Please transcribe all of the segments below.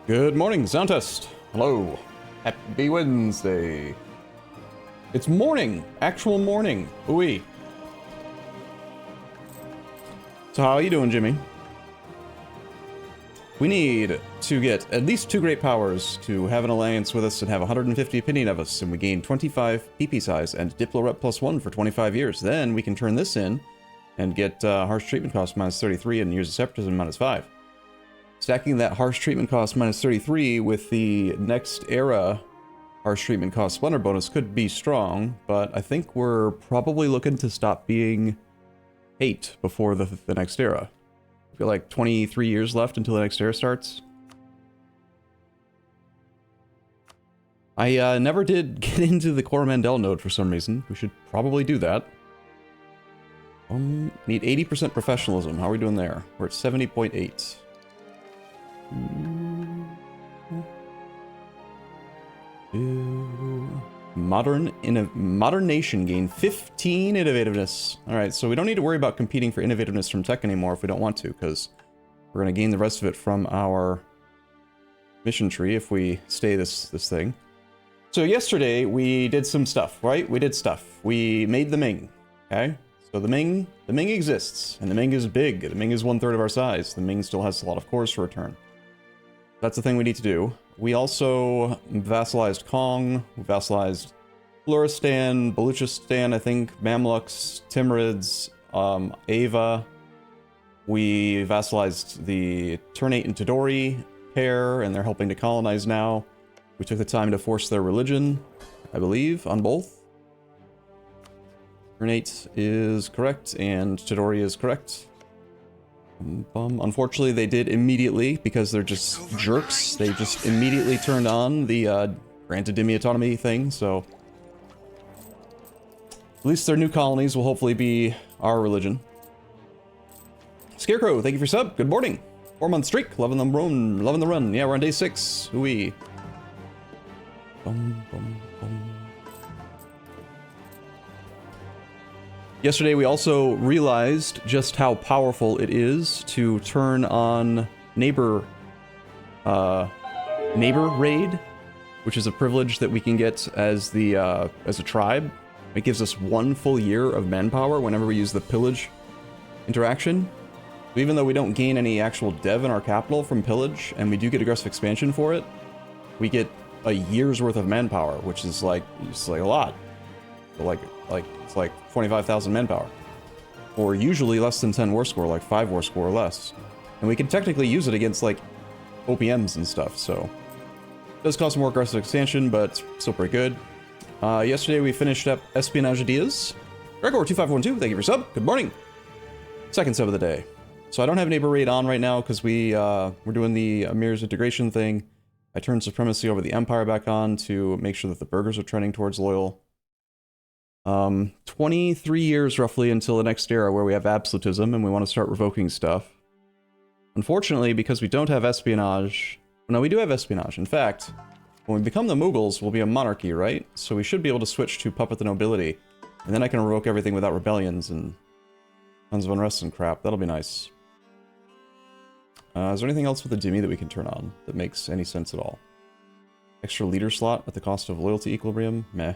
Good morning, Sound Test. Hello. Happy Wednesday. It's morning. Actual morning. Ooh-wee. So how are you doing, Jimmy? We need to get at least 2 great powers to have an alliance with us and have 150 opinion of us, and we gain 25 PP size and Diplo Rep +1 for 25 years. Then we can turn this in and get harsh treatment cost -33 and years of separatism -5. Stacking that harsh treatment cost -33 with the next era harsh treatment cost splendor bonus could be strong, but I think we're probably looking to stop being hate before the next era. I feel like 23 years left until the next era starts. I never did get into the Coromandel node for some reason. We should probably do that. Need 80% professionalism. How are we doing there? We're at 70.8. Modern nation gain 15 innovativeness. Alright, so we don't need to worry about competing for innovativeness from tech anymore if we don't want to, because we're going to gain the rest of it from our mission tree if we stay this thing. So yesterday we did some stuff, right? We did stuff. We made the Ming, okay? So the Ming exists, and the Ming is big. The Ming is 1/3 of our size. The Ming still has a lot of cores to return. That's the thing we need to do. We also vassalized Kong, we vassalized Luristan, Baluchistan, I think, Mamluks, Timurids, Ava. We vassalized the Ternate and Tidori pair, and they're helping to colonize now. We took the time to force their religion, I believe, on both. Ternate is correct, and Tidori is correct. Unfortunately, they did immediately, because they're just jerks, they just immediately turned on the granted Demi autonomy thing, so at least their new colonies will hopefully be our religion. Scarecrow, thank you for sub. Good morning. 4-month streak. Loving the run. Loving the run. Yeah, we're on day 6. Ooh-wee. Yesterday, we also realized just how powerful it is to turn on neighbor raid, which is a privilege that we can get as a tribe. It gives us 1 full year of manpower whenever we use the pillage interaction. So even though we don't gain any actual dev in our capital from pillage, and we do get aggressive expansion for it, we get a year's worth of manpower, which is like a lot. So it's like 25,000 manpower, or usually less than 10 war score, like 5 war score or less. And we can technically use it against like OPMs and stuff. So it does cost more aggressive expansion, but still pretty good. Yesterday we finished up Espionage ideas. Gregor2512, thank you for sub. Good morning. Second sub of the day. So I don't have neighbor raid on right now because we're doing the Amir's integration thing. I turned supremacy over the Empire back on to make sure that the burghers are trending towards loyal. 23 years roughly until the next era where we have absolutism and we want to start revoking stuff. Unfortunately, because we don't have espionage... No, we do have espionage. In fact, when we become the Mughals, we'll be a monarchy, right? So we should be able to switch to puppet the nobility. And then I can revoke everything without rebellions and tons of unrest and crap. That'll be nice. Is there anything else with the Demi that we can turn on that makes any sense at all? Extra leader slot at the cost of loyalty equilibrium? Meh.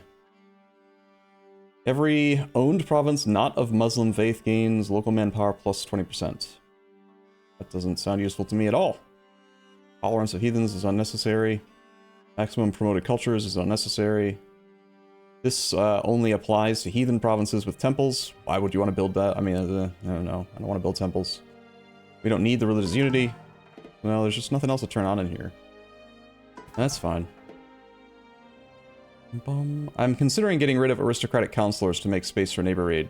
Every owned province not of Muslim faith gains local manpower plus 20%. That doesn't sound useful to me at all. Tolerance of heathens is unnecessary. Maximum promoted cultures is unnecessary. This only applies to heathen provinces with temples. Why would you want to build that? I mean, I don't know. I don't want to build temples. We don't need the religious unity. Well, there's just nothing else to turn on in here. That's fine. I'm considering getting rid of aristocratic counselors to make space for neighbor raid.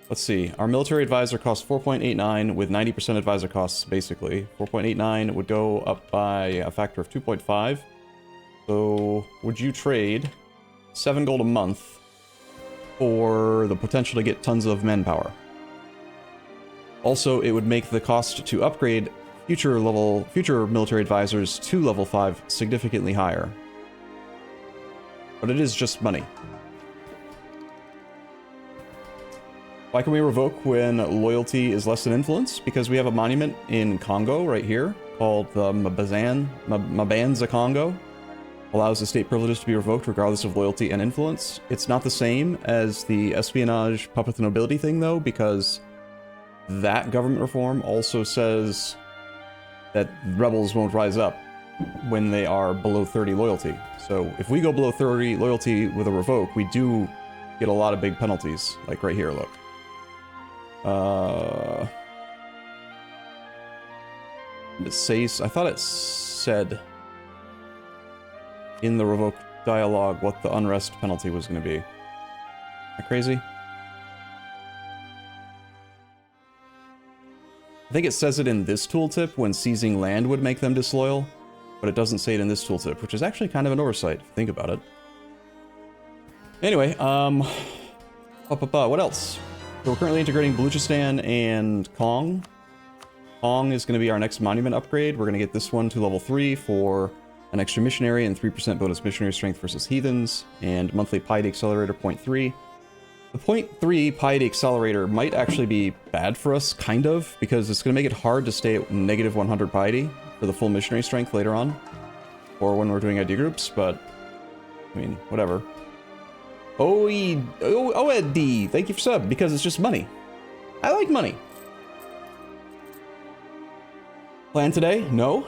Let's see. Our military advisor costs 4.89 with 90% advisor costs, basically. 4.89 would go up by a factor of 2.5. So, would you trade 7 gold a month for the potential to get tons of manpower? Also, it would make the cost to upgrade future military advisors to level 5 significantly higher. But it is just money. Why can we revoke when loyalty is less than influence? Because we have a monument in Congo right here called the Mabanza Congo. Allows the state privileges to be revoked regardless of loyalty and influence. It's not the same as the espionage puppet the nobility thing though, because that government reform also says that rebels won't rise up when they are below 30 loyalty. So if we go below 30 loyalty with a revoke, we do get a lot of big penalties. Like right here, look. It says, I thought it said in the revoke dialogue what the unrest penalty was going to be. Am I crazy? I think it says it in this tooltip when seizing land would make them disloyal, but it doesn't say it in this tooltip, which is actually kind of an oversight, if you think about it. Anyway, what else? So we're currently integrating Baluchistan and Kong. Kong is going to be our next monument upgrade. We're going to get this one to level 3 for an extra missionary and 3% bonus missionary strength versus heathens, and monthly Pate accelerator 0.3. The 0.3 Pate accelerator might actually be bad for us, kind of, because it's going to make it hard to stay at negative 100 Pate for the full missionary strength later on, or when we're doing ID groups, but, I mean, whatever. OED, thank you for sub, because it's just money. I like money. Plan today? No.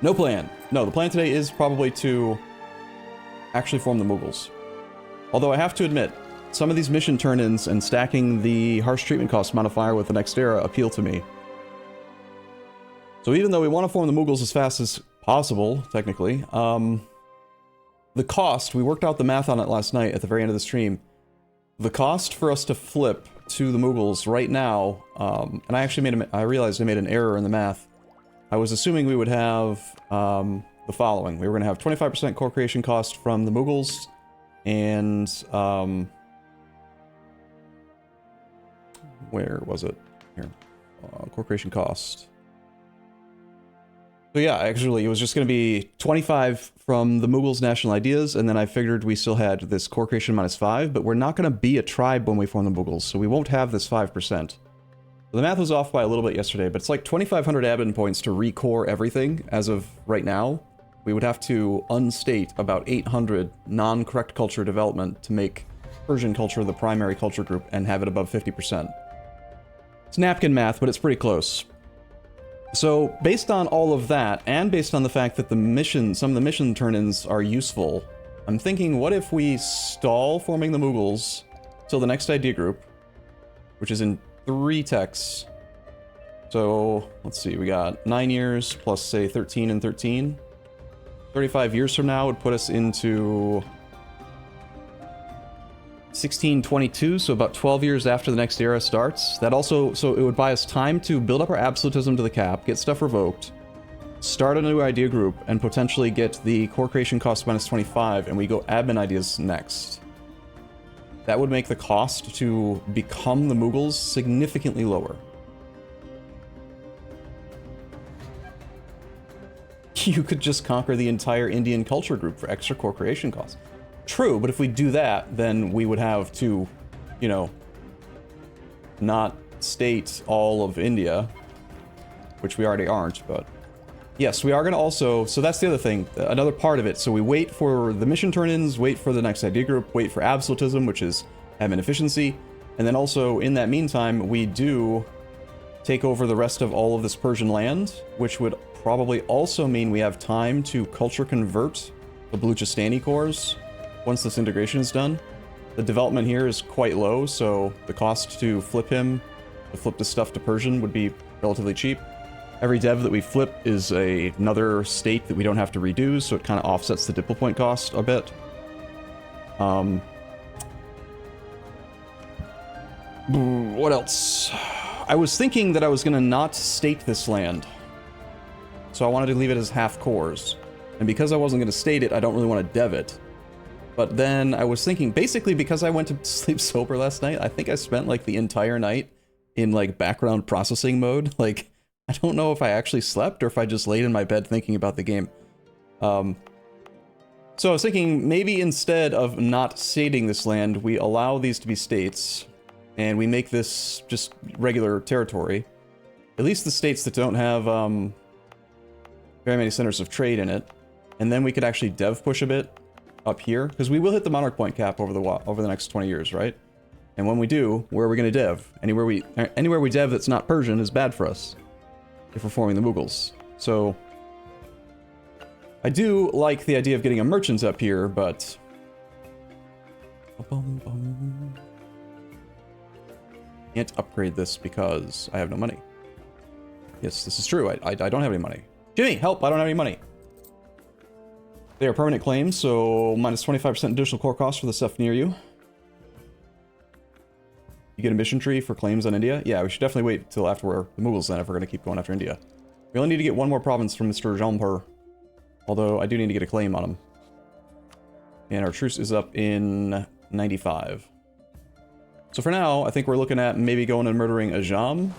No plan. No, the plan today is probably to actually form the Mughals. Although I have to admit, some of these mission turn-ins and stacking the harsh treatment cost modifier with the next era appeal to me. So even though we want to form the Mughals as fast as possible, technically, the cost, we worked out the math on it last night at the very end of the stream. The cost for us to flip to the Mughals right now, and I actually I realized I made an error in the math. I was assuming we would have the following. We were going to have 25% core creation cost from the Mughals, and where was it? Here. Core creation cost. So yeah, actually, it was just going to be 25 from the Mughals' national ideas, and then I figured we still had this core creation -5, but we're not going to be a tribe when we form the Mughals, so we won't have this 5%. So the math was off by a little bit yesterday, but it's like 2,500 admin points to recore everything as of right now. We would have to unstate about 800 non-correct culture development to make Persian culture the primary culture group and have it above 50%. It's napkin math, but it's pretty close. So, based on all of that, and based on the fact that some of the mission turn-ins are useful, I'm thinking, what if we stall forming the Mughals till the next idea group, which is in 3 techs. So, let's see, we got 9 years plus, say, 13 and 13. 35 years from now would put us into 1622, so about 12 years after the next era starts. That also, so it would buy us time to build up our absolutism to the cap, get stuff revoked, start a new idea group, and potentially get the core creation cost -25, and we go admin ideas next. That would make the cost to become the Mughals significantly lower. You could just conquer the entire Indian culture group for extra core creation costs. True, but if we do that, then we would have to, you know, not state all of India, which we already aren't, but yes, we are going to also, so that's the other thing, another part of it. So we wait for the mission turn-ins, wait for the next idea group, wait for absolutism, which is admin efficiency, and then also in that meantime, we do take over the rest of all of this Persian land, which would probably also mean we have time to culture convert the Baluchistani cores. Once this integration is done, the development here is quite low, so the cost to flip this stuff to Persian would be relatively cheap. Every dev that we flip is another state that we don't have to redo, so it kind of offsets the diplo point cost a bit. What else? I was thinking that I was going to not state this land, so I wanted to leave it as half cores. And because I wasn't going to state it, I don't really want to dev it. But then I was thinking, basically because I went to sleep sober last night, I think I spent like the entire night in like background processing mode. Like, I don't know if I actually slept or if I just laid in my bed thinking about the game. So I was thinking maybe instead of not stating this land, we allow these to be states. and we make this just regular territory, at least the states that don't have very many centers of trade in it, and then we could actually dev push a bit up here, because we will hit the monarch point cap over the next 20 years, right? And when we do, where are we going to dev? Anywhere we dev that's not Persian is bad for us if we're forming the Mughals. So I do like the idea of getting a merchant up here, but can't upgrade this because I have no money. Yes, this is true. I don't have any money. Jimmy, help! I don't have any money. They are permanent claims, so minus 25% additional core cost for the stuff near you. You get a mission tree for claims on India? Yeah, we should definitely wait till after the Mughals then if we're going to keep going after India. We only need to get one more province from Mr. Jampur. Although I do need to get a claim on him. And our truce is up in 95. So for now, I think we're looking at maybe going and murdering Ajam.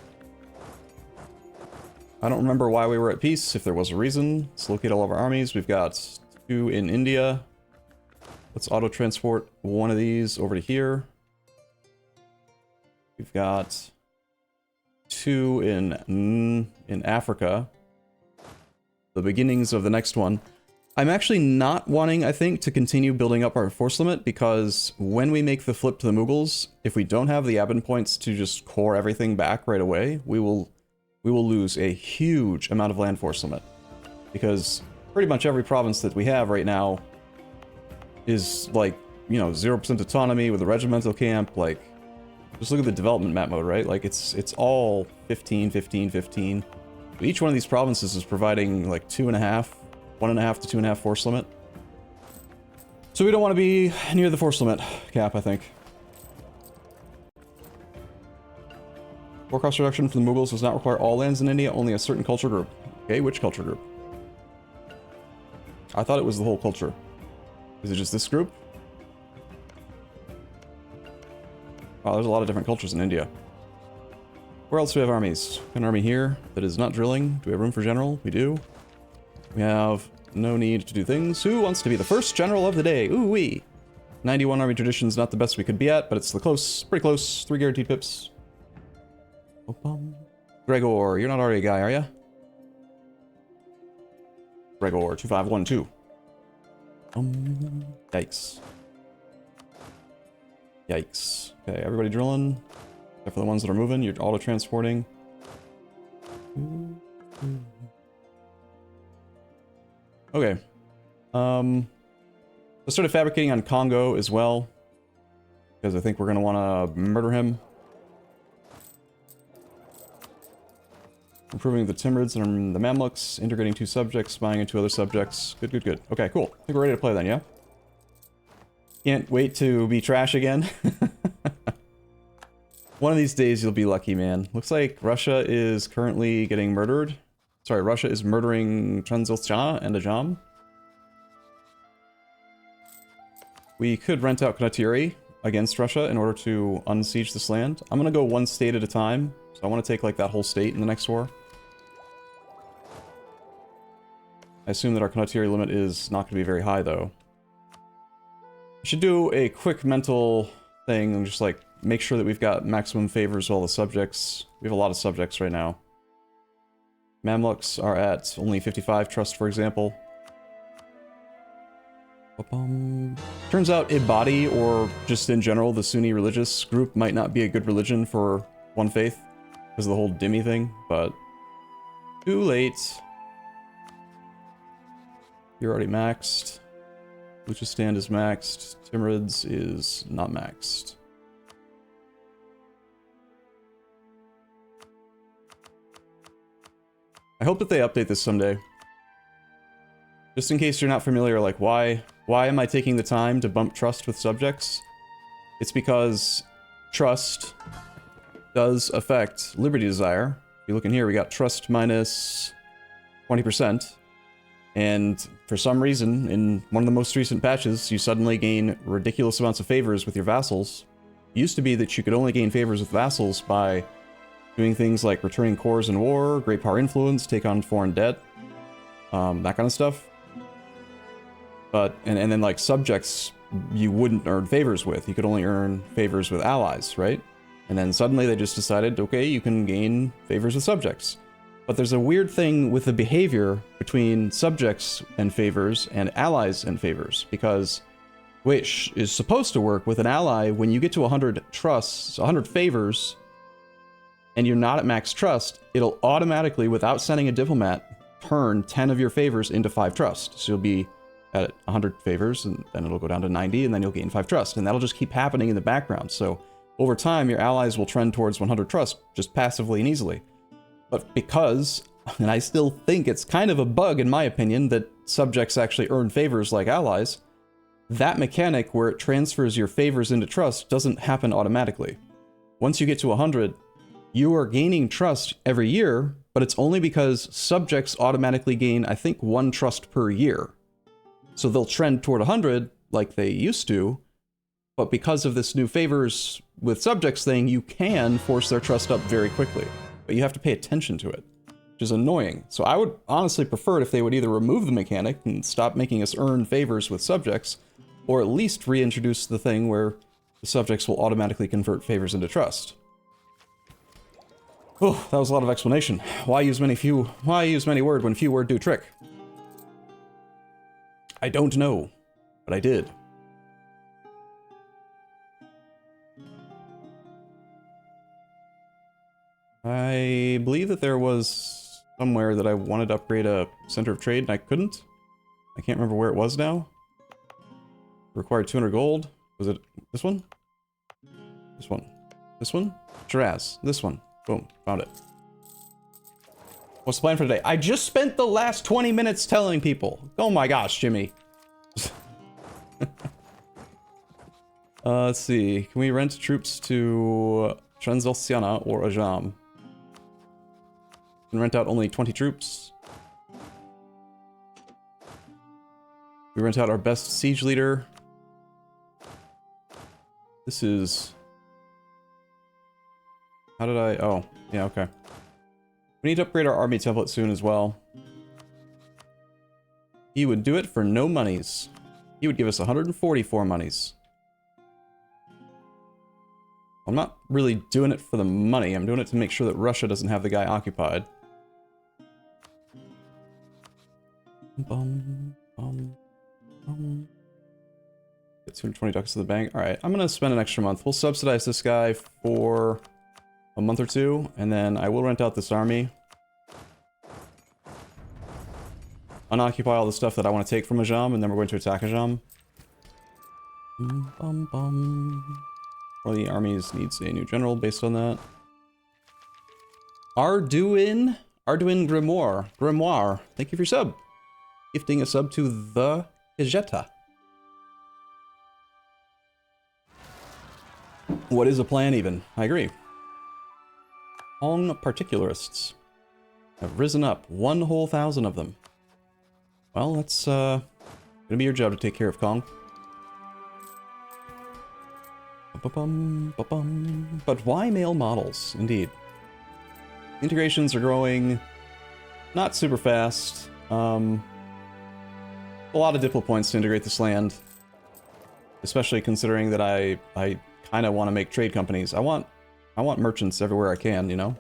I don't remember why we were at peace, if there was a reason. Let's locate all of our armies. We've got 2 in India. Let's auto-transport one of these over to here. We've got 2 in Africa. The beginnings of the next one. I'm actually not wanting, I think, to continue building up our force limit, because when we make the flip to the Mughals, if we don't have the admin points to just core everything back right away, we will lose a huge amount of land force limit. Because pretty much every province that we have right now is like, you know, 0% autonomy with a regimental camp. Like, just look at the development map mode, right? Like, it's all 15, 15, 15. But each one of these provinces is providing like 1.5 to 2.5 force limit. So we don't want to be near the force limit cap, I think. War cost reduction for the Mughals does not require all lands in India, only a certain culture group. Okay, which culture group? I thought it was the whole culture. Is it just this group? Wow, there's a lot of different cultures in India. Where else do we have armies? An army here that is not drilling. Do we have room for general? We do. We have no need to do things. Who wants to be the first general of the day? Ooh-wee. 91 army tradition's not the best we could be at, but it's pretty close. 3 guaranteed pips. Gregor, you're not already a guy, are you? Gregor, 2512. Yikes. Yikes. Okay, everybody drilling. Except for the ones that are moving, you're auto-transporting. Okay. I started fabricating on Congo as well, because I think we're going to want to murder him. Improving the Timurids and the Mamluks, integrating 2 subjects, spying into other subjects. Good, good, good. Okay, cool. I think we're ready to play then, yeah? Can't wait to be trash again. One of these days you'll be lucky, man. Looks like Russia is currently getting murdered. Sorry, Russia is murdering Transilcha and Ajam. We could rent out Kanatiri against Russia in order to unsiege this land. I'm gonna go 1 state at a time. So I want to take like that whole state in the next war. I assume that our Kanatiri limit is not going to be very high though. I should do a quick mental thing and just like make sure that we've got maximum favors with all the subjects. We have a lot of subjects right now. Mamluks are at only 55 trust, for example. Turns out Ibadi, or just in general, the Sunni religious group might not be a good religion for one faith because of the whole dhimmi thing, but too late. You're already maxed. Luchistan is maxed. Timurids is not maxed. I hope that they update this someday. Just in case you're not familiar, like why am I taking the time to bump trust with subjects? It's because trust does affect liberty desire. If you look in here, we got trust minus 20%. And for some reason, in one of the most recent patches, you suddenly gain ridiculous amounts of favors with your vassals. It used to be that you could only gain favors with vassals by doing things like returning cores in war, great power influence, take on foreign debt, that kind of stuff. But, and then like subjects, you wouldn't earn favors with. You could only earn favors with allies, right? And then suddenly they just decided, okay, you can gain favors with subjects. But there's a weird thing with the behavior between subjects and favors and allies and favors, because which is supposed to work with an ally when you get to 100 trusts, 100 favors, and you're not at max trust, it'll automatically, without sending a diplomat, turn 10 of your favors into 5 trust. So you'll be at 100 favors, and then it'll go down to 90, and then you'll gain 5 trust. And that'll just keep happening in the background. So over time, your allies will trend towards 100 trust, just passively and easily. But because, and I still think it's kind of a bug in my opinion, that subjects actually earn favors like allies, that mechanic where it transfers your favors into trust doesn't happen automatically. Once you get to 100, you are gaining trust every year, but it's only because subjects automatically gain, I think, 1 trust per year. So they'll trend toward 100 like they used to, but because of this new favors with subjects thing, you can force their trust up very quickly. But you have to pay attention to it, which is annoying. So I would honestly prefer it if they would either remove the mechanic and stop making us earn favors with subjects, or at least reintroduce the thing where the subjects will automatically convert favors into trust. Oh, that was a lot of explanation. Why use many word when few word do trick? I don't know, but I did. I believe that there was somewhere that I wanted to upgrade a center of trade and I couldn't. I can't remember where it was now. Required 200 gold. Was it this one? This one. This one? Shiraz. This one. Boom. Found it. What's the plan for today? I just spent the last 20 minutes telling people. Oh my gosh, Jimmy. Let's see. Can we rent troops to Transoxiana or Ajam? Can rent out only 20 troops. We rent out our best siege leader. This is... How did I... Oh, yeah, okay. We need to upgrade our army template soon as well. He would do it for no monies. He would give us 144 monies. I'm not really doing it for the money. I'm doing it to make sure that Russia doesn't have the guy occupied. Get 220 ducks to the bank. Alright, I'm gonna spend an extra month. We'll subsidize this guy for a month or two, and then I will rent out this army. Unoccupy all the stuff that I want to take from Ajam, and then we're going to attack Ajam. One of the armies needs a new general based on that. Arduin Grimoire. Thank you for your sub. Gifting a sub to the Gajeta. What is a plan even? I agree. Hong particularists have risen up, 1,000 of them. Well, that's gonna be your job to take care of Kong. But why male models? Indeed. Integrations are growing not super fast. A lot of diplo points to integrate this land. Especially considering that I kind of want to make trade companies. I want merchants everywhere I can, you know?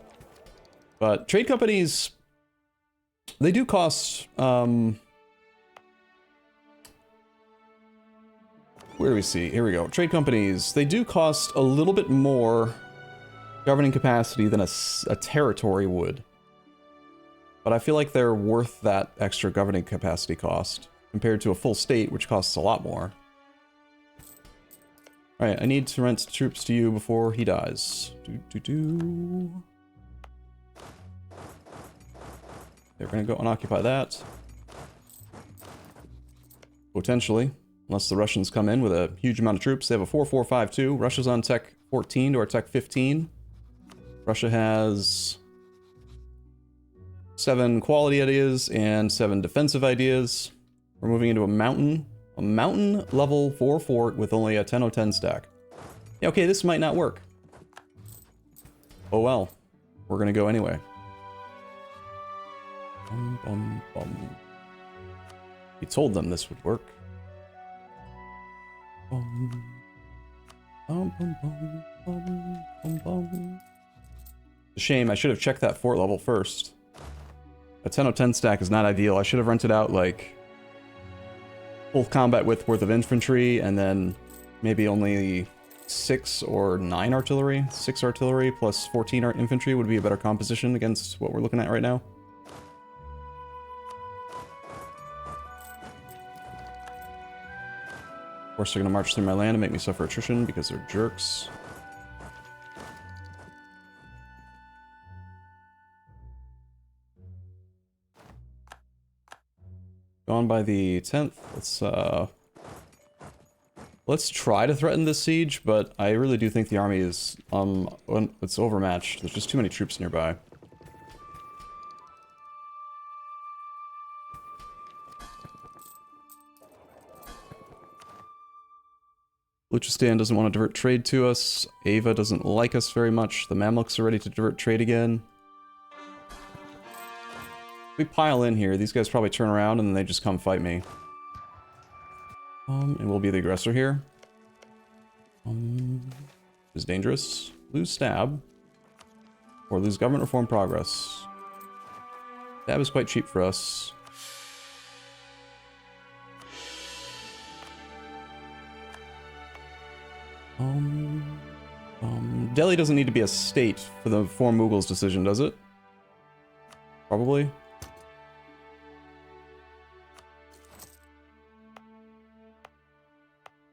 But trade companies, they do cost, where do we see? Here we go. Trade companies, they do cost a little bit more governing capacity than a territory would. But I feel like they're worth that extra governing capacity cost compared to a full state, which costs a lot more. Alright, I need to rent troops to you before he dies. They're gonna go unoccupy that. Potentially. Unless the Russians come in with a huge amount of troops. They have a 4-4-5-2. Russia's on tech 14 to our tech 15. Russia has 7 quality ideas and 7 defensive ideas. We're moving into a mountain level 4 fort with only a 10/10 stack. Yeah, okay, this might not work. Oh well. We're gonna go anyway. He told them this would work. It's a shame, I should have checked that fort level first. A 10 of 10 stack is not ideal. I should have rented out, like, full combat width worth of infantry, and then maybe only 6 or 9 artillery. 6 artillery plus 14 infantry would be a better composition against what we're looking at right now. Of course, they're going to march through my land and make me suffer attrition because they're jerks. Gone by the 10th. Let's try to threaten this siege, but I really do think the army is it's overmatched. There's just too many troops nearby. Luchistan doesn't want to divert trade to us. Ava doesn't like us very much. The Mamluks are ready to divert trade again. If we pile in here, these guys probably turn around and then they just come fight me. And we'll be the aggressor here. Is dangerous. Lose stab. Or lose government reform progress. Stab is quite cheap for us. Delhi doesn't need to be a state for the four Mughals decision, does it? Probably.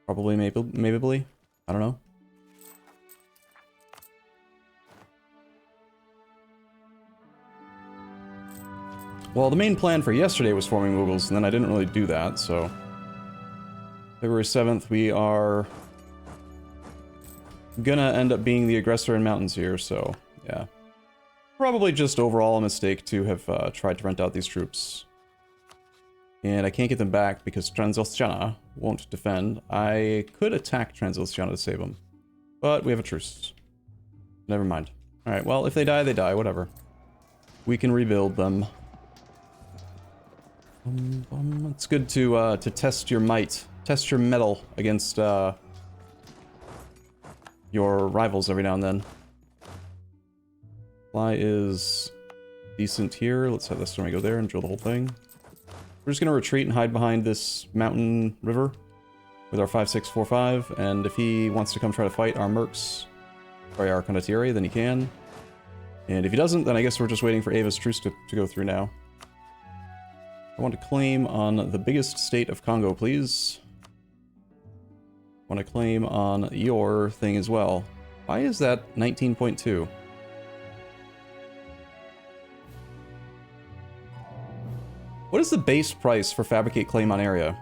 Probably, maybe. I don't know. Well, the main plan for yesterday was forming Mughals, and then I didn't really do that, so... February 7th, we are... gonna end up being the aggressor in mountains here, so, yeah. Probably just overall a mistake to have tried to rent out these troops. And I can't get them back because Transoxiana won't defend. I could attack Transoxiana to save them. But we have a truce. Never mind. Alright, well, if they die, whatever. We can rebuild them. It's good to test your might. Test your mettle against your rivals every now and then. Fly is decent here. Let's have this army go there and drill the whole thing. We're just going to retreat and hide behind this mountain river with our 5-6-4-5, and if he wants to come try to fight our mercs, sorry, our condottieri, then he can. And if he doesn't, then I guess we're just waiting for Ava's truce to go through now. I want to claim on the biggest state of Congo, please. I want to claim on your thing as well. Why is that 19.2? What is the base price for Fabricate Claim on Area?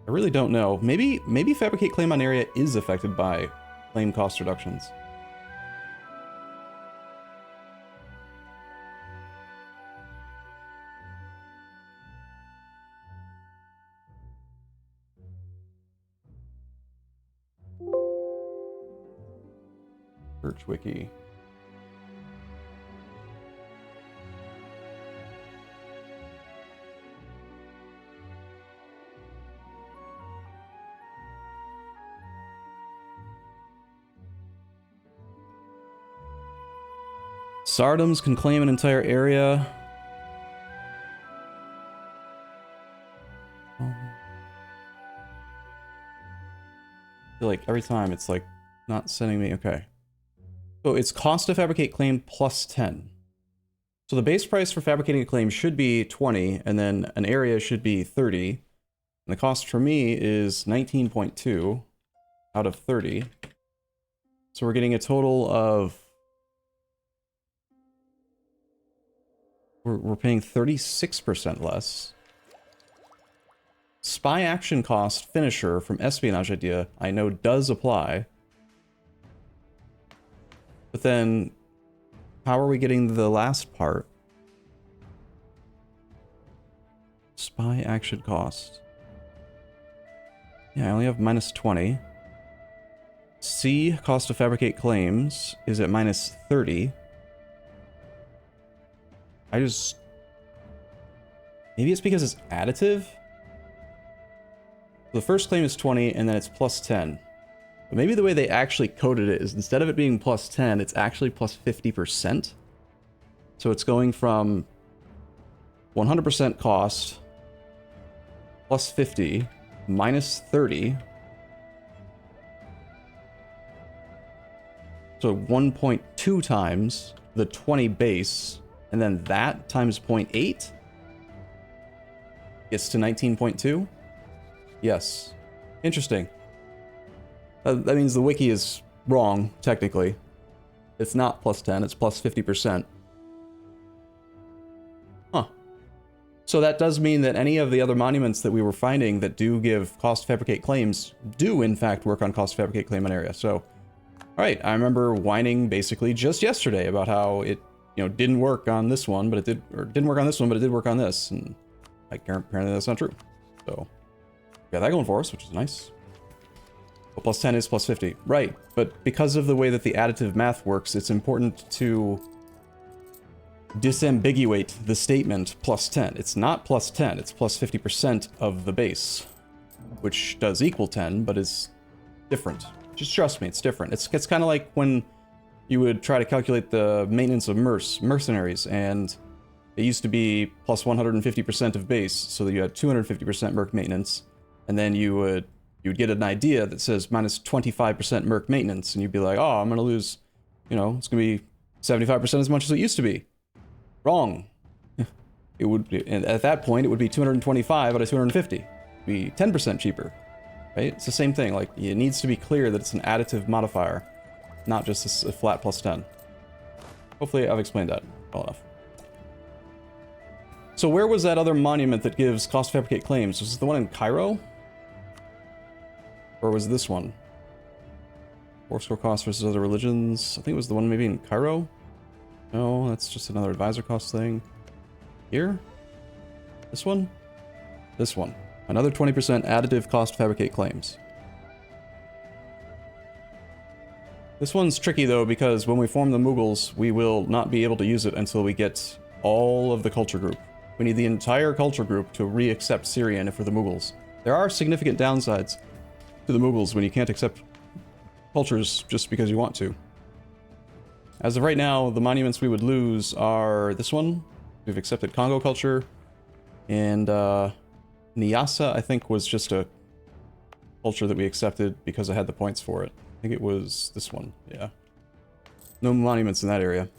I really don't know. Maybe Fabricate Claim on Area is affected by claim cost reductions. Search wiki. Sardoms can claim an entire area. I feel like every time it's like not sending me. Okay. So it's cost to fabricate claim plus 10. So the base price for fabricating a claim should be 20, and then an area should be 30. And the cost for me is 19.2 out of 30. So we're getting a total of... We're paying 36% less. Spy action cost finisher from Espionage idea, I know does apply. But then, how are we getting the last part? Spy action cost. Yeah, I only have minus 20. C, cost to fabricate claims, is at minus 30. Maybe it's because it's additive? The first claim is 20, and then it's plus 10. But maybe the way they actually coded it is instead of it being plus 10, it's actually plus 50%. So it's going from 100% cost plus 50 minus 30. So 1.2 times the 20 base, and then that times 0.8 gets to 19.2. Yes. Interesting. That means the wiki is wrong, technically. It's not plus 10, it's plus 50%. Huh. So that does mean that any of the other monuments that we were finding that do give cost fabricate claims do in fact work on cost fabricate claim area. So, alright, I remember whining basically just yesterday about how it, you know, didn't work on this one, but it did, or didn't work on this one, but it did work on this, and apparently that's not true. So, got that going for us, which is nice. But plus 10 is plus 50. Right, but because of the way that the additive math works, it's important to disambiguate the statement plus 10. It's not plus 10, it's plus 50% of the base, which does equal 10, but is different. Just trust me, it's different. It's kind of like when you would try to calculate the maintenance of mercenaries, and it used to be plus 150% of base, so that you had 250% merc maintenance, and then you'd get an idea that says minus 25% merc maintenance, and you'd be like, oh, I'm gonna lose, you know, it's gonna be 75% as much as it used to be. Wrong. It would be, and at that point, it would be 225 out of 250. It'd be 10% cheaper, right? It's the same thing. Like, it needs to be clear that it's an additive modifier, not just a flat plus 10. Hopefully, I've explained that well enough. So where was that other monument that gives cost fabricate claims? Was it the one in Cairo? Or was this one? Fourscore cost versus other religions. I think it was the one maybe in Cairo? No, that's just another advisor cost thing. Here? This one? This one. Another 20% additive cost fabricate claims. This one's tricky though, because when we form the Mughals, we will not be able to use it until we get all of the culture group. We need the entire culture group to re-accept Syrian if we're the Mughals. There are significant downsides to the Mughals when you can't accept cultures just because you want to. As of right now, the monuments we would lose are this one. We've accepted Congo culture, and Nyassa, I think, was just a culture that we accepted because I had the points for it. I think it was this one, yeah. No monuments in that area.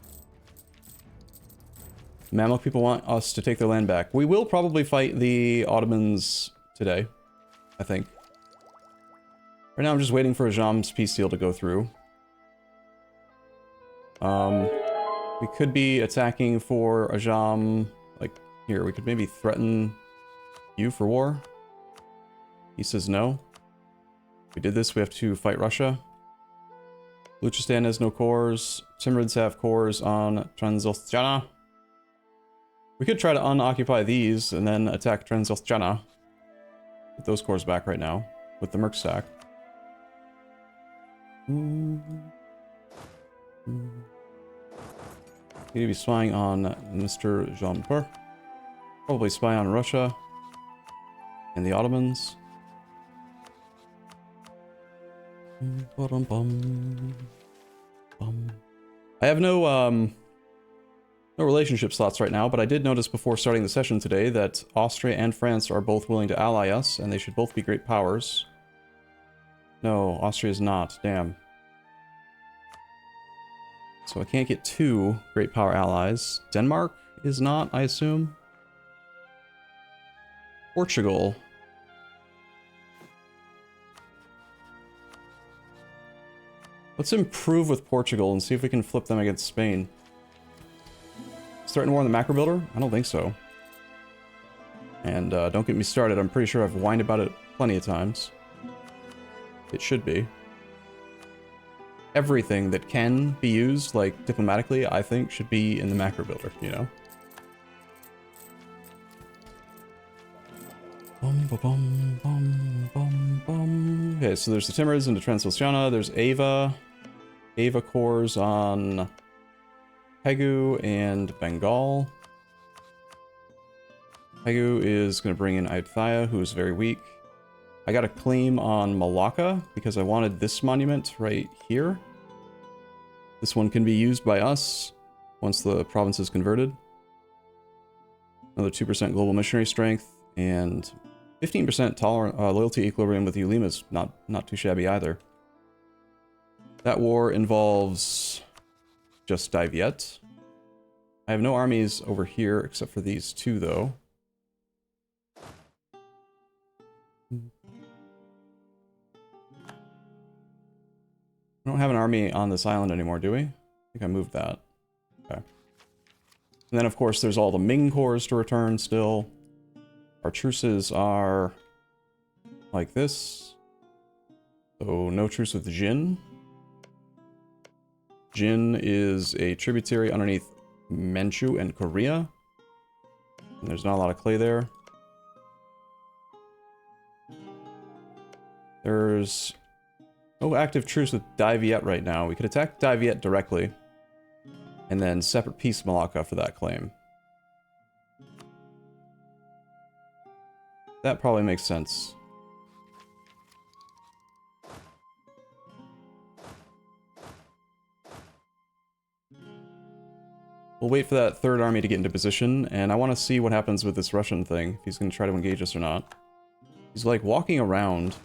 Mamluk people want us to take their land back. We will probably fight the Ottomans today, I think. Right now I'm just waiting for Ajam's peace deal to go through. We could be attacking for Ajam, like, here, we could maybe threaten you for war. He says no. If we did this, we have to fight Russia. Luchistan has no cores. Timurids have cores on Transoxiana. We could try to unoccupy these and then attack Transoxiana. Get those cores back right now with the Merc stack. Need to be spying on Mr. Jean-Pierre. Probably spy on Russia and the Ottomans. I have no relationship slots right now, but I did notice before starting the session today that Austria and France are both willing to ally us, and they should both be great powers. No, Austria is not. Damn. So I can't get two great power allies. Denmark is not, I assume. Portugal. Let's improve with Portugal and see if we can flip them against Spain. Starting war on the macro builder? I don't think so. And don't get me started, I'm pretty sure I've whined about it plenty of times. It should be. Everything that can be used, like, diplomatically, I think, should be in the macro builder, you know? Okay, so there's the Timurids into Transoxiana, there's Ava. Ava cores on Pegu and Bengal. Pegu is going to bring in Aibthaya, who is very weak. I got a claim on Malacca because I wanted this monument right here. This one can be used by us once the province is converted. Another 2% global missionary strength and 15% loyalty equilibrium with Ulima is not too shabby either. That war involves just Diviet. I have no armies over here except for these two, though. We don't have an army on this island anymore, do we? I think I moved that. Okay. And then, of course, there's all the Ming cores to return still. Our truces are like this. So, no truce with Jin. Jin is a tributary underneath Manchu and Korea. And there's not a lot of clay there. There's no active truce with Diviet right now. We could attack Diviet directly. And then separate peace Malacca for that claim. That probably makes sense. We'll wait for that third army to get into position, and I want to see what happens with this Russian thing, if he's going to try to engage us or not. He's like walking around.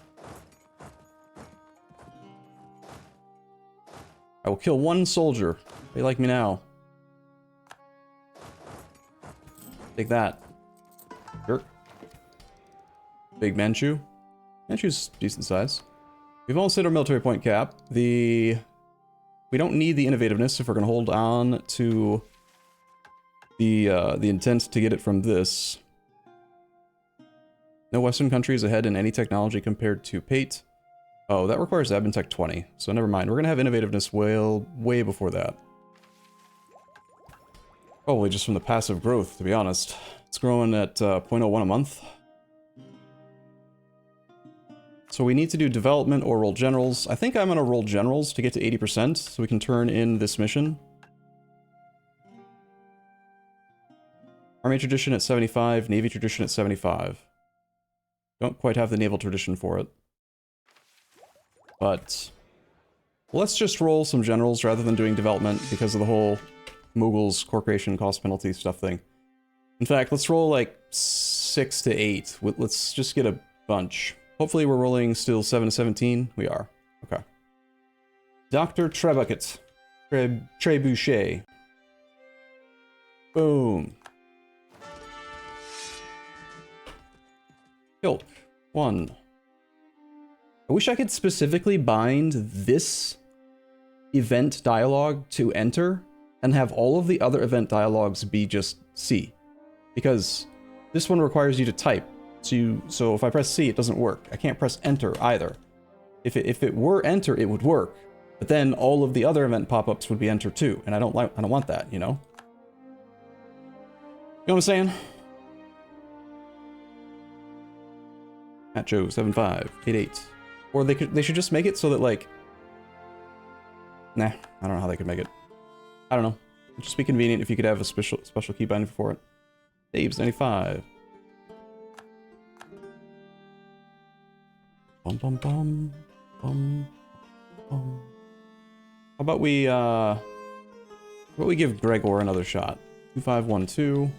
I will kill one soldier. They like me now. Take that. Jerk. Big Manchu. Manchu's decent size. We've almost hit our military point cap. We don't need the innovativeness if we're going to hold on to the intent to get it from this. No Western countries ahead in any technology compared to Pate. Oh, that requires Admin Tech 20, so never mind. We're going to have innovativeness way before that. Probably just from the passive growth, to be honest. It's growing at 0.01 a month. So we need to do development or roll generals. I think I'm going to roll generals to get to 80%, so we can turn in this mission. Army tradition at 75, Navy tradition at 75. Don't quite have the naval tradition for it. But let's just roll some generals rather than doing development because of the whole Mughals core creation cost penalty stuff thing. In fact, let's roll like 6 to 8. Let's just get a bunch. Hopefully we're rolling still 7 to 17. We are. Okay. Dr. Trebuchet. Trebuchet. Boom. Kilk. 1. I wish I could specifically bind this event dialogue to enter and have all of the other event dialogues be just C. Because this one requires you to type. So if I press C, it doesn't work. I can't press enter either. If it were enter, it would work. But then all of the other event pop-ups would be enter too, and I don't want that, you know? You know what I'm saying? At Joe 75 88. Or they should just make it so that, like... Nah, I don't know how they could make it. I don't know. It'd just be convenient if you could have a special key binding for it. Dave's 95. Bum bum bum. Bum bum. How about we give Gregor another shot? 2512.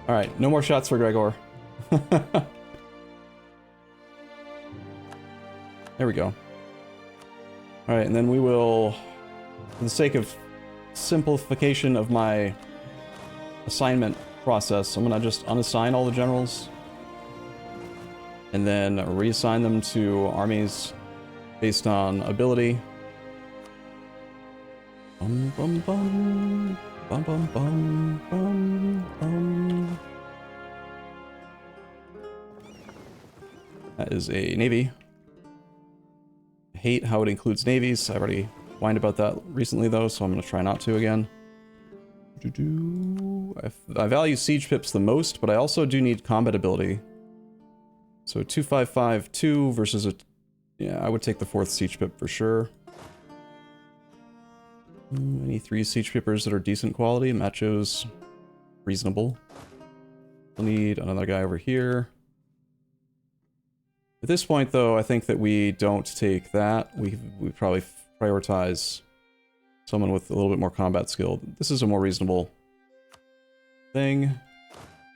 Alright, no more shots for Gregor. There we go. Alright, and then we will, for the sake of simplification of my assignment process, I'm gonna just unassign all the generals and then reassign them to armies based on ability. Bum bum bum. Bum bum bum bum bum. That is a navy. I hate how it includes navies. I've already whined about that recently though, so I'm going to try not to again. I value siege pips the most, but I also do need combat ability. So 2552 versus a... Yeah, I would take the 4th siege pip for sure. Any 3 siege pippers that are decent quality? Macho's reasonable. We'll need another guy over here. At this point, though, I think that we don't take that. We probably prioritize someone with a little bit more combat skill. This is a more reasonable thing. And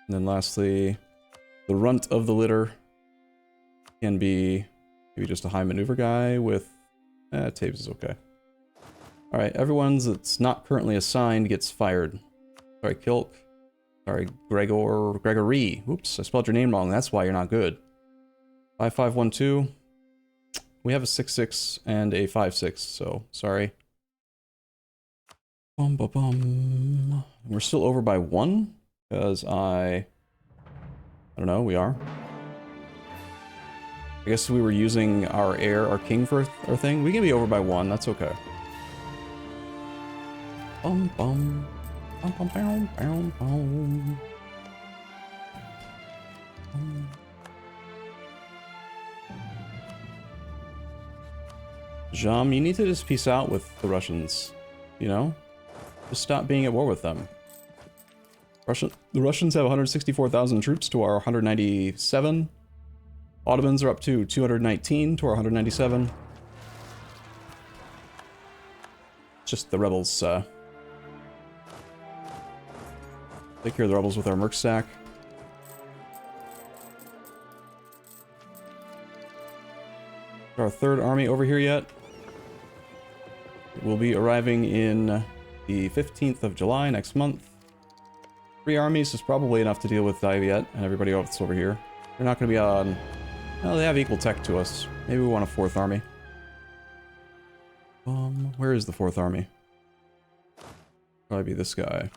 then lastly, the runt of the litter can be maybe just a high maneuver guy with... Taves is okay. Alright, everyone that's not currently assigned gets fired. Sorry, Kilk. Sorry, Gregory. Oops, I spelled your name wrong. That's why you're not good. 5512. We have a 6-6 and a 5-6, so sorry. Bum, ba, bum. We're still over by 1, because I don't know, we are. I guess we were using our king for our thing. We can be over by 1, that's okay. Bum, bum. Bum, bum, bum, bum, bum. Bum. Jam, you need to just peace out with the Russians, you know? Just stop being at war with them. The Russians have 164,000 troops to our 197. Ottomans are up to 219 to our 197. Just the rebels, take care of the rebels with our merc stack. Our third army over here yet? It will be arriving in the 15th of July next month. 3 armies is probably enough to deal with Diviet and everybody else over here. They're not going to be on... Well, they have equal tech to us. Maybe we want a 4th army. Where is the 4th army? Probably be this guy.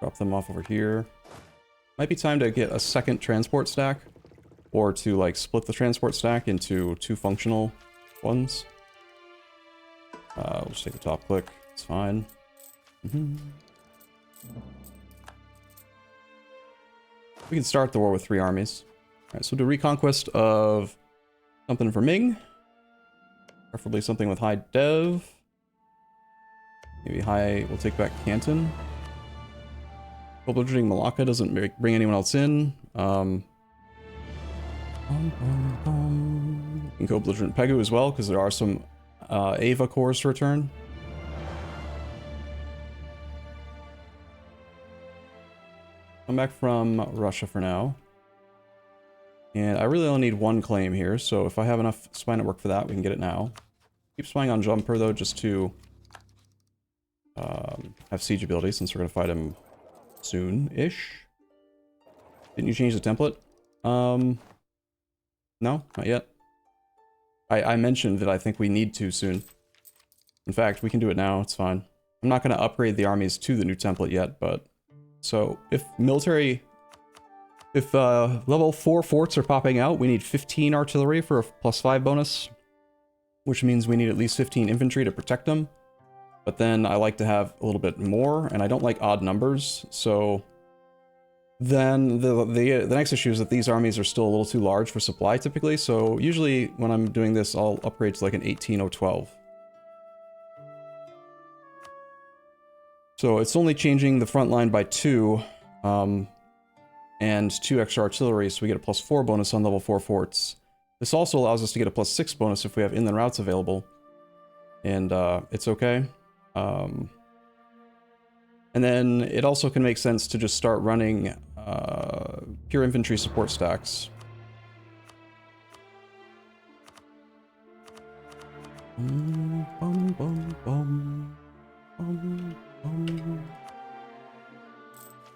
Drop them off over here. Might be time to get a second transport stack. Or to, like, split the transport stack into 2 functional ones. We'll just take a top click. It's fine. We can start the war with 3 armies. Alright, so do reconquest of something for Ming. Preferably something with high dev. Maybe high... We'll take back Canton. Belligerent Malacca doesn't bring anyone else in. You can go Belligerent Pegu as well, because there are some Ava cores to return. Come back from Russia for now. And I really only need 1 claim here, so if I have enough spy network for that, we can get it now. Keep spying on Jumper, though, just to have siege ability, since we're going to fight him soon-ish. Didn't you change the template? No, not yet. I mentioned that I think we need to soon. In fact, we can do it now, it's fine. I'm not going to upgrade the armies to the new template yet, but... So, if level 4 forts are popping out, we need 15 artillery for a +5 bonus. Which means we need at least 15 infantry to protect them. But then I like to have a little bit more, and I don't like odd numbers, so... Then the next issue is that these armies are still a little too large for supply typically, so usually when I'm doing this I'll upgrade to like an 18 or 12. So it's only changing the front line by 2, and 2 extra artillery, so we get a +4 bonus on level 4 forts. This also allows us to get a +6 bonus if we have inland routes available. And it's okay. And then it also can make sense to just start running pure infantry support stacks.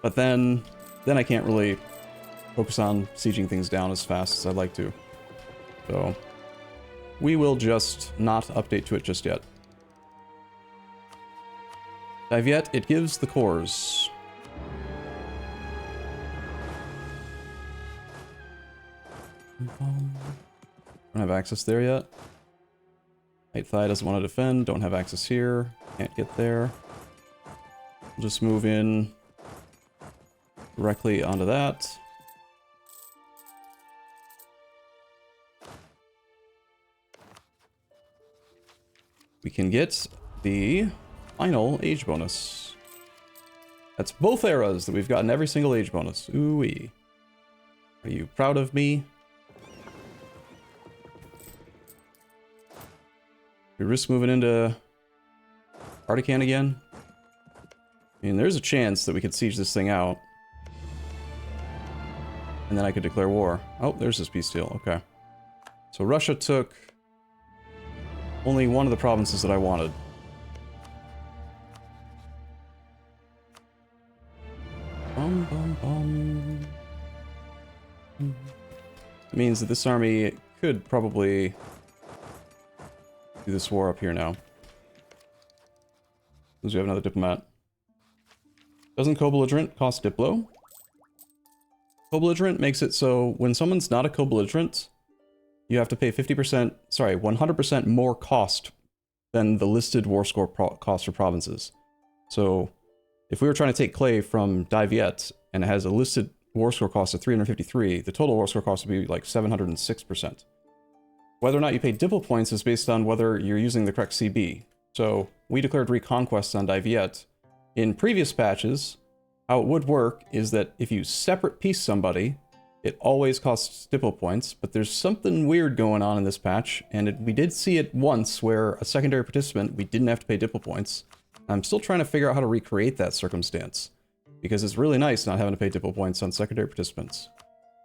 But then I can't really focus on sieging things down as fast as I'd like to. So we will just not update to it just yet. Diviet, it gives the cores. Don't have access there yet. Right thigh doesn't want to defend, don't have access here, can't get there. We'll just move in directly onto that. we can get the final age bonus. That's both eras that we've gotten every single age bonus. Ooh-wee. Are you proud of me? We risk moving into Artican again? I mean, there's a chance that we could siege this thing out. And then I could declare war. Oh, there's this peace deal. Okay. So Russia took only one of the provinces that I wanted. Bum, bum, bum. It means that this army could probably do this war up here now. Because we have another diplomat. Doesn't co-belligerent cost Diplo? Co-belligerent makes it so when someone's not a co-belligerent, you have to pay 50%, sorry, 100% more cost than the listed war score cost for provinces. So if we were trying to take Clay from Dai Viet and it has a listed war score cost of 353, the total war score cost would be like 706%. Whether or not you pay Diplo points is based on whether you're using the correct CB. So we declared Reconquest on Dai Viet. In previous patches, how it would work is that if you separate piece somebody, it always costs Diplo points, but there's something weird going on in this patch, and we did see it once where a secondary participant, we didn't have to pay Diplo points. I'm still trying to figure out how to recreate that circumstance, because it's really nice not having to pay Diplo points on secondary participants.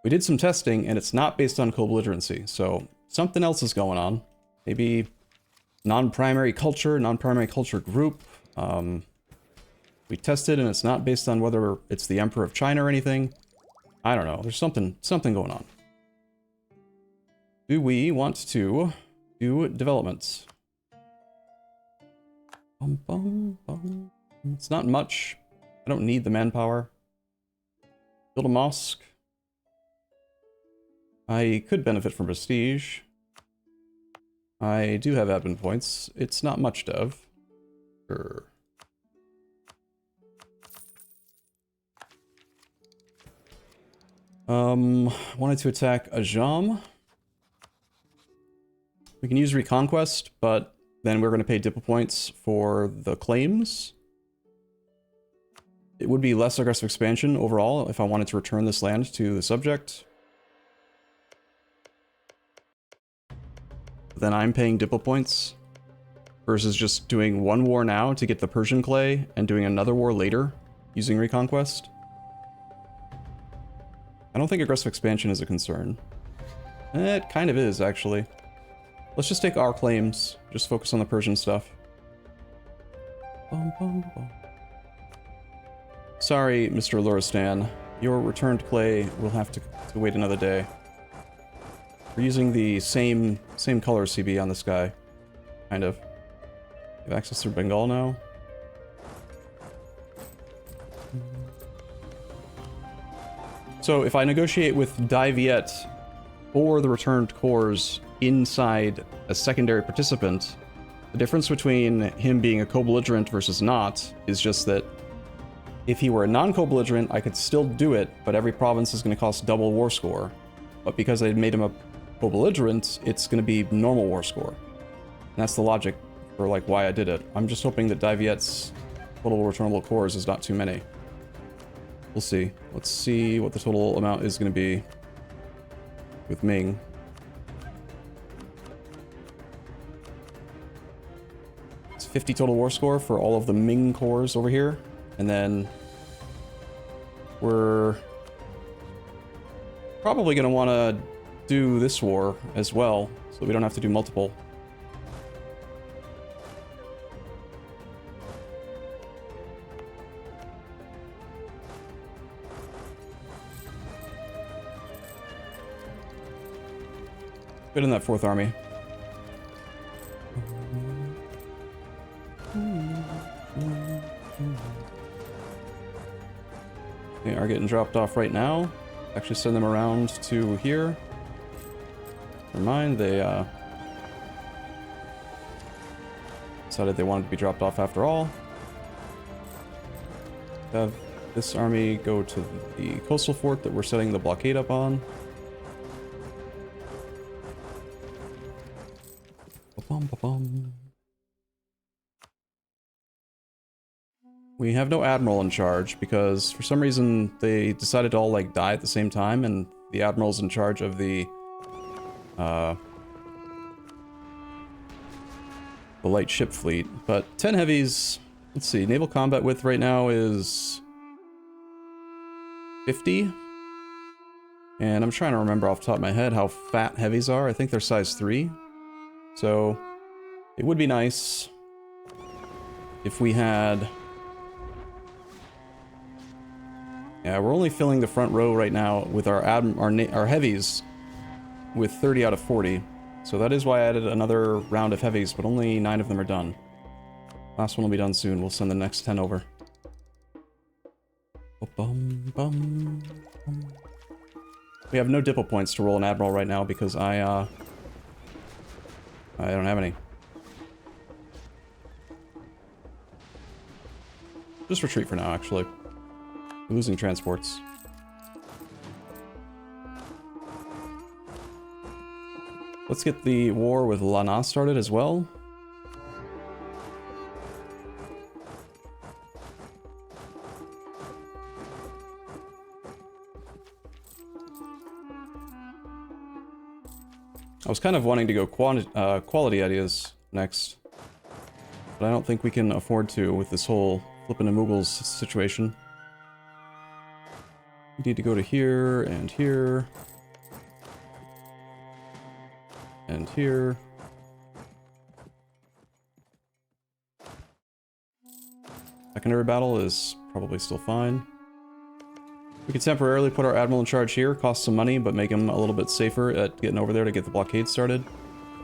We did some testing, and it's not based on co-belligerency, so something else is going on. Maybe non-primary culture group. We tested, and it's not based on whether it's the Emperor of China or anything. I don't know. There's something going on. Do we want to do developments? Bum, bum, bum. It's not much. I don't need the manpower. Build a mosque. I could benefit from prestige. I do have admin points. It's not much, Dev. Sure. Wanted to attack Ajam. We can use Reconquest, but then we're going to pay Diplo points for the claims. It would be less aggressive expansion overall if I wanted to return this land to the subject. But then I'm paying Diplo points versus just doing one war now to get the Persian clay and doing another war later using Reconquest. I don't think aggressive expansion is a concern. It kind of is, actually. Let's just take our claims. Just focus on the Persian stuff. Bum, bum, bum. Sorry, Mr. Luristan. Your returned clay will have to wait another day. We're using the same color CB on this guy. Kind of. We have access through Bengal now. So if I negotiate with Dai Viet or the returned cores inside a secondary participant, the difference between him being a co-belligerent versus not is just that if he were a non-co-belligerent, I could still do it, but every province is going to cost double war score. But because I made him a co-belligerent, it's going to be normal war score. And that's the logic for like why I did it. I'm just hoping that Dai Viet's total returnable cores is not too many. We'll see. Let's see what the total amount is going to be with Ming. It's 50 total war score for all of the Ming cores over here. And then we're probably going to want to do this war as well, so we don't have to do multiple. Good in that 4th army. They are getting dropped off right now. Actually send them around to here. Never mind, they decided they wanted to be dropped off after all. Have this army go to the coastal fort that we're setting the blockade up on. Ba-bum, ba-bum. We have no admiral in charge because for some reason they decided to all like die at the same time, and the admiral's in charge of the light ship fleet. But 10 heavies, let's see, naval combat width right now is 50. And I'm trying to remember off the top of my head how fat heavies are. I think they're size 3. So it would be nice if we had... Yeah, we're only filling the front row right now with our heavies with 30 out of 40. So that is why I added another round of heavies, but only 9 of them are done. Last one will be done soon. We'll send the next 10 over. We have no dipple points to roll an admiral right now because I don't have any. Just retreat for now, actually. We're losing transports. Let's get the war with Lana started as well. I was kind of wanting to go quality ideas next, but I don't think we can afford to with this whole flipping to Mughals situation. We need to go to here and here. And here. Secondary battle is probably still fine. We could temporarily put our admiral in charge here, cost some money, but make him a little bit safer at getting over there to get the blockade started.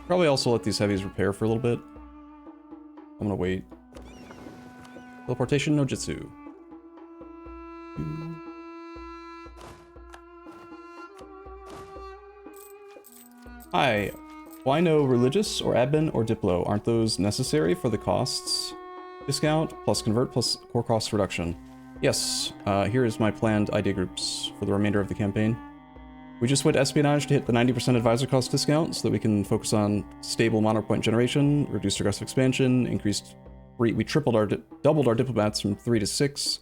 Probably also let these heavies repair for a little bit. I'm gonna wait. Teleportation no Jitsu. Hi. Why no religious or admin or diplo? Aren't those necessary for the costs? Discount plus convert plus core cost reduction. Yes, here is my planned idea groups for the remainder of the campaign. We just went Espionage to hit the 90% advisor cost discount so that we can focus on stable monarch point generation, reduced aggressive expansion, increased... We doubled our diplomats from 3 to 6.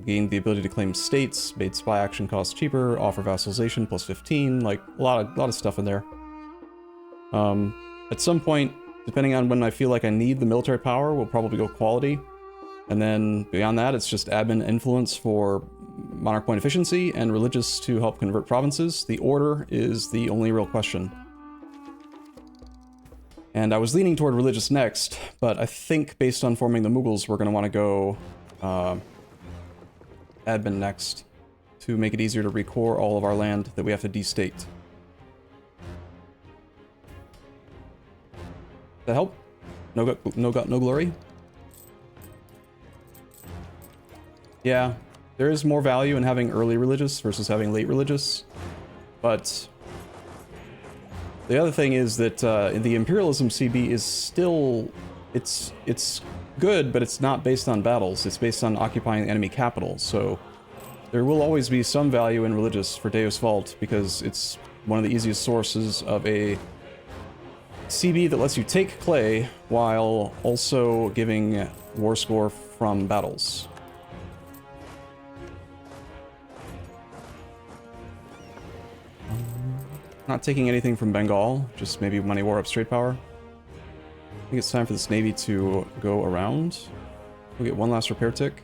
Gained the ability to claim states, made spy action costs cheaper, offer vassalization plus 15, like a lot of stuff in there. At some point, depending on when I feel like I need the military power, we'll probably go quality. And then beyond that, it's just admin influence for monarch point efficiency and religious to help convert provinces. The order is the only real question. And I was leaning toward religious next, but I think based on forming the Mughals, we're going to want to go admin next to make it easier to recore all of our land that we have to destate. That help? No glory? Yeah, there is more value in having early religious versus having late religious, but the other thing is that the imperialism CB is still, it's good, but it's not based on battles. It's based on occupying the enemy capital, so there will always be some value in religious for Deus Vult because it's one of the easiest sources of a CB that lets you take clay while also giving war score from battles. Not taking anything from Bengal, just maybe money war up straight power. I think it's time for this navy to go around. We'll get one last repair tick.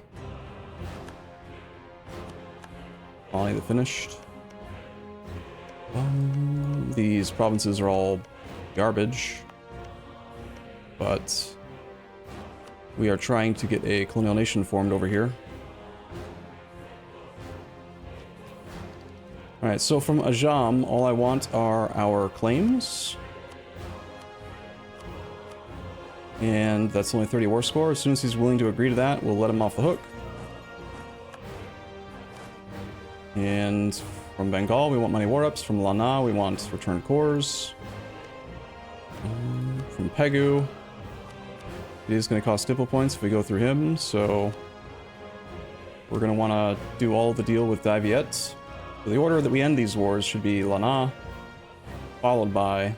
Finally, finished. These provinces are all garbage, but we are trying to get a colonial nation formed over here. Alright, so from Ajam, all I want are our claims. And that's only 30 war score. As soon as he's willing to agree to that, we'll let him off the hook. And from Bengal, we want money war ups. From Lana, we want return cores. From Pegu, it is going to cost diplo points if we go through him, so we're going to want to do all the deal with Daviet. So the order that we end these wars should be Lana, followed by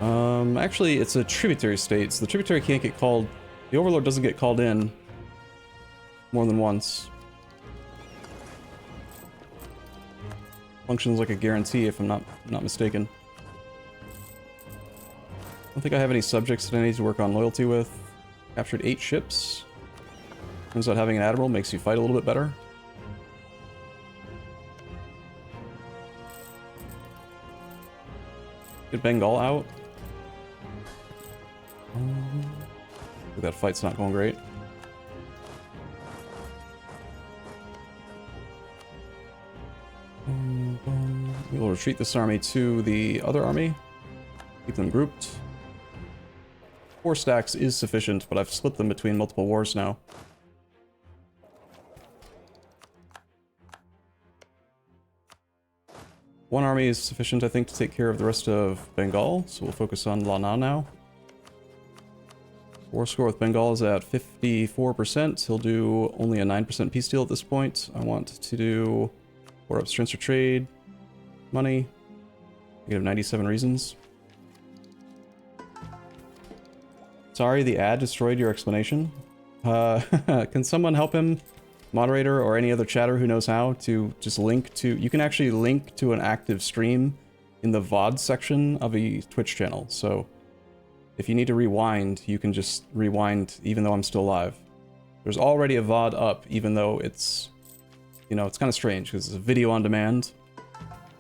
Actually, it's a tributary state, so the tributary can't get called... The Overlord doesn't get called in more than once. Functions like a guarantee, if I'm not mistaken. I don't think I have any subjects that I need to work on loyalty with. Captured 8 ships. Turns out having an admiral makes you fight a little bit better. Get Bengal out. That fight's not going great. We will retreat this army to the other army. Keep them grouped. 4 stacks is sufficient, but I've split them between multiple wars now. One army is sufficient, I think, to take care of the rest of Bengal, so we'll focus on Lana now. War score with Bengal is at 54%. He'll do only a 9% peace deal at this point. I want to do 4 ups transfer trade, money, negative 97 reasons. Sorry, the ad destroyed your explanation. Can someone help him? Moderator or any other chatter who knows how to just link to... You can actually link to an active stream in the VOD section of a Twitch channel, so... If you need to rewind, you can just rewind even though I'm still live. There's already a VOD up, even though it's... You know, it's kind of strange, because it's a video on demand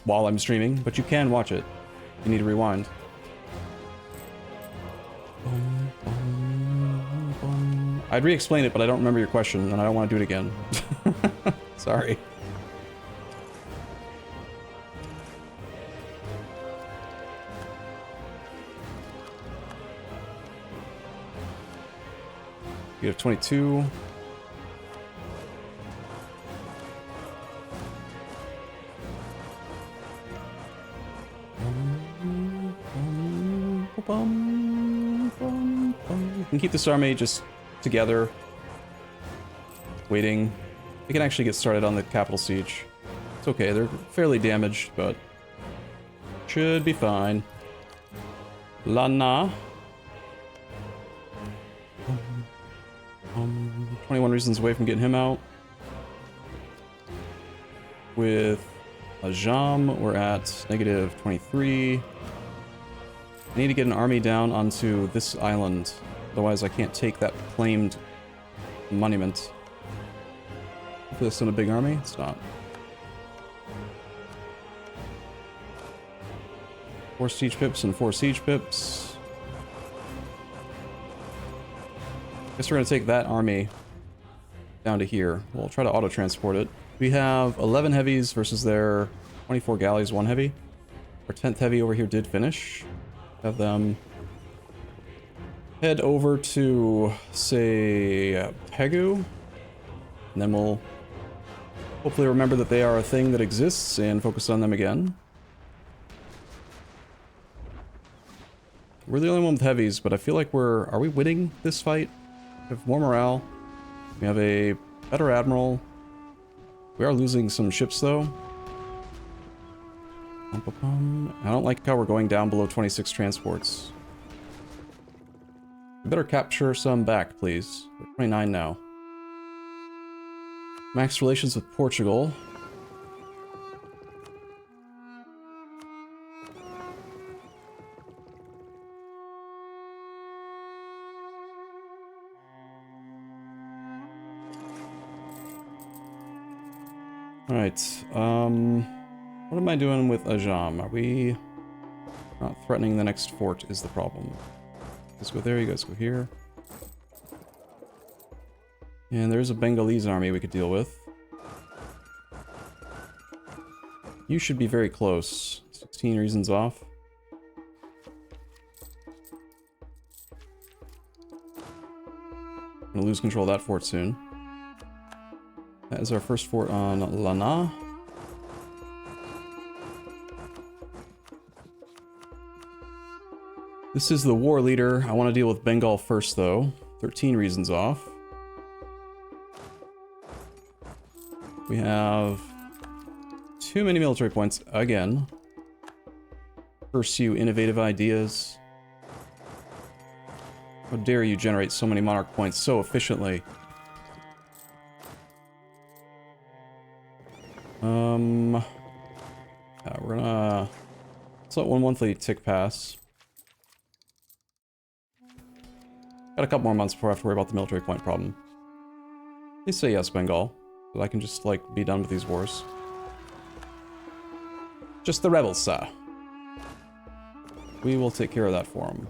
while I'm streaming, but you can watch it. You need to rewind. I'd re-explain it, but I don't remember your question, and I don't want to do it again. Sorry. You have 22. You can keep this army just together, waiting. We can actually get started on the capital siege. It's okay, they're fairly damaged, but should be fine. Lana. 21 reasons away from getting him out. With Ajam, we're at negative 23. I need to get an army down onto this island, otherwise I can't take that claimed monument. Hopefully it's not a big army. It's not. 4 siege pips and 4 siege pips. Guess we're gonna take that army down to here. We'll try to auto-transport it. We have 11 heavies versus their 24 galleys, 1 heavy. Our 10th heavy over here did finish. Have them head over to, say, Pegu. And then we'll hopefully remember that they are a thing that exists and focus on them again. We're the only one with heavies, but I feel like are we winning this fight? We have more morale. We have a better admiral. We are losing some ships, though. I don't like how we're going down below 26 transports. We better capture some back, please. We're 29 now. Max relations with Portugal. Alright, what am I doing with Ajam? Are we not threatening the next fort is the problem. Let's go there, you guys go here. And there's a Bengalese army we could deal with. You should be very close. 16 reasons off. I'm gonna lose control of that fort soon. That is our first fort on Lana. This is the war leader. I want to deal with Bengal first, though. 13 reasons off. We have too many military points again. Pursue innovative ideas. How dare you generate so many monarch points so efficiently? Yeah, we're gonna... Let's let one monthly tick pass. Got a couple more months before I have to worry about the military point problem. Please say yes, Bengal. So I can just, like, be done with these wars. Just the rebels, sir. We will take care of that for them.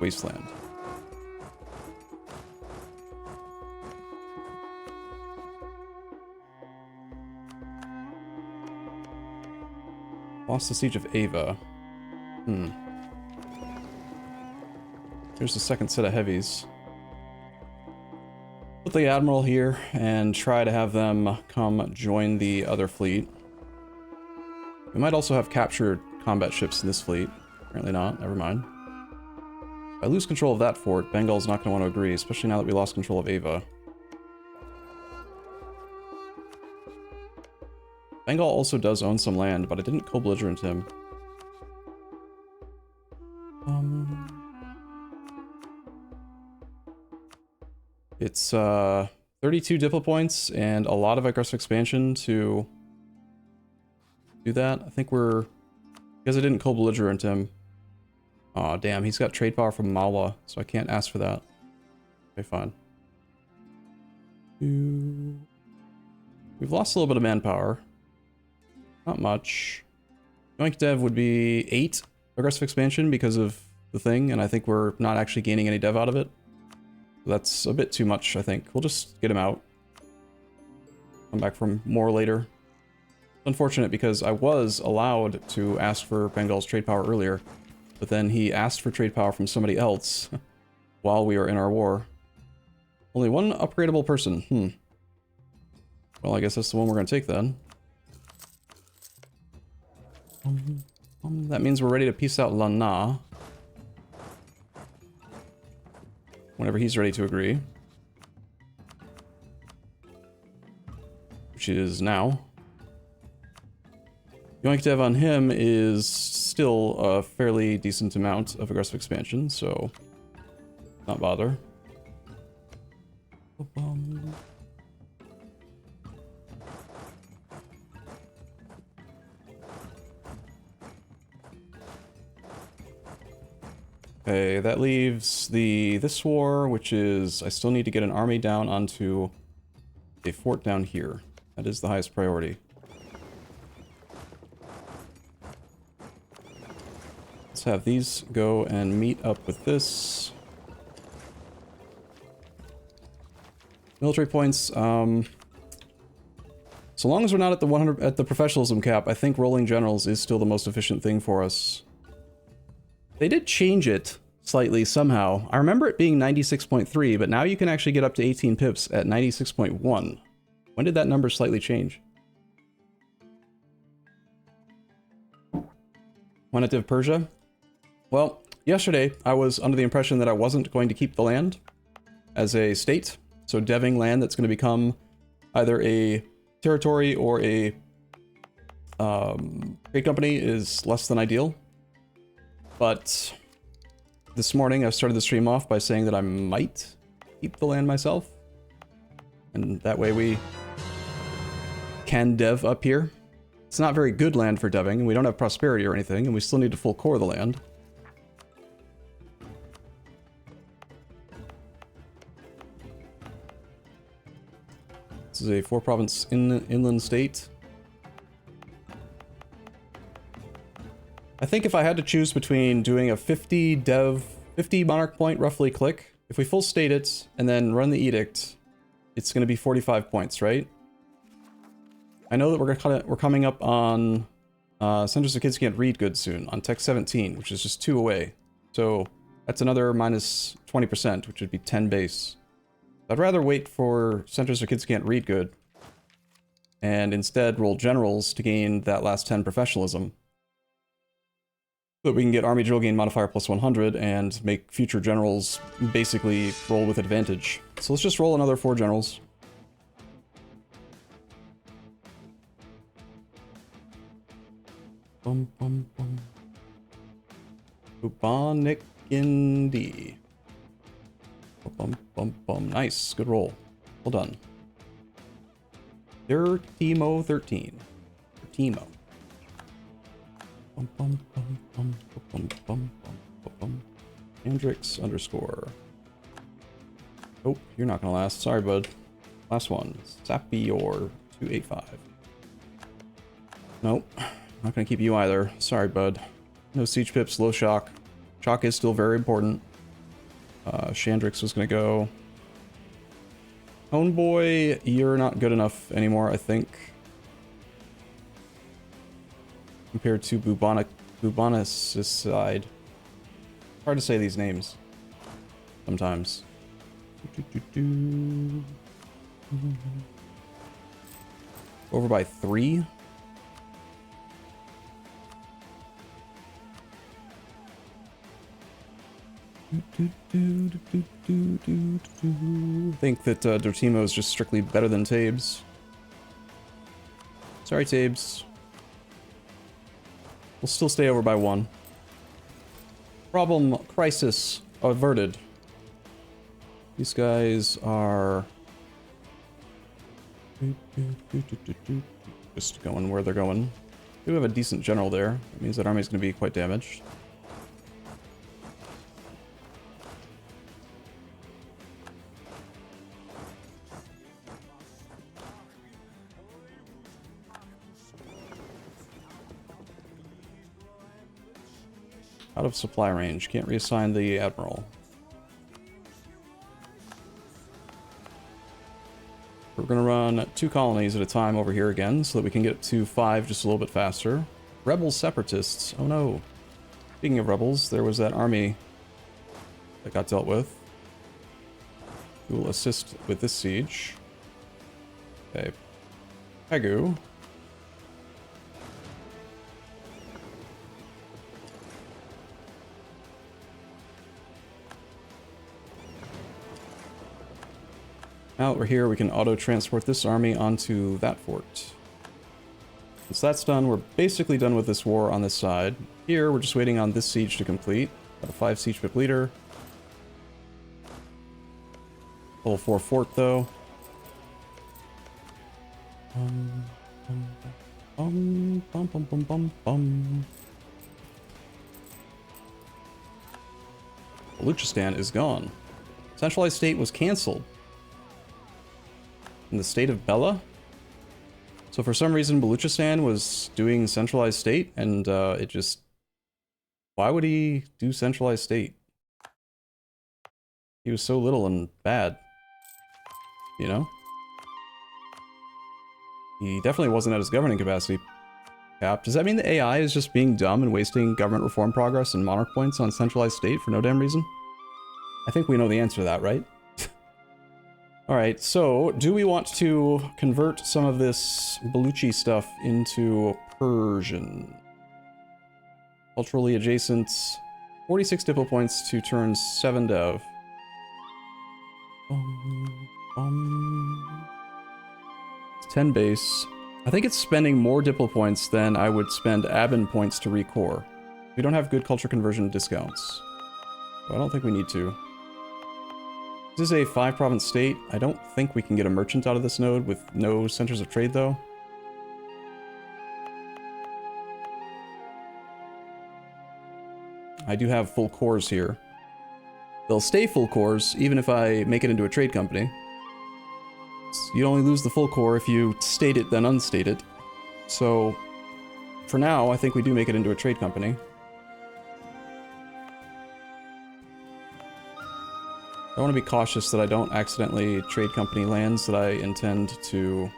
Wasteland. Lost the siege of Ava. Here's the second set of heavies. Put the admiral here and try to have them come join the other fleet. We might also have captured combat ships in this fleet. Apparently not. Never mind. If I lose control of that fort, Bengal's not going to want to agree, especially now that we lost control of Ava. Bengal also does own some land, but I didn't co-belligerent him. It's 32 diplo points and a lot of aggressive expansion to do that. I think we're... Because I didn't co-belligerent him. Aw, damn, he's got trade power from Malwa, so I can't ask for that. Okay, fine. We've lost a little bit of manpower. Not much. Joint dev would be 8 aggressive expansion because of the thing, and I think we're not actually gaining any dev out of it. That's a bit too much, I think. We'll just get him out. Come back for more later. It's unfortunate because I was allowed to ask for Bengal's trade power earlier, but then he asked for trade power from somebody else while we were in our war. Only one upgradable person. Well, I guess that's the one we're going to take then. That means we're ready to peace out Lana. Whenever he's ready to agree. Which is now. Yoink dev on him is still a fairly decent amount of aggressive expansion, so not bother. Okay, that leaves this war, which is I still need to get an army down onto a fort down here. That is the highest priority. Let's have these go and meet up with this. Military points. So long as we're not at the 100 at the professionalism cap, I think rolling generals is still the most efficient thing for us. They did change it slightly somehow. I remember it being 96.3, but now you can actually get up to 18 pips at 96.1. When did that number slightly change? Why not div Persia? Well, yesterday I was under the impression that I wasn't going to keep the land as a state. So deving land that's going to become either a territory or a trade company is less than ideal. But this morning I started the stream off by saying that I might keep the land myself. And that way we can dev up here. It's not very good land for deving, and we don't have prosperity or anything, and we still need to full core the land. This is a 4-province inland state. I think if I had to choose between doing a 50 monarch point roughly click, if we full state it and then run the edict, it's going to be 45 points, right? I know that we're coming up on Centers of Kids Can't Read good soon, on Tech 17, which is just 2 away. So that's another minus 20%, which would be 10 base. I'd rather wait for Centers of Kids Can't Read good and instead roll generals to gain that last 10 professionalism. So that we can get Army Drill Gain modifier plus 100 and make future generals basically roll with advantage. So let's just roll another 4 generals. Bum, bum, bum. Bubonic Indie. Bum, bum, bum. Nice. Good roll. Well done. Dirtimo 13. Dirtimo. Bum, bum, bum, bum, bum, bum, bum, bum. Hendrix underscore. Oh, you're not gonna last. Sorry, bud. Last one. Sapior 285. Nope. Not gonna keep you either. Sorry, bud. No siege pips, low shock. Shock is still very important. Chandrix was gonna go. Homeboy, you're not good enough anymore, I think. Compared to Bubonicide. Hard to say these names. Sometimes. Over by 3. I think that Dortimo is just strictly better than Tabes. Sorry, Tabes. We'll still stay over by 1. Problem, crisis, averted. These guys are... just going where they're going. We do have a decent general there. That means that army's going to be quite damaged. Out of supply range. Can't reassign the admiral. We're going to run 2 colonies at a time over here again so that we can get to 5 just a little bit faster. Rebel separatists. Oh no. Speaking of rebels, there was that army that got dealt with. Who will assist with this siege. Okay. Pegu. Now that we're here, we can auto-transport this army onto that fort. Once that's done, we're basically done with this war on this side. Here, we're just waiting on this siege to complete. Got a 5 siege pip leader. Level 4 fort, though. Baluchistan is gone. Centralized state was cancelled. In the state of Bella. So for some reason Baluchistan was doing centralized state and it just... Why would he do centralized state? He was so little and bad. You know? He definitely wasn't at his governing capacity cap. Does that mean the AI is just being dumb and wasting government reform progress and monarch points on centralized state for no damn reason? I think we know the answer to that, right? Alright, so do we want to convert some of this Baluchi stuff into Persian? Culturally adjacent, 46 diplo points to turn 7 dev. It's 10 base. I think it's spending more diplo points than I would spend admin points to recore. We don't have good culture conversion discounts. So I don't think we need to. This is a 5-province state. I don't think we can get a merchant out of this node with no centers of trade, though. I do have full cores here. They'll stay full cores, even if I make it into a trade company. You only lose the full core if you state it, then unstate it. So, for now, I think we do make it into a trade company. I want to be cautious that I don't accidentally trade company lands that I intend to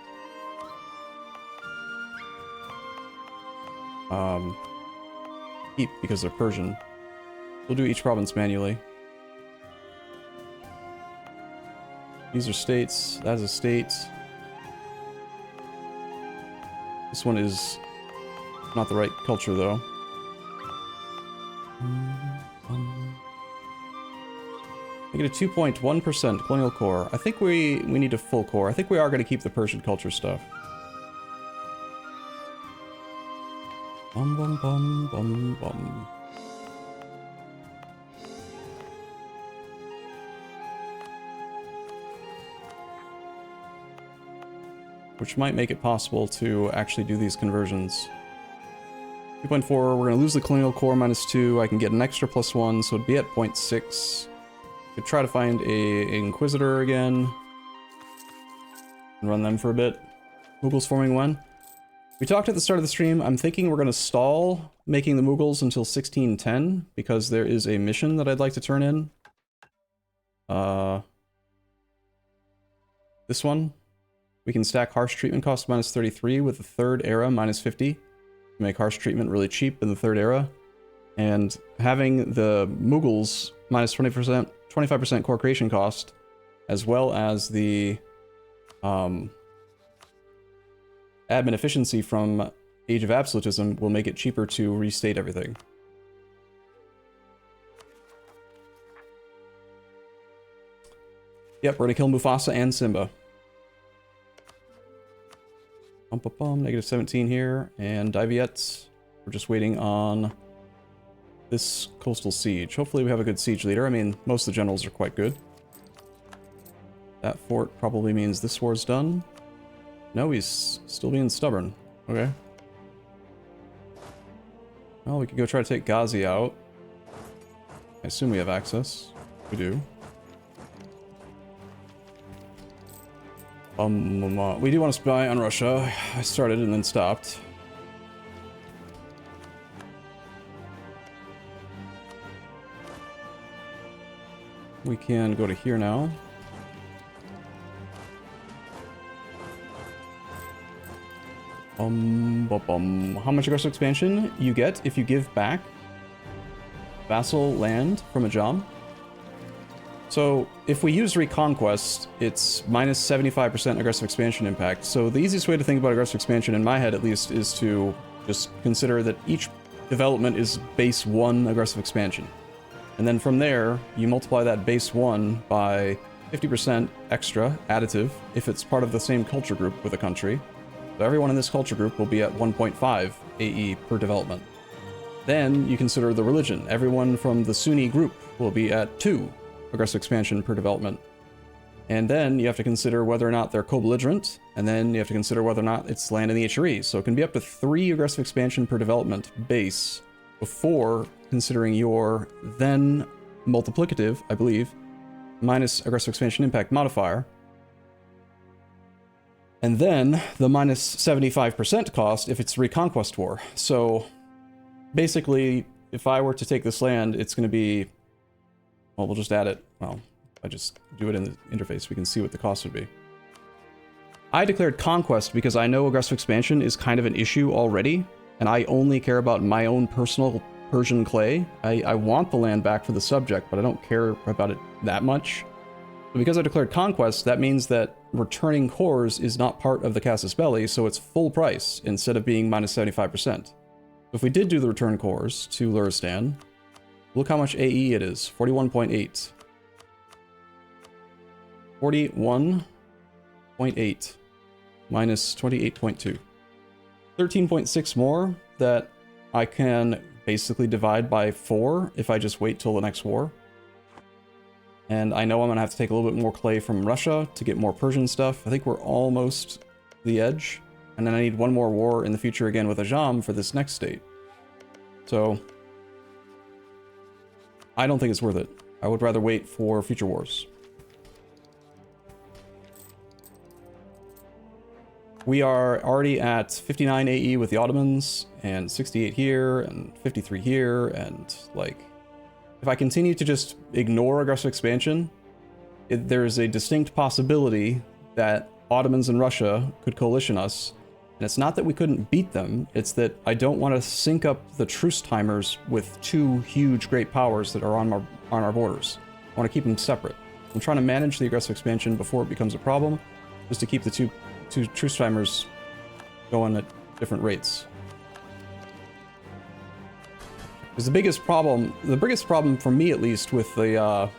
keep because they're Persian. We'll do each province manually. These are states. That is a state. This one is not the right culture, though. I get a 2.1% colonial core. I think we need a full core. I think we are going to keep the Persian culture stuff. Bum bum bum bum bum. Which might make it possible to actually do these conversions. 2.4, we're going to lose the colonial core -2. I can get an extra +1, so it'd be at 0.6. Could try to find a Inquisitor again. And run them for a bit. Mughals forming when? We talked at the start of the stream. I'm thinking we're going to stall making the Mughals until 1610, because there is a mission that I'd like to turn in. This one. We can stack harsh treatment cost -33 with the third era -50. Make harsh treatment really cheap in the third era. And having the Mughals -20%, 25% core creation cost, as well as the admin efficiency from Age of Absolutism will make it cheaper to restate everything. Yep, we're gonna kill Mufasa and Simba. -17 here, and Diviettes. We're just waiting on this coastal siege. Hopefully we have a good siege leader. I mean, most of the generals are quite good. That fort probably means this war's done. No, he's still being stubborn. Okay. Well, we could go try to take Ghazi out. I assume we have access. We do. We do want to spy on Russia. I started and then stopped. We can go to here now. How much aggressive expansion you get if you give back vassal land from a Jam? So if we use Reconquest, it's -75% aggressive expansion impact. So the easiest way to think about aggressive expansion, in my head at least, is to just consider that each development is base 1 aggressive expansion. And then from there, you multiply that base 1 by 50% extra, additive, if it's part of the same culture group with a country. So everyone in this culture group will be at 1.5 AE per development. Then you consider the religion. Everyone from the Sunni group will be at 2 aggressive expansion per development. And then you have to consider whether or not they're co-belligerent, and then you have to consider whether or not it's land in the HRE. So it can be up to 3 aggressive expansion per development base before considering your then multiplicative, I believe, minus aggressive expansion impact modifier. And then the -75% cost if it's Reconquest War. So basically, if I were to take this land, it's going to be... Well, we'll just add it. Well, if I just do it in the interface, we can see what the cost would be. I declared Conquest because I know aggressive expansion is kind of an issue already, and I only care about my own personal Persian clay. I want the land back for the subject, but I don't care about it that much. But because I declared Conquest, that means that returning cores is not part of the Casus Belli, so it's full price instead of being -75%. If we did do the return cores to Luristan, look how much AE it is, 41.8. 41.8 minus 28.2. 13.6 more that I can basically divide by 4 if I just wait till the next war. And I know I'm going to have to take a little bit more clay from Russia to get more Persian stuff. I think we're almost the edge. And then I need one more war in the future again with Ajam for this next state. So I don't think it's worth it. I would rather wait for future wars. We are already at 59 AE with the Ottomans, and 68 here, and 53 here, and like... If I continue to just ignore aggressive expansion, there's a distinct possibility that Ottomans and Russia could coalition us. And it's not that we couldn't beat them, it's that I don't want to sync up the truce timers with 2 huge great powers that are on our borders. I want to keep them separate. I'm trying to manage the aggressive expansion before it becomes a problem, just to keep the two truce timers going at different rates. Because the biggest problem for me at least with the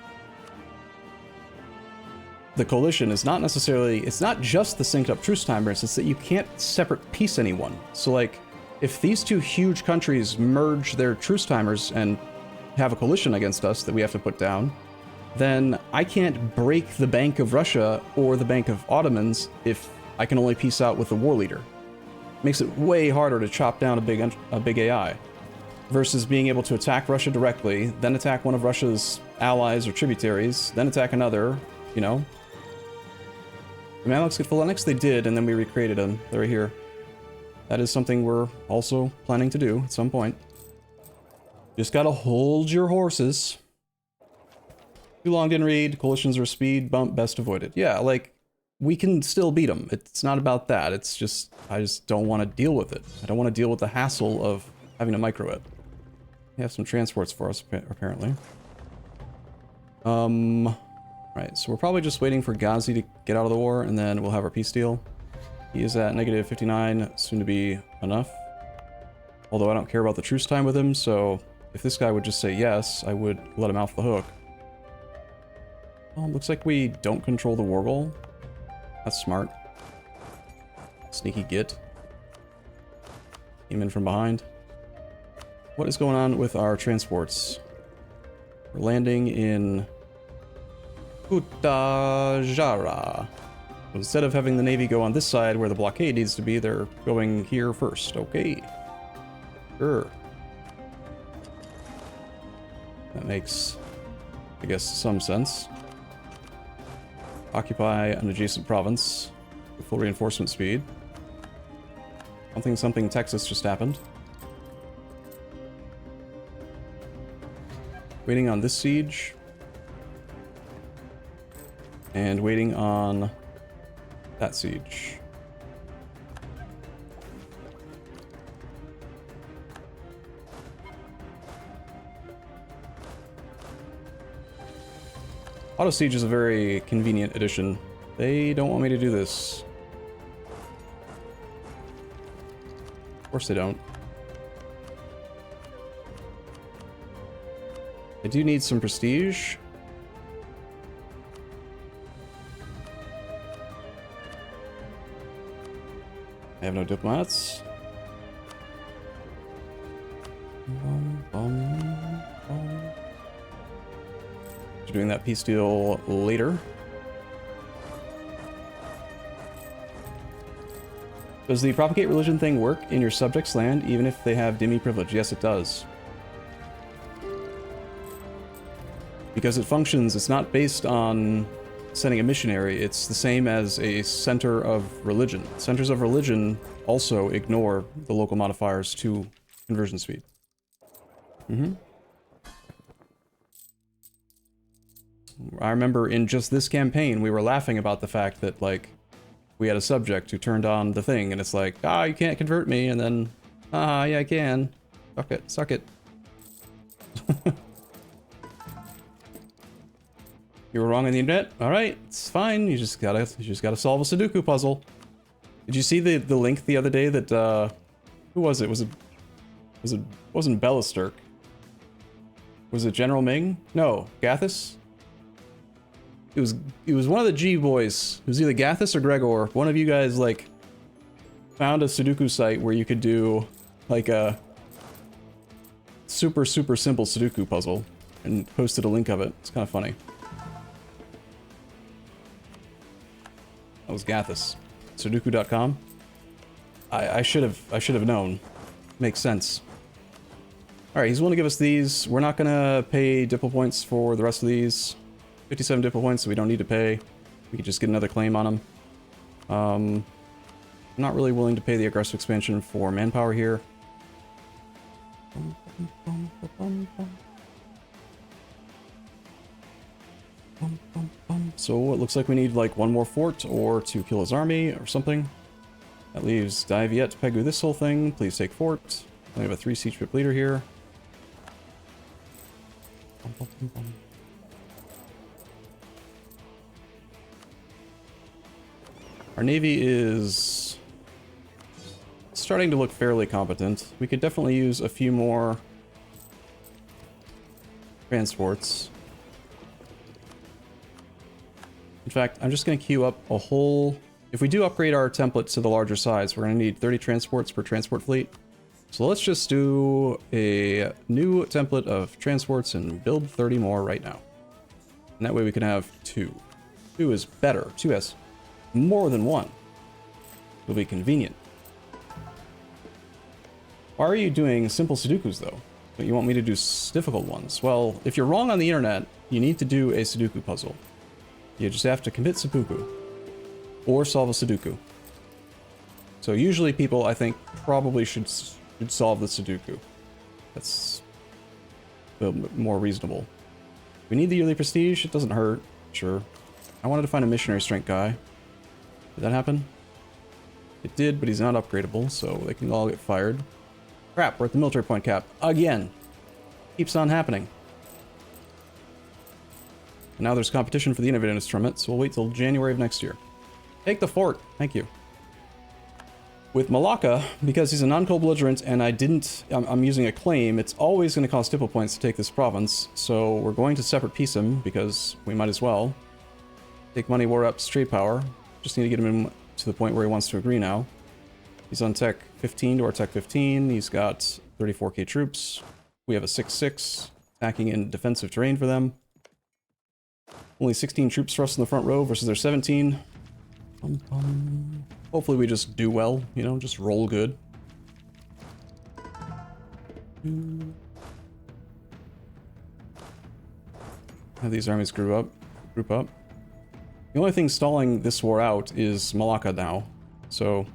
coalition is not necessarily, it's not just the synced up truce timers, it's that you can't separate peace anyone. So like, if these two huge countries merge their truce timers and have a coalition against us that we have to put down, then I can't break the Bank of Russia or the Bank of Ottomans if I can only peace out with the war leader. Makes it way harder to chop down a big AI, versus being able to attack Russia directly, then attack one of Russia's allies or tributaries, then attack another, you know? The Mamluks get Phalanx? They did, and then we recreated them. They're right here. That is something we're also planning to do at some point. Just gotta hold your horses. Too long didn't read. Coalitions are speed bump, best avoided. Yeah, like, we can still beat them. It's not about that. It's just, I just don't want to deal with it. I don't want to deal with the hassle of having to micro it. They have some transports for us, apparently. Right, so we're probably just waiting for Ghazi to get out of the war, and then we'll have our peace deal. He is at negative 59, soon to be enough. Although I don't care about the truce time with him, so if this guy would just say yes, I would let him off the hook. Looks like we don't control the war goal. That's smart. Sneaky git. Came in from behind. What is going on with our transports? We're landing in Utajara. Instead of having the Navy go on this side where the blockade needs to be, they're going here first. Okay. Sure. That makes, I guess, some sense. Occupy an adjacent province with full reinforcement speed. Something Texas just happened. Waiting on this siege. And waiting on that siege. Auto siege is a very convenient addition. They don't want me to do this. Of course they don't. I do need some prestige. I have no diplomats. Doing that peace deal later. Does the propagate religion thing work in your subjects' land even if they have dhimmi privilege? Yes, it does. Because it functions, it's not based on sending a missionary, it's the same as a center of religion. Centers of religion also ignore the local modifiers to conversion speed. I remember in just this campaign, we were laughing about the fact that, like, we had a subject who turned on the thing, and it's like, you can't convert me, and then, yeah, I can. Suck it. You were wrong on the internet? Alright, it's fine, you just gotta solve a Sudoku puzzle. Did you see the link the other day that, who was it? Wasn't Bellisturk. Was it General Ming? No, Gathis? It was one of the G boys. It was either Gathis or Gregor. One of you guys, like, found a Sudoku site where you could do, like, a super simple Sudoku puzzle and posted a link of it. It's kind of funny. That was Gathis. Sudoku.com. I should have known. Makes sense. Alright, he's willing to give us these. We're not gonna pay Diplo points for the rest of these. 57 Diplo points, so we don't need to pay. We could just get another claim on them. I'm not really willing to pay the aggressive expansion for manpower here. So it looks like we need like one more fort or to kill his army or something. That leaves Daiviet to Pegu this whole thing. Please take fort. We have a 3 siege pip leader here. Our navy is starting to look fairly competent. We could definitely use a few more transports. In fact, I'm just going to queue up a whole... If we do upgrade our template to the larger size, we're going to need 30 transports per transport fleet. So let's just do a new template of transports and build 30 more right now. And that way we can have 2. 2 is better. 2 has more than 1. It'll be convenient. Why are you doing simple Sudokus, though? But you want me to do difficult ones? Well, if you're wrong on the internet, you need to do a Sudoku puzzle. You just have to commit seppuku. Or solve a Sudoku. So usually people, I think, probably should solve the Sudoku. That's a little bit more reasonable. We need the yearly prestige. It doesn't hurt. Sure. I wanted to find a missionary strength guy. Did that happen? It did, but he's not upgradable, so they can all get fired. Crap, we're at the military point cap. Again! Keeps on happening. And now there's competition for the Innovative Instrument, so we'll wait till January of next year. Take the fort. Thank you. With Malacca, because he's a non-cold belligerent and I'm using a claim, it's always going to cost Diplo points to take this province, so we're going to separate peace him, because we might as well. Take money, war up, trade power. Just need to get him in to the point where he wants to agree now. He's on tech 15 to our tech 15. He's got 34k troops. We have a 6-6 attacking in defensive terrain for them. Only 16 troops for us in the front row versus their 17. Hopefully we just do well, you know, just roll good. How these armies group up. The only thing stalling this war out is Malacca now, so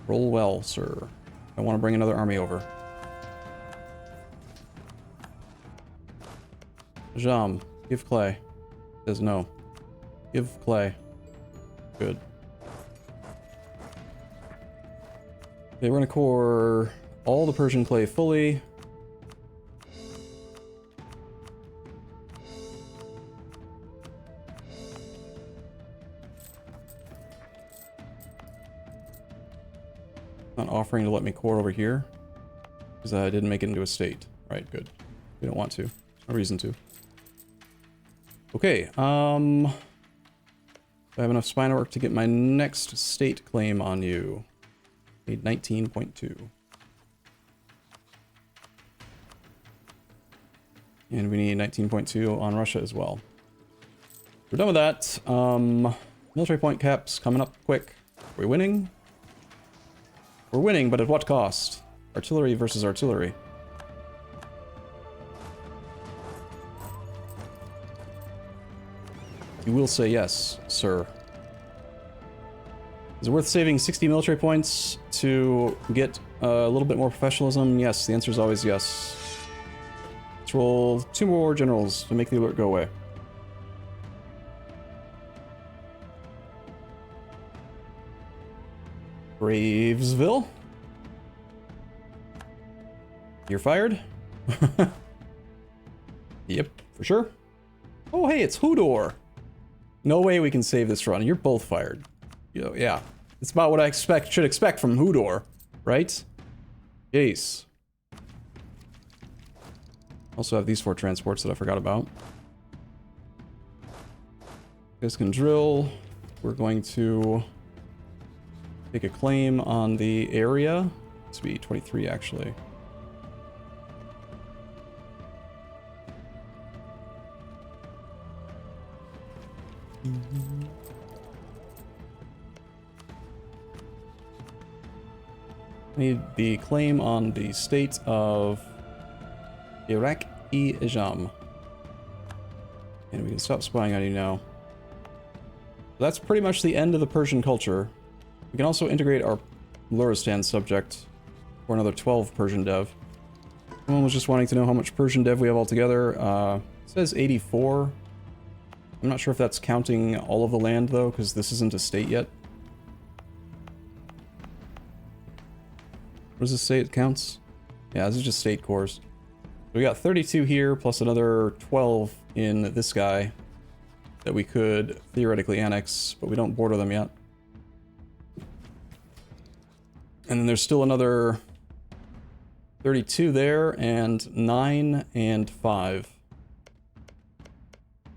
roll well, sir. I want to bring another army over. Jam, give clay. Says no. Give clay. Good. Okay, we're gonna core all the Persian clay fully. Not offering to let me core over here because I didn't make it into a state. Right, good. We don't want to. No reason to. Okay, I have enough spine work to get my next state claim on you. Need 19.2. And we need 19.2 on Russia as well. We're done with that. Military point caps coming up quick. Are we winning? We're winning, but at what cost? Artillery versus artillery. You will say yes, sir. Is it worth saving 60 military points to get a little bit more professionalism? Yes, the answer is always yes. Let's roll 2 more generals to make the alert go away. Bravesville? You're fired? Yep, for sure. Oh, hey, it's Hodor. No way we can save this run. You're both fired. You know, yeah. It's about what I should expect from Hodor, right? Jeez. Also have these 4 transports that I forgot about. You guys can drill. We're going to take a claim on the area. It's be 23 actually. Need the claim on the state of Iraq-e-Ijam. And we can stop spying on you now. That's pretty much the end of the Persian culture. We can also integrate our Luristan subject for another 12 Persian dev. Someone was just wanting to know how much Persian dev we have altogether. It says 84. I'm not sure if that's counting all of the land though, because this isn't a state yet. What does this say it counts? Yeah, this is just state cores. We got 32 here, plus another 12 in this guy that we could theoretically annex, but we don't border them yet. And then there's still another 32 there, and 9 and 5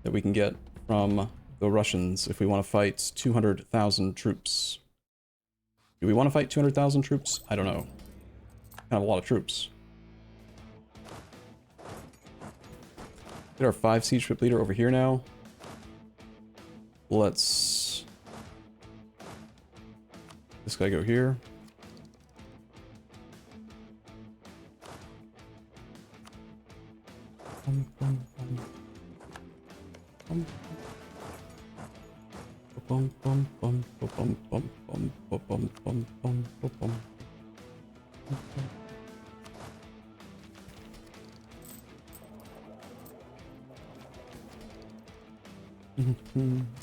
that we can get from the Russians if we want to fight 200,000 troops. Do we want to fight 200,000 troops? I don't know. Kind of a lot of troops. Get our 5 siege ship leader over here now. Let's... This guy go here.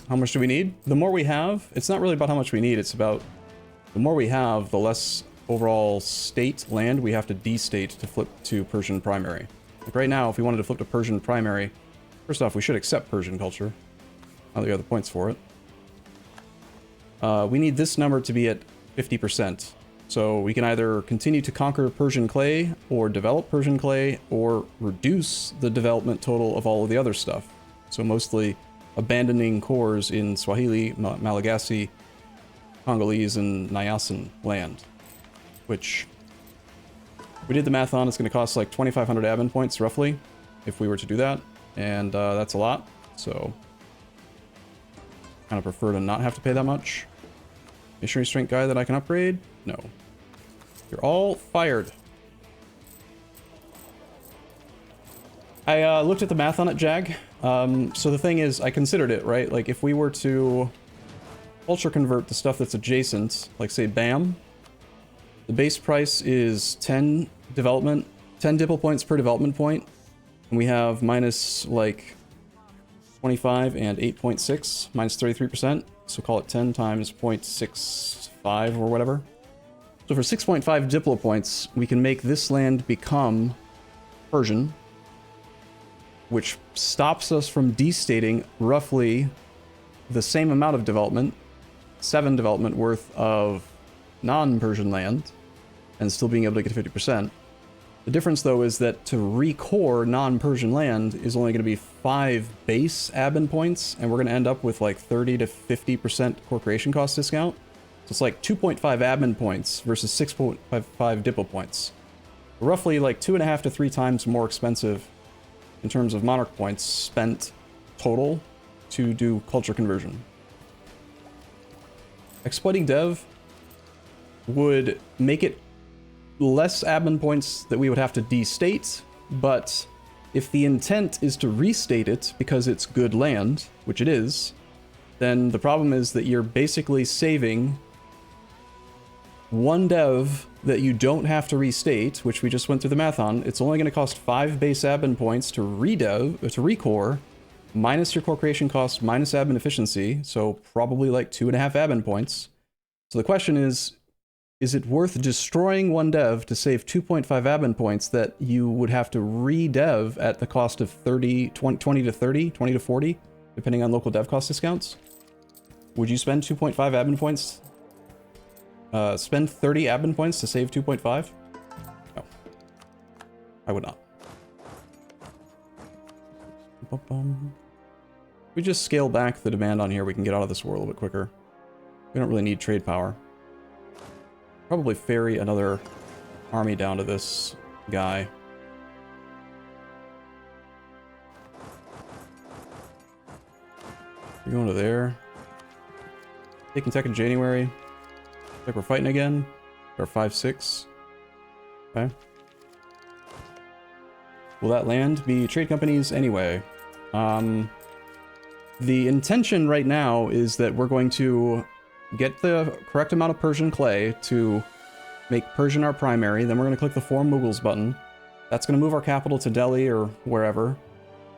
How much do we need? The more we have, it's not really about how much we need, it's about the more we have, the less overall state land we have to destate to flip to Persian primary. Like right now, if we wanted to flip to Persian primary, first off, we should accept Persian culture. Now that we have the points for it. We need this number to be at 50%. So we can either continue to conquer Persian clay, or develop Persian clay, or reduce the development total of all of the other stuff. So mostly abandoning cores in Swahili, Malagasy, Congolese, and Nyasan land. Which, we did the math on, it's going to cost like 2,500 admin points, roughly, if we were to do that. And that's a lot, so... kind of prefer to not have to pay that much. Missionary strength guy that I can upgrade? No. You're all fired. I looked at the math on it, Jag. So the thing is, I considered it, right? Like, if we were to culture convert the stuff that's adjacent, like, say, BAM, the base price is 10 dipple points per development point, and we have minus, like, 25 and 8.6, minus 33%, so call it 10 times 0.65 or whatever. So for 6.5 diplo points, we can make this land become Persian, which stops us from destating roughly the same amount of development, 7 development worth of non-Persian land, and still being able to get 50%. The difference, though, is that to recore non-Persian land is only going to be 5 base admin points, and we're going to end up with like 30 to 50% core creation cost discount. So it's like 2.5 admin points versus 6.5 diplo points. Roughly like 2.5 to 3 times more expensive in terms of monarch points spent total to do culture conversion. Exploiting dev would make it less admin points that we would have to destate, but if the intent is to restate it because it's good land, which it is, then the problem is that you're basically saving 1 dev that you don't have to restate, which we just went through the math on. It's only going to cost 5 base admin points to recore, minus your core creation cost, minus admin efficiency, so probably like 2.5 admin points. So the question is it worth destroying 1 dev to save 2.5 admin points that you would have to re-dev at the cost of 20 to 30, 20 to 40, depending on local dev cost discounts? Would you spend 2.5 admin points? Spend 30 admin points to save 2.5? No. I would not. If we just scale back the demand on here, we can get out of this war a little bit quicker. We don't really need trade power. Probably ferry another army down to this guy. You're going to there. Taking tech in January. Looks like we're fighting again. Our 5-6. Okay. Will that land be trade companies anyway? The intention right now is that we're going to get the correct amount of Persian clay to make Persian our primary, then we're going to click the Foreign Mughals button. That's going to move our capital to Delhi or wherever.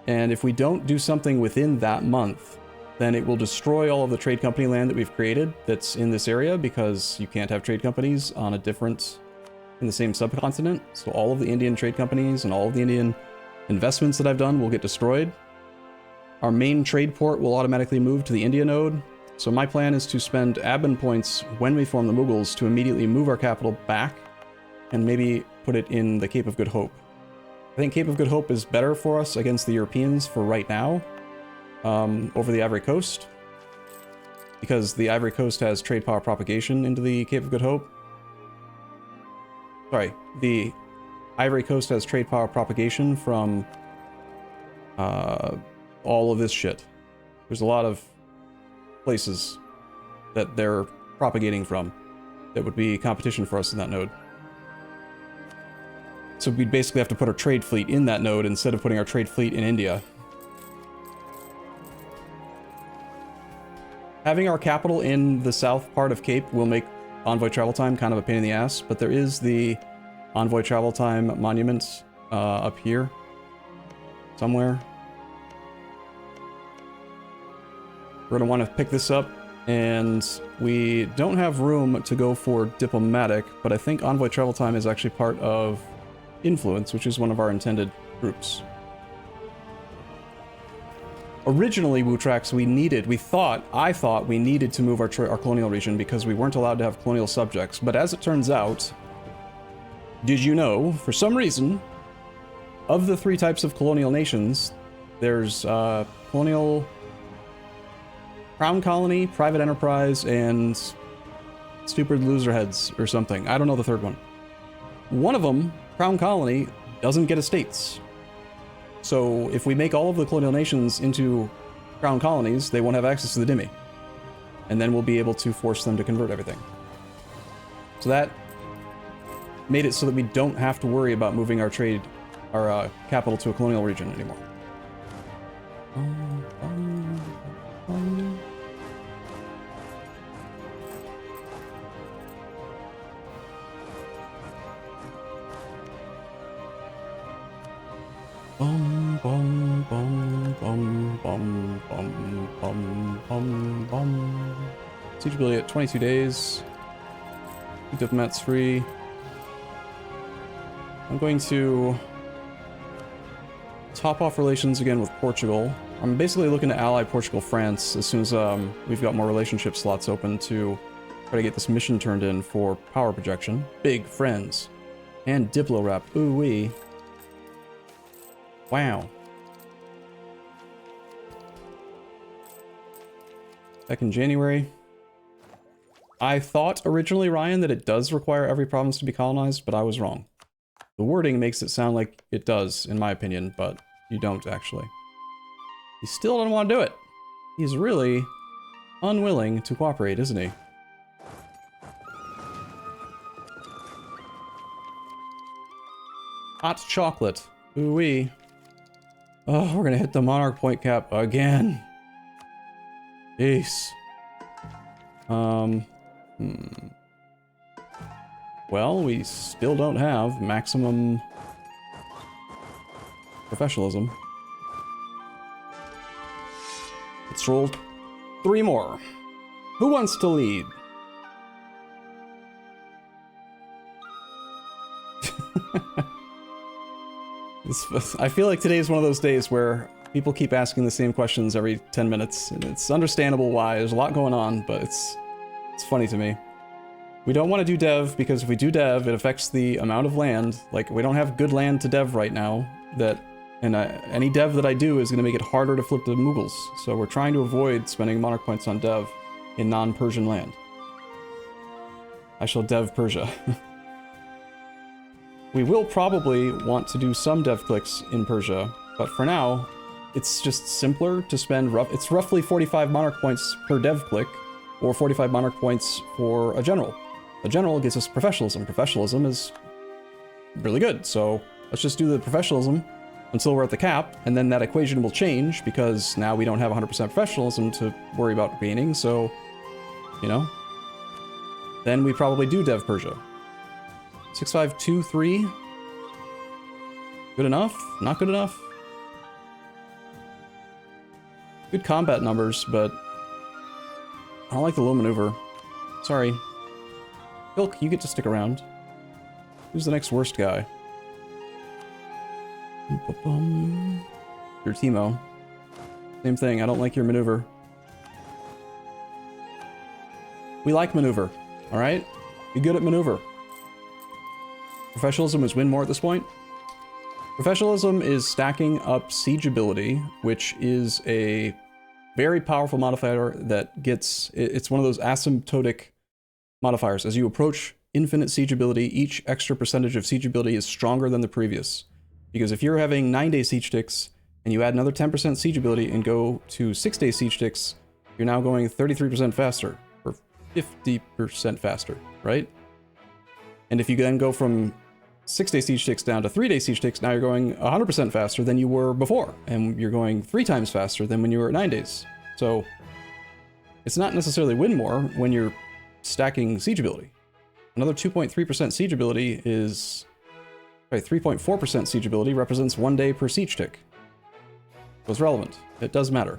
And if we don't do something within that month, then it will destroy all of the trade company land that we've created that's in this area, because you can't have trade companies on in the same subcontinent. So all of the Indian trade companies and all of the Indian investments that I've done will get destroyed. Our main trade port will automatically move to the India node. So my plan is to spend admin points when we form the Mughals to immediately move our capital back and maybe put it in the Cape of Good Hope. I think Cape of Good Hope is better for us against the Europeans for right now, over the Ivory Coast, because the Ivory Coast has trade power propagation into the Cape of Good Hope. Sorry, the Ivory Coast has trade power propagation from all of this shit. There's a lot of places that they're propagating from that would be competition for us in that node. So we'd basically have to put our trade fleet in that node instead of putting our trade fleet in India. Having our capital in the south part of Cape will make envoy travel time kind of a pain in the ass, but there is the envoy travel time monument up here somewhere. We're going to want to pick this up, and we don't have room to go for diplomatic, but I think envoy travel time is actually part of influence, which is one of our intended groups. Originally, Wutrax, I thought we needed to move our colonial region because we weren't allowed to have colonial subjects, but as it turns out, did you know, for some reason, of the 3 types of colonial nations, there's colonial, crown colony, private enterprise, and stupid loser heads or something. I don't know the third one. One of them, crown colony, doesn't get estates. So if we make all of the colonial nations into crown colonies, they won't have access to the Dhimmi. And then we'll be able to force them to convert everything. So that made it so that we don't have to worry about moving our capital to a colonial region anymore. Bum, bum, bum, bum, bum, bum, bum, bum, bum. Siege ability at 22 days. Keep diplomats free. I'm going to top off relations again with Portugal. I'm basically looking to ally Portugal-France as soon as we've got more relationship slots open to try to get this mission turned in for power projection. Big friends. And Diplo rap. Ooh-wee. Wow. Back in January. I thought originally, Ryan, that it does require every province to be colonized, but I was wrong. The wording makes it sound like it does, in my opinion, but you don't actually. He still doesn't want to do it. He's really unwilling to cooperate, isn't he? Hot chocolate. Ooh-wee. Oh, we're gonna hit the monarch point cap again. Jeez. Well, we still don't have maximum professionalism. Let's roll 3 more. Who wants to lead? I feel like today is one of those days where people keep asking the same questions every 10 minutes, and it's understandable why. There's a lot going on, but it's funny to me. We don't want to do dev, because if we do dev, it affects the amount of land. Like, we don't have good land to dev right now, and any dev that I do is going to make it harder to flip to Mughals, so we're trying to avoid spending monarch points on dev in non-Persian land. I shall dev Persia. We will probably want to do some dev clicks in Persia, but for now, it's just simpler to spend it's roughly 45 monarch points per dev click, or 45 monarch points for a general. A general gives us professionalism. Professionalism is really good, so let's just do the professionalism until we're at the cap, and then that equation will change, because now we don't have 100% professionalism to worry about gaining, so, you know, then we probably do dev Persia. 6523. Good enough? Not good enough? Good combat numbers, but I don't like the low maneuver. Sorry. Ilk, you get to stick around. Who's the next worst guy? Your Timo. Same thing, I don't like your maneuver. We like maneuver, alright? Be good at maneuver. Professionalism is win more at this point. Professionalism is stacking up siege ability, which is a very powerful modifier that gets... It's one of those asymptotic modifiers. As you approach infinite siege ability, each extra percentage of siege ability is stronger than the previous. Because if you're having 9-day siege sticks, and you add another 10% siege ability and go to 6-day siege sticks, you're now going 33% faster, or 50% faster, right? And if you then go from 6-day siege sticks down to 3-day siege sticks, now you're going 100% faster than you were before, and you're going 3 times faster than when you were at 9 days. So it's not necessarily win more when you're stacking siege ability. Another 2.3% siege ability is... Sorry, 3.4% siege ability represents 1 day per siege stick. So it's relevant. It does matter.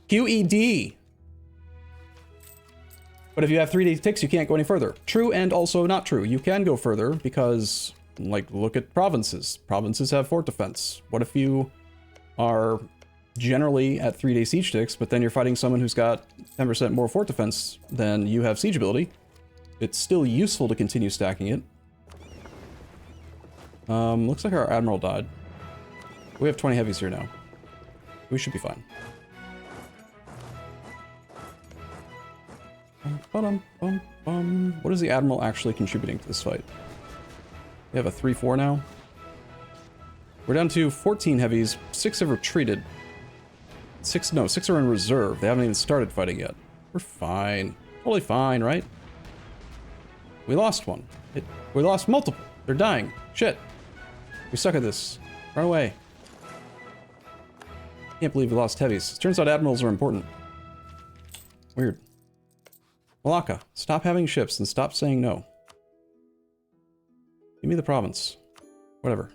QED! But if you have 3-day ticks, you can't go any further. True and also not true. You can go further because, like, look at provinces. Provinces have fort defense. What if you are generally at 3-day siege sticks, but then you're fighting someone who's got 10% more fort defense than you have siege ability? It's still useful to continue stacking it. Looks like our admiral died. We have 20 heavies here now. We should be fine. What is the admiral actually contributing to this fight? We have a 3-4 now. We're down to 14 heavies. 6 have retreated. 6 are in reserve. They haven't even started fighting yet. We're fine. Totally fine, right? We lost one. We lost multiple. They're dying. Shit. We suck at this. Run away. Can't believe we lost heavies. Turns out admirals are important. Weird. Malacca, stop having ships and stop saying no. Give me the province. Whatever.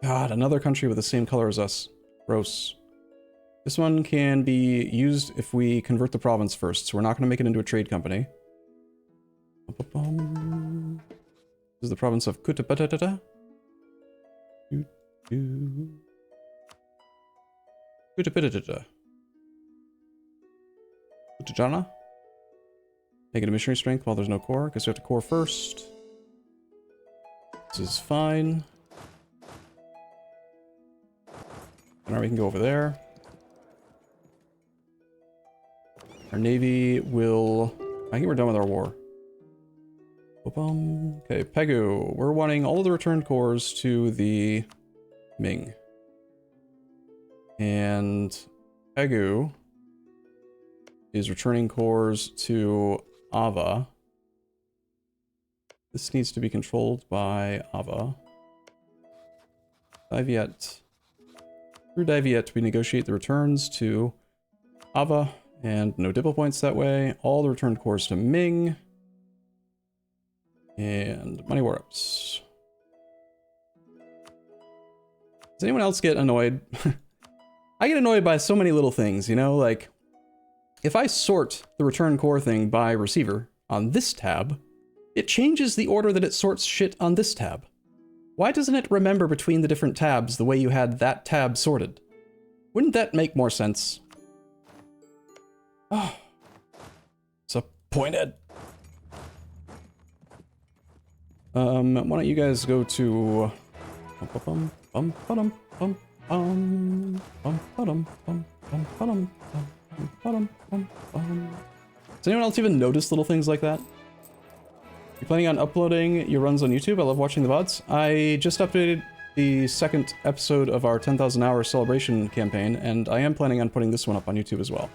God, another country with the same color as us. Gross. This one can be used if we convert the province first, so we're not going to make it into a trade company. This is the province of Kutapatata. Kutapatata. Kutajana. Negative missionary strength while there's no core. Guess we have to core first. This is fine. And now we can go over there. Our navy will... I think we're done with our war. Okay, Pegu. We're wanting all of the returned cores to the Ming. And Pegu is returning cores to Ava. This needs to be controlled by Ava. Daviet. Through Daviet, we negotiate the returns to Ava, and no diplo points that way. All the returned cores to Ming. And money war-ups. Does anyone else get annoyed? I get annoyed by so many little things, you know, like if I sort the return core thing by receiver on this tab, it changes the order that it sorts shit on this tab. Why doesn't it remember between the different tabs the way you had that tab sorted? Wouldn't that make more sense? Oh, disappointed. Why don't you guys go to... Does anyone else even notice little things like that? You're planning on uploading your runs on YouTube? I love watching the VODs. I just updated the second episode of our 10,000 hour celebration campaign, and I am planning on putting this one up on YouTube as well.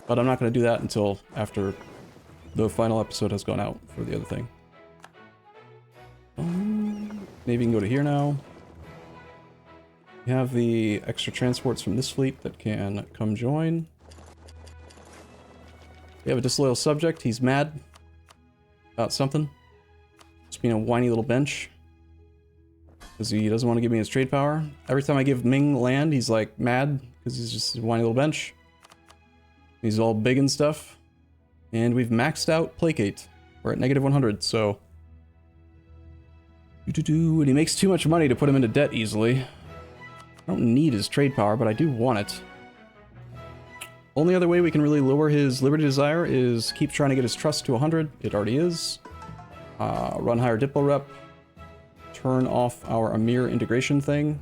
But I'm not going to do that until after the final episode has gone out for the other thing. Maybe you can go to here now. We have the extra transports from this fleet that can come join. We have a disloyal subject. He's mad about something. Just being a whiny little bench. Because he doesn't want to give me his trade power. Every time I give Ming land, he's like mad. Because he's just a whiny little bench. He's all big and stuff. And we've maxed out Placate. We're at negative 100, so... And he makes too much money to put him into debt easily. I don't need his trade power, but I do want it. Only other way we can really lower his liberty desire is keep trying to get his trust to 100. It already is. Run higher diplo rep. Turn off our Amir integration thing.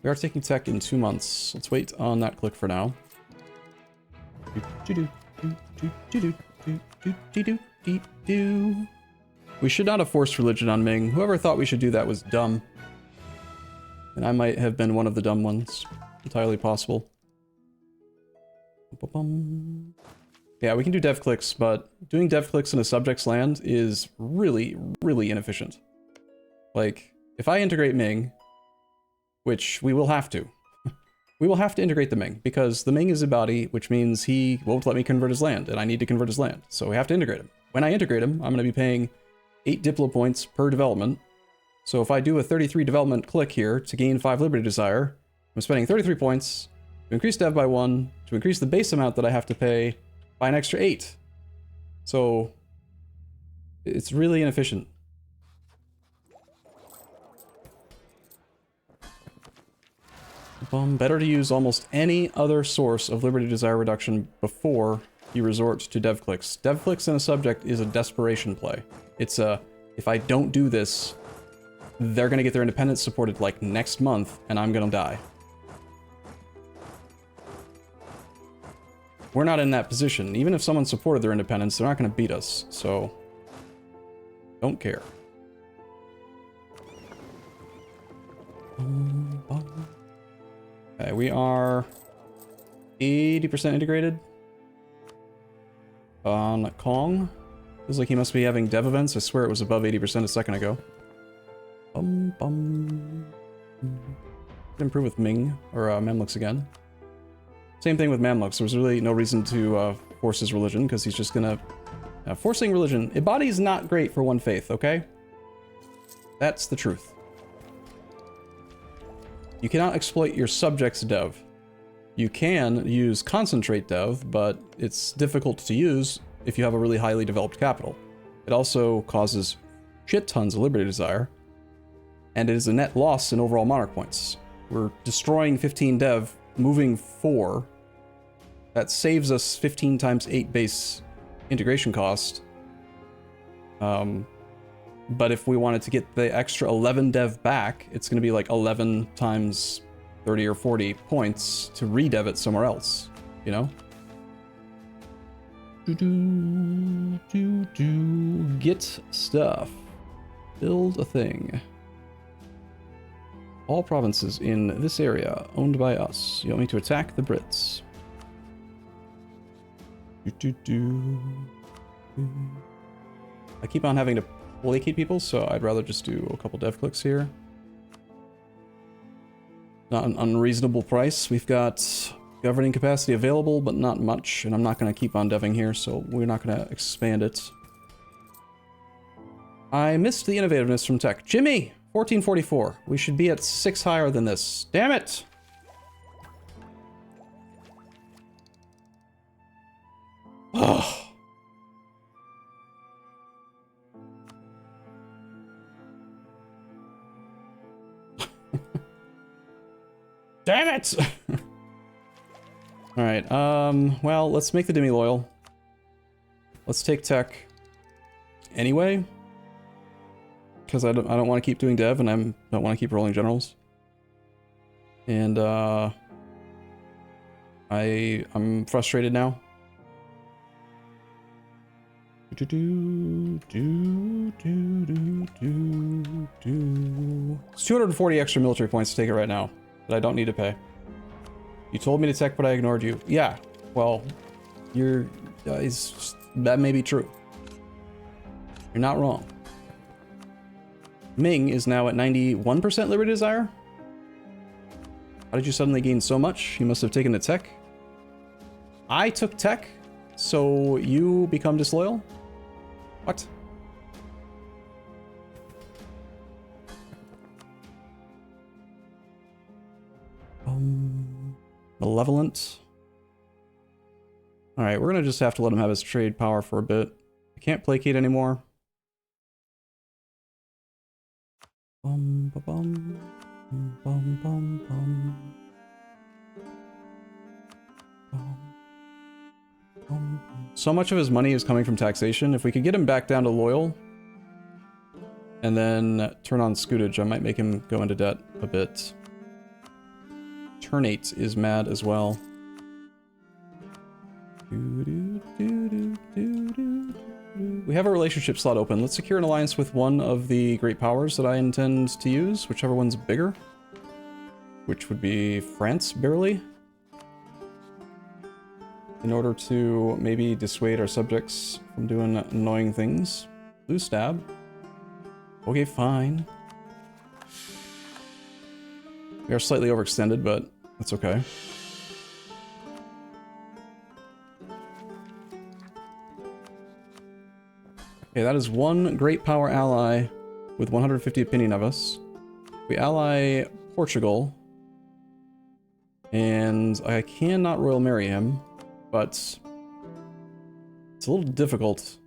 We are taking tech in 2 months. Let's wait on that click for now. We should not have forced religion on Ming. Whoever thought we should do that was dumb. And I might have been one of the dumb ones. Entirely possible. Yeah, we can do dev clicks, but doing dev clicks in a subject's land is really, really inefficient. Like, if I integrate Ming, which we will have to, we will have to integrate the Ming, because the Ming is Ibadi, which means he won't let me convert his land, and I need to convert his land, so we have to integrate him. When I integrate him, I'm going to be paying 8 Diplo points per development, so if I do a 33 development click here to gain 5 Liberty Desire, I'm spending 33 points to increase dev by 1, to increase the base amount that I have to pay by an extra 8. So, it's really inefficient. Better to use almost any other source of Liberty Desire reduction before you resort to dev clicks. Dev clicks in a subject is a desperation play. It's a, if I don't do this, they're gonna get their independence supported like next month, and I'm gonna die. We're not in that position. Even if someone supported their independence, they're not gonna beat us, so don't care. Okay, we are 80% integrated on Kong. Feels like he must be having dev events. I swear it was above 80% a second ago. Improve with Ming, or Mamluks again. Same thing with Mamluks. There's really no reason to force his religion, because he's just gonna... forcing religion. Ibadi's not great for one faith, okay? That's the truth. You cannot exploit your subject's dev. You can use concentrate dev, but it's difficult to use if you have a really highly developed capital. It also causes shit tons of Liberty Desire, and it is a net loss in overall monarch points. We're destroying 15 dev, moving 4. That saves us 15 times 8 base integration cost. But if we wanted to get the extra 11 dev back, it's going to be like 11 times 30 or 40 points to redev it somewhere else, you know? Get stuff. Build a thing. All provinces in this area owned by us. You want me to attack the Brits? I keep on having to placate people, so I'd rather just do a couple dev clicks here. Not an unreasonable price. We've got governing capacity available, but not much, and I'm not going to keep on deving here, so we're not going to expand it. I missed the innovativeness from tech. Jimmy! 1444. We should be at 6 higher than this. Damn it! Ugh. Damn it! Alright, well, let's make the Demi loyal. Let's take tech anyway. Because I don't want to keep doing dev, and I don't want to keep rolling generals. And, I'm frustrated now. It's 240 extra military points to take it right now that I don't need to pay. You told me to tech, but I ignored you. Yeah, well, that may be true. You're not wrong. Ming is now at 91% Liberty Desire? How did you suddenly gain so much? You must have taken the tech. I took tech, so you become disloyal? What? Malevolent. Alright, we're gonna just have to let him have his trade power for a bit. I can't placate anymore. So much of his money is coming from taxation. If we could get him back down to loyal and then turn on Scootage, I might make him go into debt a bit. Ternate is mad as well. We have a relationship slot open. Let's secure an alliance with one of the great powers that I intend to use, whichever one's bigger. Which would be France, barely. In order to maybe dissuade our subjects from doing annoying things. Blue stab. Okay, fine. We are slightly overextended, but that's okay. Okay, that is one great power ally with 150 opinion of us. We ally Portugal. And I cannot royal marry him, but it's a little difficult.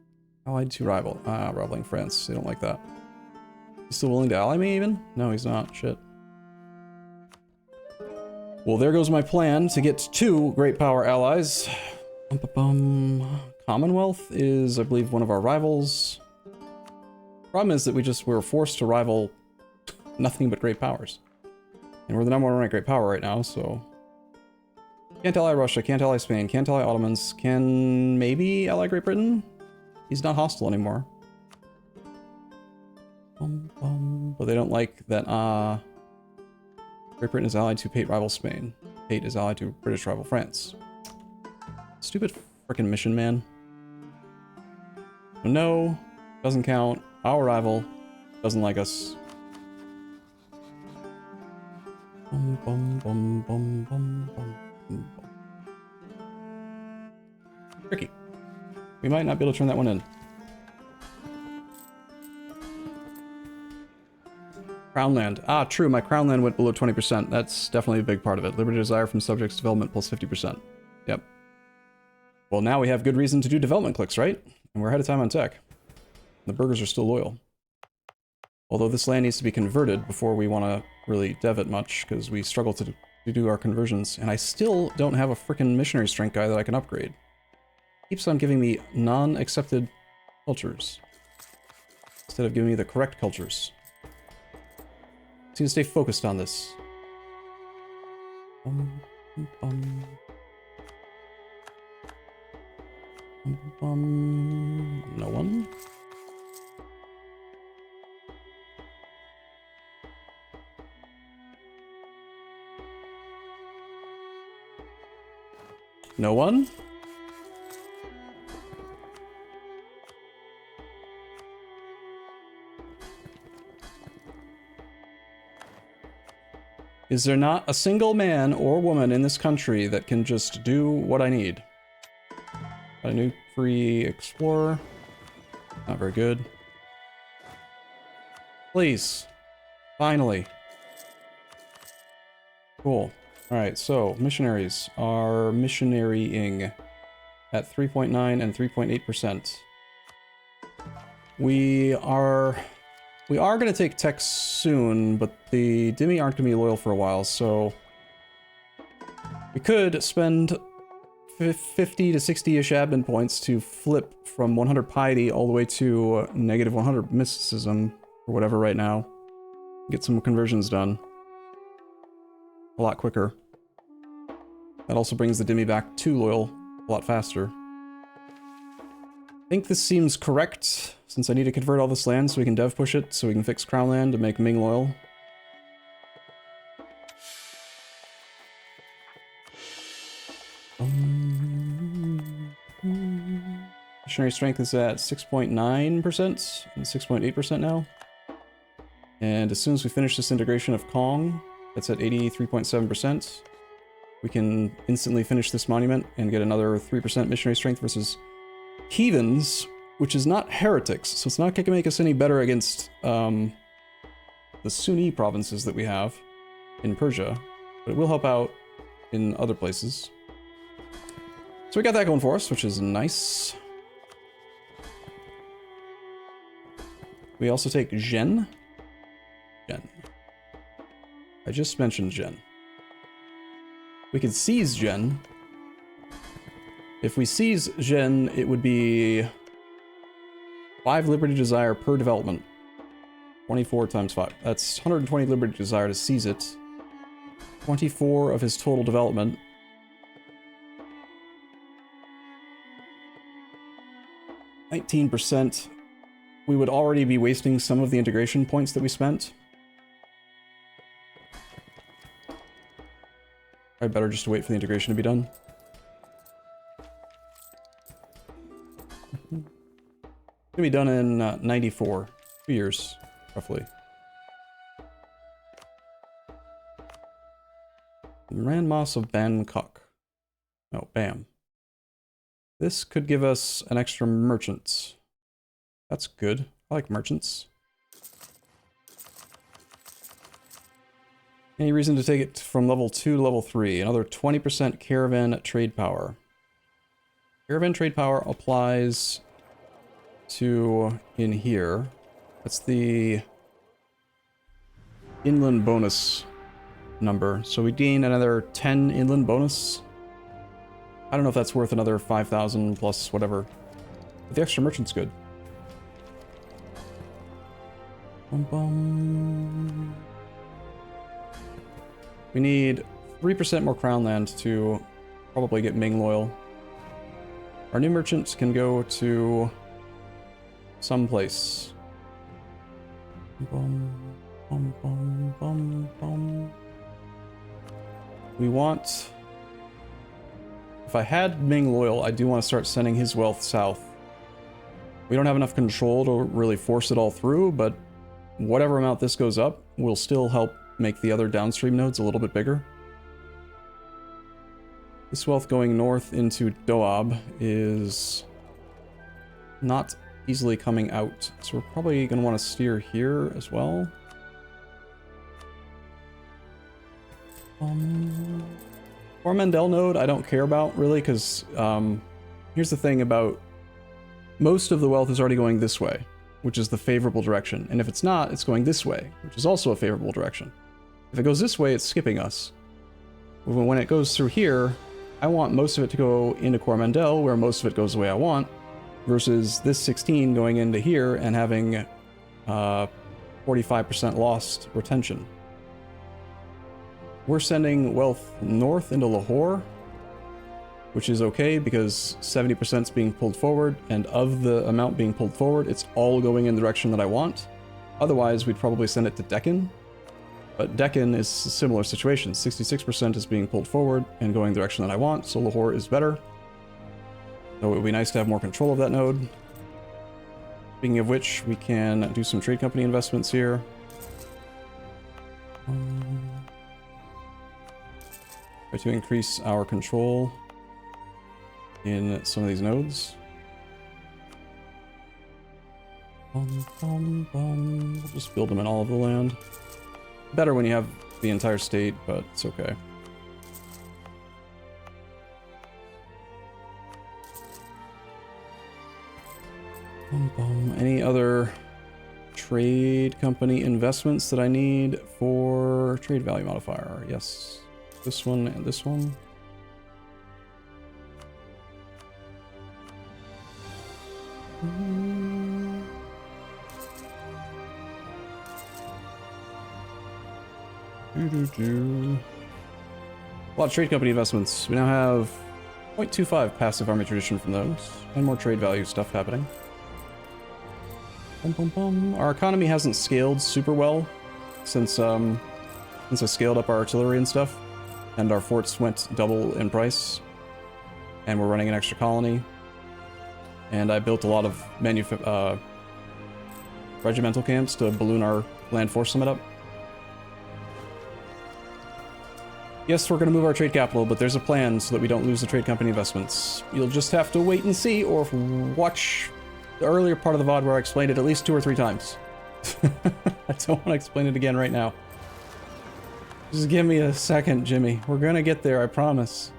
Allied to rivaling France. They don't like that. He's still willing to ally me even? No, he's not. Shit. Well, there goes my plan to get 2 great power allies. Commonwealth is, I believe, one of our rivals. Problem is that we were forced to rival nothing but great powers. And we're the #1 great power right now, so... Can't ally Russia, can't ally Spain, can't ally Ottomans, can maybe ally Great Britain? He's not hostile anymore. But they don't like that, Great Britain is allied to Pate rival Spain. Pate is allied to British rival France. Stupid frickin' mission, man. No, doesn't count. Our rival doesn't like us. Tricky. We might not be able to turn that one in. Crown land. Ah, true. My crown land went below 20%. That's definitely a big part of it. Liberty desire from subjects development plus 50%. Yep. Well, now we have good reason to do development clicks, right? And we're ahead of time on tech. The burgers are still loyal. Although this land needs to be converted before we want to really dev it much, because we struggle to do our conversions. And I still don't have a frickin' missionary strength guy that I can upgrade. Keeps on giving me non-accepted cultures instead of giving me the correct cultures. Just need to stay focused on this. No one. No one? Is there not a single man or woman in this country that can just do what I need? A new free explorer. Not very good. Please. Finally. Cool. Alright, so missionaries are missionarying at 3.9 and 3.8%. We are going to take tech soon, but the Dhimmi aren't going to be loyal for a while, so we could spend 50 to 60-ish admin points to flip from 100 piety all the way to negative 100 mysticism, or whatever right now. Get some conversions done. A lot quicker. That also brings the Dhimmi back to loyal a lot faster. I think this seems correct, since I need to convert all this land so we can dev push it, so we can fix Crown Land to make Ming loyal. Missionary strength is at 6.9% and 6.8% now. And as soon as we finish this integration of Kong, that's at 83.7%. We can instantly finish this monument and get another 3% missionary strength versus heathens, which is not heretics, so it's not going to make us any better against the Sunni provinces that we have in Persia, but it will help out in other places. So we got that going for us, which is nice. We also take Zhen. I just mentioned Zhen. We could seize Zhen. If we seize Zhen, it would be 5 Liberty Desire per development. 24 times 5. That's 120 Liberty Desire to seize it. 24 of his total development. %. We would already be wasting some of the integration points that we spent. Probably better just to wait for the integration to be done. It's gonna be done in 94. 2 years, roughly. Ranmas of Bangkok. No, bam. This could give us an extra merchant. That's good. I like merchants. Any reason to take it from level 2 to level 3? Another 20% caravan trade power. Caravan trade power applies to in here. That's the inland bonus number. So we gain another 10 inland bonus. I don't know if that's worth another 5,000 plus whatever. But the extra merchant's good. Bum, bum. We need 3% more crown land to probably get Ming loyal. Our new merchants can go to someplace. Bum, bum, bum, bum, bum. We want... If I had Ming loyal, I do want to start sending his wealth south. We don't have enough control to really force it all through, but whatever amount this goes up will still help make the other downstream nodes a little bit bigger. This wealth going north into Doab is not easily coming out, so we're probably going to want to steer here as well. Coromandel node I don't care about really, because here's the thing about most of the wealth is already going this way, which is the favorable direction, and if it's not, it's going this way, which is also a favorable direction. If it goes this way, it's skipping us. When it goes through here, I want most of it to go into Coromandel, where most of it goes the way I want, versus this 16 going into here and having 45% lost retention. We're sending wealth north into Lahore, which is okay because 70% is being pulled forward, and of the amount being pulled forward, it's all going in the direction that I want. Otherwise, we'd probably send it to Deccan. But Deccan is a similar situation. 66% is being pulled forward and going the direction that I want, so Lahore is better. Though it would be nice to have more control of that node. Speaking of which, we can do some trade company investments here. Try to increase our control in some of these nodes. We'll just build them in all of the land. Better when you have the entire state, but it's okay. Any other trade company investments that I need for trade value modifier? Yes. This one and this one. A lot of trade company investments. We now have 0.25 passive army tradition from those, and more trade value stuff happening. Our economy hasn't scaled super well since I scaled up our artillery and stuff, and our forts went double in price, and we're running an extra colony. And I built a lot of regimental camps to balloon our land force limit up. Yes, we're going to move our trade capital, but there's a plan so that we don't lose the trade company investments. You'll just have to wait and see, or watch the earlier part of the VOD where I explained it at least 2 or 3 times. I don't want to explain it again right now. Just give me a second, Jimmy. We're going to get there, I promise.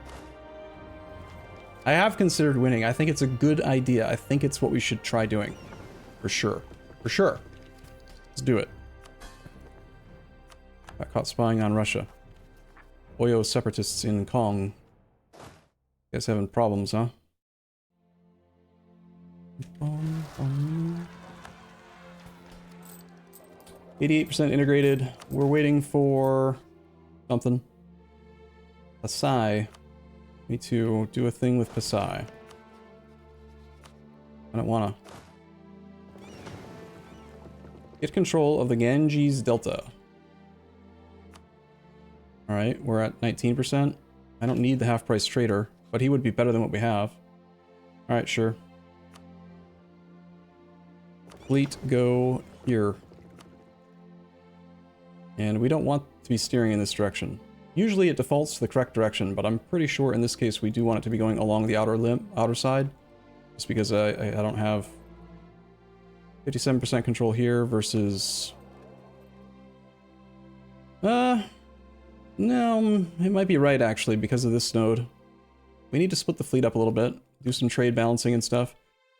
I have considered winning. I think it's a good idea. I think it's what we should try doing. For sure. For sure. Let's do it. Got caught spying on Russia. Oyo separatists in Kong. You guys having problems, huh? 88% integrated. We're waiting for something. Pasai. Need to do a thing with Pasai. I don't wanna. Get control of the Ganges Delta. Alright, we're at 19%. I don't need the half-price trader, but he would be better than what we have. Alright, sure. Fleet, go here. And we don't want to be steering in this direction. Usually it defaults to the correct direction, but I'm pretty sure in this case we do want it to be going along the outer side. Just because I don't have 57% control here versus... No, it might be right actually because of this node. We need to split the fleet up a little bit, do some trade balancing and stuff.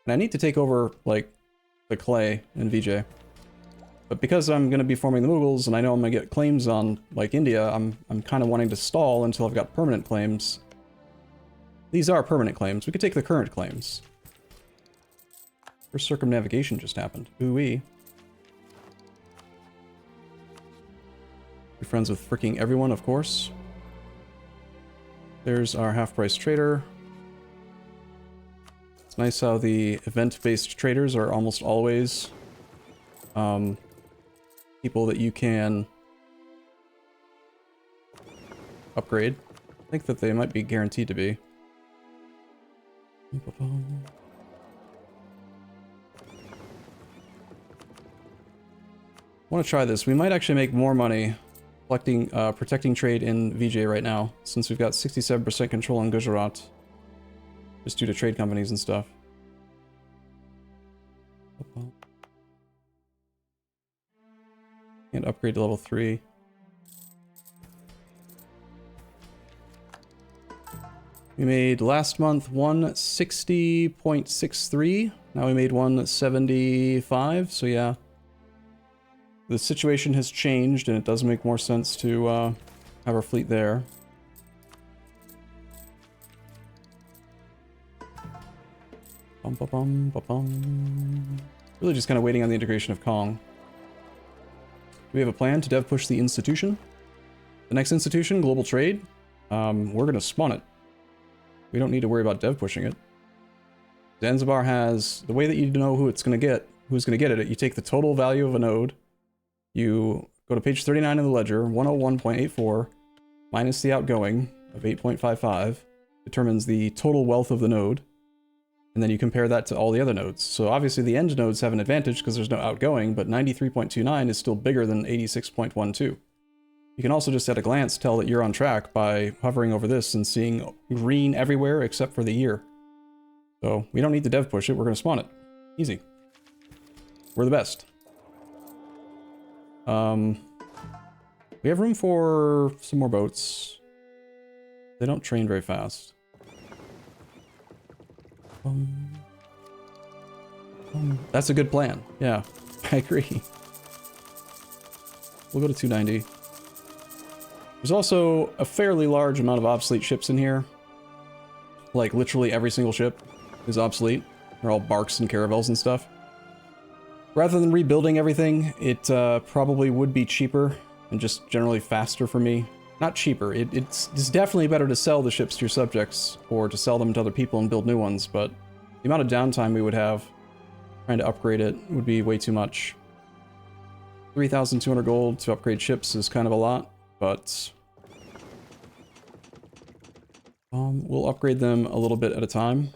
And I need to take over, like, the clay in VJ. But because I'm going to be forming the Mughals, and I know I'm going to get claims on, like, India, I'm kind of wanting to stall until I've got permanent claims. These are permanent claims. We could take the current claims. First circumnavigation just happened. Ooh-wee. Be friends with freaking everyone, of course. There's our half-price trader. It's nice how the event-based traders are almost always people that you can upgrade. I think that they might be guaranteed to be. I want to try this. We might actually make more money collecting, protecting trade in VJ right now, since we've got 67% control on Gujarat, just due to trade companies and stuff. And upgrade to level 3. We made last month 160.63. Now we made 175, so yeah. The situation has changed, and it does make more sense to have our fleet there. Bum, ba, bum, ba, bum. Really just kind of waiting on the integration of Kong. Do we have a plan to dev push the institution? The next institution, global trade, we're going to spawn it. We don't need to worry about dev pushing it. Zanzibar has, the way that you know who it's going to get, who's going to get it, you take the total value of a node, you go to page 39 of the ledger, 101.84, minus the outgoing of 8.55, determines the total wealth of the node, and then you compare that to all the other nodes. So obviously the end nodes have an advantage because there's no outgoing, but 93.29 is still bigger than 86.12. You can also just at a glance tell that you're on track by hovering over this and seeing green everywhere except for the year. So we don't need to dev push it, we're going to spawn it. Easy. We're the best. We have room for some more boats. They don't train very fast. That's a good plan. Yeah, I agree. We'll go to 290. There's also a fairly large amount of obsolete ships in here. Like, literally every single ship is obsolete. They're all barks and caravels and stuff. Rather than rebuilding everything, it probably would be cheaper and just generally faster for me. Not cheaper, it's definitely better to sell the ships to your subjects or to sell them to other people and build new ones, but the amount of downtime we would have trying to upgrade it would be way too much. 3,200 gold to upgrade ships is kind of a lot, but we'll upgrade them a little bit at a time.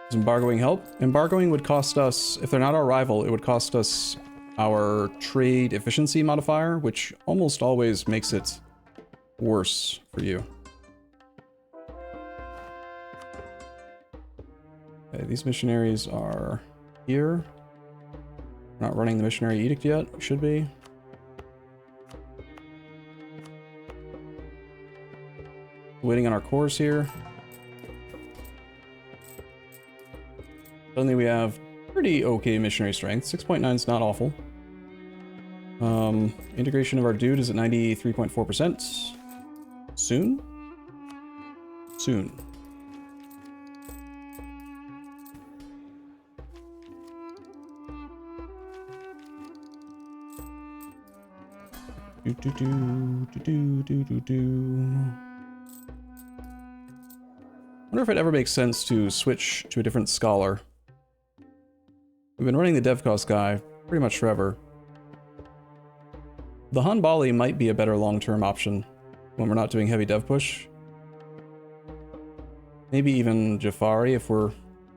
Does embargoing help? Embargoing would cost us, if they're not our rival, it would cost us our trade efficiency modifier, which almost always makes it worse for you. Okay, these missionaries are here. We're not running the missionary edict yet. We should be. Waiting on our cores here. Suddenly we have pretty okay missionary strength. 6.9 is not awful. Integration of our dude is at 93.4%. Soon? Soon. Wonder if it ever makes sense to switch to a different scholar. We've been running the DevCost guy pretty much forever. The Hanbali might be a better long-term option when we're not doing heavy dev push. Maybe even Jafari if we're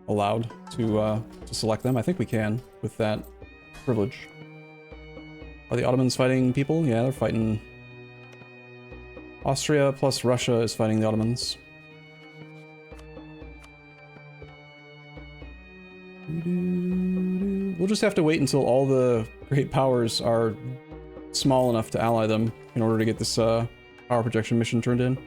allowed to select them. I think we can with that privilege. Are the Ottomans fighting people? Yeah, they're fighting. Austria plus Russia is fighting the Ottomans. We'll just have to wait until all the great powers are small enough to ally them in order to get this power projection mission turned in.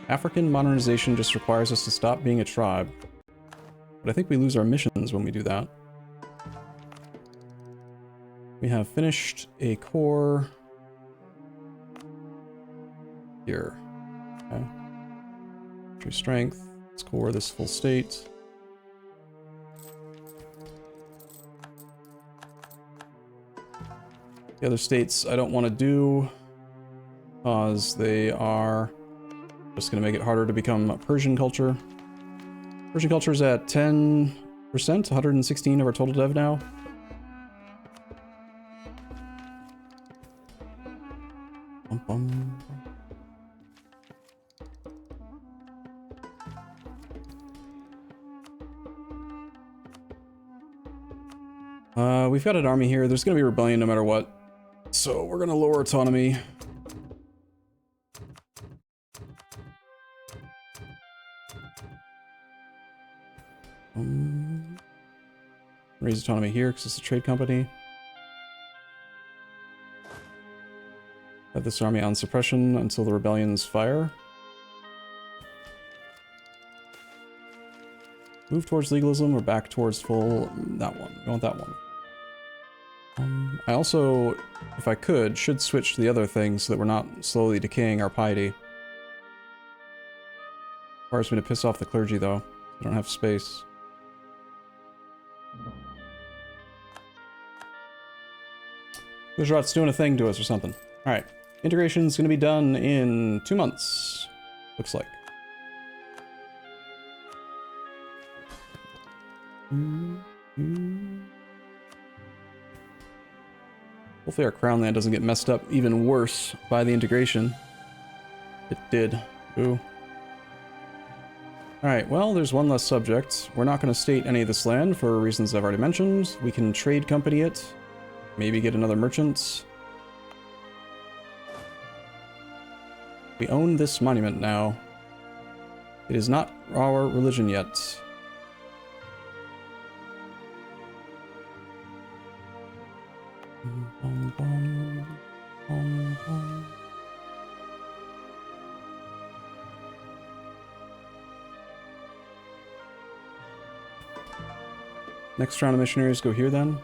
African modernization just requires us to stop being a tribe. But I think we lose our missions when we do that. We have finished a core here. Okay. True strength. Let's core this full state. The other states I don't want to do because they are just going to make it harder to become Persian culture. Persian culture is at 10%, 116 of our total dev now. We've got an army here. There's going to be rebellion no matter what. So we're going to lower autonomy. Raise autonomy here because it's a trade company. Have this army on suppression until the rebellions fire. Move towards legalism or back towards full... that one. We want that one. I also, if I could, should switch to the other thing so that we're not slowly decaying our piety. Requires me to piss off the clergy, though. I don't have space. Gujarat's doing a thing to us or something. Alright. Integration's gonna be done in 2 months. Looks like. Hopefully our crown land doesn't get messed up even worse by the integration. It did. Ooh. Alright, well, there's one less subject. We're not going to state any of this land for reasons I've already mentioned. We can trade company it. Maybe get another merchant. We own this monument now. It is not our religion yet. Next round of missionaries go here then.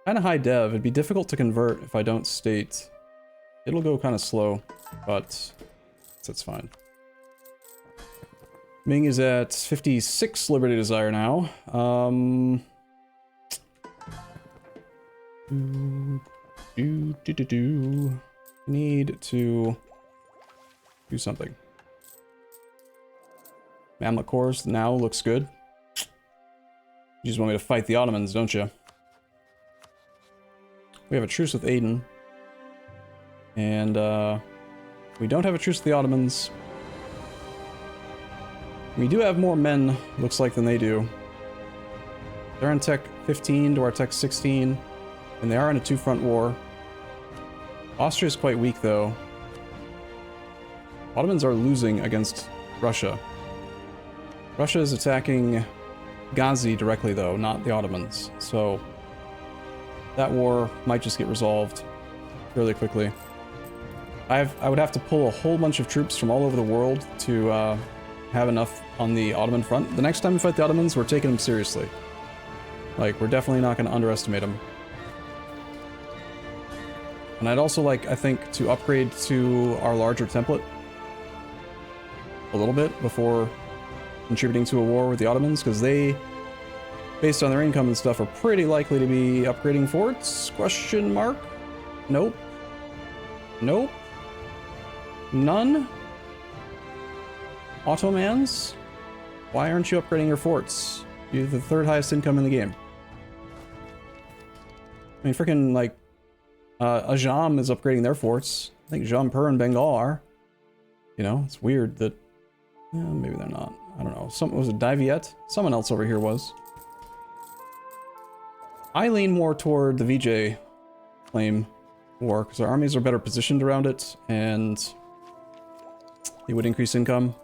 Kinda high dev. It'd be difficult to convert if I don't state. It'll go kind of slow, but that's fine. Ming is at 56 Liberty Desire now. Need to do something. Mamluk Corps now looks good. You just want me to fight the Ottomans, don't you? We have a truce with Aden. And, we don't have a truce with the Ottomans. We do have more men, looks like, than they do. They're in tech 15 to our tech 16, and they are in a two-front war. Austria's quite weak, though. Ottomans are losing against Russia. Russia is attacking Ghazi directly, though, not the Ottomans. So that war might just get resolved fairly quickly. I would have to pull a whole bunch of troops from all over the world to have enough on the Ottoman front. The next time we fight the Ottomans, we're taking them seriously. Like, we're definitely not going to underestimate them. And I'd also like, I think, to upgrade to our larger template a little bit before contributing to a war with the Ottomans, because they, based on their income and stuff, are pretty likely to be upgrading forts? Question mark? Nope. Nope. None? Ottomans? Why aren't you upgrading your forts? You're the third highest income in the game. I mean, freaking, like, Ajam is upgrading their forts. I think Jampur and Bengal are. You know, it's weird that... maybe they're not. I don't know. Was it Daviet? Someone else over here was. I lean more toward the VJ claim war, because our armies are better positioned around it, and it would increase income.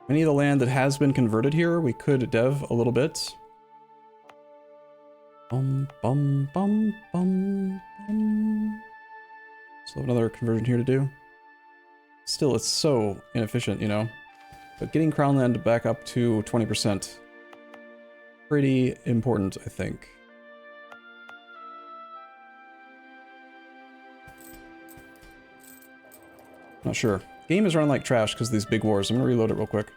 Any of the land that has been converted here, we could dev a little bit. Bum, bum, bum, bum, bum. Still have another conversion here to do. Still, it's so inefficient, you know. But getting Crown Land back up to 20%. Pretty important, I think. Not sure. Game is running like trash because of these big wars. I'm gonna reload it real quick.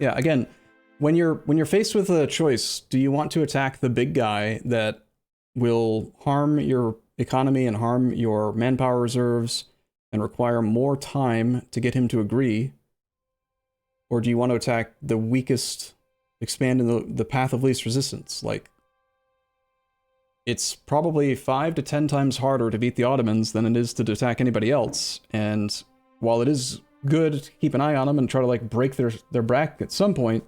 Yeah, again, when you're faced with a choice, do you want to attack the big guy that will harm your economy and harm your manpower reserves and require more time to get him to agree? Or do you want to attack the weakest, expand in the path of least resistance? Like, it's probably 5 to 10 times harder to beat the Ottomans than it is to attack anybody else. And while it is good to keep an eye on them and try to like break their back at some point,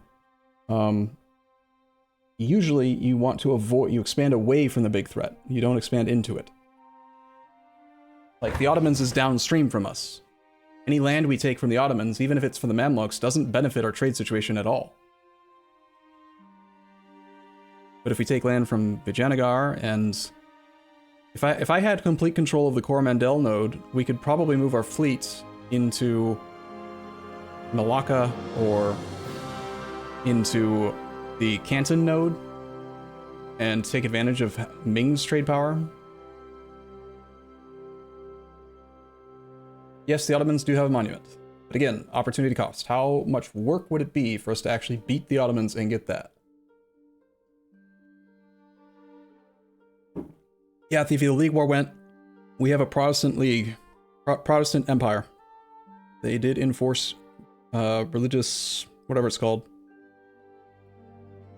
usually you want to you expand away from the big threat. You don't expand into it. Like, the Ottomans is downstream from us. Any land we take from the Ottomans, even if it's from the Mamluks, doesn't benefit our trade situation at all. But if we take land from Vijayanagar, and if I had complete control of the Coromandel node, we could probably move our fleet into Malacca or into the Canton node and take advantage of Ming's trade power. Yes, the Ottomans do have a monument. But again, opportunity cost. How much work would it be for us to actually beat the Ottomans and get that? Yeah, if the League War went, we have a Protestant league, Protestant empire. They did enforce religious, whatever it's called.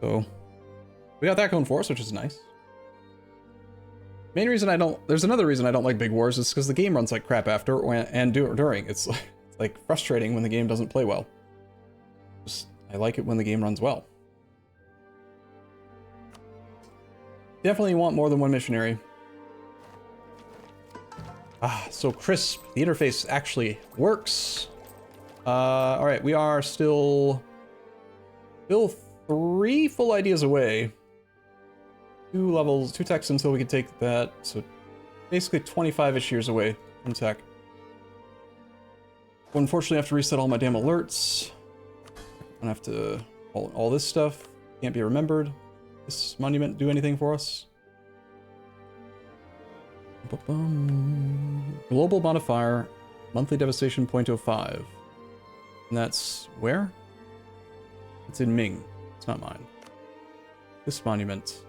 So, we got that going for us, which is nice. Main reason there's another reason I don't like big wars is because the game runs like crap after and during. It's like frustrating when the game doesn't play well. I like it when the game runs well. Definitely want more than one missionary. Ah, so crisp. The interface actually works. Alright, we are still 3 full ideas away. 2 levels, 2 techs until we can take that. So basically 25-ish years away from tech. Unfortunately, I have to reset all my damn alerts. I have to... all this stuff can't be remembered. This monument do anything for us? Global modifier, monthly devastation 0.05. And that's where? It's in Ming. It's not mine. This monument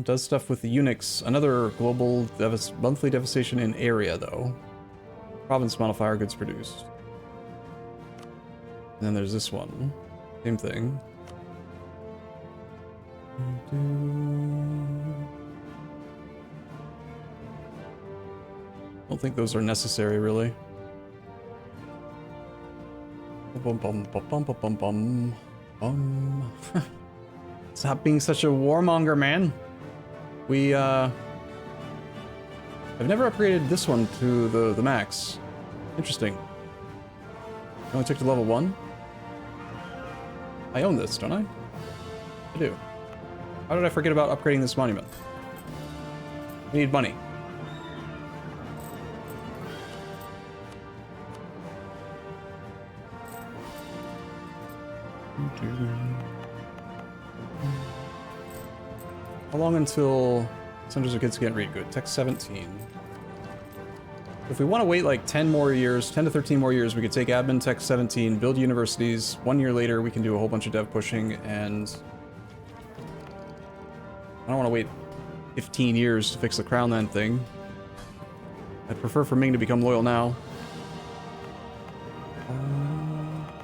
does stuff with the Unix. Another global monthly devastation in area, though. Province modifier, goods produced. And then there's this one. Same thing. I don't think those are necessary, really. Stop being such a warmonger, man. We I've never upgraded this one to the max. Interesting. I only took to level 1. I own this, don't I? I do. How did I forget about upgrading this monument? I need money. How long until centers of kids can't read? Good. Tech 17. If we want to wait like 10 more years, 10 to 13 more years, we could take admin tech 17, build universities. 1 year later, we can do a whole bunch of dev pushing, and I don't want to wait 15 years to fix the Crown Land thing. I'd prefer for Ming to become loyal now.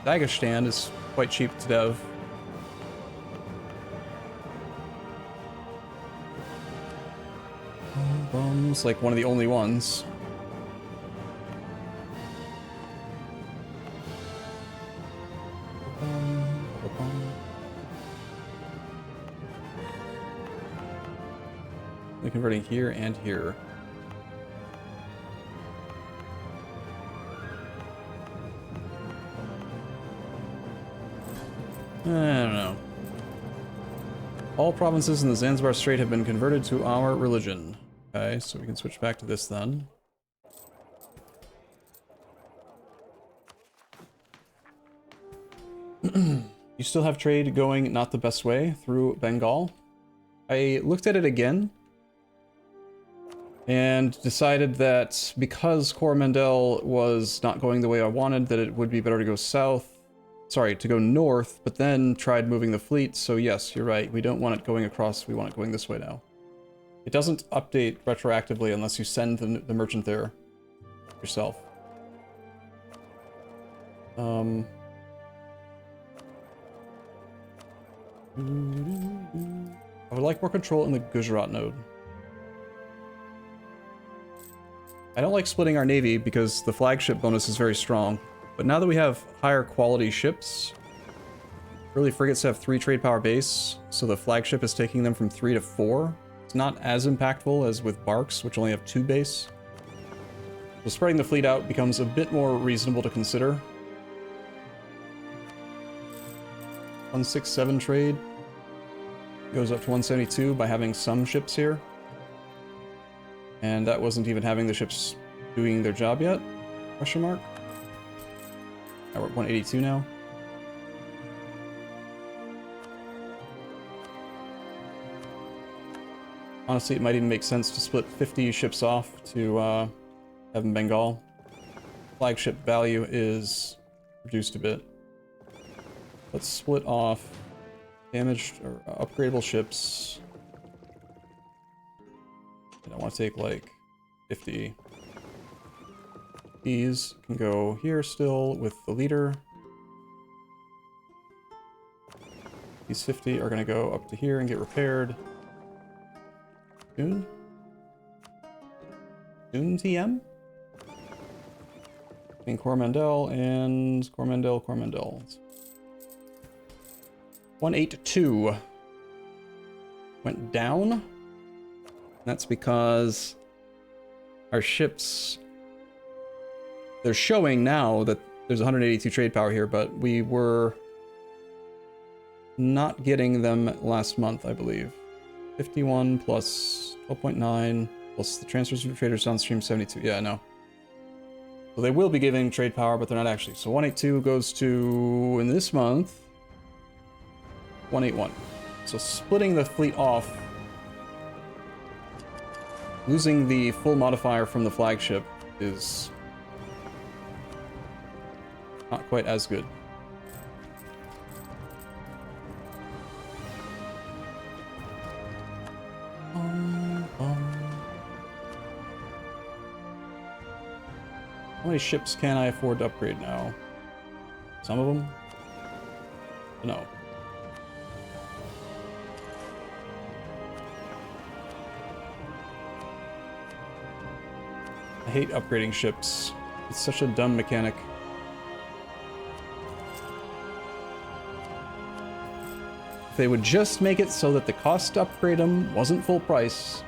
Dagestan is quite cheap to dev. It's like one of the only ones. We're converting here and here. I don't know. All provinces in the Zanzibar Strait have been converted to our religion. Okay, so we can switch back to this then. You still have trade going not the best way through Bengal. I looked at it again and decided that because Coromandel was not going the way I wanted, that it would be better to go south. Sorry, to go north, but then tried moving the fleet. So yes, you're right. We don't want it going across. We want it going this way now. It doesn't update retroactively unless you send the merchant there yourself. I would like more control in the Gujarat node. I don't like splitting our navy because the flagship bonus is very strong. But now that we have higher quality ships, early frigates have 3 trade power base, so the flagship is taking them from 3 to 4. It's not as impactful as with barks, which only have 2 base. So spreading the fleet out becomes a bit more reasonable to consider. 167 trade goes up to 172 by having some ships here. And that wasn't even having the ships doing their job yet? Question mark. We're at 182 now. Honestly, it might even make sense to split 50 ships off to have in Bengal. Flagship value is reduced a bit. Let's split off damaged or upgradable ships. And I want to take like 50. These can go here still with the leader. These 50 are going to go up to here and get repaired. Soon? Soon TM? Between Coromandel and Coromandel. 182 went down. That's because our ships, they're showing now that there's 182 trade power here, but we were not getting them last month, I believe. 51 plus 12.9 plus the transfers to traders downstream 72. Yeah, I know. So they will be giving trade power, but they're not actually. So 182 goes to, in this month, 181. So splitting the fleet off, losing the full modifier from the flagship is not quite as good. How many ships can I afford to upgrade now? Some of them? No. I hate upgrading ships. It's such a dumb mechanic. If they would just make it so that the cost to upgrade them wasn't full price.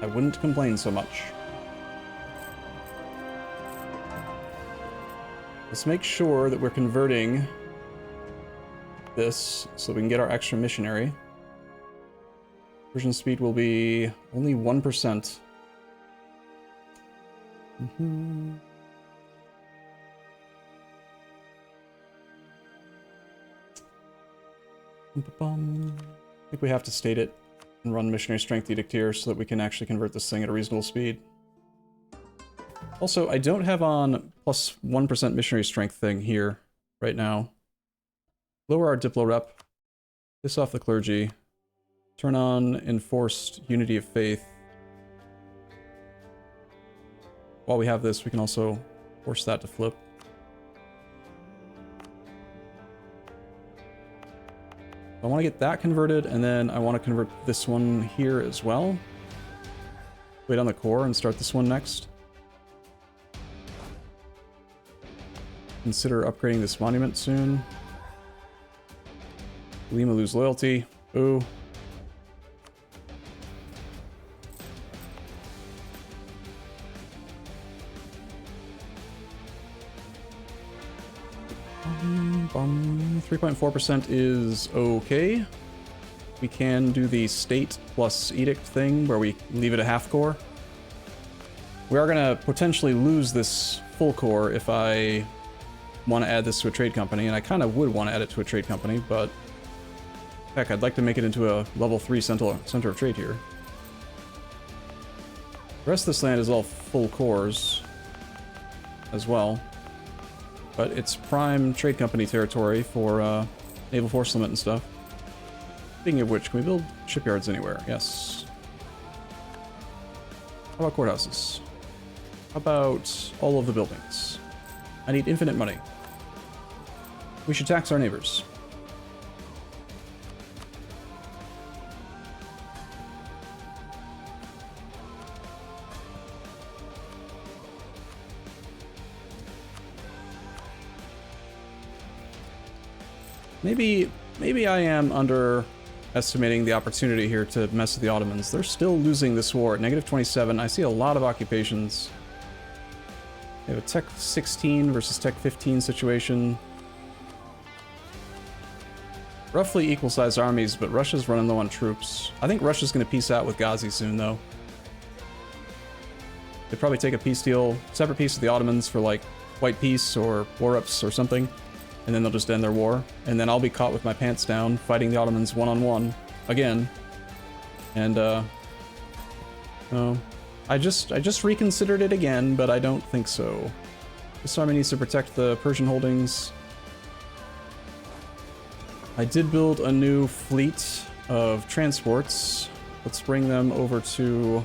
I wouldn't complain so much. Let's make sure that we're converting this so we can get our extra missionary. Conversion speed will be only 1%. I think we have to state it and run missionary strength edict here so that we can actually convert this thing at a reasonable speed. Also, I don't have on plus 1% missionary strength thing here right now. Lower our Diplo rep. Piss off the clergy. Turn on enforced unity of faith. While we have this, we can also force that to flip. I want to get that converted, and then I want to convert this one here as well. Wait on the core and start this one next. Consider upgrading this monument soon. Lima lose loyalty. Ooh. Bum. 3.4% is okay. We can do the state plus edict thing where we leave it a half core. We are going to potentially lose this full core if I want to add this to a trade company, and I kind of would want to add it to a trade company, but heck, I'd like to make it into a level 3 center of trade here. The rest of this land is all full cores as well, but it's prime trade company territory for naval force limit and stuff. Speaking of which, can we build shipyards anywhere? Yes. How about courthouses? How about all of the buildings? I need infinite money. We should tax our neighbors. Maybe I am underestimating the opportunity here to mess with the Ottomans. They're still losing this war at -27. I see a lot of occupations. We have a Tech 16 versus Tech 15 situation. Roughly equal sized armies, but Russia's running low on troops. I think Russia's going to peace out with Ghazi soon, though. They'd probably take a peace deal, separate peace with the Ottomans for like white peace or war ups or something, and then they'll just end their war. And then I'll be caught with my pants down fighting the Ottomans one-on-one again. And oh, I just reconsidered it again, but I don't think so. This army needs to protect the Persian holdings. I did build a new fleet of transports. Let's bring them over to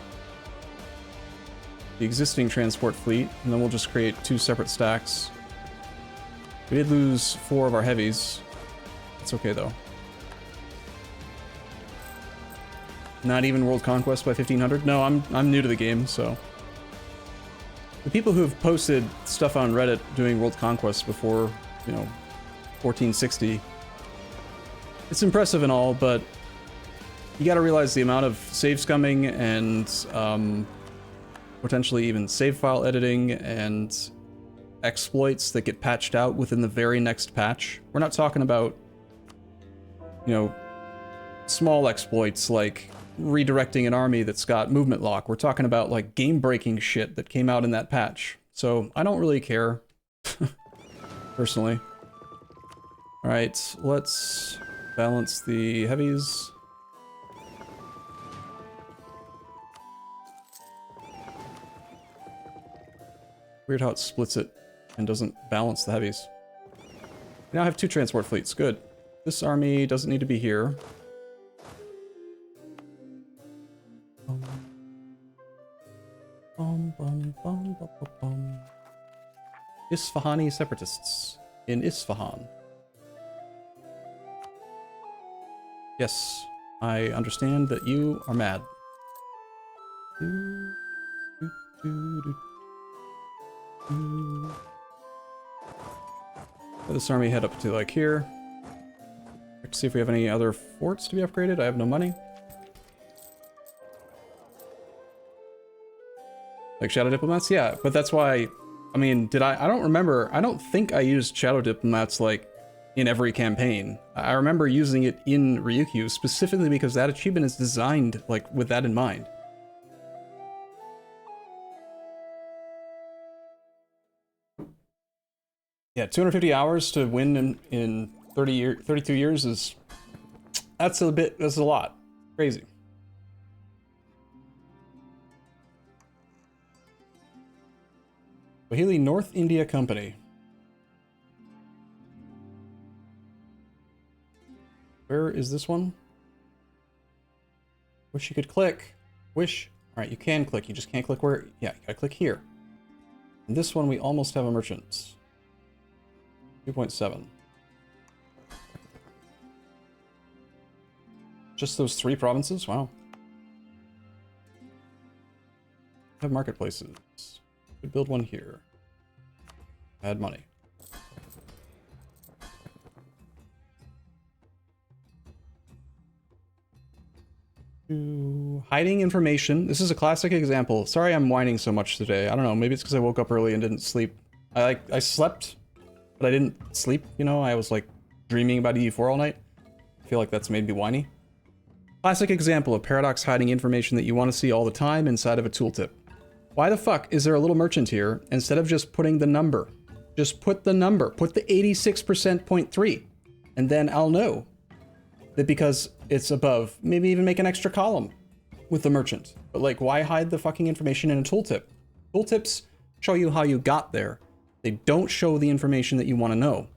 the existing transport fleet, and then we'll just create 2 separate stacks. We did lose 4 of our heavies. It's okay though. Not even world conquest by 1500? No, I'm new to the game, so. The people who've posted stuff on Reddit doing world conquest before, you know, 1460, it's impressive and all, but you gotta realize the amount of save scumming and potentially even save file editing and exploits that get patched out within the very next patch. We're not talking about, you know, small exploits like redirecting an army that's got movement lock. We're talking about like game-breaking shit that came out in that patch. So I don't really care, personally. All right, let's balance the heavies. Weird how it splits it and doesn't balance the heavies. We now have 2 transport fleets, good. This army doesn't need to be here. Isfahani separatists in Isfahan. Yes, I understand that you are mad. Let this army head up to like here. Check to see if we have any other forts to be upgraded. I have no money. Like shadow diplomats? Yeah, but that's why, I mean, I don't remember, I don't think I used shadow diplomats like in every campaign. I remember using it in Ryukyu specifically because that achievement is designed like with that in mind. Yeah, 250 hours to win in 32 years is, that's a lot. Crazy. Swahili North India Company. Where is this one? Wish you could click. Wish. Alright, you can click. You just can't click where. Yeah, you gotta click here. And this one, we almost have a merchant. 2.7. Just those 3 provinces? Wow. Have marketplaces. Could build one here. Add money. Hiding information. This is a classic example. Sorry I'm whining so much today. I don't know, maybe it's because I woke up early and didn't sleep. I slept, but I didn't sleep, you know? I was like dreaming about EU4 all night. I feel like that's made me whiny. Classic example of paradox hiding information that you want to see all the time inside of a tooltip. Why the fuck is there a little merchant here instead of just putting the number? Just put the number, put the 86% 0.3, and then I'll know that because it's above, maybe even make an extra column with the merchant. But like, why hide the fucking information in a tooltip? Tooltips show you how you got there. They don't show the information that you want to know.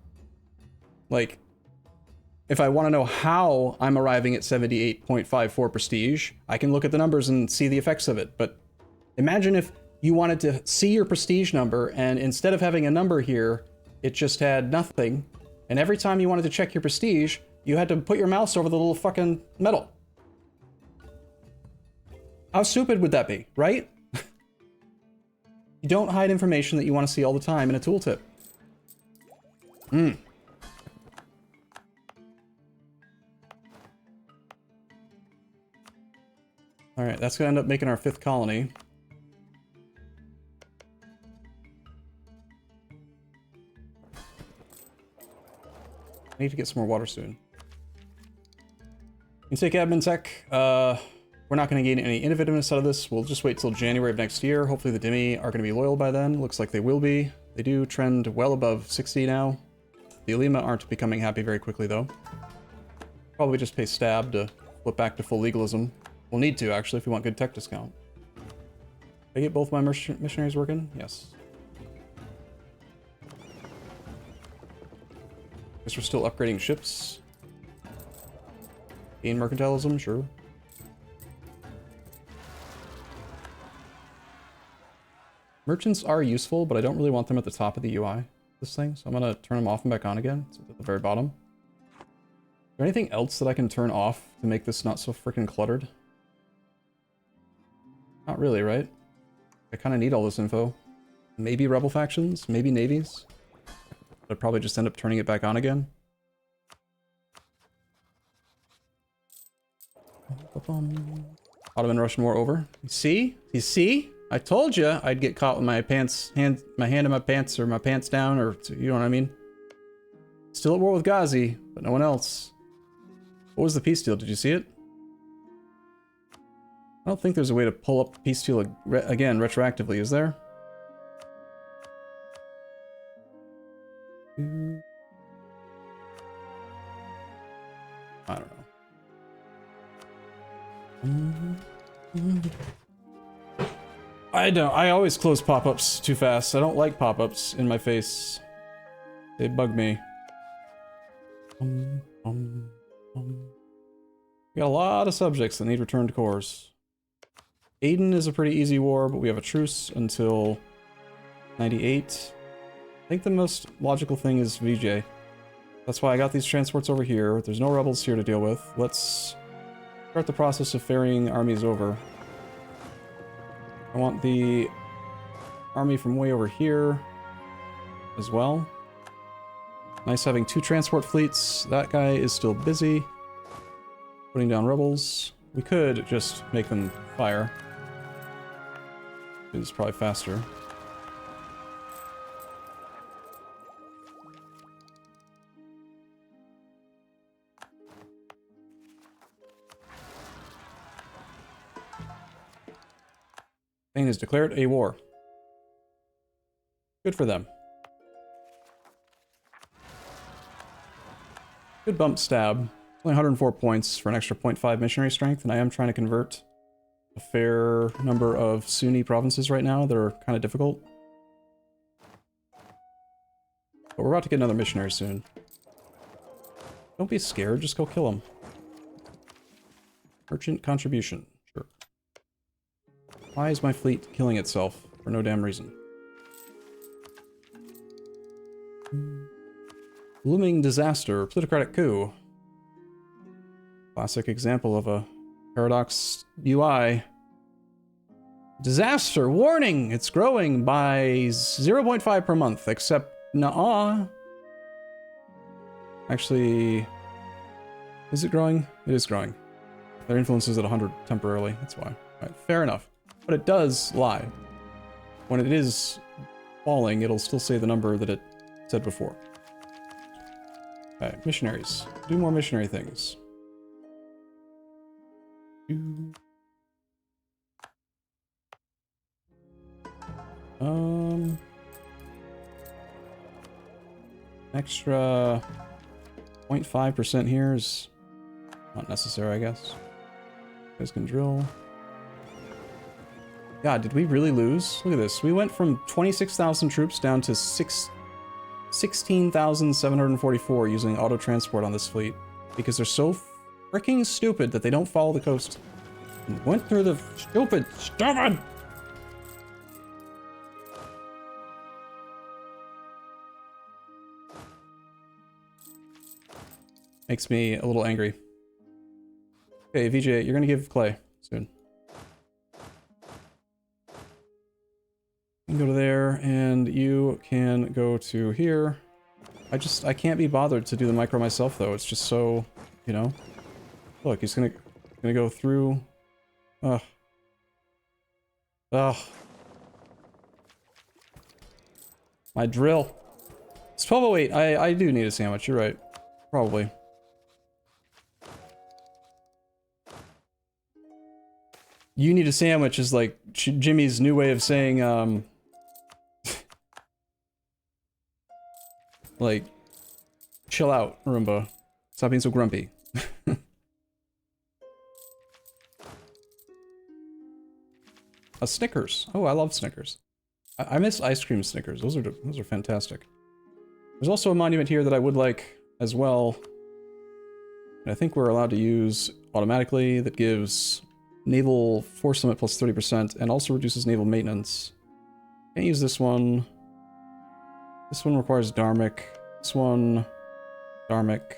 Like, if I want to know how I'm arriving at 78.54 prestige, I can look at the numbers and see the effects of it. But imagine if you wanted to see your prestige number and instead of having a number here, it just had nothing. And every time you wanted to check your prestige, you had to put your mouse over the little fucking medal. How stupid would that be, right? You don't hide information that you want to see all the time in a tooltip. Alright, that's gonna end up making our 5th colony. I need to get some more water soon. You can take admin tech. We're not going to gain any innovativeness out of this. We'll just wait till January of next year. Hopefully the Demi are going to be loyal by then. Looks like they will be. They do trend well above 60 now. The Ulema aren't becoming happy very quickly though. Probably just pay stab to flip back to full legalism. We'll need to actually if we want good tech discount. Did I get both my missionaries working? Yes. Guess we're still upgrading ships. Gain mercantilism, sure. Merchants are useful, but I don't really want them at the top of the UI, this thing, so I'm gonna turn them off and back on again. It's at the very bottom. Is there anything else that I can turn off to make this not so freaking cluttered? Not really, right? I kind of need all this info. Maybe rebel factions, maybe navies. But I'd probably just end up turning it back on again. Ottoman Russian War over. You see? You see? I told you I'd get caught with my my hand in my pants or my pants down, or you know what I mean? Still at war with Ghazi, but no one else. What was the peace deal? Did you see it? I don't think there's a way to pull up the peace deal again retroactively, is there? I don't know. I always close pop-ups too fast. I don't like pop-ups in my face. They bug me. We got a lot of subjects that need returned cores. Aden is a pretty easy war, but we have a truce until 98. I think the most logical thing is VJ. That's why I got these transports over here. There's no rebels here to deal with. Let's start the process of ferrying armies over. I want the army from way over here as well. Nice having 2 transport fleets. That guy is still busy putting down rebels. We could just make them fire. is probably faster. Spain has declared a war. Good for them. Good bump stab. Only 104 points for an extra 0.5 missionary strength, and I am trying to convert a fair number of Sunni provinces right now that are kind of difficult. But we're about to get another missionary soon. Don't be scared, just go kill him. Merchant contribution. Sure. Why is my fleet killing itself for no damn reason? Looming disaster. Plutocratic coup. Classic example of a paradox UI. Disaster! Warning! It's growing by 0.5 per month, except nuh-uh. Actually, is it growing? It is growing. Their influence is at 100 temporarily, that's why. Alright, fair enough. But it does lie. When it is falling, it'll still say the number that it said before. Alright, missionaries. Do more missionary things. Extra 0.5% here is not necessary, I guess. You guys can drill. God, did we really lose? Look at this. We went from 26,000 troops down to 16,744 using auto transport on this fleet because they're so freaking stupid that they don't follow the coast. And went through the stupid. Makes me a little angry. Okay, VJ, you're gonna give Clay soon. You can go to there, and you can go to here. I can't be bothered to do the micro myself, though. It's just so, you know. Look, he's gonna go through. Ugh. Ugh. My drill. It's 12:08. I do need a sandwich. You're right. Probably. You need a sandwich is like Jimmy's new way of saying, like, chill out, Arumba. Stop being so grumpy. A Snickers. Oh, I love Snickers. I miss ice cream Snickers. Those are fantastic. There's also a monument here that I would like as well. And I think we're allowed to use automatically. That gives naval force limit plus 30% and also reduces naval maintenance. Can't use this one. This one requires Dharmic. This one, Dharmic.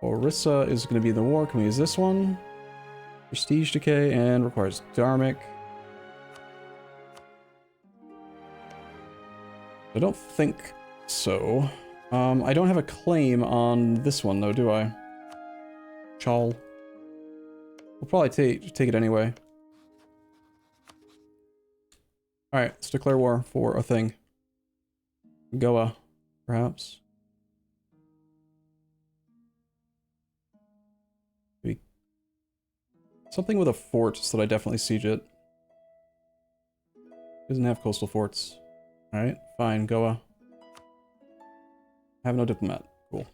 Orissa is going to be in the war. Can we use this one? Prestige decay and requires Dharmic. I don't think so. I don't have a claim on this one though, do I? Chal. We'll probably take it anyway. Alright, let's declare war for a thing. Goa, perhaps. Maybe something with a fort so that I definitely siege it. Doesn't have coastal forts. Alright, fine, Goa. Have no diplomat. Cool.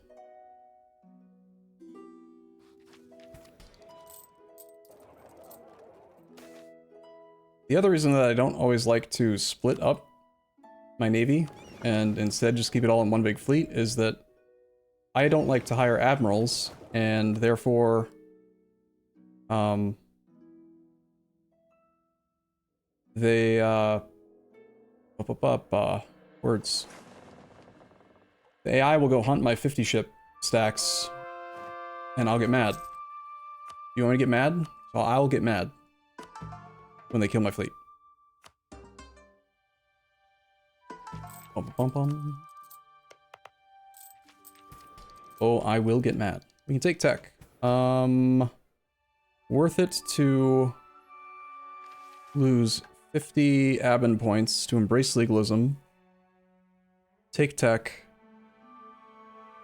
The other reason that I don't always like to split up my navy and instead just keep it all in one big fleet is that I don't like to hire admirals, and therefore they words. The AI will go hunt my 50 ship stacks and I'll get mad. You want me to get mad? So I'll get mad when they kill my fleet. Bum, bum, bum. Oh, I will get mad. We can take tech. Worth it to Lose 50 admin points to embrace legalism. Take tech.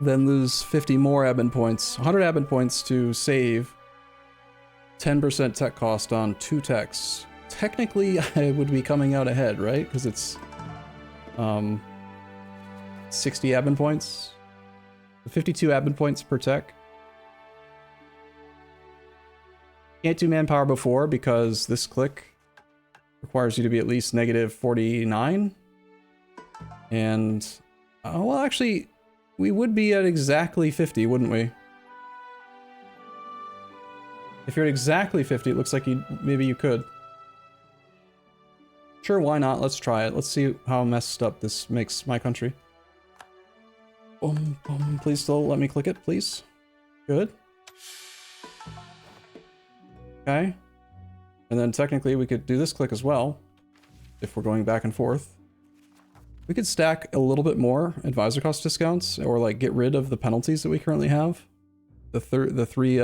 Then lose 50 more admin points. 100 admin points to save. 10% tech cost on 2 techs. Technically, I would be coming out ahead, right? Because it's 60 admin points. 52 admin points per tech. Can't do manpower before because this click requires you to be at least negative 49. And, well, actually, we would be at exactly 50, wouldn't we? If you're at exactly 50, it looks like maybe you could. Sure, why not? Let's try it. Let's see how messed up this makes my country. Please still let me click it, please. Good. Okay. And then technically we could do this click as well, if we're going back and forth. We could stack a little bit more advisor cost discounts, or like get rid of the penalties that we currently have. The three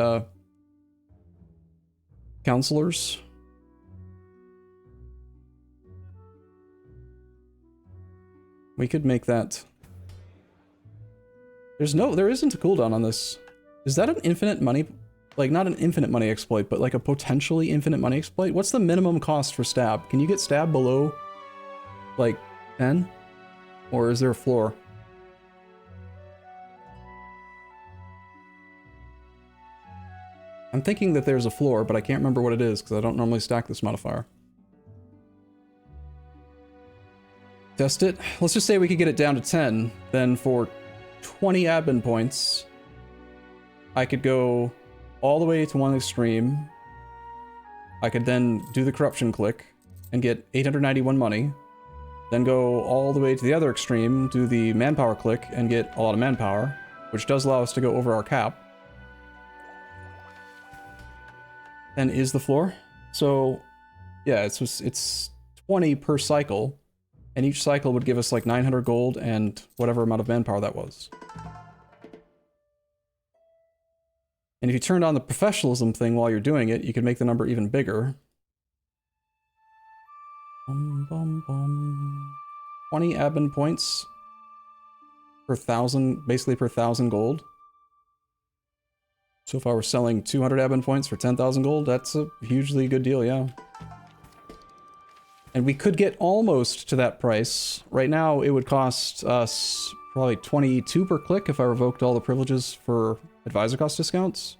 counselors. We could make that. There isn't a cooldown on this. Is that an infinite money? Like, not an infinite money exploit, but like a potentially infinite money exploit? What's the minimum cost for stab? Can you get stab below, like, 10? Or is there a floor? I'm thinking that there's a floor, but I can't remember what it is, because I don't normally stack this modifier. Test it. Let's just say we could get it down to 10. Then for 20 admin points, I could go all the way to one extreme. I could then do the corruption click and get 891 money. Then go all the way to the other extreme, do the manpower click and get a lot of manpower, which does allow us to go over our cap. Then is the floor. So yeah, it's 20 per cycle, and each cycle would give us like 900 gold and whatever amount of manpower that was. And if you turned on the professionalism thing while you're doing it, you could make the number even bigger. 20 admin points per 1,000, basically per 1,000 gold. So if I were selling 200 admin points for 10,000 gold, that's a hugely good deal, yeah. And we could get almost to that price. Right now, it would cost us probably 22 per click if I revoked all the privileges for advisor cost discounts,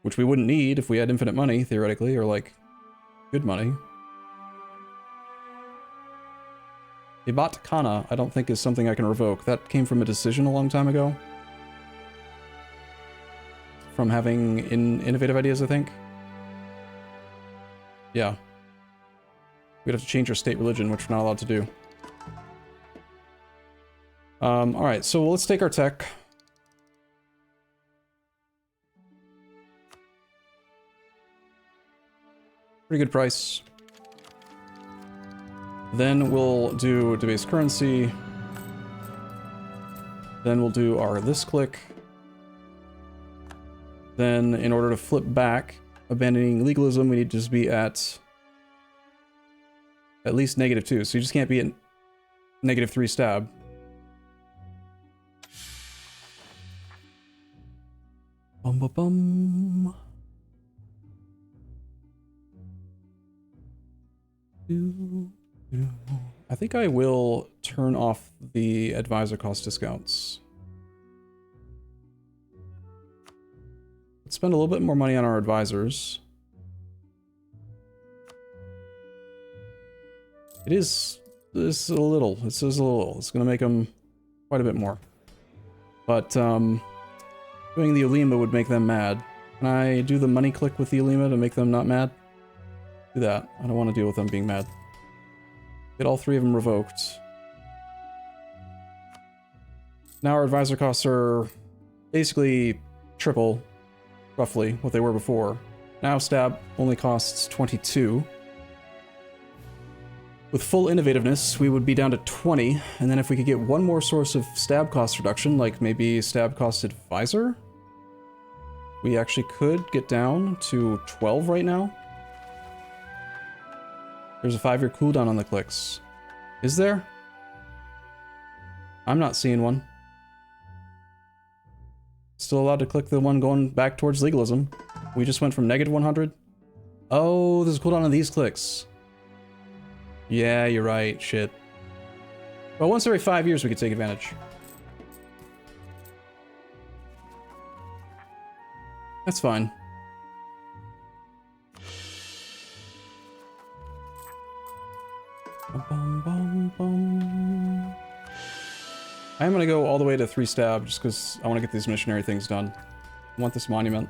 which we wouldn't need if we had infinite money, theoretically, or like good money. Ibadi Kana, I don't think is something I can revoke. That came from a decision a long time ago. From having innovative ideas, I think. Yeah. We'd have to change our state religion, which we're not allowed to do. Alright, so let's take our tech. Pretty good price. Then we'll do debase currency. Then we'll do our this click. Then in order to flip back, abandoning legalism, we need to just be at least -2. So you just can't be at -3 stab. Bum ba bum. I think I will turn off the advisor cost discounts. Let's spend a little bit more money on our advisors. It's a little. It's going to make them quite a bit more. But doing the Ulema would make them mad. Can I do the money click with the Ulema to make them not mad? Do that. I don't want to deal with them being mad. Get all 3 of them revoked. Now our advisor costs are basically triple, roughly, what they were before. Now stab only costs 22. With full innovativeness, we would be down to 20, and then if we could get one more source of stab cost reduction, like maybe stab cost advisor, we actually could get down to 12 right now. There's a 5-year cooldown on the clicks. Is there? I'm not seeing one. Still allowed to click the one going back towards legalism. We just went from -100. Oh, there's a cooldown on these clicks. Yeah, you're right. Shit. Well, once every 5 years we could take advantage. That's fine. Bum, bum, bum. I am going to go all the way to 3 stab just because I want to get these missionary things done. I want this monument.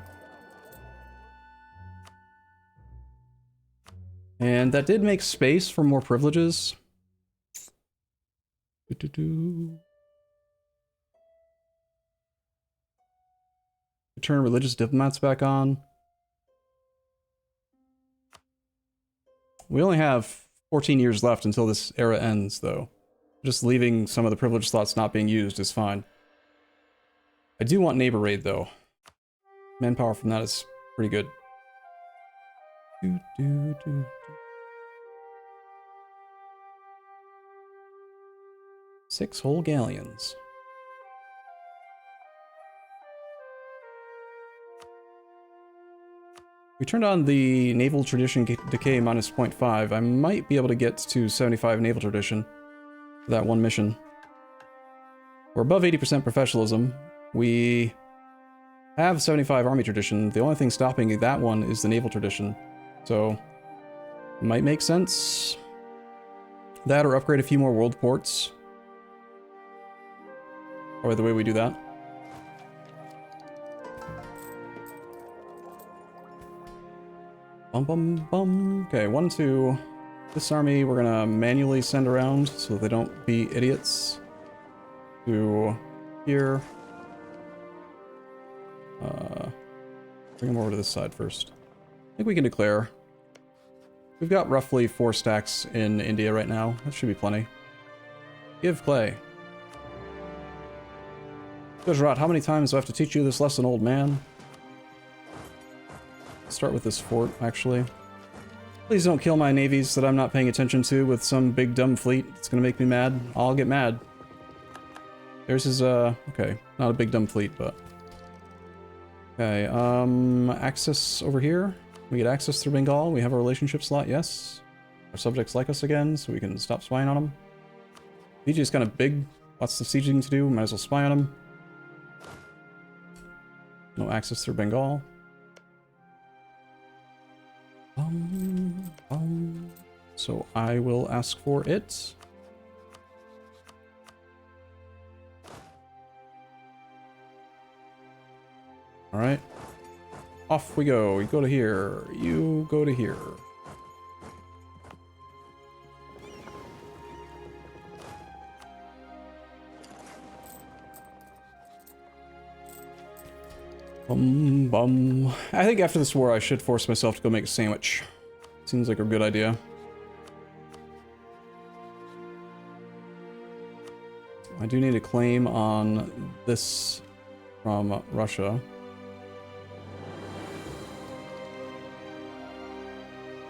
And that did make space for more privileges. Turn religious diplomats back on. We only have 14 years left until this era ends, though. Just leaving some of the privilege slots not being used is fine. I do want neighbor raid, though. Manpower from that is pretty good. 6 whole galleons. We turned on the naval tradition decay minus 0.5. I might be able to get to 75 naval tradition for that one mission. We're above 80% professionalism. We have 75 army tradition. The only thing stopping that one is the naval tradition. So, might make sense. That or upgrade a few more world ports. Probably the way we do that. Bum bum bum. Okay, 1, 2. This army we're gonna manually send around so they don't be idiots. To here. Bring them over to this side first. I think we can declare. We've got roughly 4 stacks in India right now. That should be plenty. Give clay. Gujarat, how many times do I have to teach you this lesson, old man? Let's start with this fort, actually. Please don't kill my navies that I'm not paying attention to with some big dumb fleet. It's gonna make me mad. I'll get mad. There's his, okay. Not a big dumb fleet, but... Okay, access over here. We get access through Bengal. We have a relationship slot, yes. Our subjects like us again, so we can stop spying on them. Fiji is kind of big. Lots of sieging to do. Might as well spy on them. No access through Bengal. So I will ask for it. Alright. Off we go. You go to here. You go to here. Bum bum. I think after this war I should force myself to go make a sandwich. Seems like a good idea. I do need a claim on this from Russia.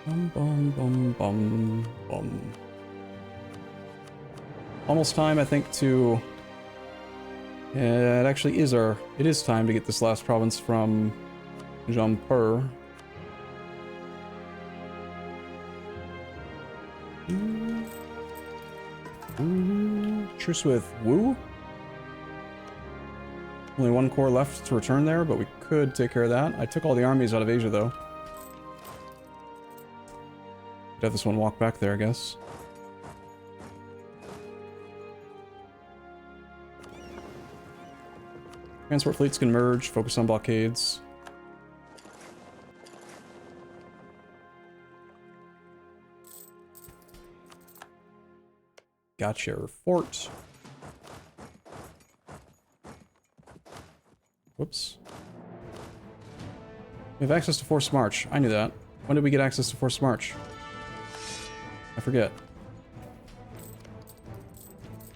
Bum bum bum bum bum. Almost time, I think, to... Yeah, it actually is it is time to get this last province from Jampur. Truce with Wu? Only 1 corps left to return there, but we could take care of that. I took all the armies out of Asia, though. Could have this one walk back there, I guess. Transport fleets can merge, focus on blockades. Gotcha, fort. Whoops. We have access to Forced March. I knew that. When did we get access to Forced March? I forget.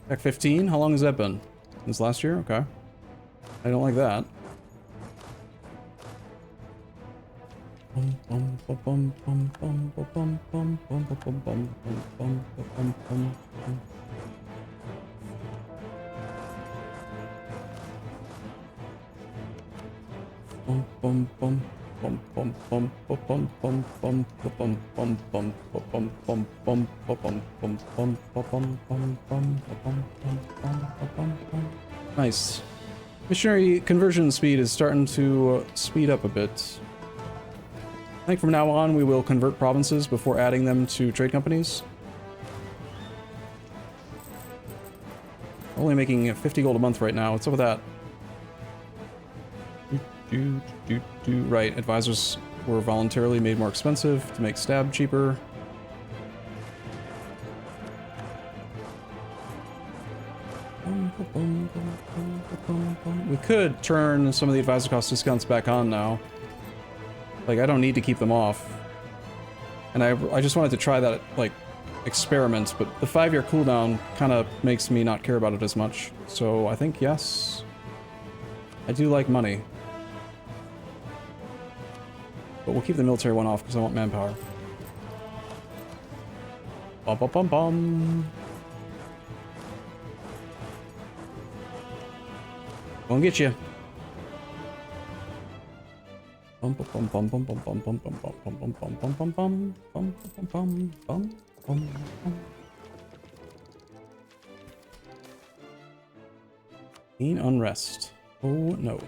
Tech 15? How long has that been? Since last year? Okay. I don't like that. Nice. Missionary conversion speed is starting to speed up a bit. I think from now on we will convert provinces before adding them to trade companies. Only making 50 gold a month right now. What's up with that? Right, advisors were voluntarily made more expensive to make stab cheaper. We could turn some of the advisor cost discounts back on now. Like, I don't need to keep them off. And I just wanted to try that, like, experiment, but the 5-year cooldown kind of makes me not care about it as much. So I think yes. I do like money. But we'll keep the military one off because I want manpower. Bum bum bum bum. Gonna get you. Bum bum bum bum bum bum bum bum bum bum bum bum bum bum bum bum bum bum bum. Teen unrest. Oh no.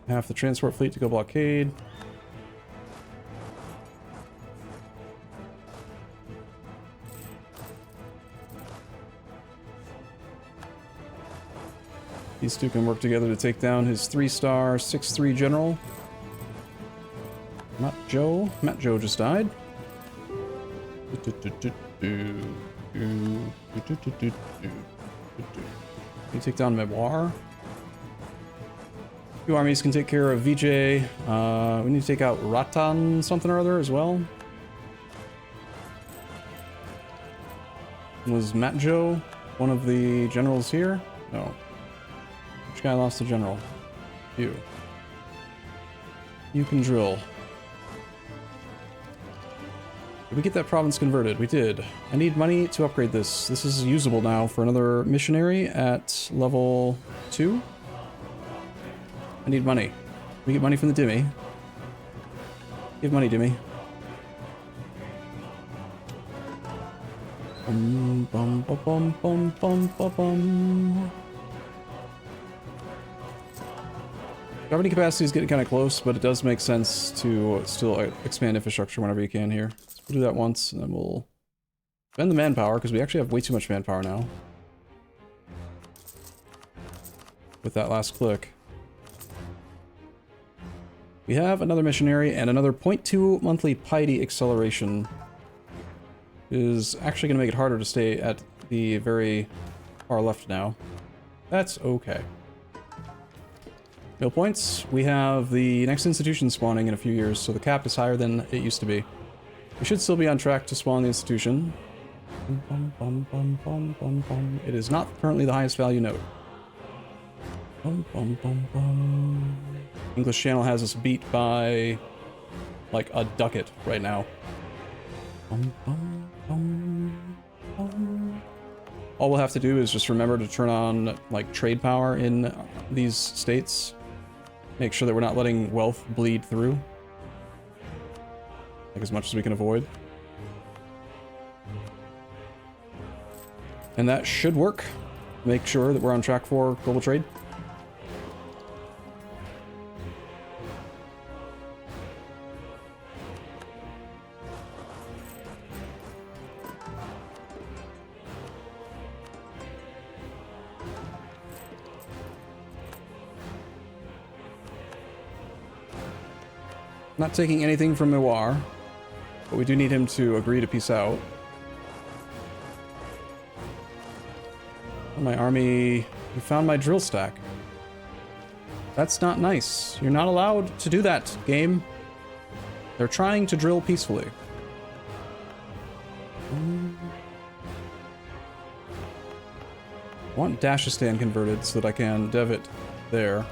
Half the transport fleet to go blockade. These two can work together to take down his 3-star, 6-3 general. Matt Joe just died. You take down Memoir. 2 armies can take care of Vijay. We need to take out Ratan something or other as well. Was Matt Joe one of the generals here? No. Which guy lost the general? You. You can drill. Did we get that province converted? We did. I need money to upgrade this. This is usable now for another missionary at level 2. I need money. We get money from the Dimmy. Give money, Dimmy. Bum bum bum bum bum bum bum. Governing capacity is getting kind of close, but it does make sense to still expand infrastructure whenever you can here. So we'll do that once, and then we'll spend the manpower, because we actually have way too much manpower now. With that last click. We have another missionary and another 0.2 monthly piety acceleration. Is actually going to make it harder to stay at the very far left now. That's okay. Mill points. We have the next institution spawning in a few years, so the cap is higher than it used to be. We should still be on track to spawn the institution. It is not currently the highest value node. English Channel has us beat by like a ducat right now. All we'll have to do is just remember to turn on like trade power in these states. Make sure that we're not letting wealth bleed through. Like as much as we can avoid. And that should work. Make sure that we're on track for global trade. Not taking anything from Miwar, but we do need him to agree to peace out. My army... We found my drill stack. That's not nice. You're not allowed to do that, game. They're trying to drill peacefully. want Dashistan converted so that I can dev it there.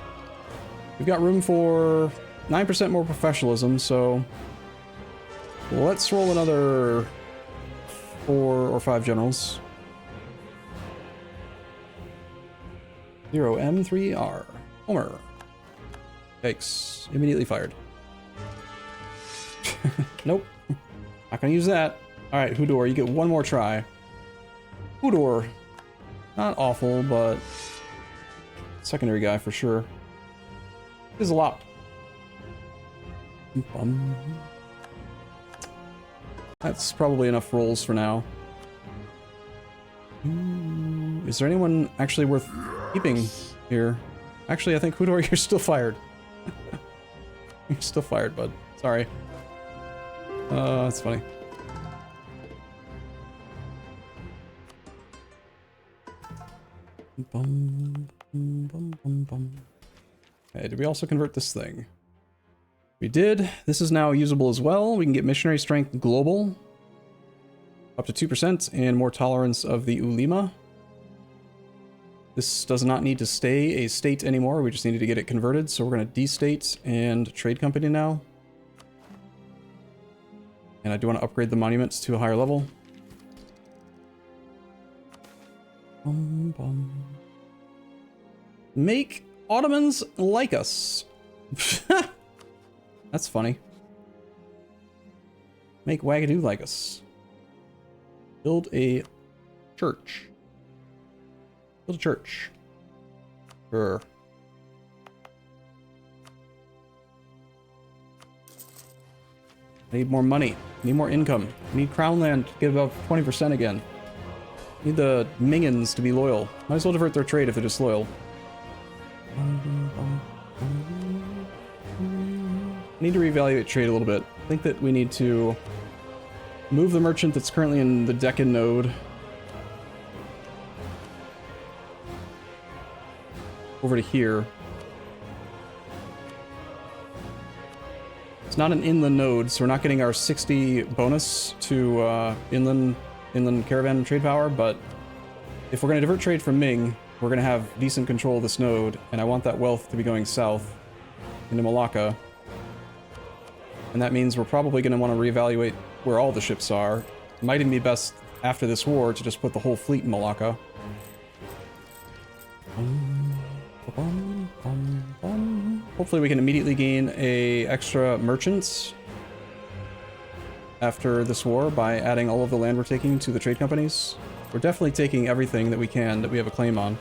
We've got room for 9% more professionalism, so let's roll another 4 or 5 generals. 0M3R. Homer. Yikes. Immediately fired. Nope. Not gonna use that. Alright, Hudor, you get one more try. Hudor. Not awful, but secondary guy for sure. Is a lot. That's probably enough rolls for now. Is there anyone actually worth keeping here? Actually, I think Hudor, you're still fired. You're still fired, bud. Sorry. That's funny. Okay, did we also convert this thing? We did. This is now usable as well. We can get missionary strength global. Up to 2% and more tolerance of the Ulema. This does not need to stay a state anymore. We just needed to get it converted. So we're going to destate and trade company now. And I do want to upgrade the monuments to a higher level. Make Ottomans like us. That's funny. Make Wagadoo like us. Build a church. Build a church. Sure. I need more money. I need more income. I need Crown Land to get above 20% again. I need the minions to be loyal. Might as well divert their trade if they're disloyal. I need to reevaluate trade a little bit. I think that we need to move the merchant that's currently in the Deccan node over to here. It's not an inland node, so we're not getting our 60 bonus to inland caravan trade power, but if we're going to divert trade from Ming, we're going to have decent control of this node, and I want that wealth to be going south into Malacca. And that means we're probably going to want to reevaluate where all the ships are. It might even be best after this war to just put the whole fleet in Malacca. Hopefully we can immediately gain a extra merchants after this war by adding all of the land we're taking to the trade companies. We're definitely taking everything that we can that we have a claim on.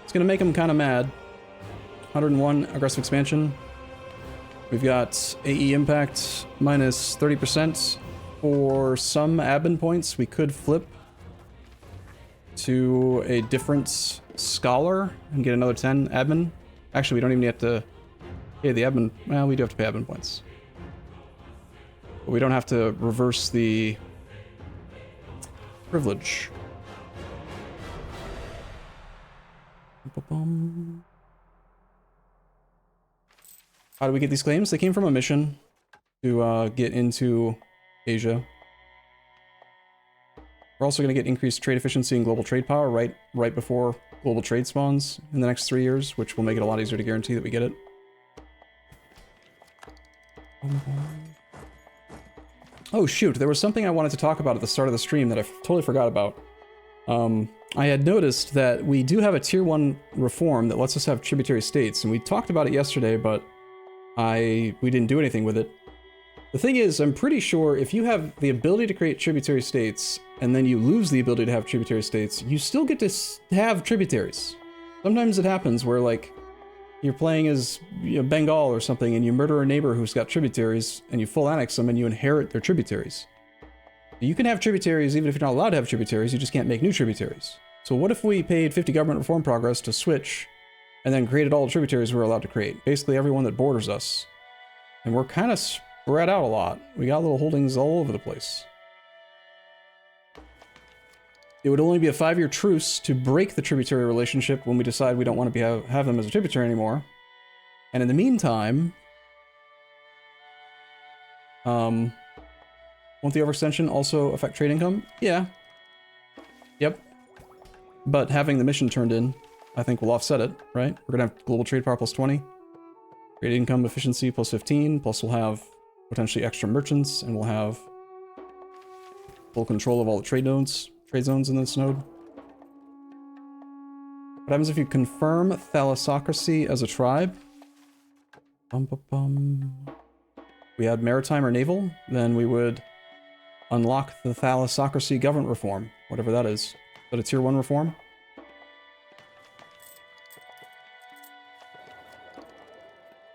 It's gonna make them kind of mad. 101 aggressive expansion. We've got AE impact minus 30%. For some admin points, we could flip to a different scholar and get another 10 admin. Actually, we don't even have to pay the admin. Well, we do have to pay admin points. But we don't have to reverse the privilege. How do we get these claims? They came from a mission to get into Asia. We're also going to get increased trade efficiency and global trade power right before global trade spawns in the next 3 years, which will make it a lot easier to guarantee that we get it. Oh shoot, there was something I wanted to talk about at the start of the stream that I totally forgot about. I had noticed that we do have a tier 1 reform that lets us have tributary states, and we talked about it yesterday, but we didn't do anything with it. The thing is, I'm pretty sure if you have the ability to create tributary states, and then you lose the ability to have tributary states, you still get to have tributaries. Sometimes it happens where, like, you're playing as Bengal or something, and you murder a neighbor who's got tributaries, and you full annex them, and you inherit their tributaries. You can have tributaries even if you're not allowed to have tributaries, you just can't make new tributaries. So what if we paid 50 government reform progress to switch, and then created all the tributaries we're allowed to create? Basically everyone that borders us. And we're kind of spread out a lot. We got little holdings all over the place. It would only be a 5-year truce to break the tributary relationship when we decide we don't want to have them as a tributary anymore. And in the meantime, Won't the overextension also affect trade income? Yeah. Yep. But having the mission turned in, I think will offset it, right? We're gonna have global trade power plus 20. Trade income efficiency plus 15, plus we'll have potentially extra merchants, and we'll have full control of all the trade zones in this node. What happens if you confirm thalassocracy as a tribe? We add maritime or naval, then we would unlock the thalassocracy government reform, whatever that is. Is that a tier 1 reform?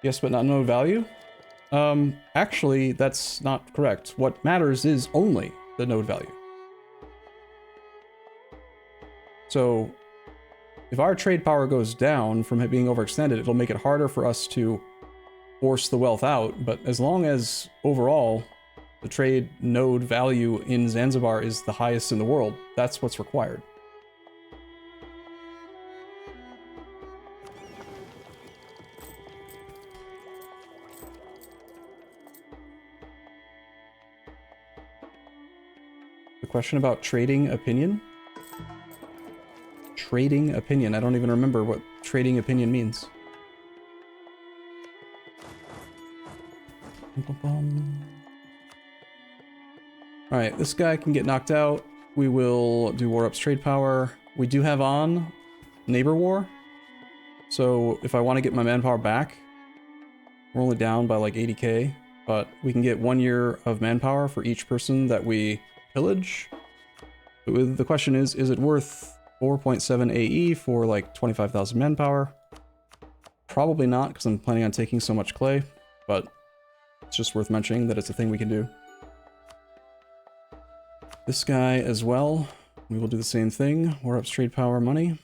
Yes, but not node value? Actually, that's not correct. What matters is only the node value. So, if our trade power goes down from it being overextended, it'll make it harder for us to force the wealth out, but as long as overall the trade node value in Zanzibar is the highest in the world, that's what's required. The question about trading opinion? Trading opinion. I don't even remember what trading opinion means. Alright, this guy can get knocked out. We will do War Up's trade power. We do have on Neighbor War. So if I want to get my manpower back, we're only down by like 80k, but we can get 1 year of manpower for each person that we pillage. The question is it worth 4.7 AE for like 25,000 manpower? Probably not, because I'm planning on taking so much clay, but it's just worth mentioning that it's a thing we can do. This guy as well, we will do the same thing. War Up's trade power money.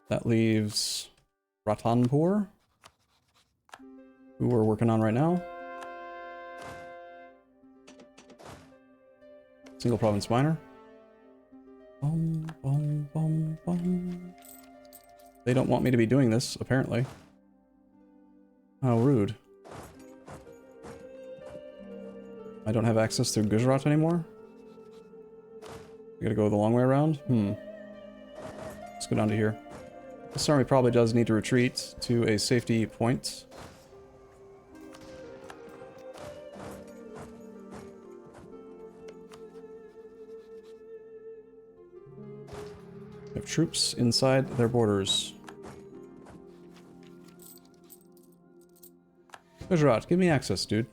That leaves Ratanpur, who we're working on right now. Single province minor. They don't want me to be doing this, apparently. How rude. I don't have access to Gujarat anymore? I gotta go the long way around? Let's go down to here. This army probably does need to retreat to a safety point. We have troops inside their borders. Gujarat, give me access, dude.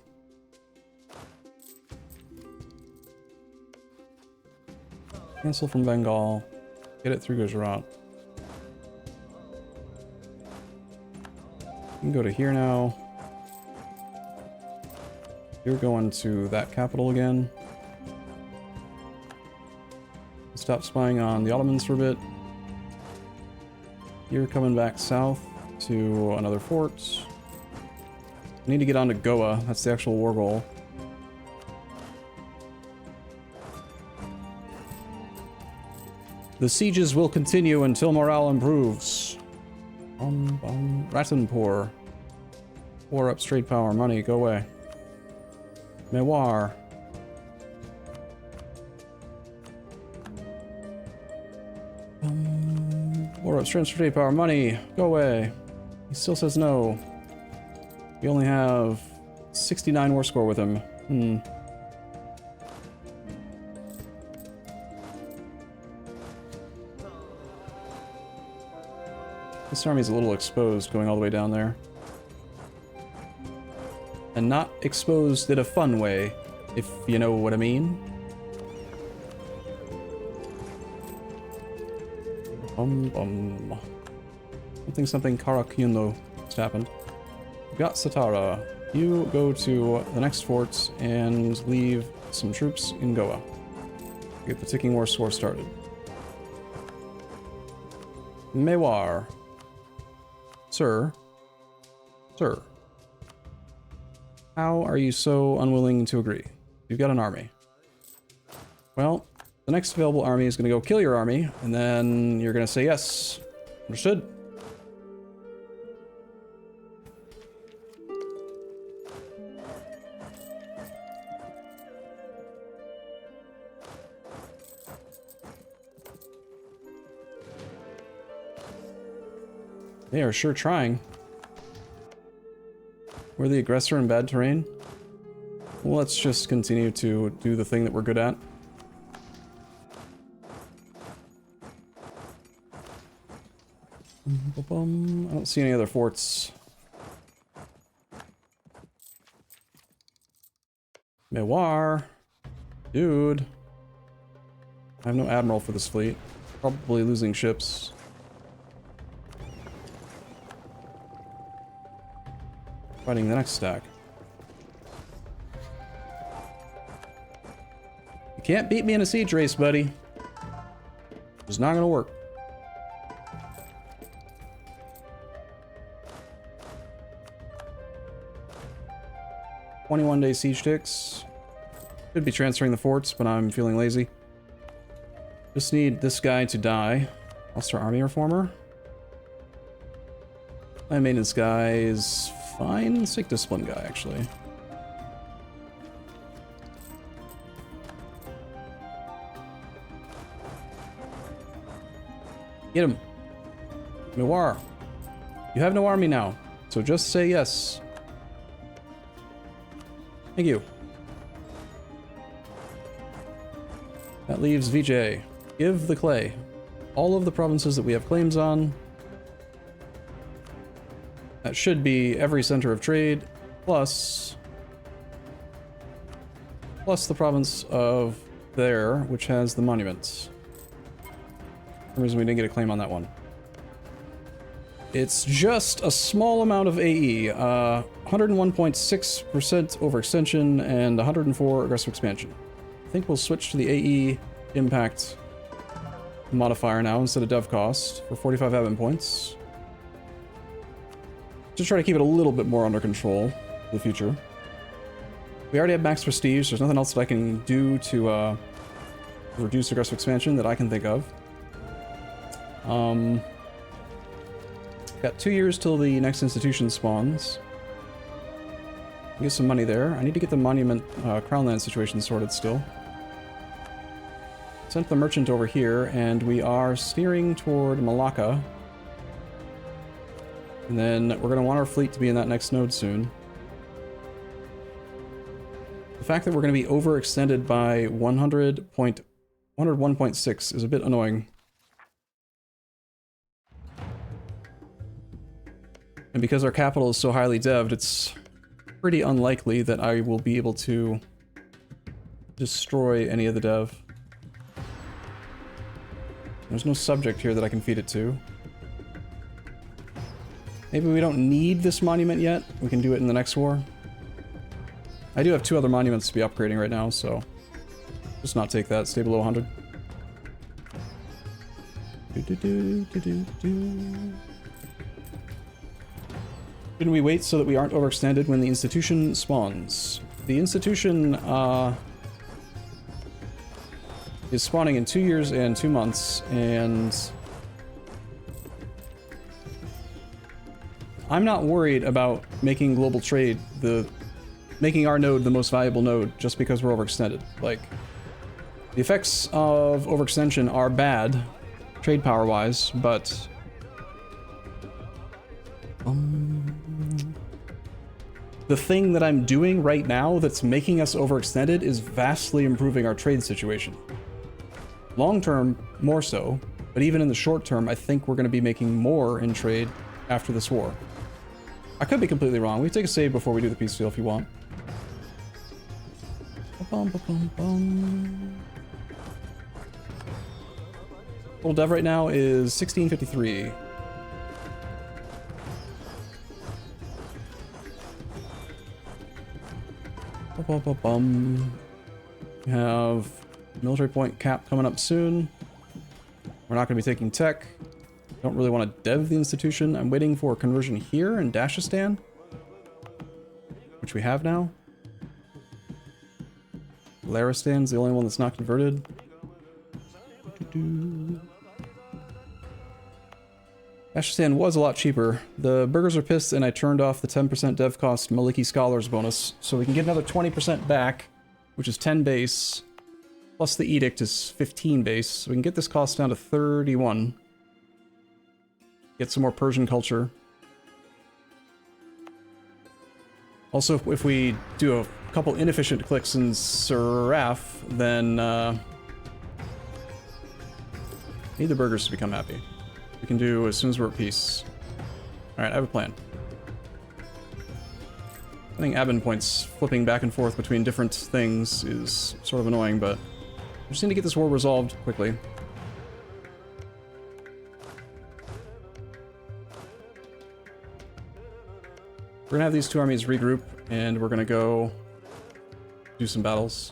Cancel from Bengal. Get it through Gujarat. You can go to here now. You're going to that capital again. Stop spying on the Ottomans for a bit. You're coming back south to another fort. I need to get onto Goa. That's the actual war goal. The sieges will continue until morale improves. Ratanpur. War Up's trade power money. Go away. Mewar. War Up's trade power money. Go away. He still says no. We only have 69 war score with him. This army's a little exposed going all the way down there. And not exposed in a fun way, if you know what I mean. Something Karakyunlo just happened. We've got Satara. You go to the next fort and leave some troops in Goa. Get the ticking war score started. Mewar. Sir. Sir. How are you so unwilling to agree? You've got an army. Well, the next available army is going to go kill your army, and then you're going to say yes. Understood? They are sure trying. We're the aggressor in bad terrain. Well, let's just continue to do the thing that we're good at. I don't see any other forts. Mewar. Dude. I have no admiral for this fleet. Probably losing ships. Fighting the next stack. You can't beat me in a siege race, buddy. It's not gonna work. "21-day siege ticks." Should be transferring the forts, but I'm feeling lazy. Just need this guy to die. Ulster Army Reformer. My maintenance guy is fine. Sick Discipline guy, actually. Get him. Mewar. You have no army now, so just say yes. Thank you. That leaves VJ. Give the clay. All of the provinces that we have claims on. That should be every center of trade, plus the province of there, which has the monuments. For some reason we didn't get a claim on that one. It's just a small amount of AE, 101.6% overextension and 104 aggressive expansion. I think we'll switch to the AE impact modifier now instead of dev cost for 45 admin points. Just try to keep it a little bit more under control for the future. We already have max prestige. There's nothing else that I can do to reduce aggressive expansion that I can think of. Got 2 years till the next institution spawns. Get some money there. I need to get the monument crown land situation sorted still. Sent the merchant over here, and we are steering toward Malacca. And then we're going to want our fleet to be in that next node soon. The fact that we're going to be overextended by 101.6 is a bit annoying. And because our capital is so highly dev'd, it's pretty unlikely that I will be able to destroy any of the dev. There's no subject here that I can feed it to. Maybe we don't need this monument yet. We can do it in the next war. I do have 2 other monuments to be upgrading right now, so just not take that. Stay below 100. Shouldn't we wait so that we aren't overextended when the institution spawns? The institution is spawning in 2 years and 2 months, and I'm not worried about making global trade making our node the most valuable node just because we're overextended. Like, the effects of overextension are bad, trade power wise, but the thing that I'm doing right now that's making us overextended is vastly improving our trade situation. Long term, more so, but even in the short term, I think we're going to be making more in trade after this war. I could be completely wrong. We can take a save before we do the peace deal if you want. Total dev right now is 1653. We have military point cap coming up soon. We're not going to be taking tech. Don't really want to dev the institution. I'm waiting for conversion here in Dashistan, which we have now. Laristan's the only one that's not converted. Dashistan was a lot cheaper. The burgers are pissed and I turned off the 10% dev cost Maliki Scholars bonus, so we can get another 20% back, which is 10 base, plus the edict is 15 base, so we can get this cost down to 31. Get some more Persian culture. Also, if we do a couple inefficient clicks in Seraph, then need the burgers to become happy. We can do as soon as we're at peace. Alright, I have a plan. I think admin points flipping back and forth between different things is sort of annoying, but we just need to get this war resolved quickly. We're gonna have these two armies regroup, and we're gonna go do some battles.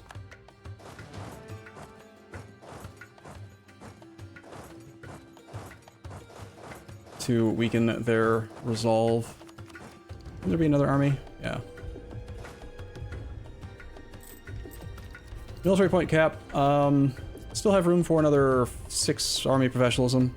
To weaken their resolve. Will there be another army? Yeah. Military point cap. Still have room for another 6 army professionalism.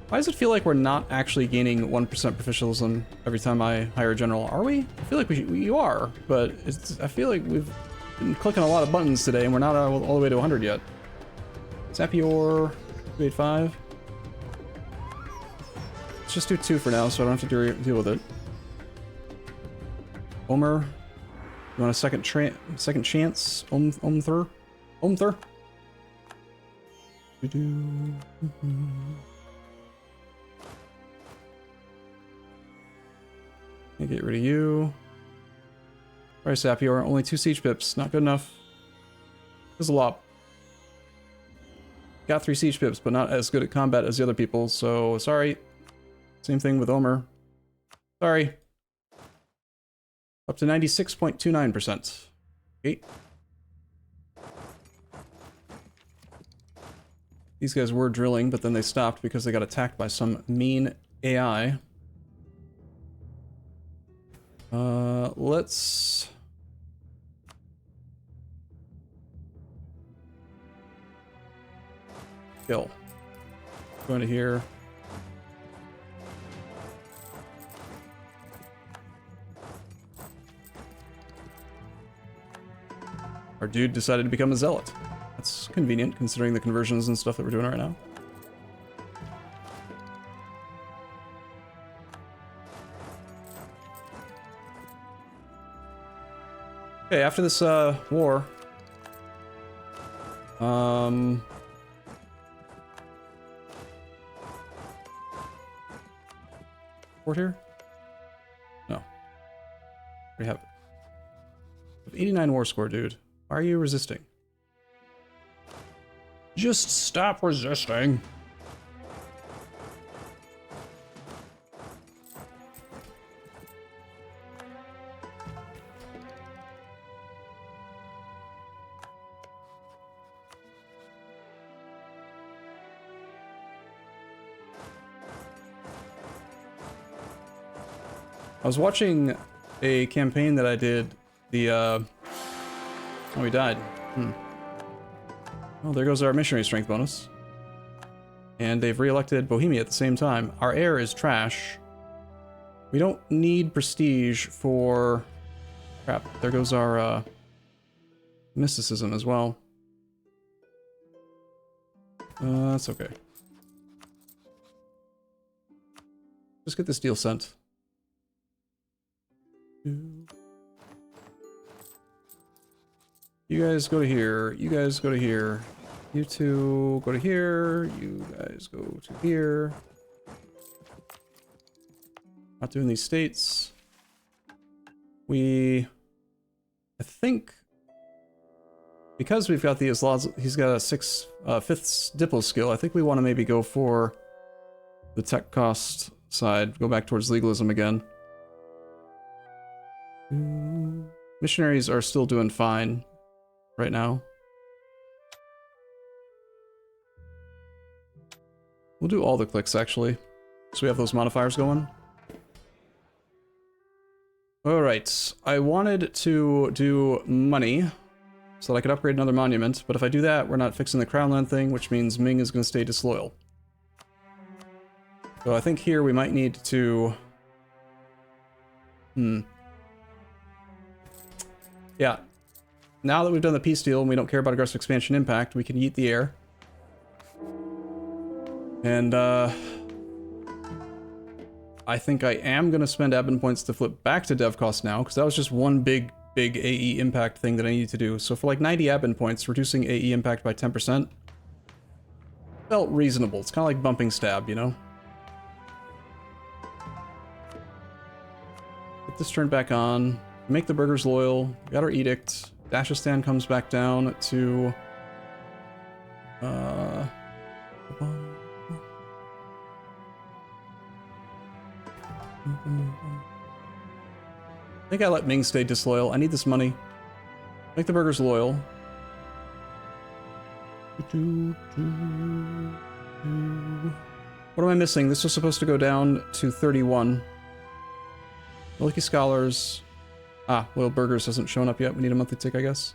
Why does it feel like we're not actually gaining 1% professionalism every time I hire a general? Are we? I feel like we are, but I feel like we've been clicking a lot of buttons today and we're not all the way to 100 yet. Sapior 285. Let's just do 2 for now so I don't have to deal with it. Omer. You want a second chance? Omther? Omther? Get rid of you. Alright, Sapior. Only 2 siege pips. Not good enough. There's a lot. Got 3 siege pips, but not as good at combat as the other people, so sorry. Same thing with Omer. Sorry. Up to 96.29%. Okay. These guys were drilling, but then they stopped because they got attacked by some mean AI. Let's... kill. Go into here. Our dude decided to become a zealot. That's convenient, considering the conversions and stuff that we're doing right now. Okay, after this, war... Port here? No. We have it. 89 war score, dude. Why are you resisting? Just stop resisting. I was watching a campaign that I did, oh, he died. Well, there goes our missionary strength bonus. And they've re-elected Bohemia at the same time. Our air is trash. We don't need prestige for... Crap, there goes our, mysticism as well. That's okay. Just get this deal sent. You guys go to here, you guys go to here, you two go to here, you guys go to here. Not doing these states. I think, because we've got the Islaz, he's got a 5th Diplo skill, I think we want to maybe go for the tech cost side, go back towards legalism again. Missionaries are still doing fine right now. We'll do all the clicks, actually, so we have those modifiers going. Alright, I wanted to do money so that I could upgrade another monument, but if I do that, we're not fixing the crown land thing, which means Ming is going to stay disloyal. So I think here we might need to... Yeah. Now that we've done the peace deal and we don't care about aggressive expansion impact, we can eat the air. And, I think I am going to spend admin points to flip back to dev cost now, because that was just one big AE impact thing that I needed to do. So for like 90 admin points, reducing AE impact by 10% felt reasonable. It's kind of like bumping stab, you know? Get this turned back on. Make the burgers loyal. We got our edict. Dashistan comes back down to... I think I let Ming stay disloyal. I need this money. Make the burgers loyal. What am I missing? This was supposed to go down to 31. Lucky Scholars. Ah, Loyal Burgers hasn't shown up yet. We need a monthly tick, I guess.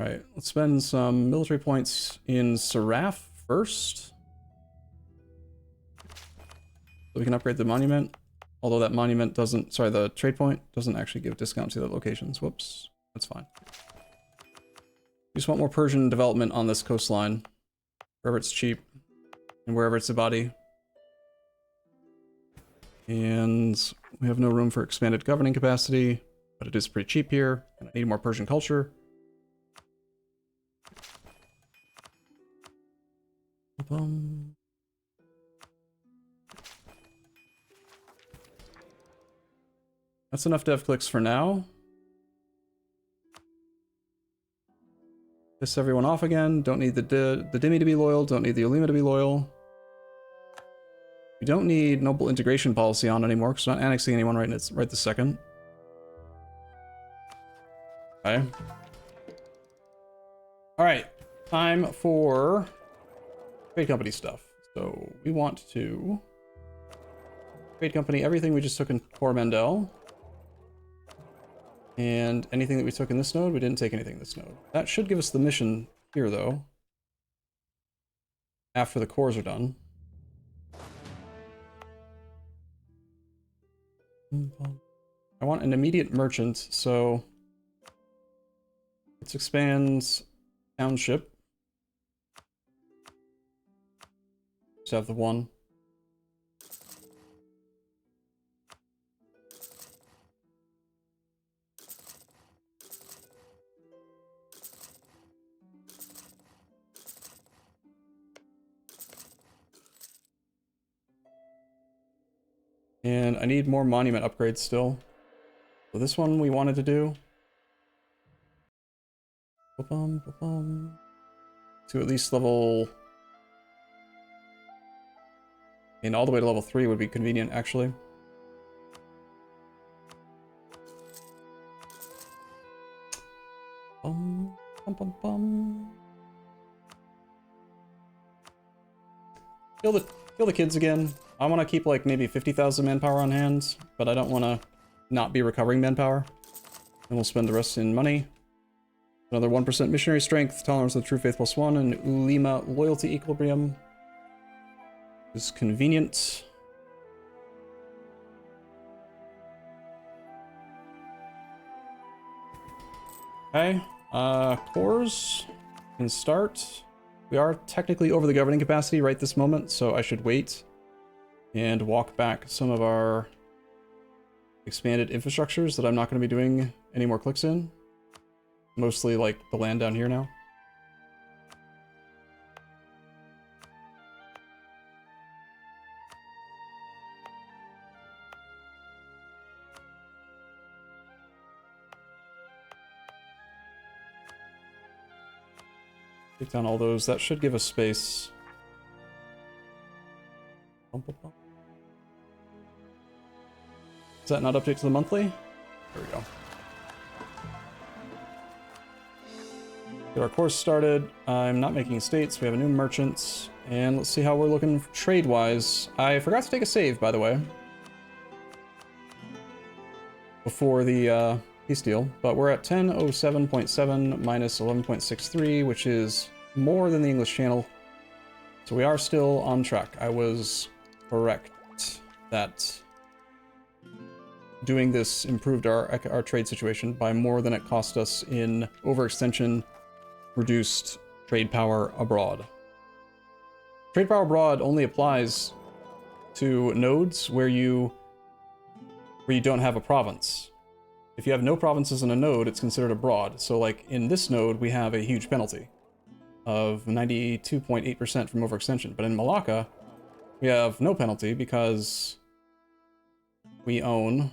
Alright, let's spend some military points in Seraph first. So we can upgrade the monument. Although that monument doesn't, sorry, the trade point doesn't actually give discount to the locations. Whoops, that's fine. We just want more Persian development on this coastline. Wherever it's cheap. And wherever it's Ibadi. And we have no room for expanded governing capacity, but it is pretty cheap here, and I need more Persian culture. That's enough dev clicks for now. Piss everyone off again. Don't need the Dimi to be loyal. Don't need the Ulema to be loyal. We don't need noble integration policy on anymore because we're not annexing anyone right this second. Okay. Alright. Time for trade company stuff. So we want to trade company everything we just took in Coromandel. And anything that we took in this node, we didn't take anything in this node. That should give us the mission here, though. After the cores are done. I want an immediate merchant, so let's expand township. Just have the one. And I need more monument upgrades still. So this one we wanted to do. To at least level... And all the way to level 3 would be convenient, actually. Kill the kids again. I want to keep like maybe 50,000 manpower on hand, but I don't want to not be recovering manpower. And we'll spend the rest in money. Another 1% missionary strength, tolerance of the true faith +1, and Ulema loyalty equilibrium. Is convenient. Okay, cores can start. We are technically over the governing capacity right this moment, so I should wait and walk back some of our expanded infrastructures that I'm not going to be doing any more clicks in. Mostly like the land down here now. Take down all those. That should give us space. Is that not update to the monthly? There we go. Get our course started. I'm not making estates. We have a new merchant. And let's see how we're looking trade-wise. I forgot to take a save, by the way. Before the peace deal. But we're at 1007.7 minus 11.63, which is more than the English Channel. So we are still on track. I was correct that doing this improved our trade situation by more than it cost us in overextension, reduced trade power abroad. Trade power abroad only applies to nodes where you don't have a province. If you have no provinces in a node, it's considered abroad. So like in this node, we have a huge penalty of 92.8% from overextension. But in Malacca, we have no penalty because we own,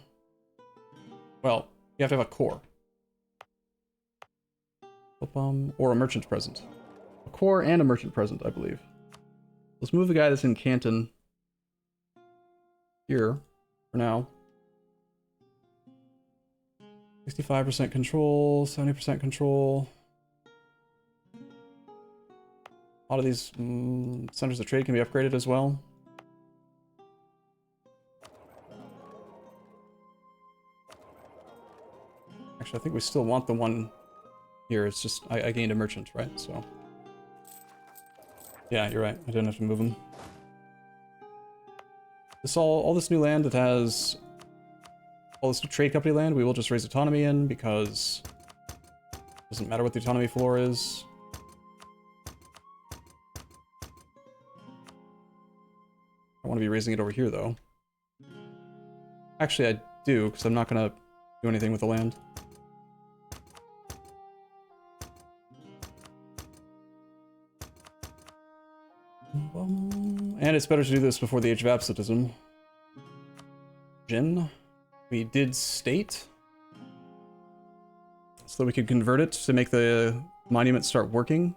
well, you have to have a core. Or a merchant present. A core and a merchant present, I believe. Let's move the guy that's in Canton here for now. 65% control, 70% control. A lot of these centers of trade can be upgraded as well. Actually, I think we still want the one here. It's just, I gained a merchant, right? So, yeah, you're right. I didn't have to move them. This all this new land that has all this new trade company land, we will just raise autonomy in because it doesn't matter what the autonomy floor is. I want to be raising it over here, though. Actually, I do, because I'm not going to do anything with the land. And it's better to do this before the Age of Absolutism. Jin. We did state. So that we could convert it to make the monument start working.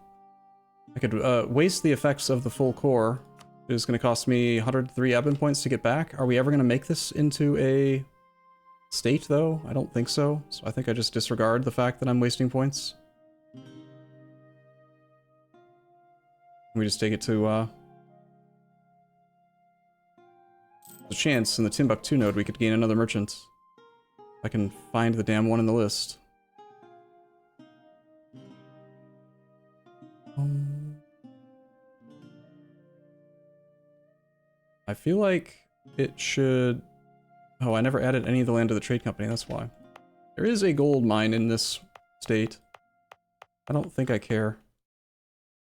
I could waste the effects of the full core. It is going to cost me 103 admin points to get back. Are we ever going to make this into a state, though? I don't think so. So I think I just disregard the fact that I'm wasting points. We just take it to, there's a chance in the Timbuktu node we could gain another merchant. I can find the damn one in the list. I feel like it should... Oh, I never added any of the land to the trade company, that's why. There is a gold mine in this state. I don't think I care.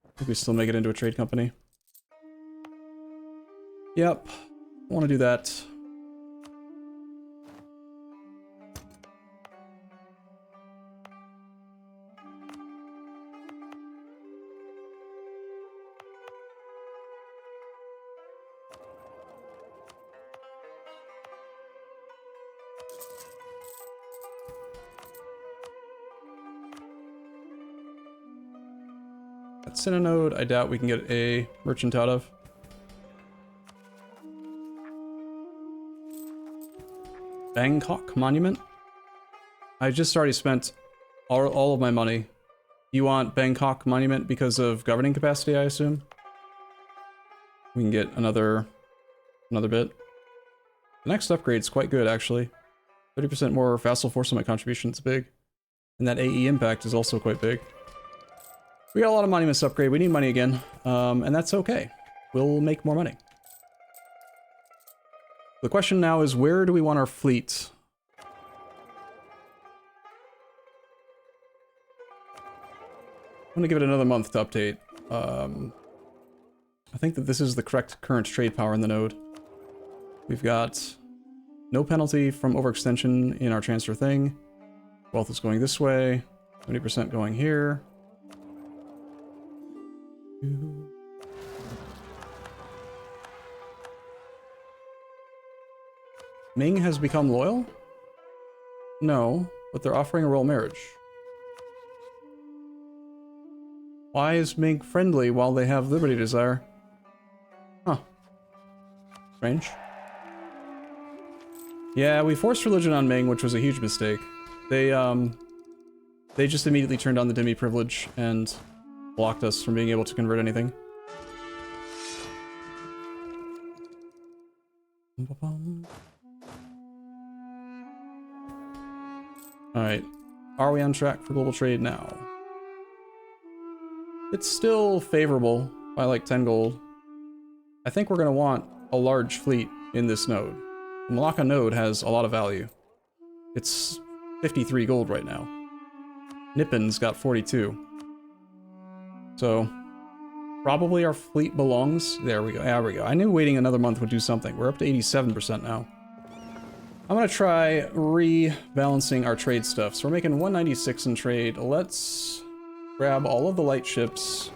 I think we still make it into a trade company. Yep, I want to do that. That Synonode, I doubt we can get a merchant out of. Bangkok Monument? I just already spent all of my money. You want Bangkok Monument because of governing capacity, I assume? We can get another bit. The next upgrade's quite good, actually. 30% more vassal force on my contribution, it's big. And that AE impact is also quite big. We got a lot of monuments to upgrade. We need money again, and that's okay. We'll make more money. The question now is, where do we want our fleet? I'm gonna give it another month to update. I think that this is the correct current trade power in the node. We've got no penalty from overextension in our transfer thing. Wealth is going this way. 70% going here. Ming has become loyal? No, but they're offering a royal marriage. Why is Ming friendly while they have liberty desire? Huh. Strange. Yeah, we forced religion on Ming, which was a huge mistake. They just immediately turned on the Demi privilege and blocked us from being able to convert anything. Alright. Are we on track for global trade now? It's still favorable by like 10 gold. I think we're going to want a large fleet in this node. The Malacca node has a lot of value. It's 53 gold right now. Nippon's got 42. So, probably our fleet belongs. There we go. There we go. I knew waiting another month would do something. We're up to 87% now. I'm going to try rebalancing our trade stuff. So we're making 196 in trade. Let's grab all of the light ships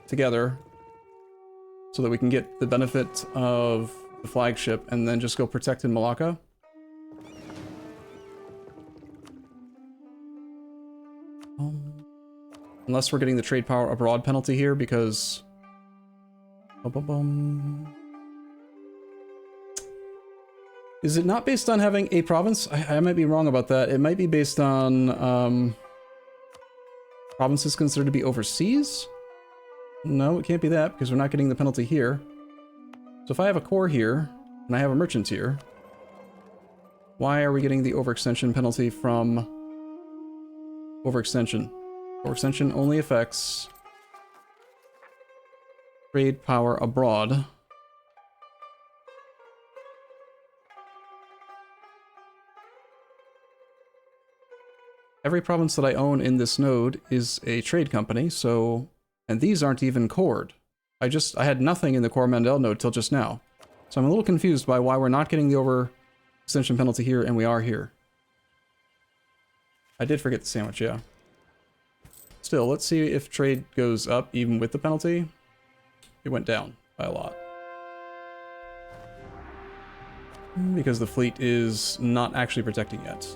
together so that we can get the benefit of the flagship and then just go protect in Malacca. Unless we're getting the trade power abroad penalty here because... Is it not based on having a province? I might be wrong about that. It might be based on provinces considered to be overseas? No, it can't be that because we're not getting the penalty here. So if I have a core here and I have a merchant here, why are we getting the overextension penalty from overextension? Overextension only affects trade power abroad. Every province that I own in this node is a trade company, so... And these aren't even cored. I had nothing in the core Mandel node till just now. So I'm a little confused by why we're not getting the overextension penalty here and we are here. I did forget the sandwich, yeah. Still, let's see if trade goes up even with the penalty. It went down by a lot. Because the fleet is not actually protecting yet.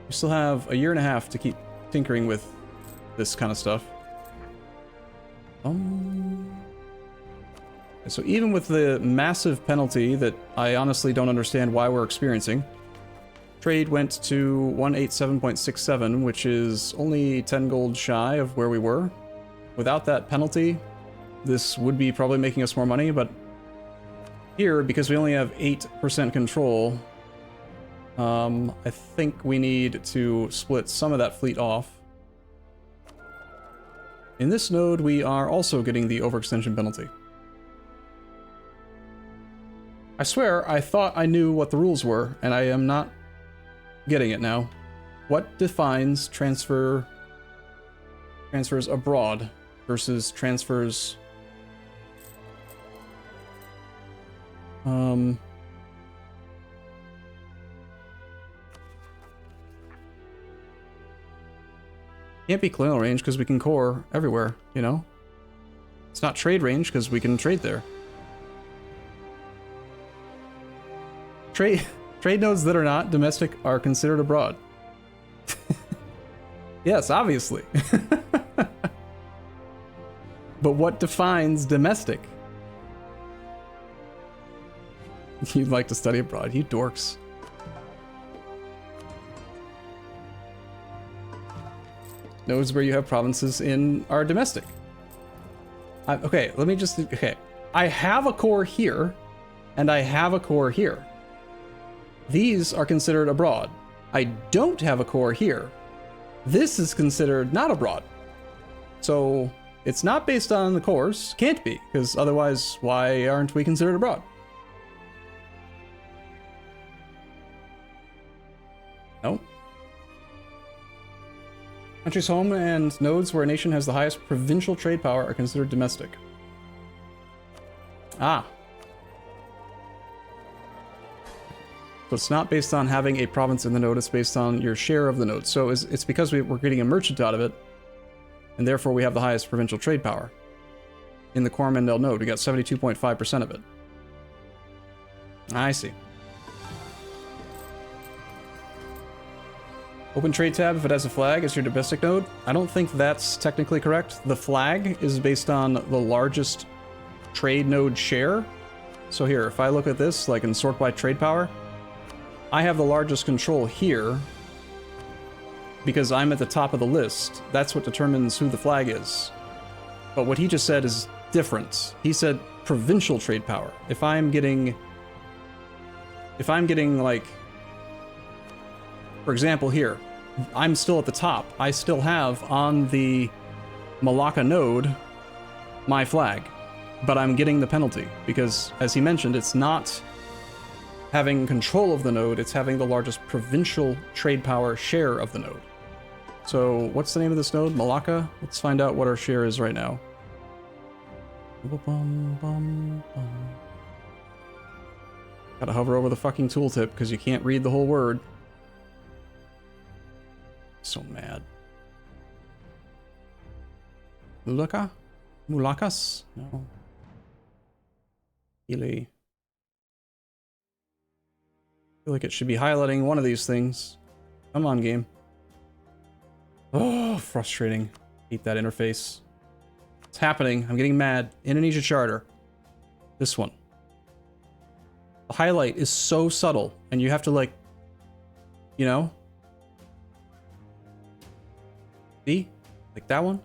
We still have a year and a half to keep tinkering with this kind of stuff. So even with the massive penalty that I honestly don't understand why we're experiencing, trade went to 187.67, which is only 10 gold shy of where we were. Without that penalty, this would be probably making us more money, but here, because we only have 8% control, I think we need to split some of that fleet off. In this node, we are also getting the overextension penalty. I swear, I thought I knew what the rules were, and I am not getting it now. What defines transfers abroad versus transfers... Can't be colonial range because we can core everywhere, you know? It's not trade range because we can trade there. Trade nodes that are not domestic are considered abroad. Yes, obviously. But what defines domestic? You'd like to study abroad, you dorks. Nodes where you have provinces in are domestic. Okay, let me just... Okay. I have a core here, and I have a core here. These are considered abroad. I don't have a core here. This is considered not abroad. So, it's not based on the cores. Can't be, because otherwise, why aren't we considered abroad? No. Countries home and nodes where a nation has the highest provincial trade power are considered domestic. Ah. So it's not based on having a province in the node, it's based on your share of the node. So it's because we're getting a merchant out of it, and therefore we have the highest provincial trade power. In the Coromandel node, we got 72.5% of it. I see. Open trade tab if it has a flag as your domestic node. I don't think that's technically correct. The flag is based on the largest trade node share. So here, if I look at this, like in sort by trade power, I have the largest control here because I'm at the top of the list. That's what determines who the flag is. But what he just said is different. He said provincial trade power. If I'm getting like, for example here, I'm still at the top. I still have on the Malacca node my flag, but I'm getting the penalty because, as he mentioned, it's not having control of the node, it's having the largest provincial trade power share of the node. So what's the name of this node? Malacca? Let's find out what our share is right now. Gotta hover over the fucking tooltip because you can't read the whole word. So mad. Mulaka? Mulakas? No. Really. I feel like it should be highlighting one of these things. Come on, game. Oh, frustrating. Hate that interface. It's happening. I'm getting mad. Indonesia Charter. This one. The highlight is so subtle, and you have to, like, you know? See? Like that one?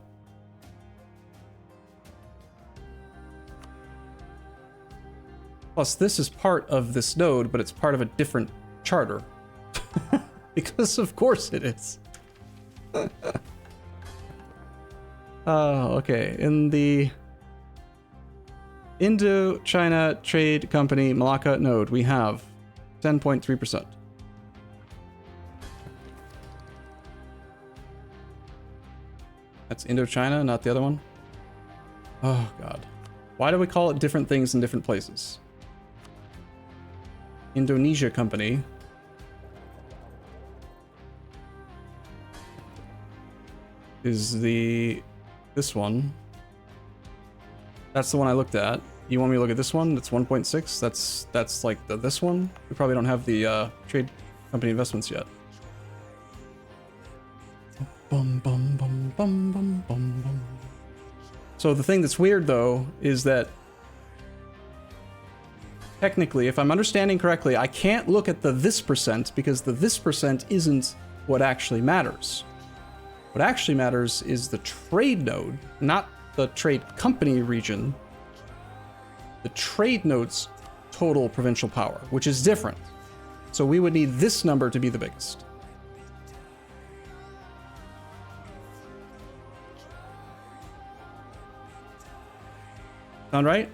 Plus, this is part of this node, but it's part of a different charter. Because of course it is. Okay. In the Indo-China Trade Company Malacca node, we have 10.3%. That's Indochina, not the other one. Oh, God. Why do we call it different things in different places? Indonesia Company. Is this one. That's the one I looked at. You want me to look at this one? That's 1.6. That's like this one. We probably don't have the trade company investments yet. Bum, bum, bum, bum, bum, bum, bum. So the thing that's weird though is that technically, if I'm understanding correctly, I can't look at the this percent because the this percent isn't what actually matters. What actually matters is the trade node, not the trade company region. The trade node's total provincial power, which is different. So we would need this number to be the biggest. Sound right?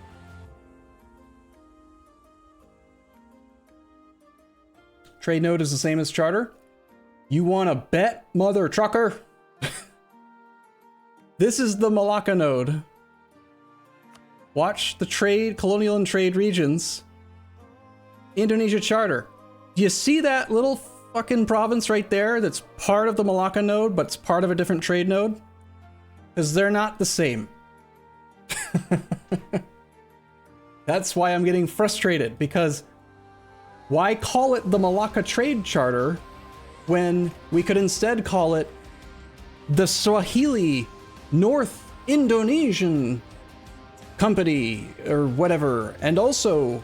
Trade node is the same as charter. You want to bet, mother trucker? This is the Malacca node. Watch the trade, colonial and trade regions. Indonesia charter. Do you see that little fucking province right there that's part of the Malacca node, but it's part of a different trade node? Because they're not the same. That's why I'm getting frustrated, because why call it the Malacca Trade Charter when we could instead call it the Swahili North Indonesian Company or whatever? And also,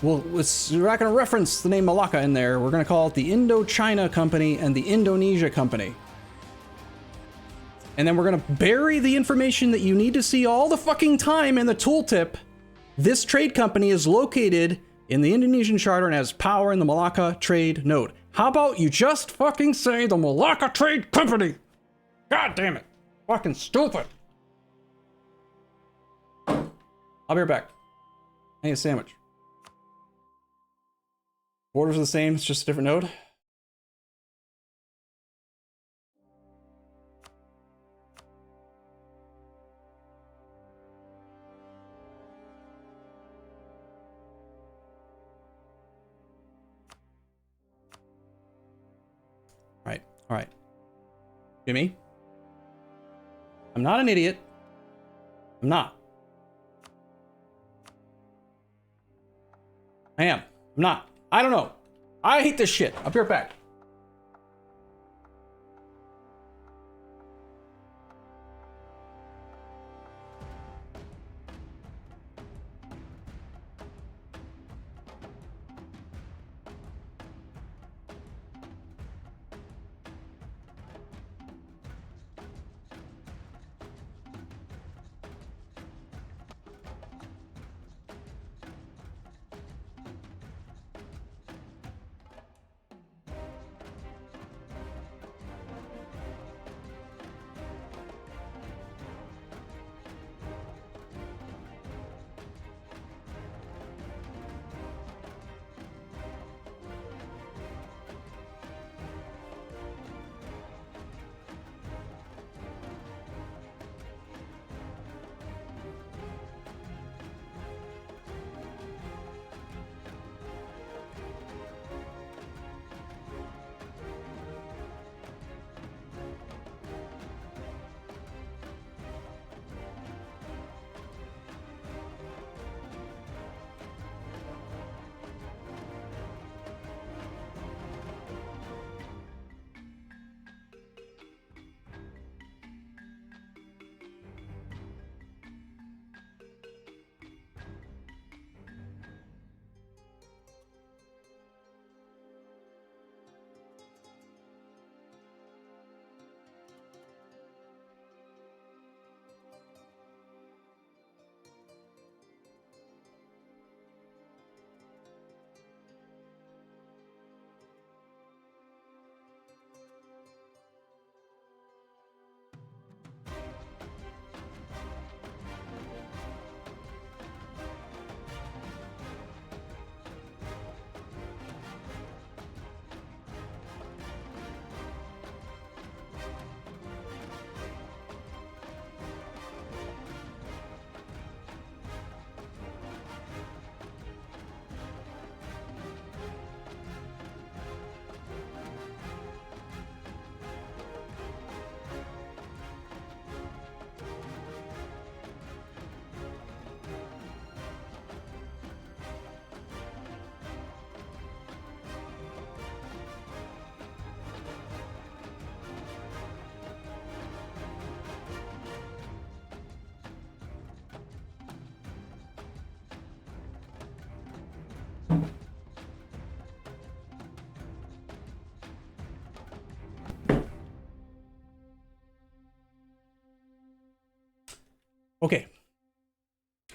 we're not going to reference the name Malacca in there. We're going to call it the Indochina Company and the Indonesia Company. And then we're going to bury the information that you need to see all the fucking time in the tooltip. This trade company is located in the Indonesian charter and has power in the Malacca Trade Node. How about you just fucking say the Malacca Trade Company? God damn it. Fucking stupid. I'll be right back. I need a sandwich. Borders are the same, it's just a different node. All right. Jimmy? I'm not an idiot. I'm not. I am. I'm not. I don't know. I hate this shit. I'll be right back. Okay.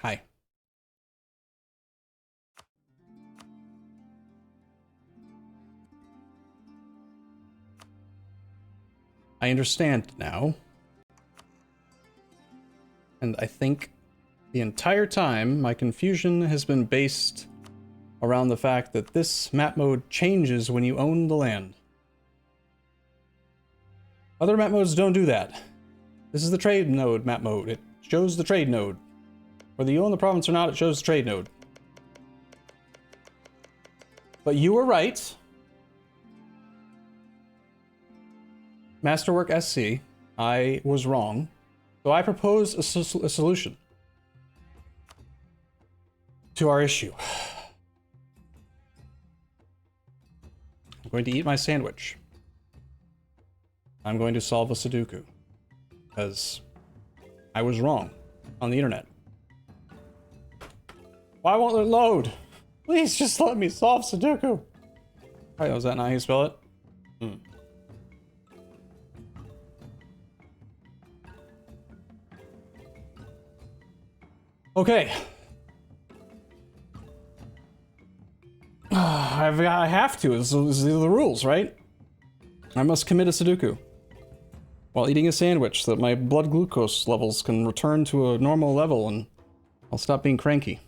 Hi. I understand now. And I think the entire time my confusion has been based around the fact that this map mode changes when you own the land. Other map modes don't do that. This is the trade node map mode. It shows the trade node. Whether you own the province or not, it shows the trade node. But you were right. Masterwork SC, I was wrong. So I propose a solution to our issue. I'm going to eat my sandwich. I'm going to solve a Sudoku. Because I was wrong on the internet. Why won't it load? Please just let me solve Sudoku. Alright, was that not how you spell it? Okay. I have to. These are the rules, right? I must commit a Sudoku while eating a sandwich so that my blood glucose levels can return to a normal level and I'll stop being cranky.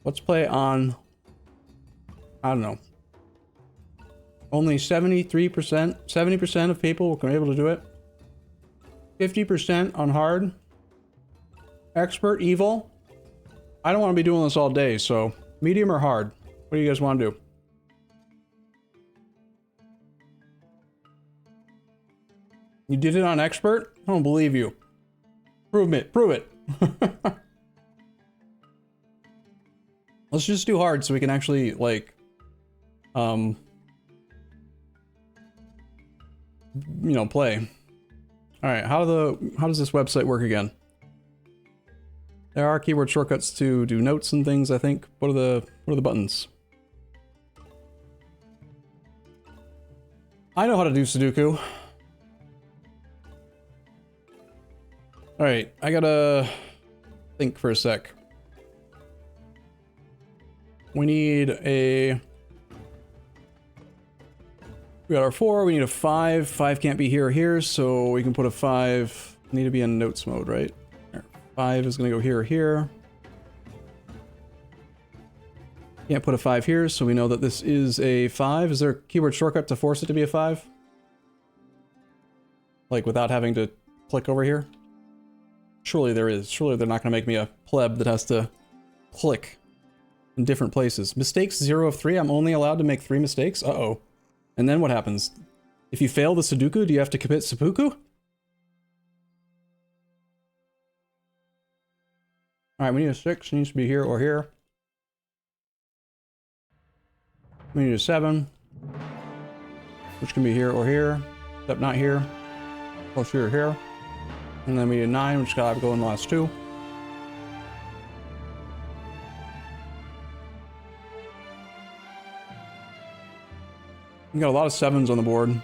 Let's play on, I don't know. Only 73%, 70% of people were able to do it. 50% on hard. Expert, evil. I don't want to be doing this all day, so medium or hard? What do you guys want to do? You did it on expert? I don't believe you. Prove it. Prove it. Let's just do hard so we can actually, like, you know, play. All right, how does this website work again? There are keyboard shortcuts to do notes and things, I think. What are the buttons? I know how to do Sudoku. All right, I gotta think for a sec. We need a... We got our 4, we need a 5. 5 can't be here or here, so we can put a 5. Need to be in notes mode, right? 5 is gonna go here or here. Can't put a 5 here, so we know that this is a 5. Is there a keyboard shortcut to force it to be a 5? Like, without having to click over here? Surely there is. Surely they're not gonna make me a pleb that has to click in different places. Mistakes 0 of 3. I'm only allowed to make 3 mistakes? Uh-oh. And then what happens? If you fail the Sudoku, do you have to commit seppuku? Alright, we need a 6. It needs to be here or here. We need a 7. Which can be here or here. Except not here. Close here or here. And then we need a 9, which gotta go in the last 2. We got a lot of 7s on the board.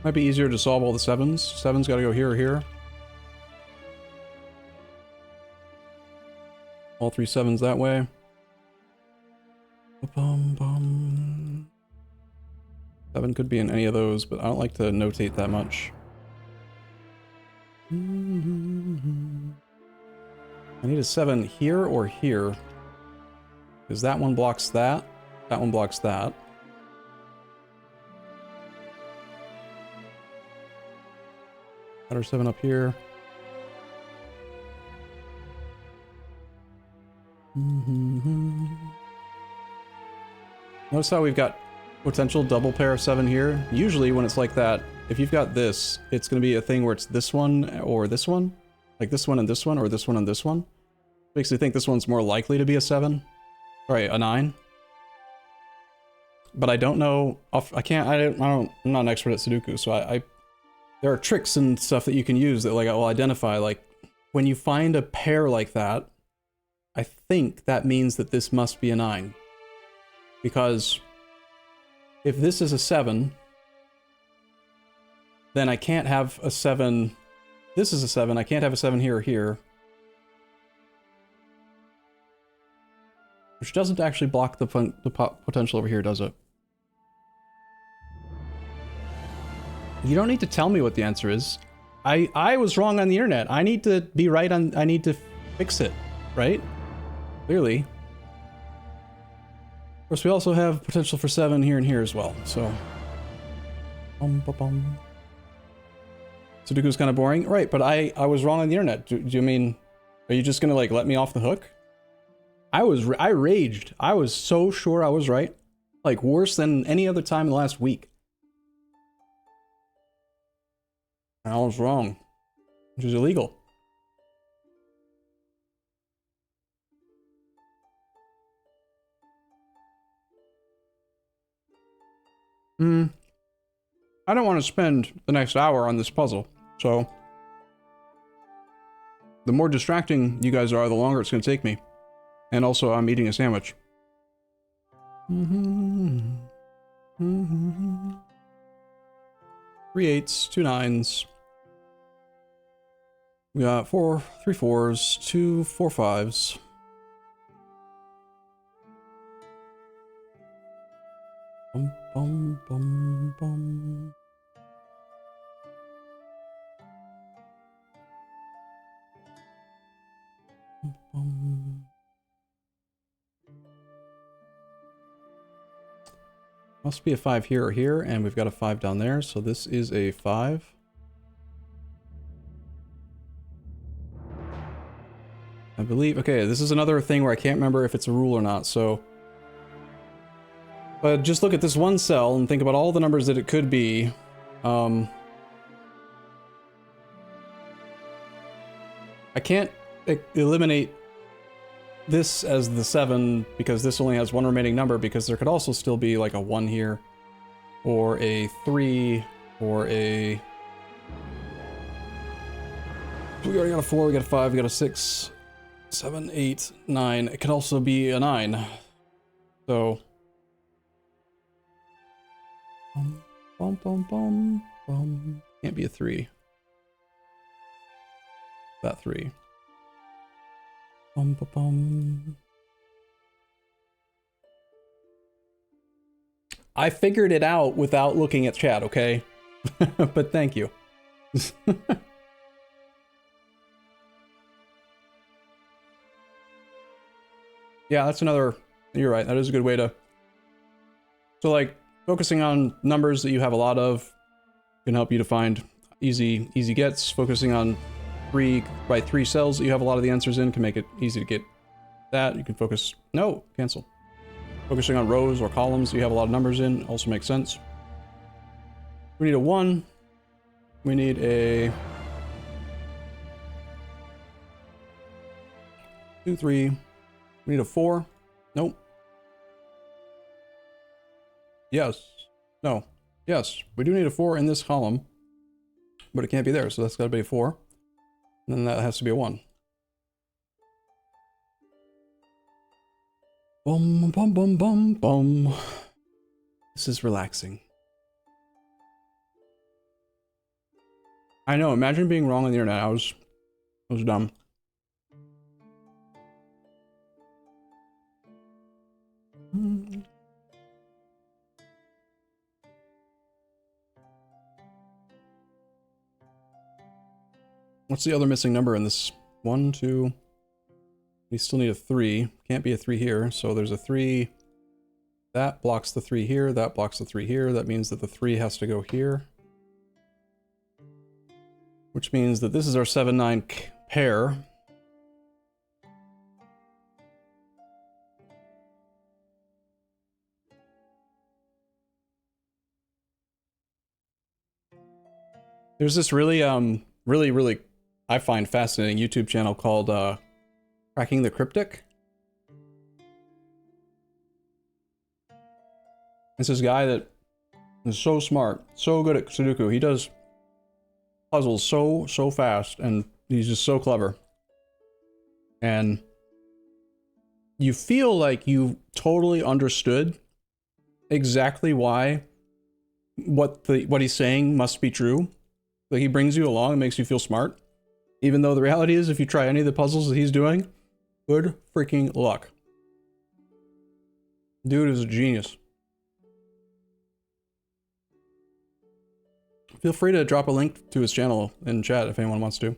Might be easier to solve all the 7s. 7's gotta go here or here. All 3 7s that way. Bum, bum. 7 could be in any of those, but I don't like to notate that much. I need a 7 here or here. Because that one blocks that. That one blocks that. Got our 7 up here. Notice how we've got potential double pair of 7 here. Usually when it's like that, if you've got this, it's going to be a thing where it's this one or this one. Like this one and this one, or this one and this one. Makes me think this one's more likely to be a 7. Sorry, a 9. But I don't know. I'm not an expert at Sudoku, so I there are tricks and stuff that you can use that like will identify, like when you find a pair like that, I think that means that this must be a 9. Because if this is a 7, then I can't have a 7. This is a 7, I can't have a 7 here or here. Which doesn't actually block the potential over here, does it? You don't need to tell me what the answer is. I was wrong on the internet. I need to be right on... I need to fix it, right? Clearly. Of course, we also have potential for 7 here and here as well, so... Sudoku's kind of boring. Right, but I was wrong on the internet. Do you mean... Are you just gonna, like, let me off the hook? I raged. I was so sure I was right. Like, worse than any other time in the last week. I was wrong. Which is illegal. I don't want to spend the next hour on this puzzle, so... The more distracting you guys are, the longer it's going to take me. And also, I'm eating a sandwich. 3 8s, 2 9s. We got 3 4s, 2 4 5s. Bum, bum, bum, bum. Bum, bum. Must be a 5 here or here, and we've got a 5 down there, so this is a 5. I believe, okay, this is another thing where I can't remember if it's a rule or not, so... But just look at this one cell and think about all the numbers that it could be. I can't eliminate this as the 7 because this only has one remaining number, because there could also still be like a 1 here, or a 3, or a... We already got a 4, we got a 5, we got a 6, 7, 8, 9. It could also be a 9. So... Bum, bum, bum, bum. Can't be a 3. That 3. Bum, bum, bum. I figured it out without looking at chat, okay? But thank you. Yeah, that's another... You're right, that is a good way to... So, like, focusing on numbers that you have a lot of can help you to find easy gets. Focusing on 3 cells that you have a lot of the answers in can make it easy to get that. You can focus... No! Cancel. Focusing on rows or columns that you have a lot of numbers in also makes sense. We need a 1. We need a... 2, 3. We need a 4. Nope. Yes. No. Yes. We do need a 4 in this column. But it can't be there, so that's got to be a 4. And then that has to be a 1. Bum, bum, bum, bum, bum. This is relaxing. I know, imagine being wrong on the internet. I was dumb. What's the other missing number in this? 1, 2... We still need a 3. Can't be a 3 here, so there's a 3. That blocks the 3 here, that blocks the 3 here. That means that the 3 has to go here. Which means that this is our 7-9 pair. There's this really, really, I find fascinating YouTube channel called, Cracking the Cryptic. It's this guy that is so smart, so good at Sudoku. He does puzzles so fast, and he's just so clever. And you feel like you totally understood exactly why what he's saying must be true. Like, he brings you along and makes you feel smart. Even though the reality is, if you try any of the puzzles that he's doing, good freaking luck. Dude is a genius. Feel free to drop a link to his channel in chat if anyone wants to.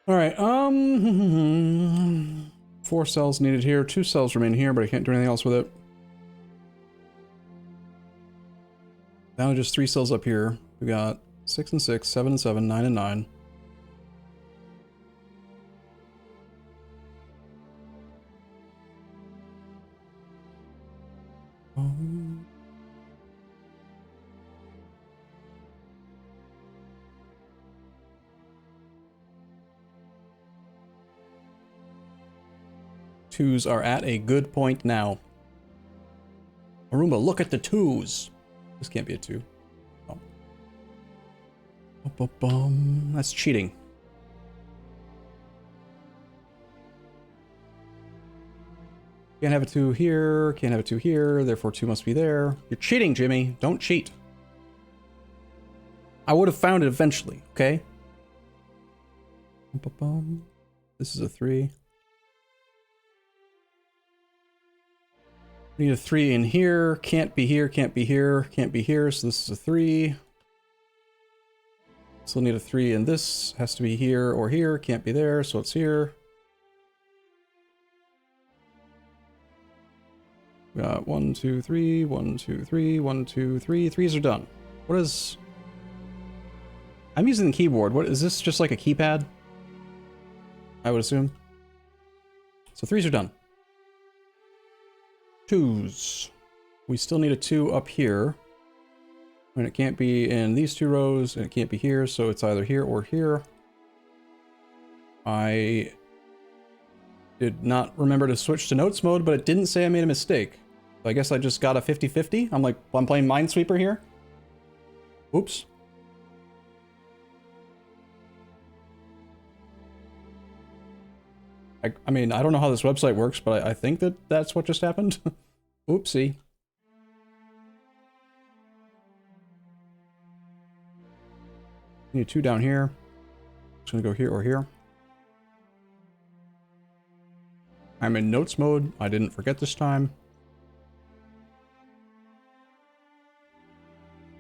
Alright, 4 cells needed here, 2 cells remain here, but I can't do anything else with it. Now just 3 cells up here. We got 6 and 6, 7 and 7, 9 and 9. Twos are at a good point now. Arumba, look at the twos. This can't be a 2. Oh. That's cheating. Can't have a 2 here, can't have a 2 here, therefore 2 must be there. You're cheating, Jimmy. Don't cheat. I would have found it eventually, okay? This is a 3. Need a 3 in here, can't be here, can't be here, can't be here, so this is a 3. Still need a 3 in this, has to be here or here, can't be there, so it's here. We got 1, 2, 3, 1, 2, 3, 1, 2, 3. 3s are done. What is... I'm using the keyboard. What is this, just like a keypad? I would assume. So 3s are done. 2s. We still need a 2 up here. And it can't be in these 2 rows, and it can't be here, so it's either here or here. I did not remember to switch to notes mode, but it didn't say I made a mistake. So I guess I just got a 50-50. I'm playing Minesweeper here. Oops. I mean, I don't know how this website works, but I think that that's what just happened. Oopsie. Need 2 down here. Just gonna go here or here. I'm in notes mode. I didn't forget this time.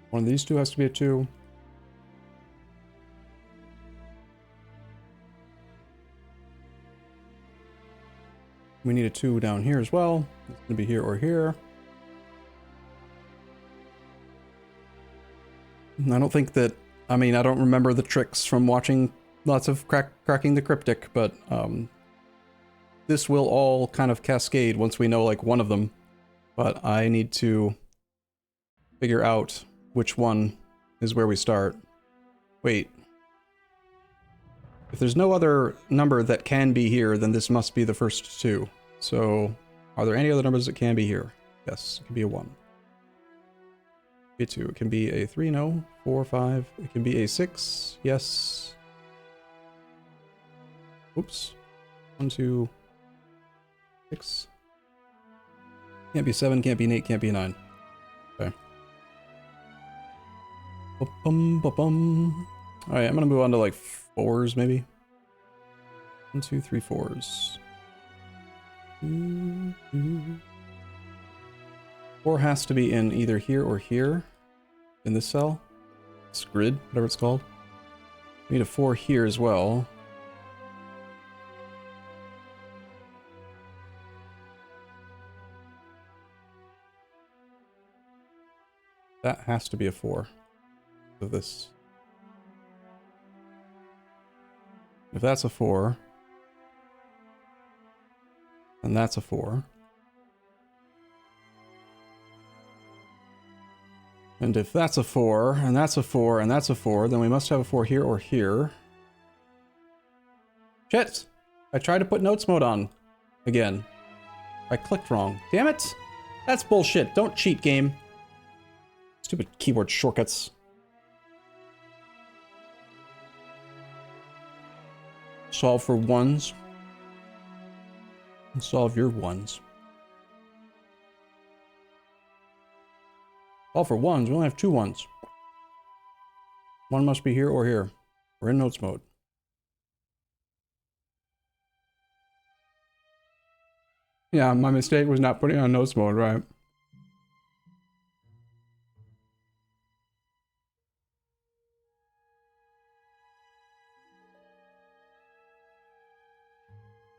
One of these 2 has to be a 2. We need a 2 down here as well. It's gonna be here or here. And I don't think that, I mean, I don't remember the tricks from watching lots of cracking the cryptic, but this will all kind of cascade once we know like one of them. But I need to figure out which one is where we start. Wait. If there's no other number that can be here, then this must be the first 2. So, are there any other numbers that can be here? Yes, it can be a 1. Be a 2. It can be a 3, no. 4, 5. It can be a 6. Yes. Oops. 1, 2, 6. Can't be 7, can't be an 8, can't be a 9. Okay. Alright, I'm gonna move on to like 4s maybe. 1, 2, 3, 4s. 4 has to be in either here or here. In this cell. This grid, whatever it's called. We need a 4 here as well. That has to be a 4. Of this. If that's a 4, then that's a 4. And if that's a 4, and that's a 4, and that's a 4, then we must have a 4 here or here. Shit! I tried to put notes mode on. Again. I clicked wrong. Damn it! That's bullshit. Don't cheat, game. Stupid keyboard shortcuts. solve for ones. Solve your ones. Solve for ones. We only have 2 ones. One must be here or here. We're in notes mode. Yeah, my mistake was not putting on notes mode, right?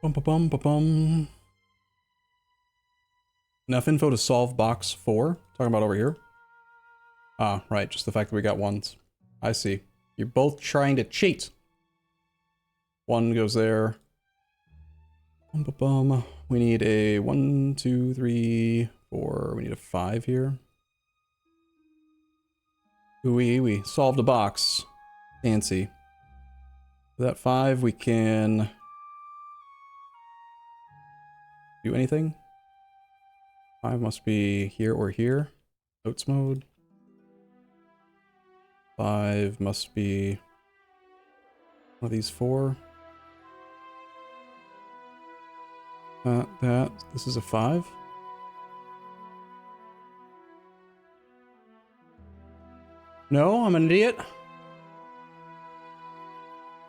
Bum ba bum ba bum. Enough info to solve box 4. Talking about over here. Ah, right. Just the fact that we got ones. I see. You're both trying to cheat. 1 goes there. Bum ba bum. We need a 1, 2, 3, 4. We need a 5 here. We solved a box. Fancy. With that 5, we can do anything. 5 must be here or here. Notes mode. 5 must be one of these 4. That. This is a 5. No, I'm an idiot.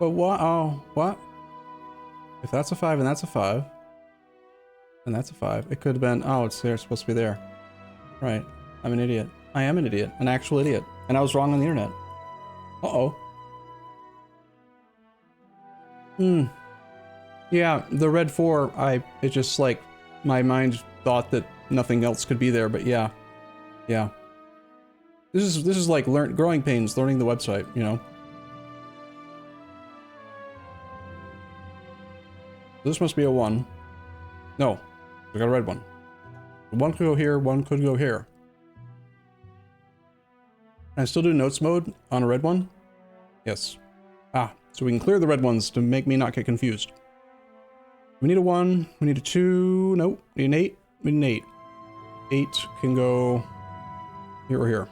But what? Oh, what? If that's a 5 and that's a 5, and that's a 5, it could have been, oh, it's there, supposed to be there. Right. I'm an idiot. I am an idiot. An actual idiot. And I was wrong on the internet. Uh-oh. Yeah, the red 4, it just like, my mind thought that nothing else could be there, but yeah. Yeah. This is like growing pains, learning the website, you know? This must be a 1. No, we got a red one. 1 could go here, 1 could go here. Can I still do notes mode on a red one? Yes. Ah, so we can clear the red ones to make me not get confused. We need a 1, we need a 2, nope, we need an 8, we need an 8. 8 can go here or here.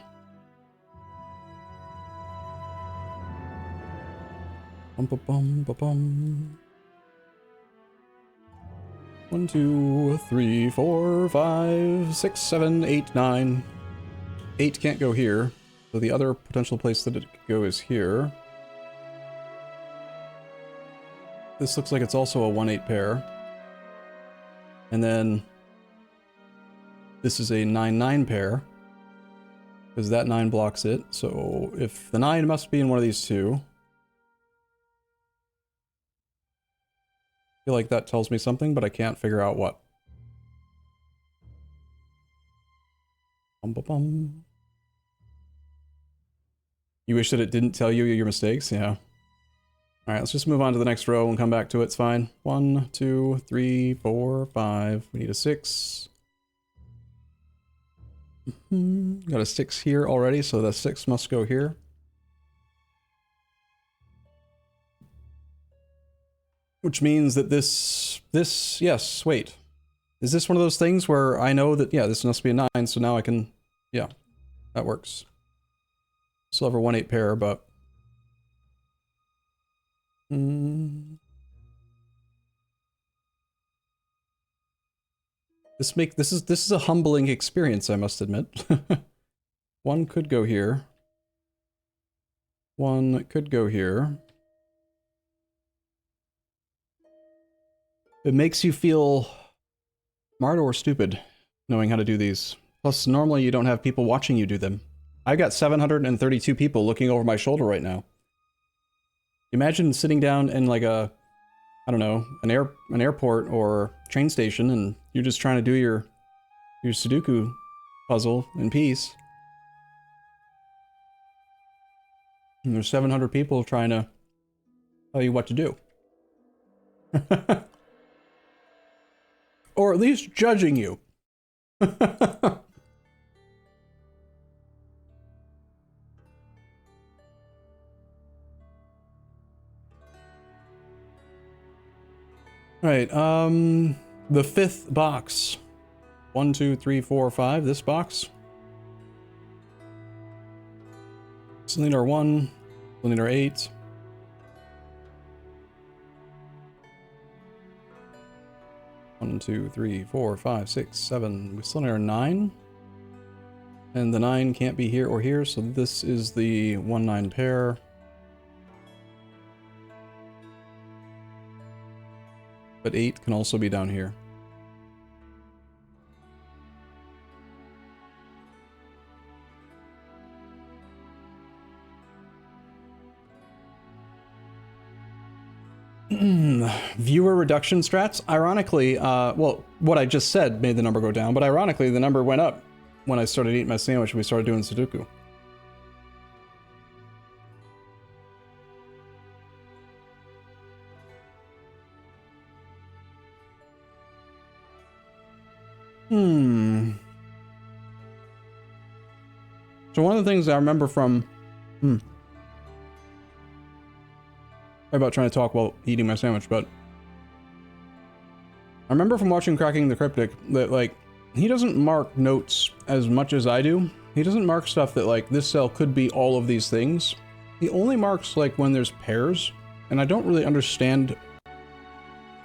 Bum ba bum ba bum. 1, 2, 3, 4, 5, 6, 7, 8, 9. 8 can't go here, so the other potential place that it could go is here. This looks like it's also a 1-8 pair. And then this is a 9-9 pair, because that 9 blocks it. So if the 9 must be in one of these 2. I feel like that tells me something, but I can't figure out what. Bum ba bum. You wish that it didn't tell you your mistakes? Yeah. Alright, let's just move on to the next row and come back to it. It's fine. 1, 2, 3, 4, 5. We need a 6. Got a 6 here already, so the 6 must go here. Which means that this, yes, wait. Is this one of those things where I know that, yeah, this must be a 9, so now I can, yeah, that works. Still have a 1-8 pair, but... This is a humbling experience, I must admit. 1 could go here. 1 could go here. It makes you feel smart or stupid knowing how to do these. Plus, normally you don't have people watching you do them. I got 732 people looking over my shoulder right now. Imagine sitting down in like a, I don't know, an airport or train station, and you're just trying to do your Sudoku puzzle in peace. And there's 700 people trying to tell you what to do. Or at least judging you. Right, the 5th box. 1, 2, 3, 4, 5, this box. Still need our 1, still need our 8. 1, 2, 3, 4, 5, 6, 7. We still need our 9. And the 9 can't be here or here, so this is the 1-9 pair. But 8 can also be down here. Viewer reduction strats. Ironically, well, what I just said made the number go down, but ironically, the number went up when I started eating my sandwich and we started doing Sudoku. So one of the things I remember from... about trying to talk while eating my sandwich, but I remember from watching Cracking the Cryptic that, like, he doesn't mark notes as much as I do. He doesn't mark stuff that, like, this cell could be all of these things. He only marks, like, when there's pairs, and I don't really understand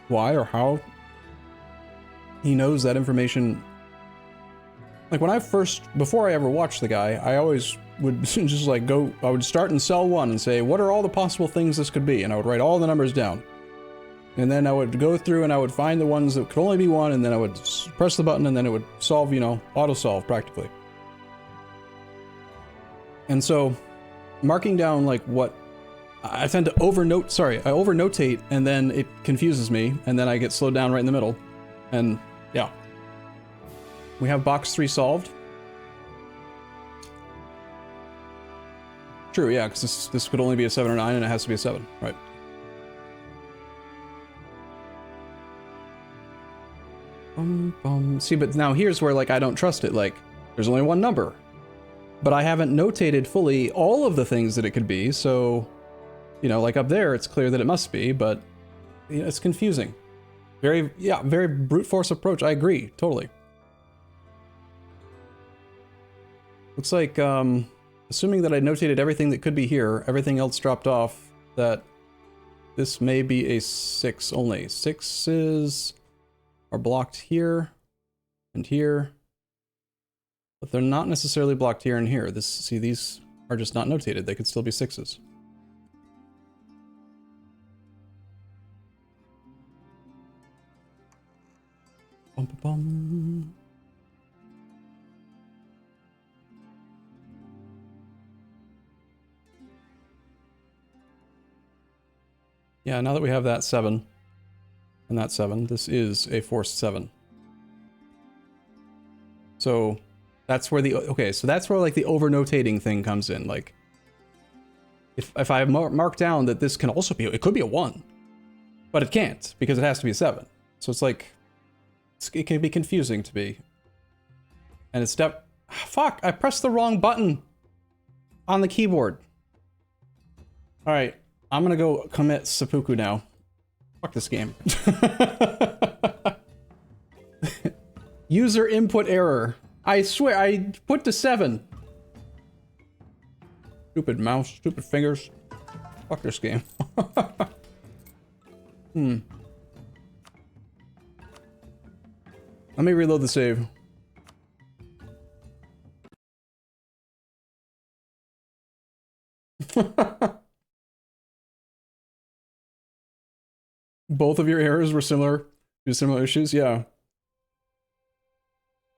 why or how he knows that information. Like, when I first, before I ever watched the guy, I always would just, like, go, I would start in cell 1 and say, what are all the possible things this could be? And I would write all the numbers down. And then I would go through and I would find the ones that could only be 1, and then I would press the button and then it would solve, you know, auto-solve practically. And so, marking down, like, what I tend to I over-notate, and then it confuses me, and then I get slowed down right in the middle. And, yeah. We have box 3 solved. True, yeah, because this could only be a 7 or 9, and it has to be a 7, right? See, but now here's where, like, I don't trust it. Like, there's only one number, but I haven't notated fully all of the things that it could be, so, you know, like up there, it's clear that it must be, but, you know, it's confusing. Very brute force approach. I agree, totally. Looks like, assuming that I notated everything that could be here, everything else dropped off, that this may be a 6 only. 6s are blocked here and here, but they're not necessarily blocked here and here. See, these are just not notated. They could still be 6s. Bum, bum, bum. Yeah, now that we have that 7 and that 7, this is a forced 7. So that's where so that's where, like, the over-notating thing comes in. Like, if I mark down that this can also be, it could be a 1, but it can't because it has to be a 7. So it's like, it can be confusing to me. And it's fuck, I pressed the wrong button on the keyboard. All right. I'm gonna go commit seppuku now. Fuck this game. User input error. I swear, I put to 7. Stupid mouse, stupid fingers. Fuck this game. Let me reload the save. Both of your errors were similar to similar issues? Yeah.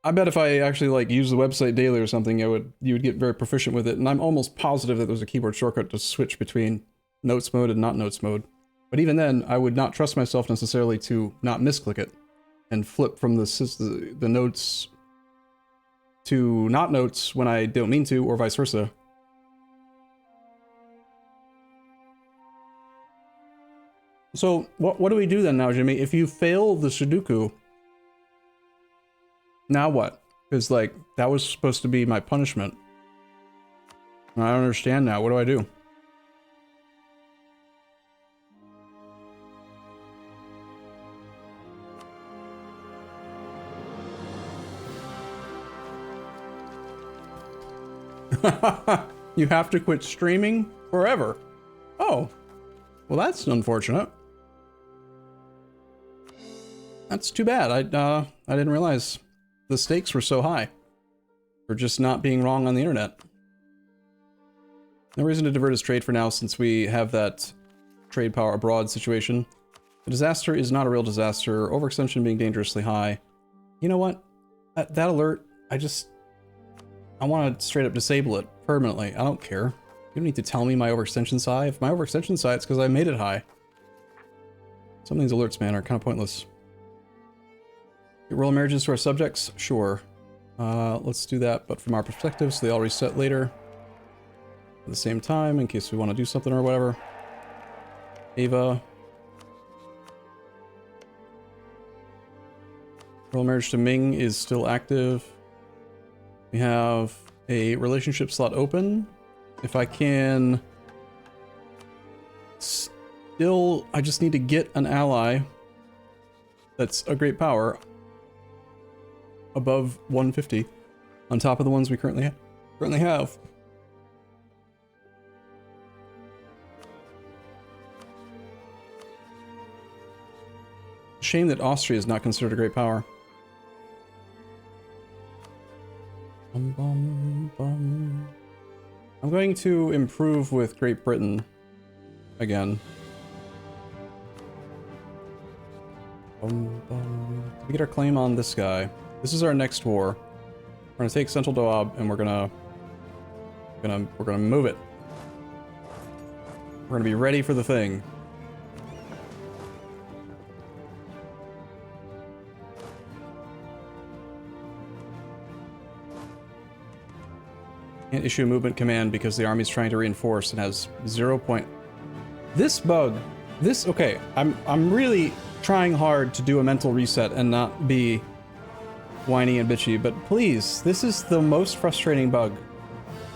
I bet if I actually, like, used the website daily or something, you would get very proficient with it. And I'm almost positive that there's a keyboard shortcut to switch between notes mode and not notes mode. But even then, I would not trust myself necessarily to not misclick it and flip from the notes to not notes when I don't mean to, or vice versa. So, what do we do then now, Jimmy? If you fail the Sudoku, now what? Because, like, that was supposed to be my punishment. I don't understand now. What do I do? You have to quit streaming forever. Oh. Well, that's unfortunate. That's too bad. I didn't realize the stakes were so high for just not being wrong on the internet. No reason to divert his trade for now since we have that trade power abroad situation. The disaster is not a real disaster. Overextension being dangerously high. You know what? That alert, I want to straight up disable it permanently. I don't care. You don't need to tell me my overextension's high. If my overextension's high, it's because I made it high. Some of these alerts, man, are kind of pointless. Roll marriages to our subjects? Sure. Let's do that, but from our perspective, so they all reset later. At the same time, in case we want to do something or whatever. Ava. Royal marriage to Ming is still active. We have a relationship slot open. If I can... Still, I just need to get an ally that's a great power above 150 on top of the ones we currently have. Shame that Austria is not considered a great power. Bum, bum, bum. I'm going to improve with Great Britain again. Bum, bum. We get our claim on this guy. This is our next war. We're gonna take Central Doab and we're gonna move it. We're gonna be ready for the thing. Can't issue a movement command because the army's trying to reinforce and has 0 point. This bug, okay, I'm really trying hard to do a mental reset and not be whiny and bitchy, but please, this is the most frustrating bug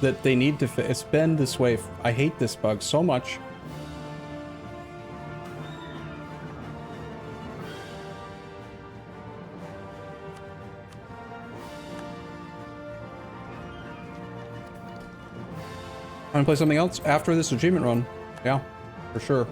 that they need to fix. It's been this way. I hate this bug so much. Want to play something else after this achievement run? Yeah, for sure.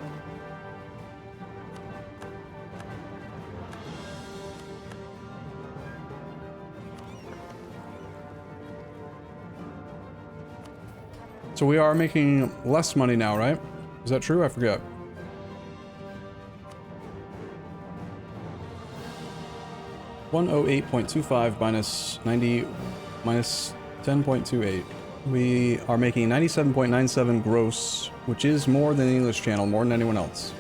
So we are making less money now, right? Is that true? I forget. $108.25 minus 90 minus 10.28. We are making 97.97 gross, which is more than the English channel, more than anyone else.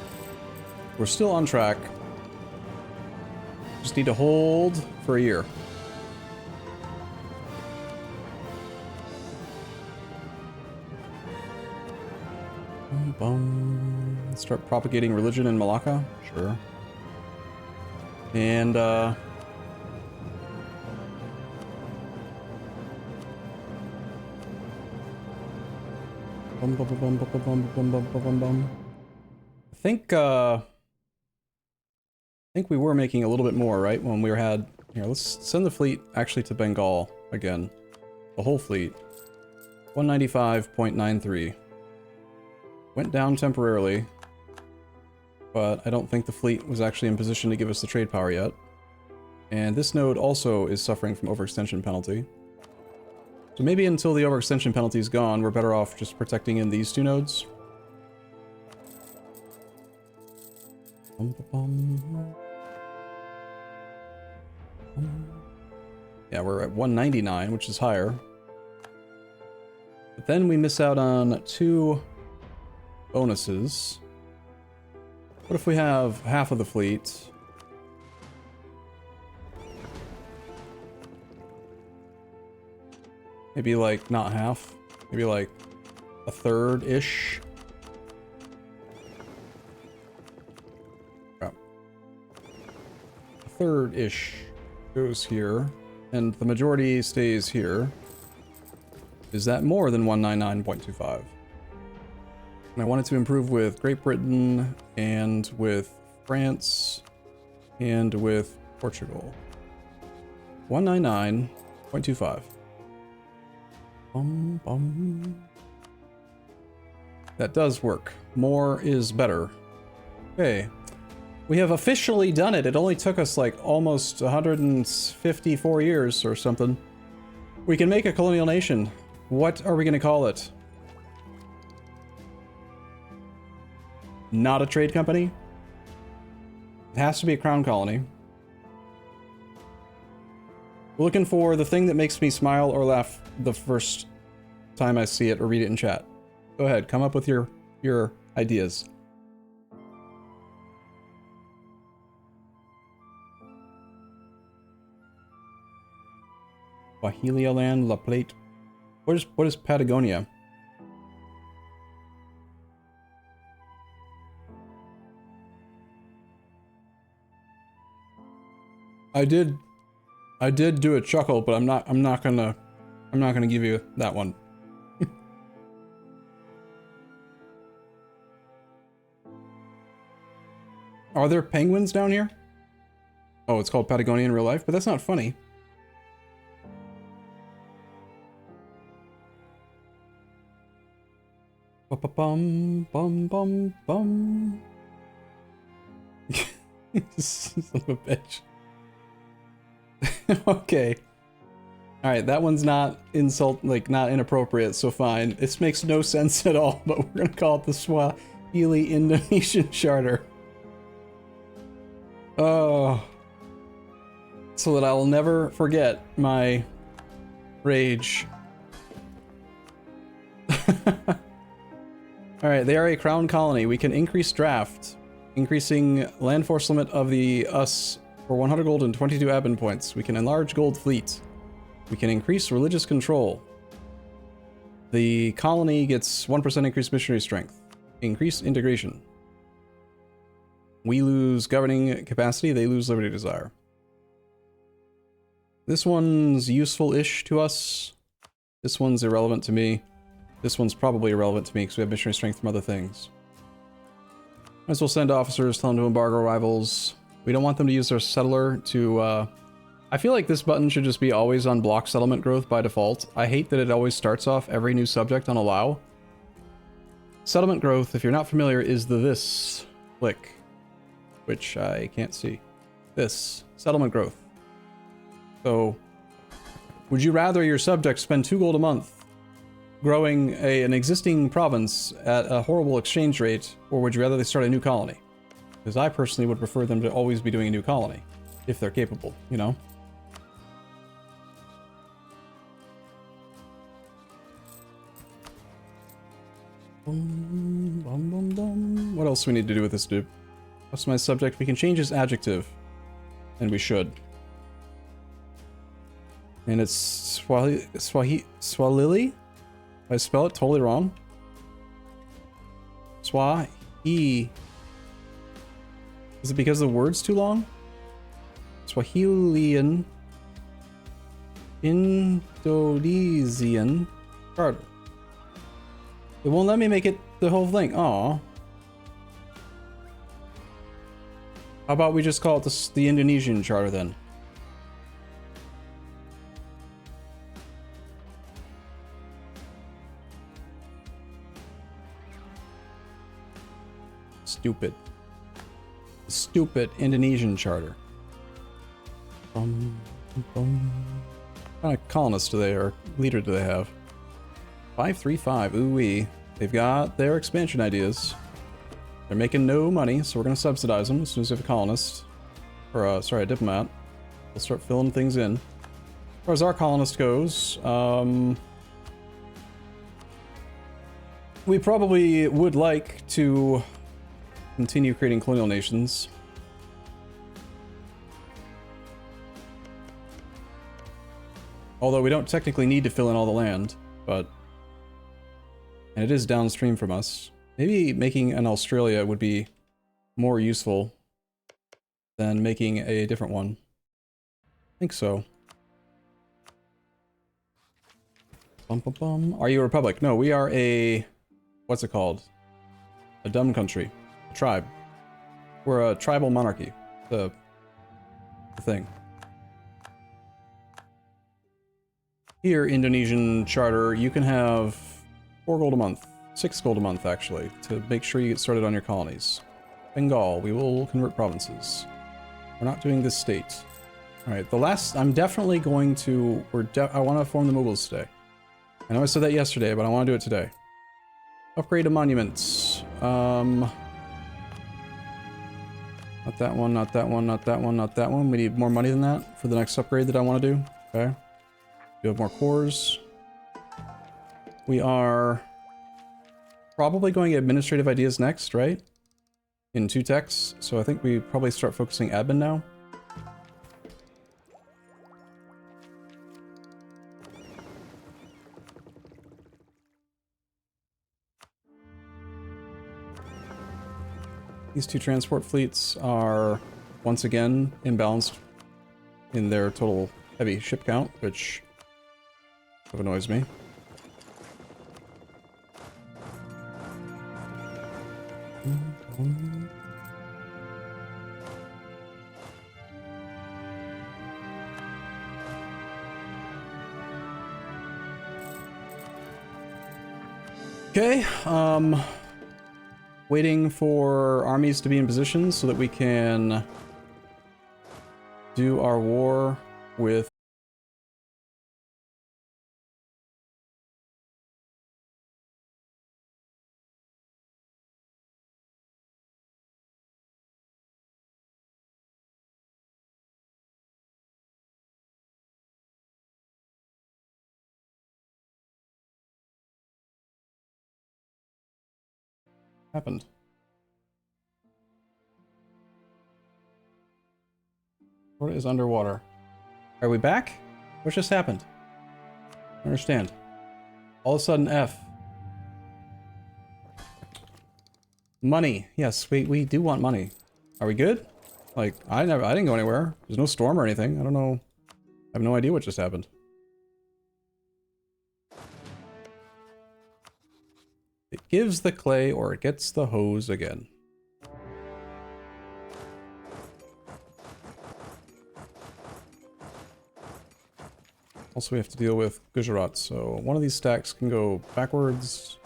We're still on track. Just need to hold for a year. Let's start propagating religion in Malacca. Sure. And, I think we were making a little bit more, right? When we had... Here, let's send the fleet actually to Bengal again. The whole fleet. 195.93. Went down temporarily, but I don't think the fleet was actually in position to give us the trade power yet. And this node also is suffering from overextension penalty. So maybe until the overextension penalty is gone, we're better off just protecting in these two nodes. Yeah, we're at 199, which is higher. But then we miss out on 2 bonuses. What if we have half of the fleet? Maybe like not half, maybe like a third-ish. Yeah. A third-ish goes here, and the majority stays here. Is that more than 199.25? And I wanted to improve with Great Britain, and with France, and with Portugal. 199.25. That does work. More is better. Okay. We have officially done it. It only took us like almost 154 years or something. We can make a colonial nation. What are we going to call it? Not a trade company? It has to be a crown colony. We're looking for the thing that makes me smile or laugh the first time I see it or read it in chat. Go ahead, come up with your ideas. Wahilia Land, La Plate. What is Patagonia? I did do a chuckle, but I'm not gonna give you that one. Are there penguins down here? Oh, it's called Patagonia in real life, but that's not funny. Bum bum bum bum. Son of a bitch. Okay. Alright, that one's not not inappropriate, so fine. This makes no sense at all, but we're gonna call it the Swahili Indonesian Charter. Oh. So that I'll never forget my rage. Alright, they are a crown colony. We can increase draft, increasing land force limit of the US for 100 gold and 22 admin points. We can enlarge gold fleet. We can increase religious control. The colony gets 1% increased missionary strength. Increase integration. We lose governing capacity, they lose liberty desire. This one's useful-ish to us. This one's irrelevant to me. This one's probably irrelevant to me because we have missionary strength from other things. Might as well send officers, tell them to embargo rivals. We don't want them to use their settler to, I feel like this button should just be always on block settlement growth by default. I hate that it always starts off every new subject on allow. Settlement growth, if you're not familiar, is this click, which I can't see. This, settlement growth. So, would you rather your subjects spend 2 gold a month growing an existing province at a horrible exchange rate, or would you rather they start a new colony? Because I personally would prefer them to always be doing a new colony, if they're capable, you know? What else do we need to do with this dude? Customize subject. We can change his adjective, and we should. And it's Swahili? I spell it totally wrong. Swahi. Is it because the word's too long? Swahilian Indonesian Charter. It won't let me make it the whole thing. Aw. How about we just call it the Indonesian Charter then? Stupid. Stupid Indonesian Charter. What kind of colonists do they, or leader do they have? 535, ooh-wee. They've got their expansion ideas. They're making no money, so we're gonna subsidize them as soon as we have a colonist. Or, sorry, a diplomat. We'll start filling things in. As far as our colonist goes, we probably would like to continue creating colonial nations. Although we don't technically need to fill in all the land, but... And it is downstream from us. Maybe making an Australia would be more useful than making a different one. I think so. Bum, bum, bum. Are you a republic? No, we are a... What's it called? A dumb country. A tribe. We're a tribal monarchy. The thing. Here, Indonesian Charter, you can have 4 gold a month. 6 gold a month, actually, to make sure you get started on your colonies. Bengal. We will convert provinces. We're not doing this state. Alright, the last... I'm definitely going to... I want to form the Mughals today. I know I said that yesterday, but I want to do it today. Upgrade a monument. Not that one, not that one, not that one, not that one. We need more money than that for the next upgrade that I want to do. Okay. We have more cores. We are probably going administrative ideas next, right? In 2 techs. So I think we probably start focusing admin now. These 2 transport fleets are once again imbalanced in their total heavy ship count, which sort of annoys me. Okay, waiting for armies to be in position so that we can do our war with happened. What is underwater? Are we back? What just happened? I don't understand. All of a sudden F. Money. Yes, we do want money. Are we good? Like, I didn't go anywhere. There's no storm or anything. I don't know. I have no idea what just happened. It gives the clay or it gets the hose again. Also, we have to deal with Gujarat, so one of these stacks can go backwards.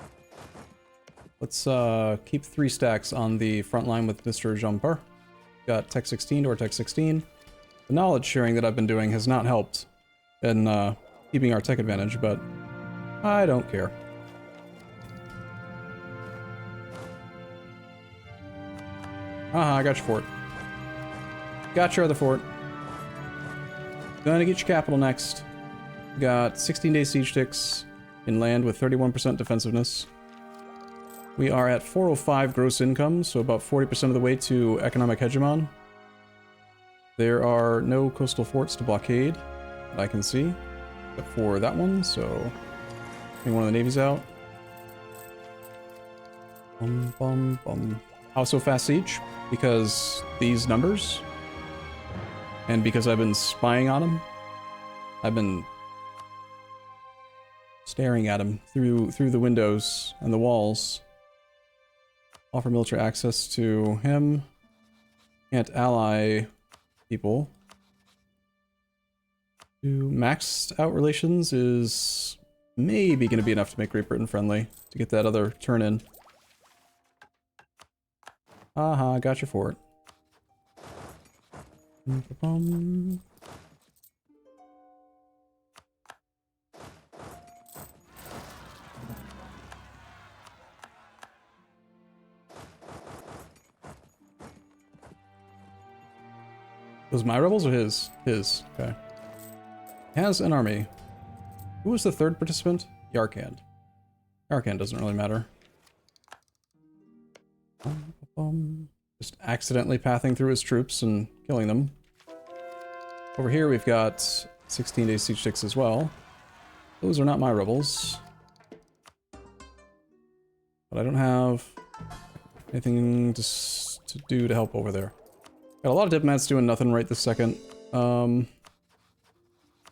Let's keep 3 stacks on the front line with Mr. Jumper. Got Tech 16 or Tech 16. The knowledge sharing that I've been doing has not helped in keeping our tech advantage, but I don't care. I got your fort. Got your other fort. Gonna get your capital next. Got 16-day siege ticks in land with 31% defensiveness. We are at 405 gross income, so about 40% of the way to economic hegemon. There are no coastal forts to blockade that I can see, except for that one, so I think one of the navies out. Bum, bum, bum. How so fast siege? Because these numbers, and because I've been spying on them. I've been staring at him through the windows and the walls. Offer military access to him. Can't ally people. Maxed out relations is maybe going to be enough to make Great Britain friendly to get that other turn in. Aha, got your fort. Those my rebels or his? His. Okay. Has an army. Who was the 3rd participant? Yarkand. Yarkand doesn't really matter. Just accidentally pathing through his troops and killing them. Over here we've got 16-day siege ticks as well. Those are not my rebels. But I don't have anything to do to help over there. Got a lot of diplomats doing nothing right this second.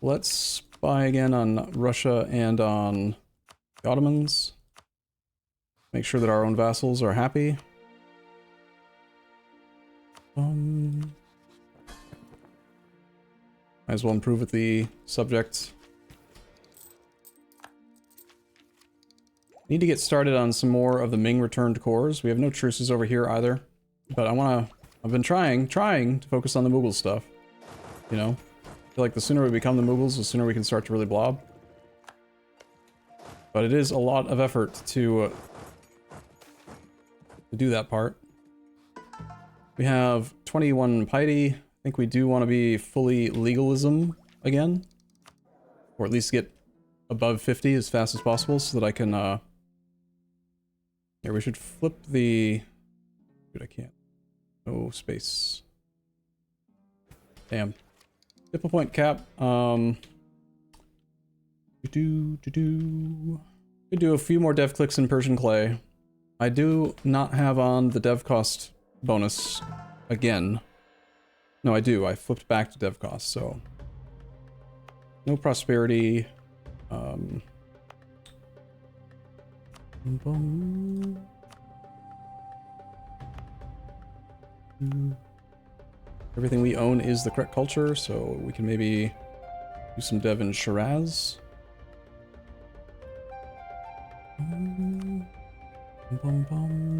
Let's spy again on Russia and on the Ottomans. Make sure that our own vassals are happy. Might as well improve with the subject. Need to get started on some more of the Ming returned cores. We have no truces over here either. But I've been trying to focus on the Mughal stuff. You know? I feel like the sooner we become the Mughals, the sooner we can start to really blob. But it is a lot of effort to do that part. We have 21 Pate. I think we do want to be fully legalism again. Or at least get above 50 as fast as possible so that I can, here, we should flip the... Dude, I can't. No space. Damn. Diplo point cap. Could do a few more dev clicks in Persian clay. I do not have on the dev cost bonus again. No, I do. I flipped back to dev cost, so no prosperity. Everything we own is the correct culture, so we can maybe do some dev in Shiraz.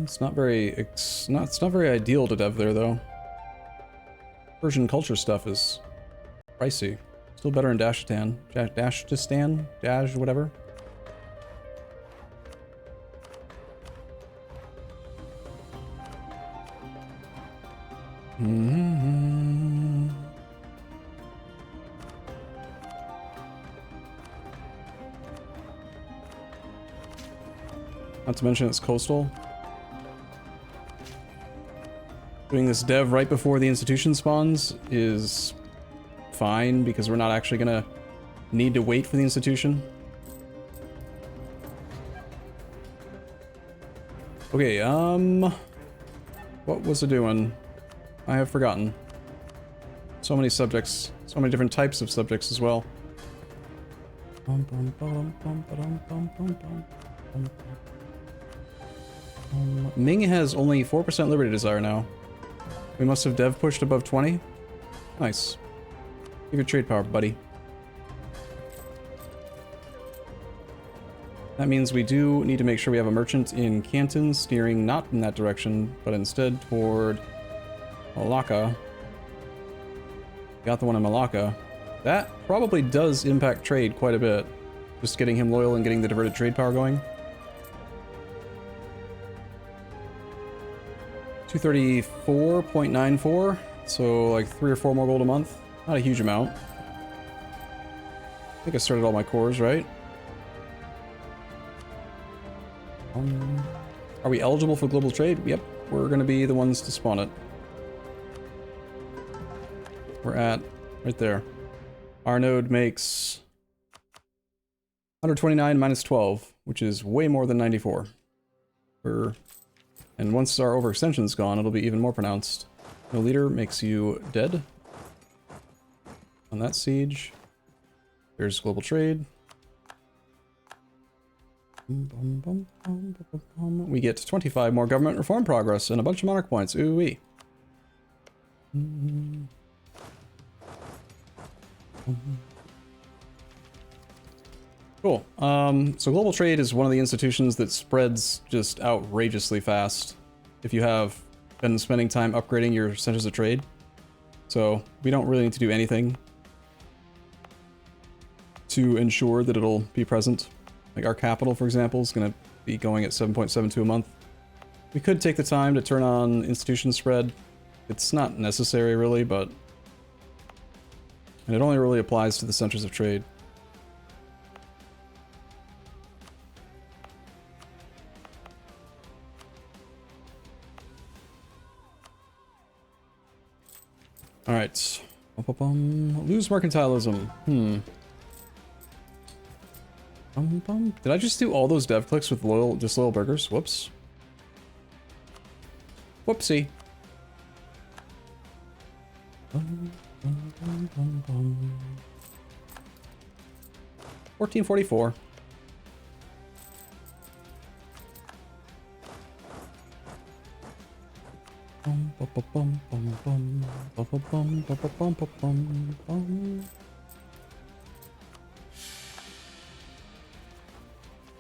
It's not very ideal to dev there though. Persian culture stuff is pricey. Still better in Dashistan. Dash whatever. Not to mention it's coastal. Doing this dev right before the institution spawns is fine because we're not actually gonna need to wait for the institution. Okay, what was it doing? I have forgotten. So many subjects, so many different types of subjects as well. Ming has only 4% Liberty Desire now. We must have dev pushed above 20. Nice. Give your trade power, buddy. That means we do need to make sure we have a merchant in Canton steering not in that direction, but instead toward Malacca. Got the one in Malacca. That probably does impact trade quite a bit. Just getting him loyal and getting the diverted trade power going. 234.94, so like 3 or 4 more gold a month. Not a huge amount. I think I started all my cores, right? Are we eligible for global trade? Yep, we're gonna be the ones to spawn it. We're at right there. Our node makes 129 minus 12, which is way more than 94. And once our overextension's gone, it'll be even more pronounced. No leader makes you dead. On that siege. There's global trade. We get 25 more government reform progress and a bunch of monarch points. Ooh-wee. Cool. So global trade is one of the institutions that spreads just outrageously fast if you have been spending time upgrading your centers of trade. So we don't really need to do anything to ensure that it'll be present. Like our capital, for example, is going to be going at 7.72 a month. We could take the time to turn on institution spread. It's not necessary really, but and it only really applies to the centers of trade. Alright. Lose mercantilism. Did I just do all those dev clicks with disloyal burgers? Whoops. Whoopsie. 1444.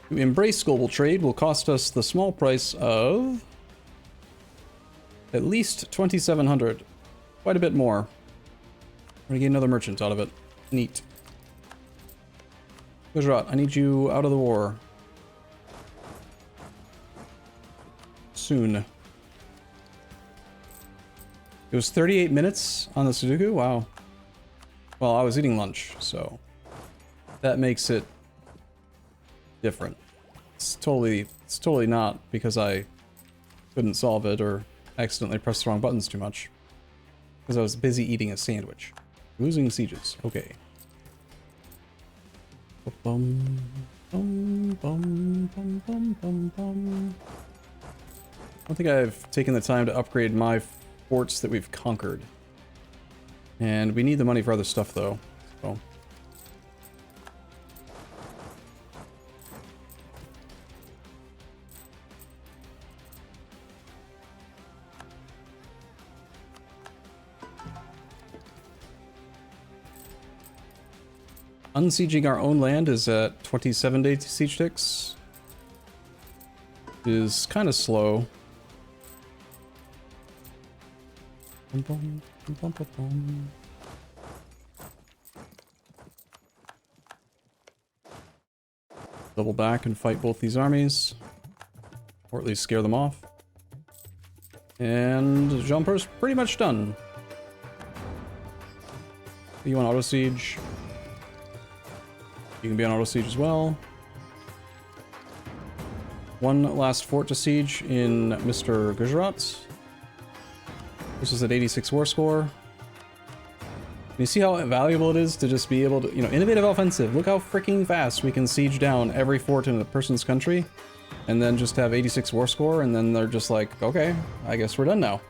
To embrace global trade will cost us the small price of At least 2,700. Quite a bit more. We're gonna get another merchant out of it. Neat. Gujarat, I need you out of the war. Soon. It was 38 minutes on the Sudoku? Wow. Well, I was eating lunch, so that makes it different. It's totally not because I couldn't solve it or accidentally pressed the wrong buttons too much. Because I was busy eating a sandwich. Losing sieges. Okay. Bum, bum, bum, bum, bum, bum, bum. I don't think I've taken the time to upgrade my forts that we've conquered. And we need the money for other stuff, though. So. Unsieging our own land is at 27 day siege ticks. Is kind of slow. Double back and fight both these armies. Or at least scare them off. And Jumper's pretty much done. You want auto siege? You can be on auto siege as well. One last fort to siege in Mr. Gujarat. This is at 86 war score. And you see how valuable it is to just be able to, you know, innovative offensive. Look how freaking fast we can siege down every fort in a person's country and then just have 86 war score, and then they're just like, okay, I guess we're done now.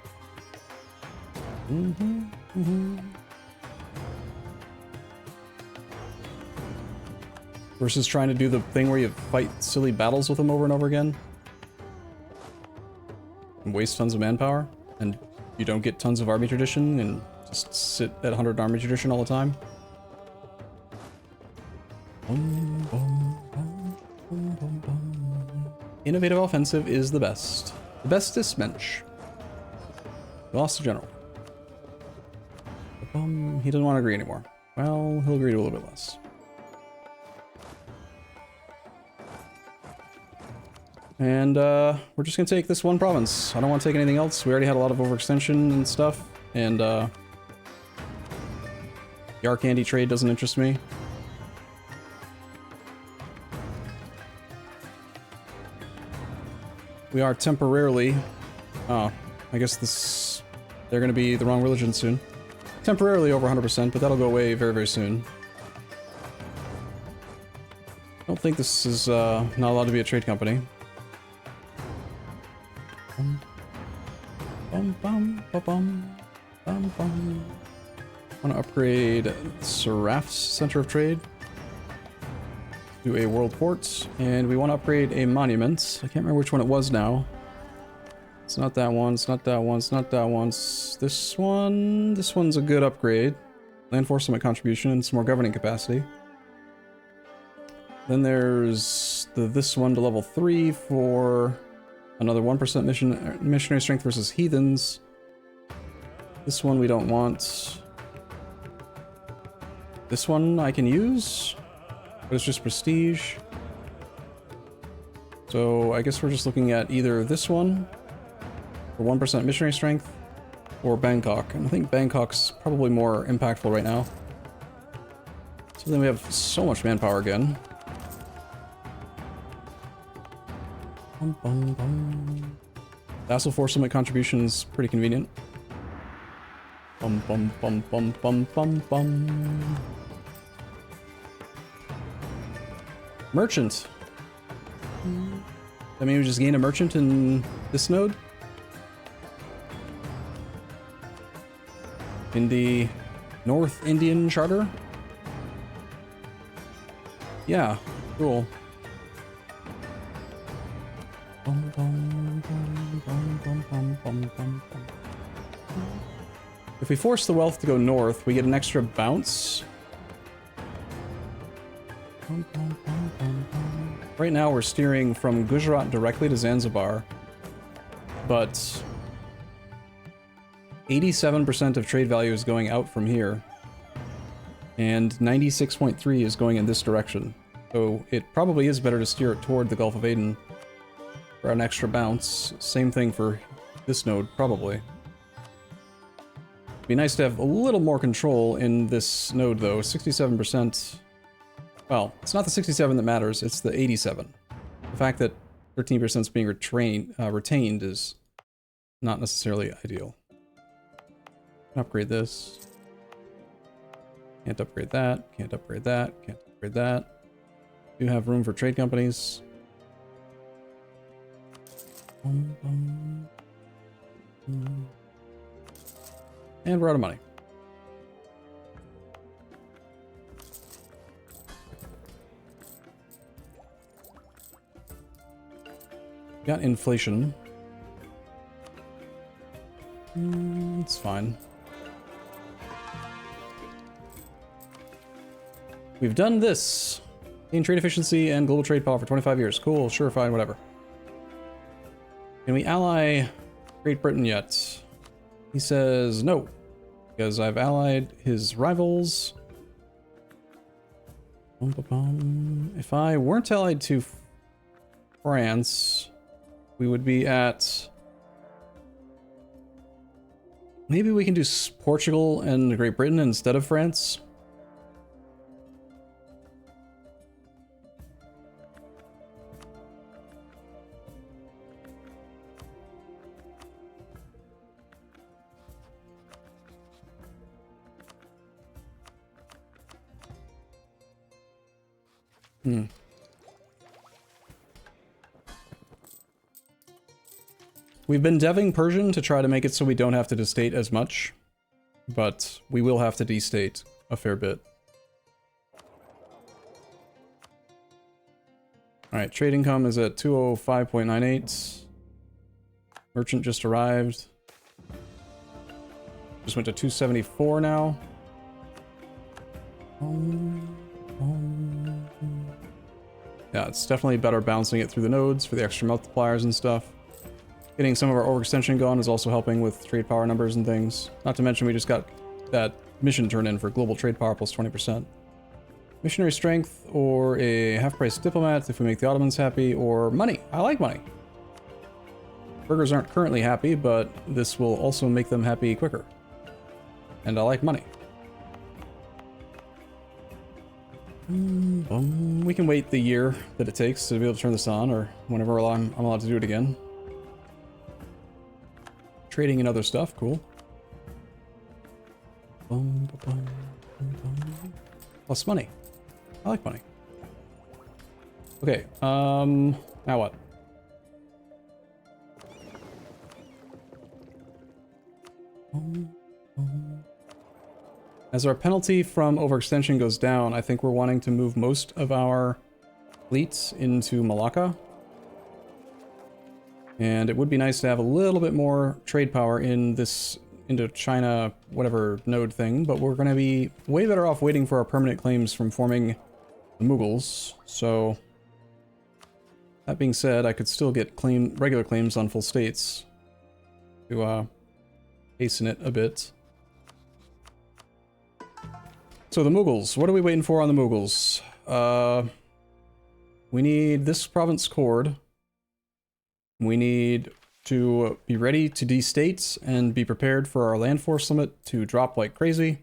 Versus trying to do the thing where you fight silly battles with them over and over again. And waste tons of manpower. And you don't get tons of army tradition and just sit at 100 army tradition all the time. Innovative offensive is the best. The bestest mensch. We lost the general. He doesn't want to agree anymore. Well, he'll agree to a little bit less. And we're just gonna take this one province. I don't want to take anything else. We already had a lot of overextension and stuff, and the Arcandy trade doesn't interest me. We are temporarily... Oh, I guess this... They're gonna be the wrong religion soon. Temporarily over 100%, but that'll go away very, very soon. I don't think this is not allowed to be a trade company. I want to upgrade Seraf's Center of Trade to a world port, and we want to upgrade a monument. I can't remember which one it was now. It's not that one, it's not that one, it's not that one. It's this one. This one's a good upgrade. Land Force Summit contribution and some more governing capacity. Then there's this one to level 3 for another 1% missionary strength versus heathens. This one we don't want. This one I can use, but it's just prestige. So I guess we're just looking at either this one for 1% missionary strength or Bangkok. And I think Bangkok's probably more impactful right now. So then we have so much manpower again. Vassal Force Summit contribution is pretty convenient. Merchant. I mean, we just gain a merchant in this node. In the North Indian Charter. Yeah, cool. If we force the wealth to go north, we get an extra bounce. Right now we're steering from Gujarat directly to Zanzibar, but 87% of trade value is going out from here. And 96.3 is going in this direction. So it probably is better to steer it toward the Gulf of Aden for an extra bounce. Same thing for this node, probably. It'd be nice to have a little more control in this node, though. 67%. Well, it's not the 67 that matters, it's the 87. The fact that 13% is being retained is not necessarily ideal. Upgrade this. Can't upgrade that. Can't upgrade that. Can't upgrade that. Do have room for trade companies. And we're out of money. Got inflation. It's fine. We've done this. Gain trade efficiency and global trade power for 25 years. Cool, sure, fine, whatever. Can we ally Great Britain yet? He says no, because I've allied his rivals. If I weren't allied to France, we would be at... Maybe we can do Portugal and Great Britain instead of France. We've been deving Persian to try to make it so we don't have to destate as much, but we will have to destate a fair bit. Alright, trade income is at 205.98. Merchant just arrived. Just went to 274 now. Yeah, it's definitely better bouncing it through the nodes for the extra multipliers and stuff. Getting some of our overextension gone is also helping with trade power numbers and things. Not to mention we just got that mission turned in for global trade power plus 20%. Missionary strength or a half-price diplomat if we make the Ottomans happy, or money. I like money. Burgers aren't currently happy, but this will also make them happy quicker. And I like money. We can wait the year that it takes to be able to turn this on, or whenever I'm allowed to do it again. Trading and other stuff, cool. Plus money. I like money. Okay, now what? As our penalty from overextension goes down, I think we're wanting to move most of our fleets into Malacca. And it would be nice to have a little bit more trade power in this Indochina whatever node thing, but we're going to be way better off waiting for our permanent claims from forming the Mughals. So that being said, I could still get regular claims on full states to hasten it a bit. So the Mughals, what are we waiting for on the Mughals? We need this province cord. We need to be ready to destate and be prepared for our land force limit to drop like crazy.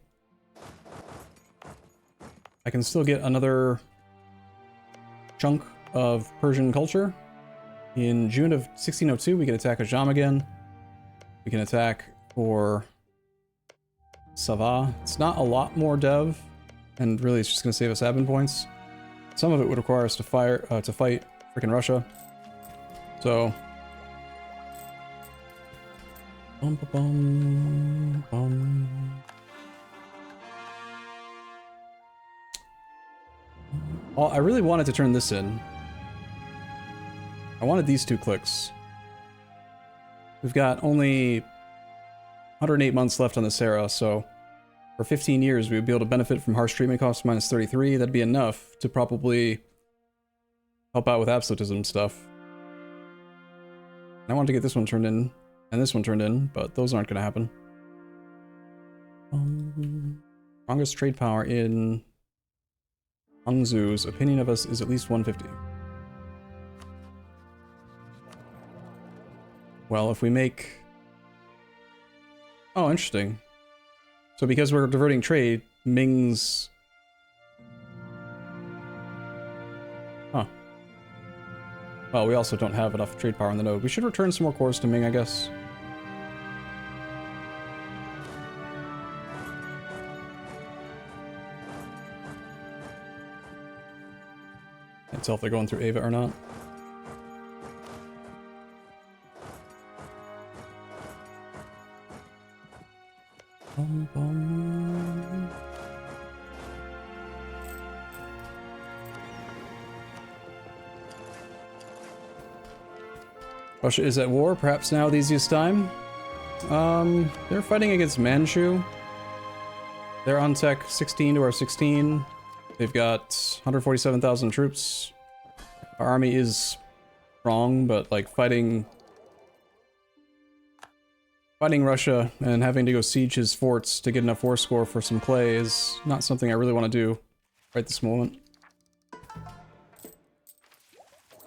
I can still get another chunk of Persian culture. In June of 1602, we can attack Ajam again. We can attack for Sava. It's not a lot more dev, and really it's just going to save us admin points. Some of it would require us to fight freaking Russia. So, Oh, I really wanted to turn this in. I wanted these two clicks. We've got only 108 months left on this era, so for 15 years we would be able to benefit from harsh treatment costs minus 33. That'd be enough to probably help out with absolutism stuff. I wanted to get this one turned in and this one turned in, but those aren't going to happen. Strongest trade power in Hangzhou's opinion of us is at least 150. Well, if we make... Oh, interesting. So because we're diverting trade, Ming's... Huh. Well, we also don't have enough trade power on the node. We should return some more cores to Ming, I guess. Can't tell if they're going through Ava or not. Bum, bum. Russia is at war, perhaps now the easiest time. They're fighting against Manchu. They're on tech 16 to our 16. They've got 147,000 troops. Our army is strong, but like fighting Russia and having to go siege his forts to get enough war score for some clay is not something I really want to do right this moment.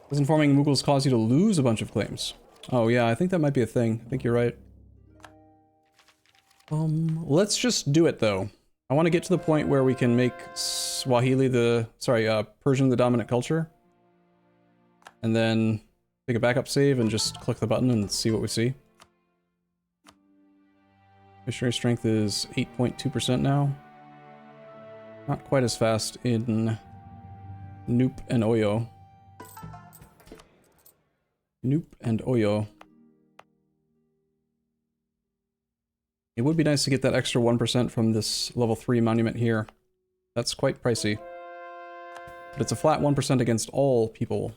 Does informing Mughals cause you to lose a bunch of claims? Oh yeah, I think that might be a thing. I think you're right. Let's just do it though. I want to get to the point where we can make Swahili Persian the dominant culture. And then take a backup save and just click the button and see what we see. Missionary strength is 8.2% now. Not quite as fast in Noop and Oyo. Noop and Oyo. It would be nice to get that extra 1% from this level 3 monument here. That's quite pricey. But it's a flat 1% against all people.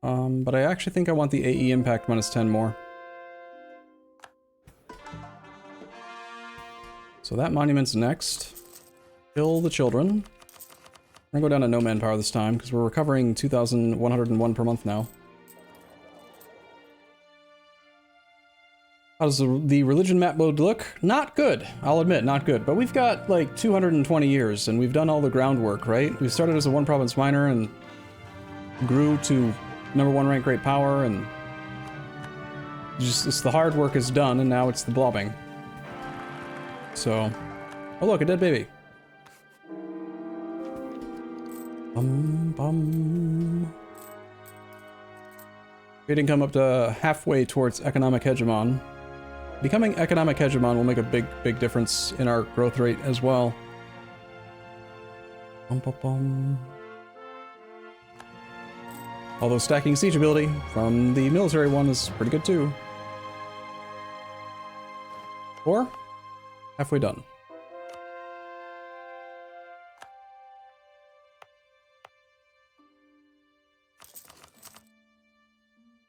But I actually think I want the AE impact minus 10 more. So that monument's next. Kill the children. We're gonna go down to no manpower this time, because we're recovering 2,101 per month now. How does the religion map mode look? Not good, I'll admit, not good. But we've got like 220 years, and we've done all the groundwork, right? We started as a one-province minor, and grew to #1 rank great power, and just the hard work is done, and now it's the blobbing. So, oh look, a dead baby. Great income up to halfway towards economic hegemon. Becoming economic hegemon will make a big difference in our growth rate as well. Although stacking siege ability from the military one is pretty good too. 4? Halfway done.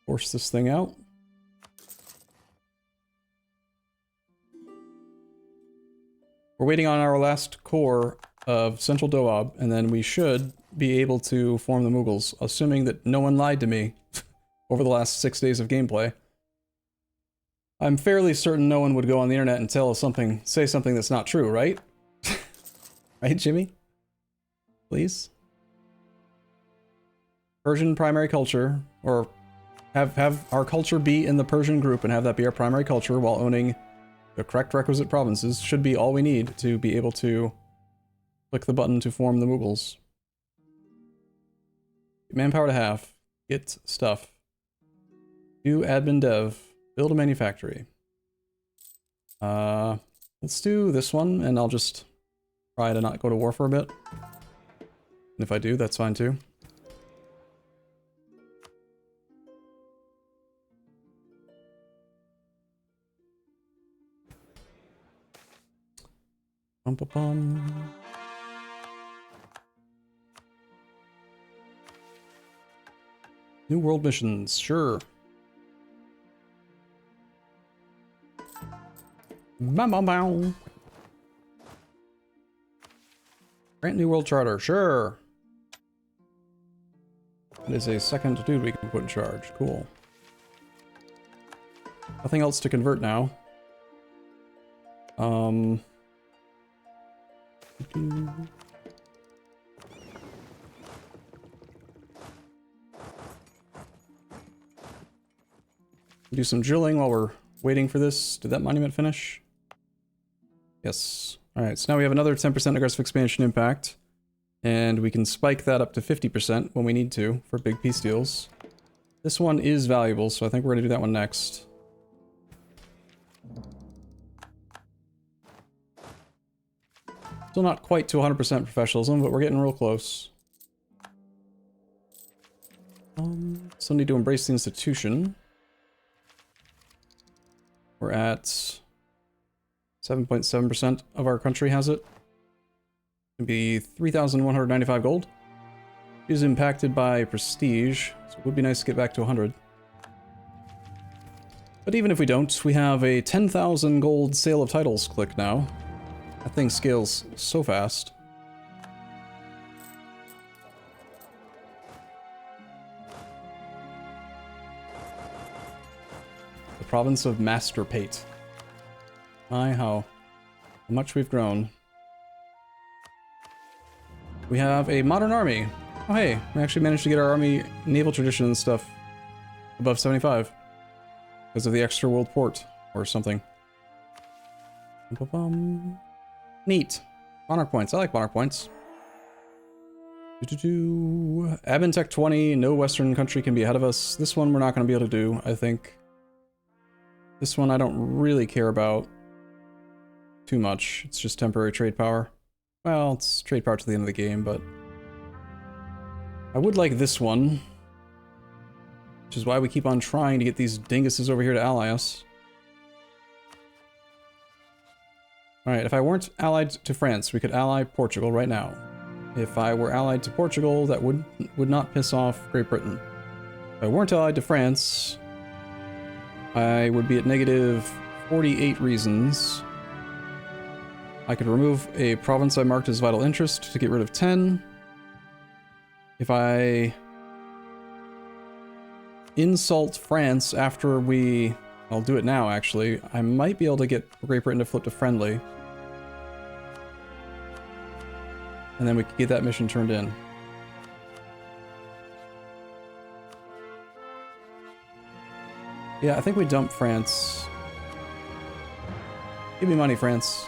Force this thing out. We're waiting on our last core of Central Doab, and then we should be able to form the Mughals, assuming that no one lied to me over the last 6 days of gameplay. I'm fairly certain no one would go on the internet and say something that's not true, right? Right, Jimmy? Please? Persian primary culture, or have our culture be in the Persian group and have that be our primary culture while owning the correct requisite provinces should be all we need to be able to click the button to form the Mughals. Manpower to half. Get stuff. Do admin dev. Build a manufactory. Let's do this one, and I'll just try to not go to war for a bit. And if I do, that's fine too. Bum. New world missions, sure. Grant new world charter, sure. It is a second dude we can put in charge, cool. Nothing else to convert now. Um... Do some drilling while we're waiting for this. Did that monument finish? Yes. Alright, so now we have another 10% aggressive expansion impact. And we can spike that up to 50% when we need to for big peace deals. This one is valuable, so I think we're going to do that one next. Still not quite to 100% professionalism, but we're getting real close. Still need to embrace the institution. We're at 7.7% of our country has it. It'd be 3,195 gold. It is impacted by prestige, so it would be nice to get back to 100. But even if we don't, we have a 10,000 gold sale of titles click now. That thing scales so fast. The province of Master Pate. My, how much we've grown. We have a modern army. Oh hey, we actually managed to get our army naval tradition and stuff above 75. Because of the extra world port or something. Neat. Monarch points. I like monarch points. Admin Tech 20. No Western country can be ahead of us. This one we're not going to be able to do, I think. This one I don't really care about too much. It's just temporary trade power. Well, it's trade power to the end of the game, but... I would like this one. Which is why we keep on trying to get these dinguses over here to ally us. Alright, if I weren't allied to France, we could ally Portugal right now. If I were allied to Portugal, that would not piss off Great Britain. If I weren't allied to France, I would be at negative 48 reasons. I could remove a province I marked as vital interest to get rid of 10. If I insult France after we... I'll do it now, actually. I might be able to get Great Britain to flip to friendly. And then we could get that mission turned in. Yeah, I think we dump France. Give me money, France.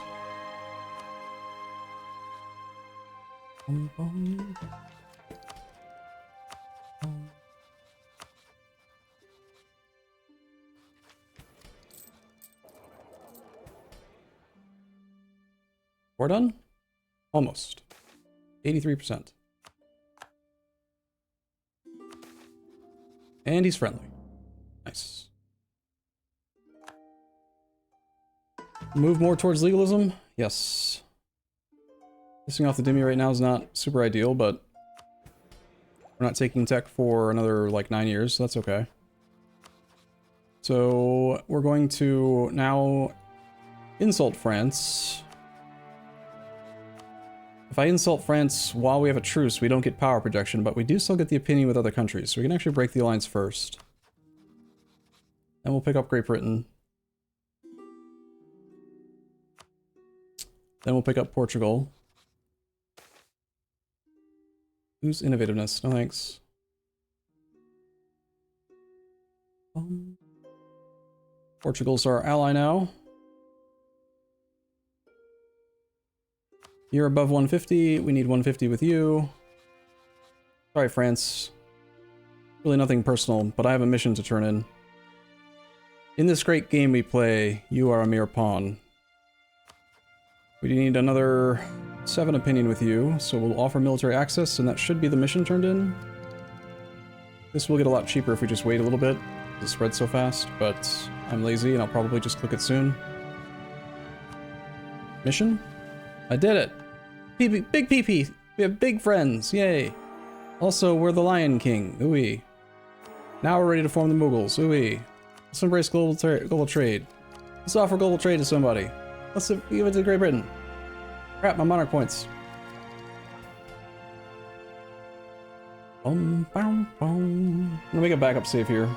We're done? Almost. 83%. And he's friendly. Nice. Move more towards legalism? Yes. Pissing off the Dhimmi right now is not super ideal, but we're not taking tech for another, like, 9 years, so that's okay. So, we're going to now insult France. If I insult France while we have a truce, we don't get power projection, but we do still get the opinion with other countries, so we can actually break the alliance first. Then we'll pick up Great Britain. Then we'll pick up Portugal. Who's innovativeness? No thanks. Portugal's our ally now. You're above 150. We need 150 with you. Sorry, France. Really nothing personal, but I have a mission to turn in. In this great game we play, you are a mere pawn. We need another 7 opinion with you, so we'll offer military access, and that should be the mission turned in. This will get a lot cheaper if we just wait a little bit. It spreads so fast, but I'm lazy and I'll probably just click it soon. Mission? I did it! Big PP! We have big friends, yay! Also, we're the Lion King, ooey. Now we're ready to form the Mughals, ooey. Let's embrace global trade. Let's offer global trade to somebody. Let's give it to Great Britain. Crap, my monarch points. I'm gonna make a backup save here.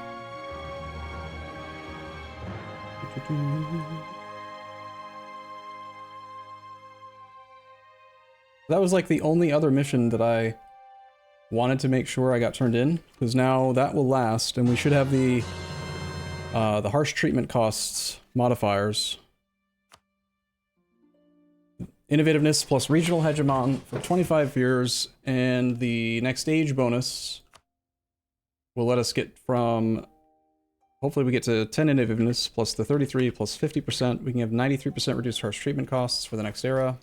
That was like the only other mission that I wanted to make sure I got turned in, because now that will last, and we should have the harsh treatment costs modifiers. Innovativeness plus regional hegemon for 25 years, and the next age bonus will let us get from, hopefully we get to 10 innovativeness plus the 33 plus 50%. We can have 93% reduced harsh treatment costs for the next era.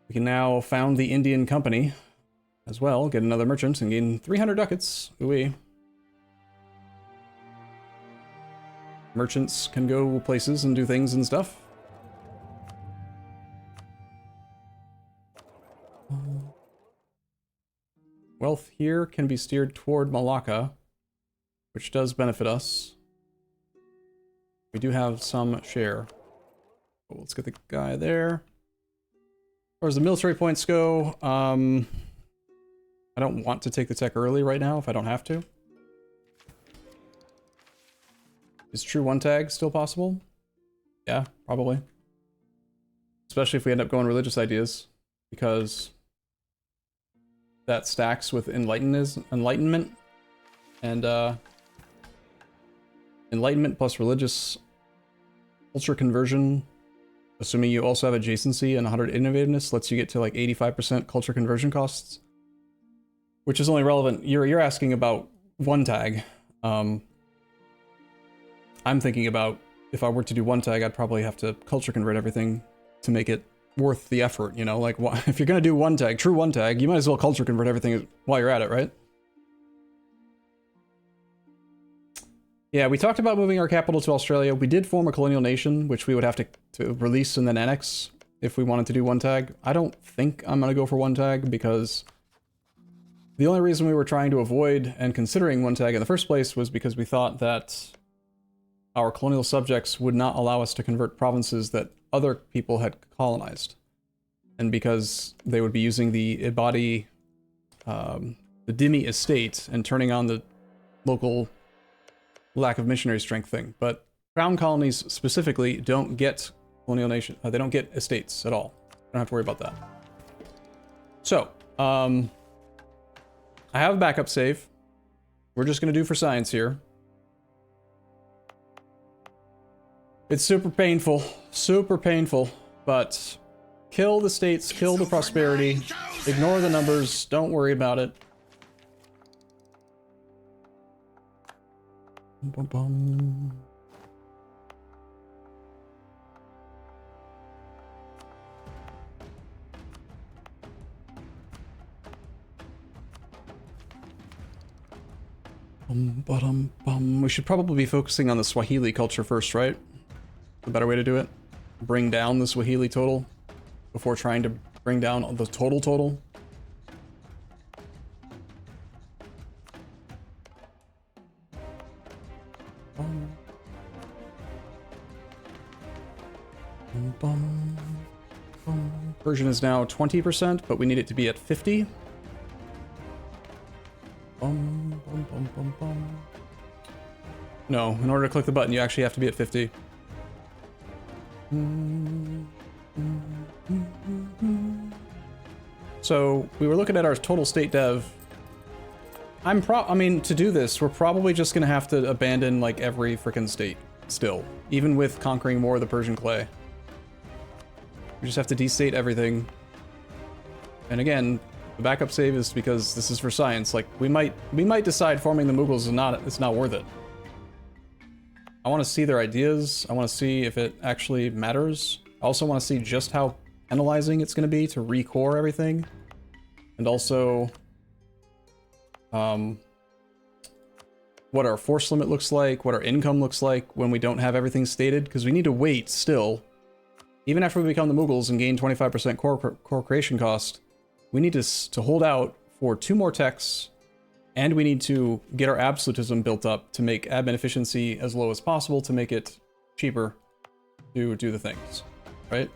We can now found the Indian company as well, get another merchant, and gain 300 ducats. Ooh-wee. Merchants can go places and do things and stuff. Wealth here can be steered toward Malacca, which does benefit us. We do have some share. Oh, let's get the guy there. As far as the military points go, I don't want to take the tech early right now if I don't have to. Is true one tag still possible? Yeah, probably. Especially if we end up going religious ideas, because that stacks with enlightenment, and enlightenment plus religious culture conversion, assuming you also have adjacency and 100 innovativeness, lets you get to like 85% culture conversion costs, which is only relevant. You're asking about one tag. I'm thinking about if I were to do one tag, I'd probably have to culture convert everything to make it worth the effort, you know? Like, if you're gonna do one tag, true one tag, you might as well culture convert everything while you're at it, right? Yeah, we talked about moving our capital to Australia. We did form a colonial nation, which we would have to release and then annex if we wanted to do one tag. I don't think I'm gonna go for one tag, because the only reason we were trying to avoid and considering one tag in the first place was because we thought that our colonial subjects would not allow us to convert provinces that other people had colonized. And because they would be using the Ibadi, the Dhimmi estate and turning on the local lack of missionary strength thing. But crown colonies specifically don't get colonial nation, they don't get estates at all. Don't have to worry about that. So, I have a backup save. We're just gonna do for science here. It's super painful, but kill the states, kill the prosperity, ignore the numbers, don't worry about it. Bum, bum. We should probably be focusing on the Swahili culture first, right? The better way to do it. Bring down the Swahili total before trying to bring down the total. Persian is now 20%, but we need it to be at 50. No, in order to click the button, you actually have to be at 50. So we were looking at our total state dev. I mean, to do this, we're probably just gonna have to abandon like every freaking state still, even with conquering more of the Persian clay. We just have to destate everything. And again, the backup save is because this is for science. Like we might decide forming the Mughals it's not worth it. I want to see their ideas. I want to see if it actually matters. I also want to see just how penalizing it's going to be to recore everything. And also, what our force limit looks like, what our income looks like when we don't have everything stated, because we need to wait still. Even after we become the Mughals and gain 25% core creation cost, we need to hold out for 2 more techs, and we need to get our absolutism built up to make admin efficiency as low as possible to make it cheaper to do the things, right?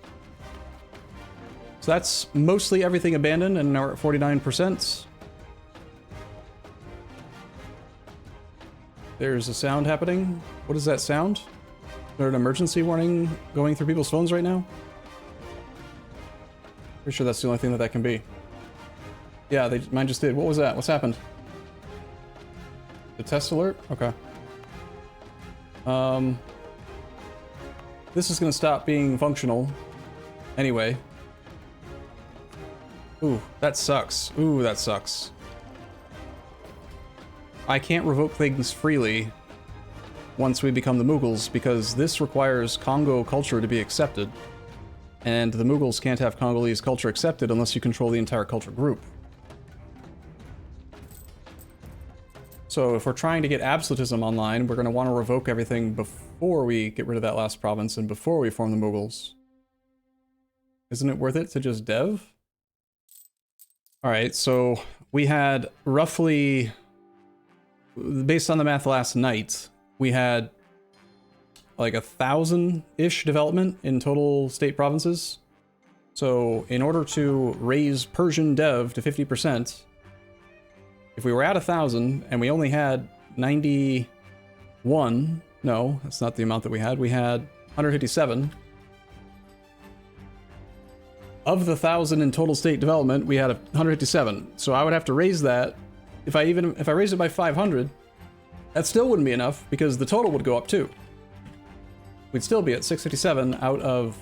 So that's mostly everything abandoned, and now we're at 49%. There's a sound happening. What is that sound? Is there an emergency warning going through people's phones right now? Pretty sure that's the only thing that can be. Yeah, mine just did. What was that? What's happened? The test alert? Okay. This is gonna stop being functional. Anyway. Ooh, that sucks. Ooh, that sucks. I can't revoke things freely once we become the Mughals, because this requires Congo culture to be accepted. And the Mughals can't have Congolese culture accepted unless you control the entire culture group. So if we're trying to get absolutism online, we're going to want to revoke everything before we get rid of that last province and before we form the Mughals. Isn't it worth it to just dev? Alright, so we had roughly, based on the math last night, we had like 1,000-ish development in total state provinces. So in order to raise Persian dev to 50%, if we were at 1,000 and we only had 91, no, that's not the amount that we had. We had 157. Of the 1,000 in total state development, we had 157. So I would have to raise that. If I raised it by 500, that still wouldn't be enough because the total would go up too. We'd still be at 657 out of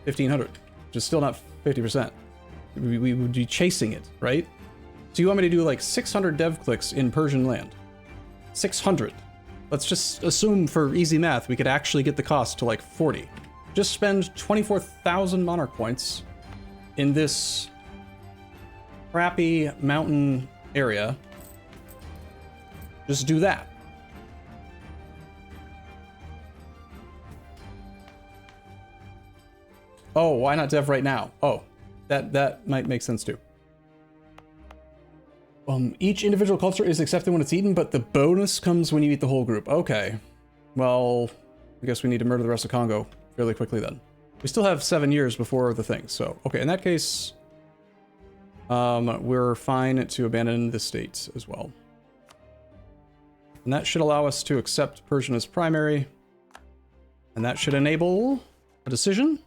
1,500, which is still not 50%. We would be chasing it, right? So you want me to do like 600 dev clicks in Persian land? 600. Let's just assume for easy math, we could actually get the cost to like 40. Just spend 24,000 monarch points in this crappy mountain area. Just do that. Oh, why not dev right now? Oh, that might make sense too. Each individual culture is accepted when it's eaten, but the bonus comes when you eat the whole group. Okay. Well, I guess we need to murder the rest of Congo fairly quickly then. We still have 7 years before the thing, so... Okay, in that case... we're fine to abandon the state as well. And that should allow us to accept Persian as primary. And that should enable a decision.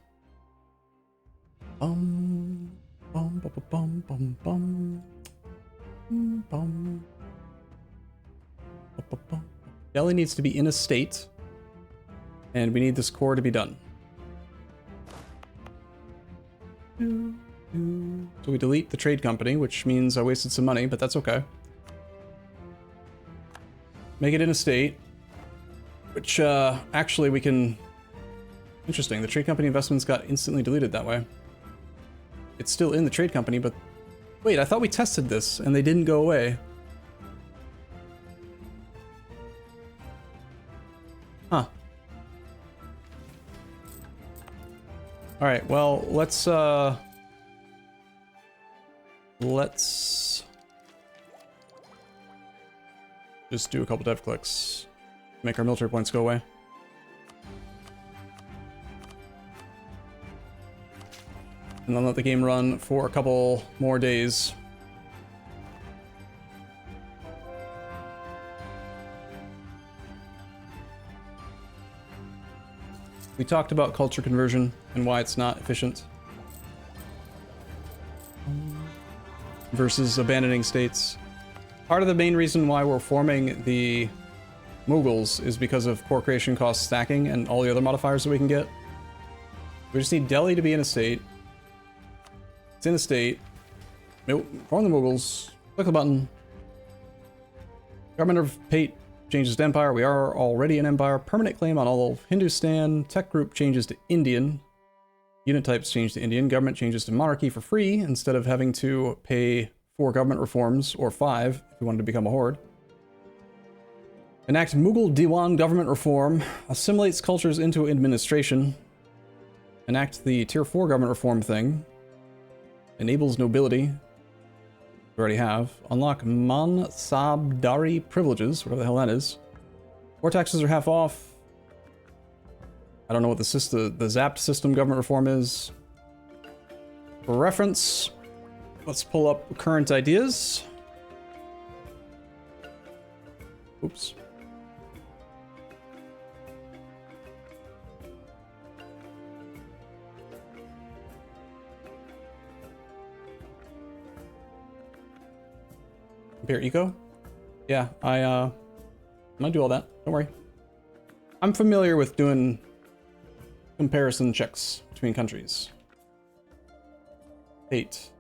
Bum, bum, bum, bum, bum, bum. Bum. Delhi needs to be in a state, and we need this core to be done. So we delete the trade company, which means I wasted some money, but that's okay. Make it in a state, which actually we can... Interesting, the trade company investments got instantly deleted that way. It's still in the trade company, but... Wait, I thought we tested this, and they didn't go away. Huh. Alright, well, let's just do a couple dev clicks. Make our military points go away. And then let the game run for a couple more days. We talked about culture conversion and why it's not efficient versus abandoning states. Part of the main reason why we're forming the Mughals is because of core creation cost stacking and all the other modifiers that we can get. We just need Delhi to be in a state. It's in a state. Form the Mughals. Click the button. Government of Pate changes to Empire. We are already an Empire. Permanent claim on all of Hindustan. Tech group changes to Indian. Unit types change to Indian. Government changes to monarchy for free instead of having to pay 4 government reforms, or 5 if we wanted to become a horde. Enact Mughal Diwan government reform. Assimilates cultures into administration. Enact the tier 4 government reform thing. Enables nobility. We already have. Unlock Mansabdari privileges, whatever the hell that is. War taxes are half off. I don't know what the zapped system government reform is. For reference, let's pull up current ideas. Oops. Compare eco? Yeah, I'm gonna do all that. Don't worry. I'm familiar with doing comparison checks between countries. Pate.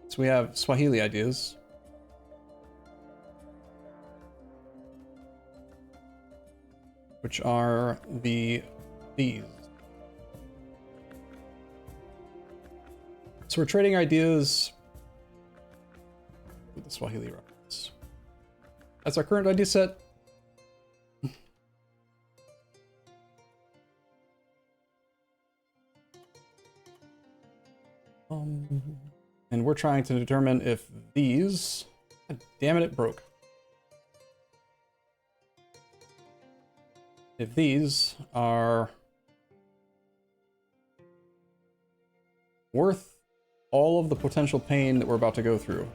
So we have Swahili ideas. Which are these. So we're trading ideas with the Swahili reference. That's our current idea set. And we're trying to determine if these... God damn it broke. If these are worth all of the potential pain that we're about to go through.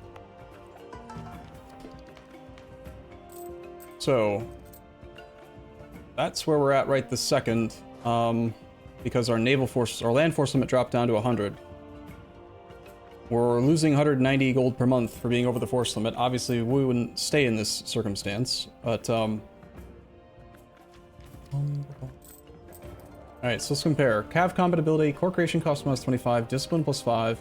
So that's where we're at right this second, because our naval force, our land force limit dropped down to 100. We're losing 190 gold per month for being over the force limit. Obviously, we wouldn't stay in this circumstance, but alright, so let's compare. Cav combat ability, core creation cost minus 25, discipline plus 5.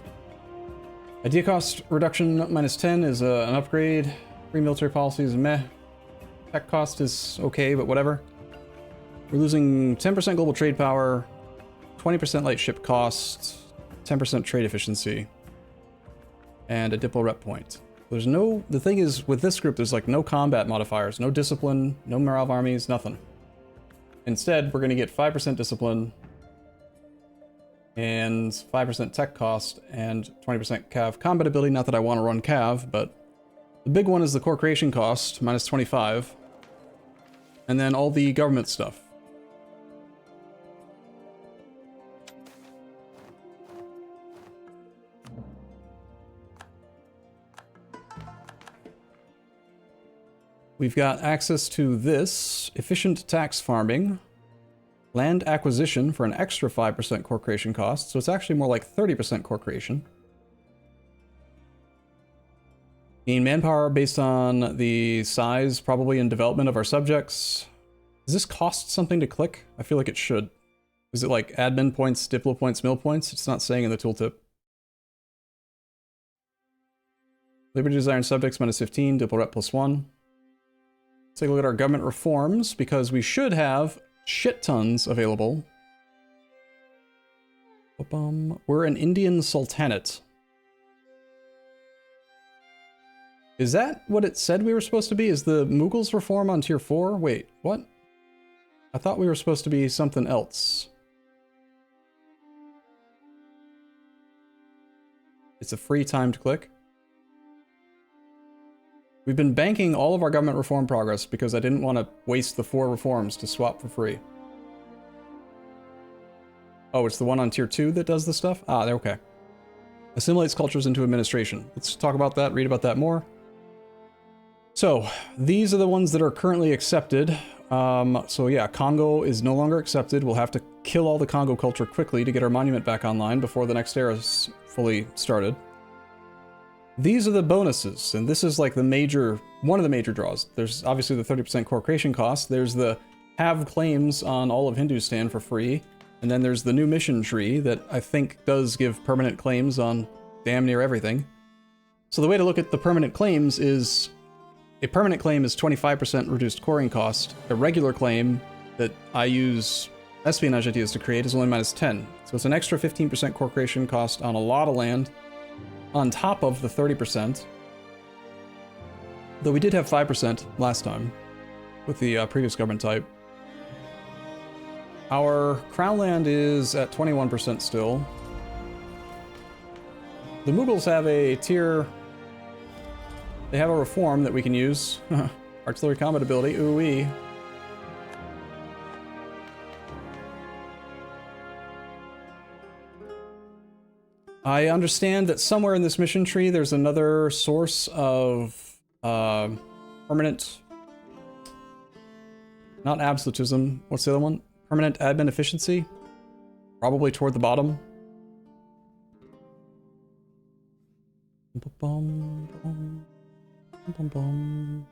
Idea cost reduction minus 10 is an upgrade. Free military policy is meh. Tech cost is okay, but whatever. We're losing 10% global trade power, 20% light ship cost, 10% trade efficiency, and a diplo rep point. There's no... The thing is, with this group, there's like no combat modifiers, no discipline, no morale of armies, nothing. Instead, we're going to get 5% discipline, and 5% tech cost, and 20% cav combat ability. Not that I want to run cav, but the big one is the core creation cost, minus 25, and then all the government stuff. We've got access to this, efficient tax farming, land acquisition for an extra 5% core creation cost, so it's actually more like 30% core creation. Gain manpower based on the size, probably, and development of our subjects. Does this cost something to click? I feel like it should. Is it like admin points, diplo points, mill points? It's not saying in the tooltip. Liberty desired subjects minus 15, diplo rep plus 1. Let's take a look at our government reforms, because we should have shit tons available. We're an Indian sultanate. Is that what it said we were supposed to be? Is the Mughals reform on tier 4? Wait, what? I thought we were supposed to be something else. It's a free timed click. We've been banking all of our government reform progress because I didn't want to waste the 4 reforms to swap for free. Oh, it's the one on tier 2 that does the stuff? Ah, they're okay. Assimilates cultures into administration. Let's talk about that, read about that more. So, these are the ones that are currently accepted. So yeah, Congo is no longer accepted. We'll have to kill all the Congo culture quickly to get our monument back online before the next era is fully started. These are the bonuses, and this is like the major, one of the major draws. There's obviously the 30% core creation cost. There's the have claims on all of Hindustan for free. And then there's the new mission tree that I think does give permanent claims on damn near everything. So the way to look at the permanent claims is a permanent claim is 25% reduced coring cost. A regular claim that I use espionage ideas to create is only minus 10. So it's an extra 15% core creation cost on a lot of land, on top of the 30%. Though we did have 5% last time with the previous government type. Our crown land is at 21% still. The Mughals have a tier... They have a reform that we can use. Artillery combat ability, ooh-wee. I understand that somewhere in this mission tree there's another source of permanent... Not absolutism, what's the other one? Permanent admin efficiency? Probably toward the bottom. Bum, bum, bum, bum.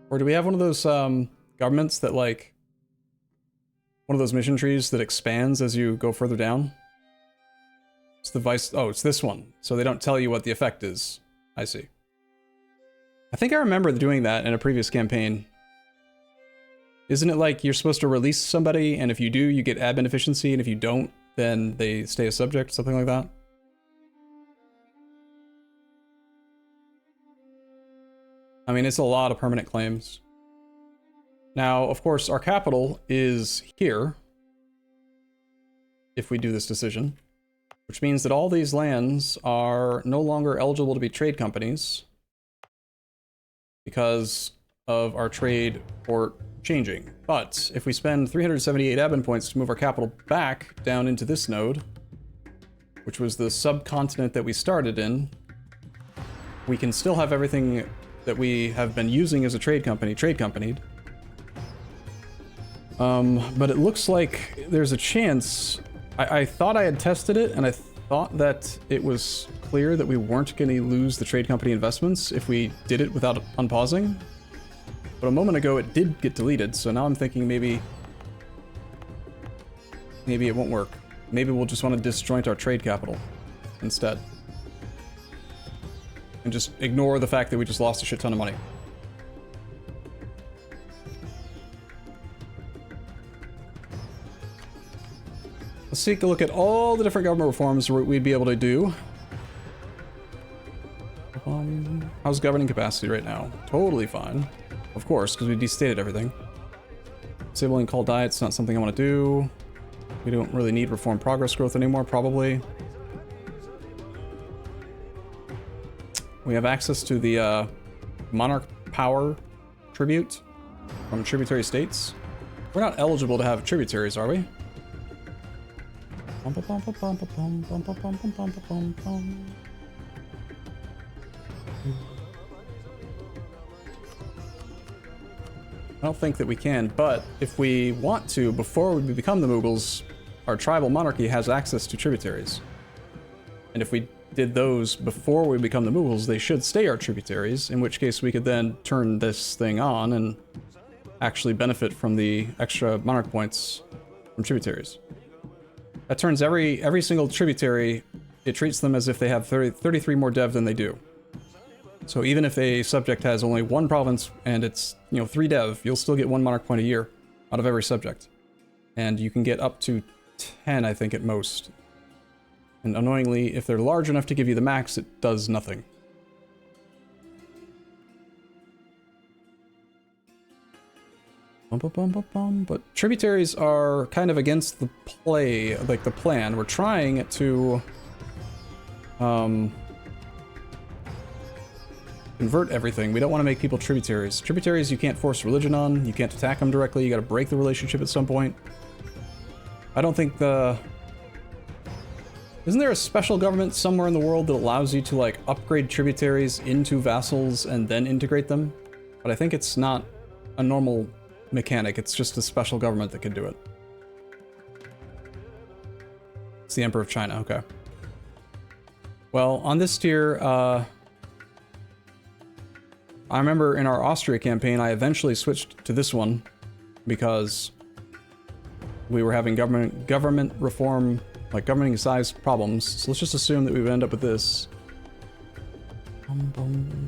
Or do we have one of those governments that like one of those mission trees that expands as you go further down? It's the vice. Oh, it's this one. So they don't tell you what the effect is. I see. I think I remember doing that in a previous campaign. Isn't it like you're supposed to release somebody, and if you do, you get admin efficiency, and if you don't, then they stay a subject, something like that? I mean, it's a lot of permanent claims. Now, of course, our capital is here, if we do this decision, which means that all these lands are no longer eligible to be trade companies because of our trade port changing. But if we spend 378 admin points to move our capital back down into this node, which was the subcontinent that we started in, we can still have everything that we have been using as a trade companied. But it looks like there's a chance. I thought I had tested it, and I thought that it was clear that we weren't going to lose the trade company investments if we did it without unpausing. But a moment ago it did get deleted, so now I'm thinking maybe it won't work. Maybe we'll just want to disjoint our trade capital instead. And just ignore the fact that we just lost a shit ton of money. Let's take a look at all the different government reforms we'd be able to do. How's governing capacity right now? Totally fine. Of course, because we destated everything. Disabling call diet's not something I want to do. We don't really need reform progress growth anymore, probably. We have access to the monarch power tribute from tributary states. We're not eligible to have tributaries, are we? I don't think that we can, but if we want to, before we become the Mughals, our tribal monarchy has access to tributaries. And if we did those before we become the Mughals, they should stay our tributaries, in which case we could then turn this thing on and actually benefit from the extra monarch points from tributaries. That turns every single tributary, it treats them as if they have 33 more dev than they do. So even if a subject has only one province and it's, 3 dev, you'll still get 1 monarch point a year out of every subject. And you can get up to 10, I think, at most. And annoyingly, if they're large enough to give you the max, it does nothing. But tributaries are kind of against the play, like the plan. We're trying to convert everything. We don't want to make people tributaries. Tributaries you can't force religion on, you can't attack them directly, you gotta break the relationship at some point. I don't think Isn't there a special government somewhere in the world that allows you to, like, upgrade tributaries into vassals and then integrate them? But I think it's not a normal mechanic, it's just a special government that can do it. It's the Emperor of China, okay. Well, on this tier, I remember in our Austria campaign, I eventually switched to this one because we were having government reform, like governing size problems. So let's just assume that we would end up with this.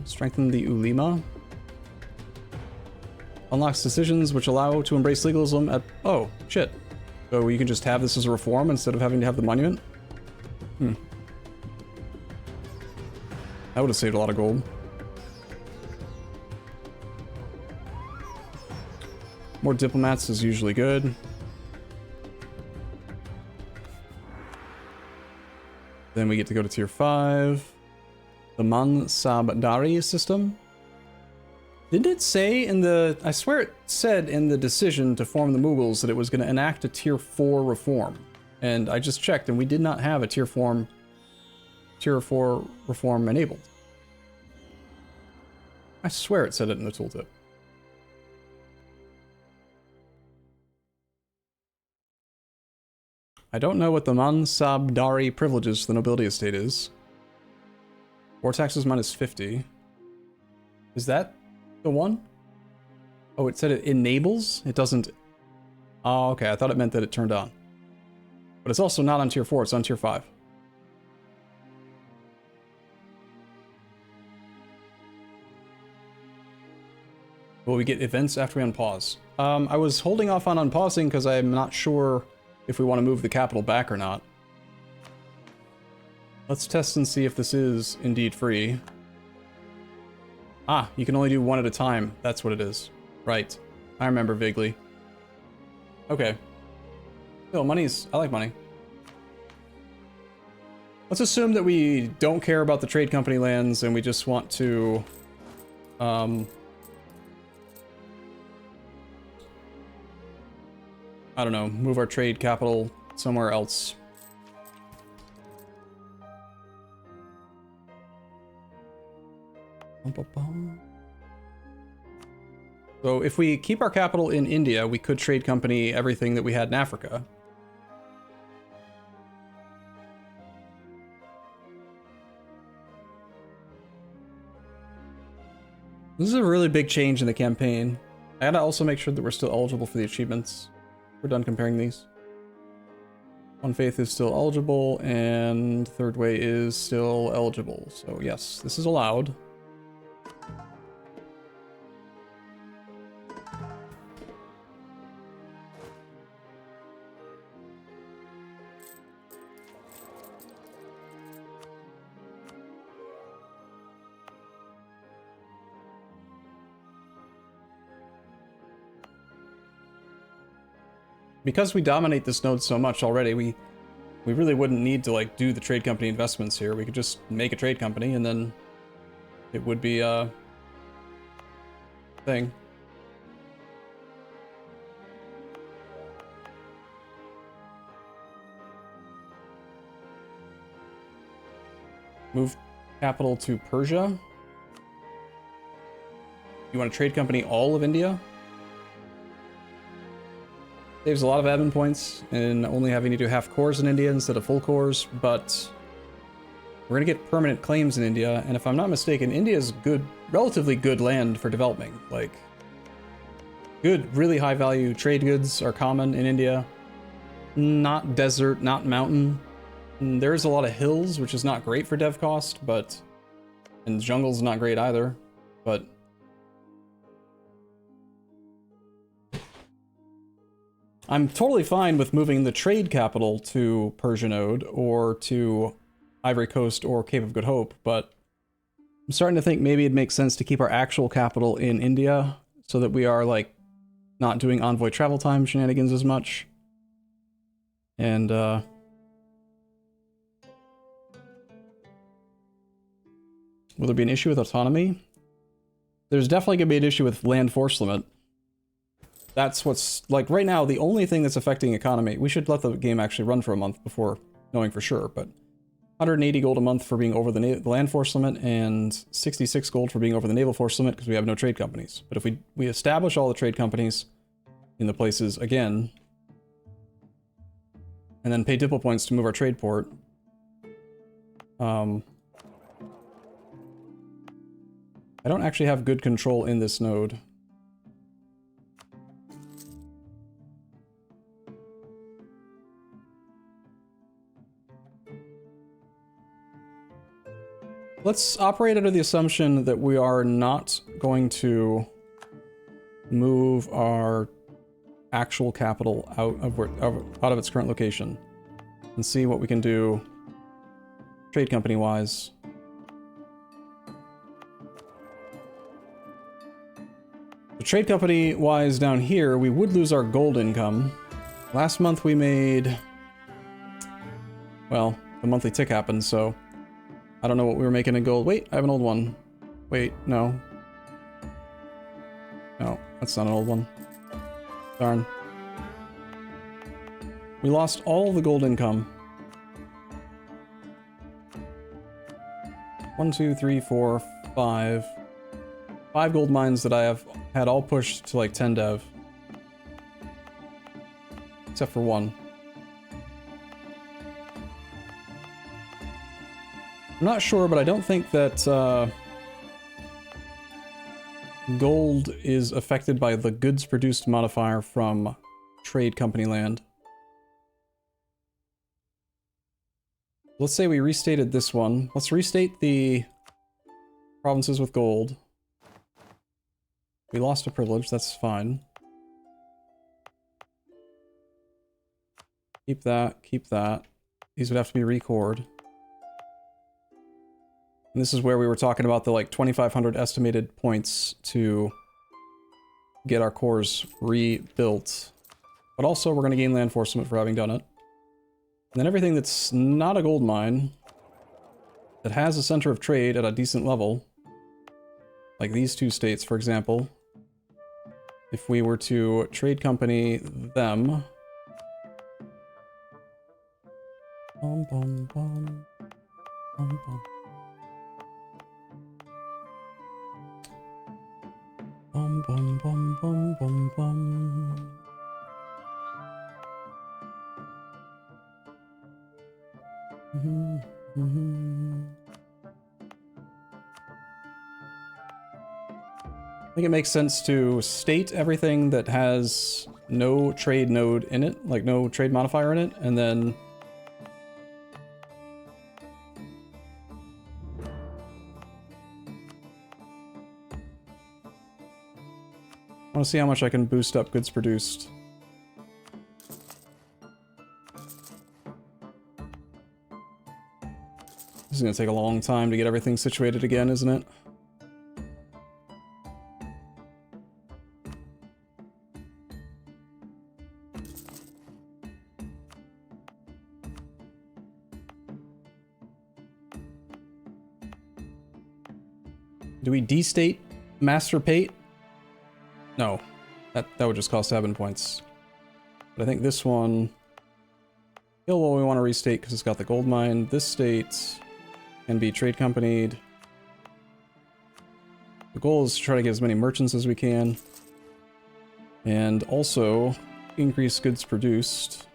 Strengthen the Ulema. Unlocks decisions which allow to embrace legalism at... Oh, shit. So you can just have this as a reform instead of having to have the monument? That would have saved a lot of gold. More diplomats is usually good. Then we get to go to tier 5. The Mansabdari system. Didn't it say in the... I swear it said in the decision to form the Mughals that it was going to enact a tier 4 reform. And I just checked and we did not have a tier 4 reform enabled. I swear it said it in the tooltip. I don't know what the Mansabdari privileges to the nobility estate is. War taxes minus 50. Is that the one? Oh, it said it enables? It doesn't... Oh, okay. I thought it meant that it turned on. But it's also not on tier 4. It's on tier 5. Will we get events after we unpause? I was holding off on unpausing because I'm not sure if we want to move the capital back or not. Let's test and see if this is indeed free. Ah, you can only do one at a time. That's what it is. Right. I remember vaguely. Okay. Still, money's... I like money. Let's assume that we don't care about the trade company lands and we just want to... I don't know, move our trade capital somewhere else. So if we keep our capital in India, we could trade company everything that we had in Africa. This is a really big change in the campaign. I gotta also make sure that we're still eligible for the achievements. We're done comparing these. One faith is still eligible, and third way is still eligible. So yes, this is allowed. Because we dominate this node so much already, we really wouldn't need to like do the trade company investments here. We could just make a trade company and then it would be a thing. Move capital to Persia. You want to trade company all of India? Saves a lot of admin points and only having to do half cores in India instead of full cores, but we're gonna get permanent claims in India, and if I'm not mistaken, India is good, relatively good land for developing. Like, good, really high value trade goods are common in India. Not desert, not mountain. There's a lot of hills, which is not great for dev cost, but... and jungle's not great either, but... I'm totally fine with moving the trade capital to Persia node, or to Ivory Coast or Cape of Good Hope, but I'm starting to think maybe it makes sense to keep our actual capital in India, so that we are, like, not doing envoy travel time shenanigans as much. And, will there be an issue with autonomy? There's definitely going to be an issue with land force limit. That's what's, like, right now, the only thing that's affecting economy... We should let the game actually run for a month before knowing for sure, but 180 gold a month for being over the land force limit, and 66 gold for being over the naval force limit, because we have no trade companies. But if we establish all the trade companies in the places again, and then pay diplo points to move our trade port, I don't actually have good control in this node. Let's operate under the assumption that we are not going to move our actual capital out of its current location, and see what we can do trade company wise. The trade company wise down here, we would lose our gold income. Last month we made, well, the monthly tick happened, so I don't know what we were making in gold. Wait, I have an old one. Wait, no. No, that's not an old one. Darn. We lost all the gold income. 1, 2, 3, 4, 5. 5 gold mines that I have had all pushed to like 10 dev. Except for one. I'm not sure, but I don't think that gold is affected by the goods produced modifier from trade company land. Let's say we restated this one. Let's restate the provinces with gold. We lost a privilege, that's fine. Keep that, keep that. These would have to be record. And this is where we were talking about the like 2,500 estimated points to get our cores rebuilt. But also we're going to gain land enforcement for having done it. And then everything that's not a gold mine, that has a center of trade at a decent level, like these two states, for example, if we were to trade company them, bum, bum, bum, bum, bum. Bum, bum, bum, bum, bum, bum. I think it makes sense to state everything that has no trade node in it, like no trade modifier in it, and then I want to see how much I can boost up goods produced. This is going to take a long time to get everything situated again, isn't it? Do we destate Master Pate? No, that would just cost 7 points. But I think this one, Hillwell we want to restate because it's got the gold mine. This state can be trade companied. The goal is to try to get as many merchants as we can. And also increase goods produced.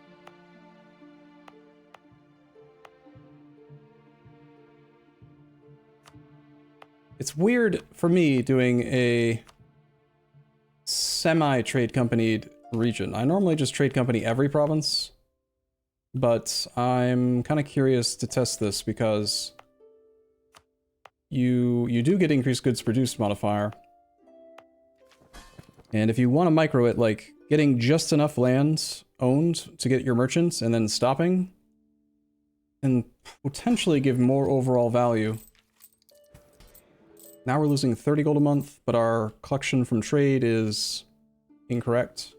It's weird for me doing a semi-trade companied region. I normally just trade company every province, but I'm kind of curious to test this because you do get increased goods produced modifier. And if you want to micro it, like getting just enough land owned to get your merchants and then stopping can potentially give more overall value. Now we're losing 30 gold a month, but our collection from trade is incorrect.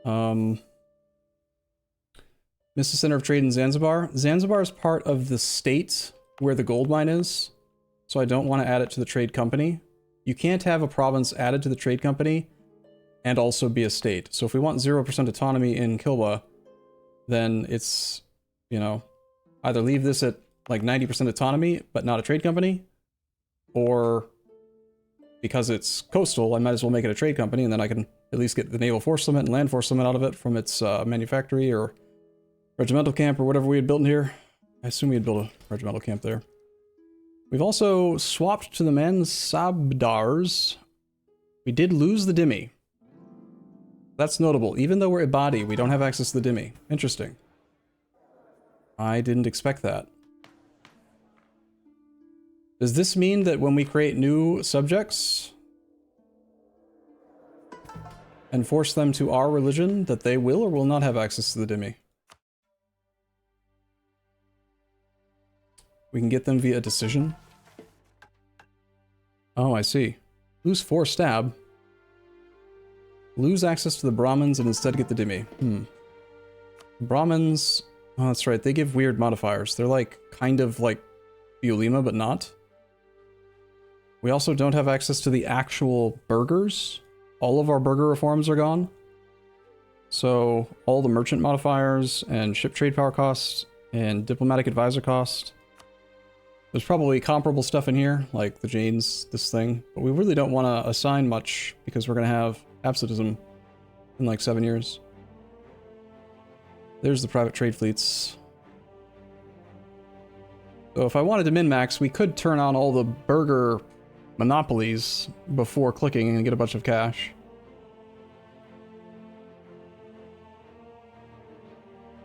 Missed the center of trade in Zanzibar. Zanzibar is part of the state where the gold mine is, so I don't want to add it to the trade company. You can't have a province added to the trade company and also be a state. So if we want 0% autonomy in Kilwa, then it's, you know, either leave this at like 90% autonomy, but not a trade company, or because it's coastal, I might as well make it a trade company, and then I can at least get the naval force limit and land force limit out of it from its manufactory or regimental camp or whatever we had built in here. I assume we had built a regimental camp there. We've also swapped to the Mansabdars. We did lose the Dhimmi. That's notable. Even though we're Ibadi, we don't have access to the Dhimmi. Interesting. I didn't expect that. Does this mean that when we create new subjects and force them to our religion, that they will or will not have access to the Dhimmi? We can get them via decision. Oh, I see. Lose 4 stab. Lose access to the Brahmins and instead get the Dhimmi. Brahmins... Oh, that's right. They give weird modifiers. They're like, kind of like Biolima, but not. We also don't have access to the actual burghers. All of our burgher reforms are gone. So all the merchant modifiers and ship trade power costs and diplomatic advisor cost. There's probably comparable stuff in here, like the Janes, this thing. But we really don't want to assign much because we're going to have absolutism in like 7 years. There's the private trade fleets. So if I wanted to min-max, we could turn on all the burger monopolies before clicking and get a bunch of cash.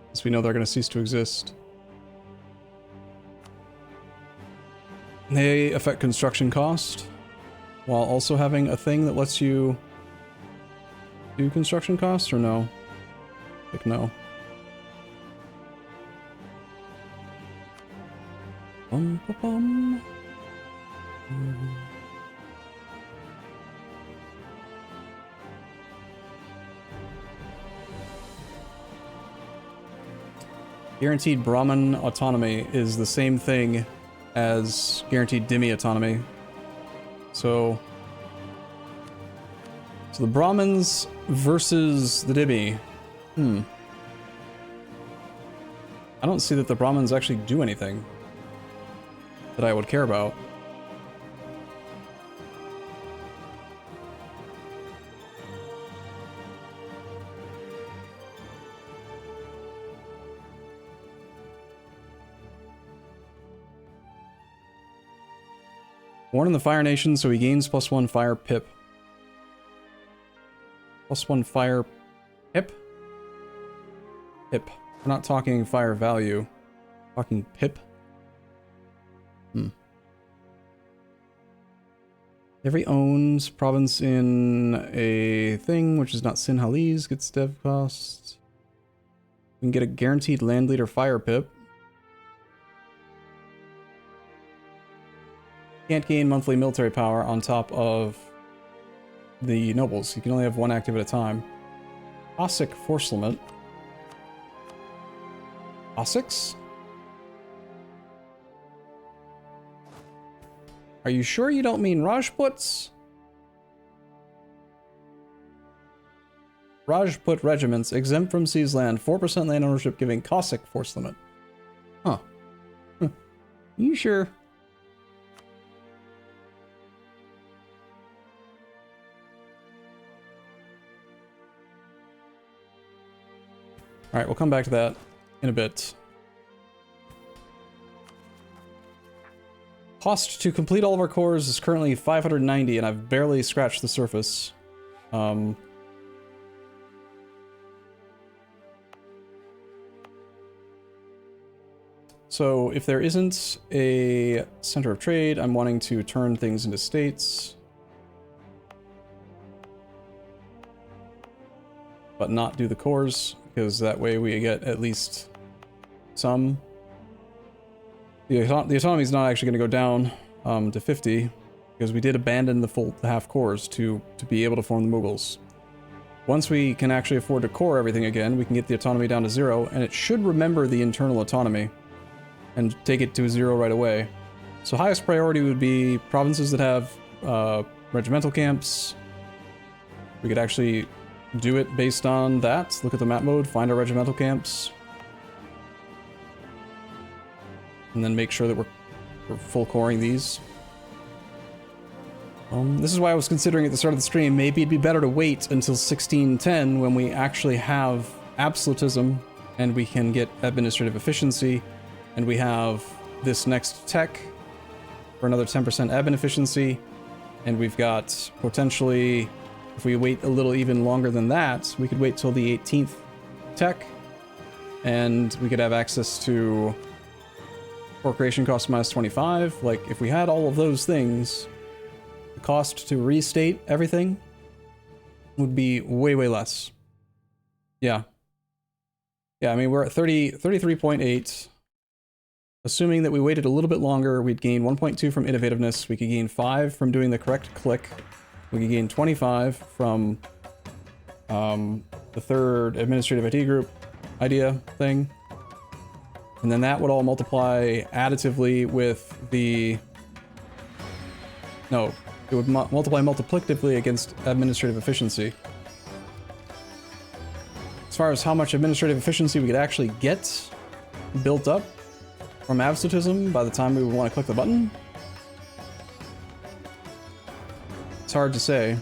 Since we know they're going to cease to exist. They affect construction cost, while also having a thing that lets you do construction costs, or no? Like, no. Bum, bum, bum. Guaranteed Brahmin autonomy is the same thing as guaranteed dhimmi autonomy. So the Brahmins versus the dhimmi. I don't see that the Brahmins actually do anything that I would care about. Born in the Fire Nation, so he gains +1 fire pip. +1 fire pip? Pip. We're not talking fire value. We're talking pip. Every owned province in a thing which is not Sinhalese gets dev costs. We can get a guaranteed land leader fire pip. Can't gain monthly military power on top of the nobles. You can only have one active at a time. Cossack force limit. Cossacks? Are you sure you don't mean Rajputs? Rajput regiments exempt from seized land, 4% land ownership giving Cossack force limit. Huh. You sure? Alright, we'll come back to that in a bit. Cost to complete all of our cores is currently 590, and I've barely scratched the surface. So if there isn't a center of trade, I'm wanting to turn things into states. But not do the cores, because that way we get at least some. The autonomy is not actually going to go down to 50, because we did abandon the half cores to be able to form the Mughals. Once we can actually afford to core everything again, we can get the autonomy down to 0, and it should remember the internal autonomy and take it to 0 right away. So highest priority would be provinces that have regimental camps. We could actually do it based on that. Look at the map mode, find our regimental camps, and then make sure that we're full coring these. This is why I was considering at the start of the stream, maybe it'd be better to wait until 1610 when we actually have absolutism and we can get administrative efficiency, and we have this next tech for another 10% admin efficiency, and we've got potentially, if we wait a little even longer than that, we could wait till the 18th tech, and we could have access to core creation cost -25. Like, if we had all of those things, the cost to restate everything would be way, way less. Yeah. Yeah, I mean, we're at 33.8. Assuming that we waited a little bit longer, we'd gain 1.2 from innovativeness, we could gain 5 from doing the correct click, we could gain 25 from the third administrative IT group idea thing. And then that would all multiply additively with the... No, it would multiply multiplicatively against administrative efficiency. As far as how much administrative efficiency we could actually get built up from absolutism by the time we would want to click the button, it's hard to say.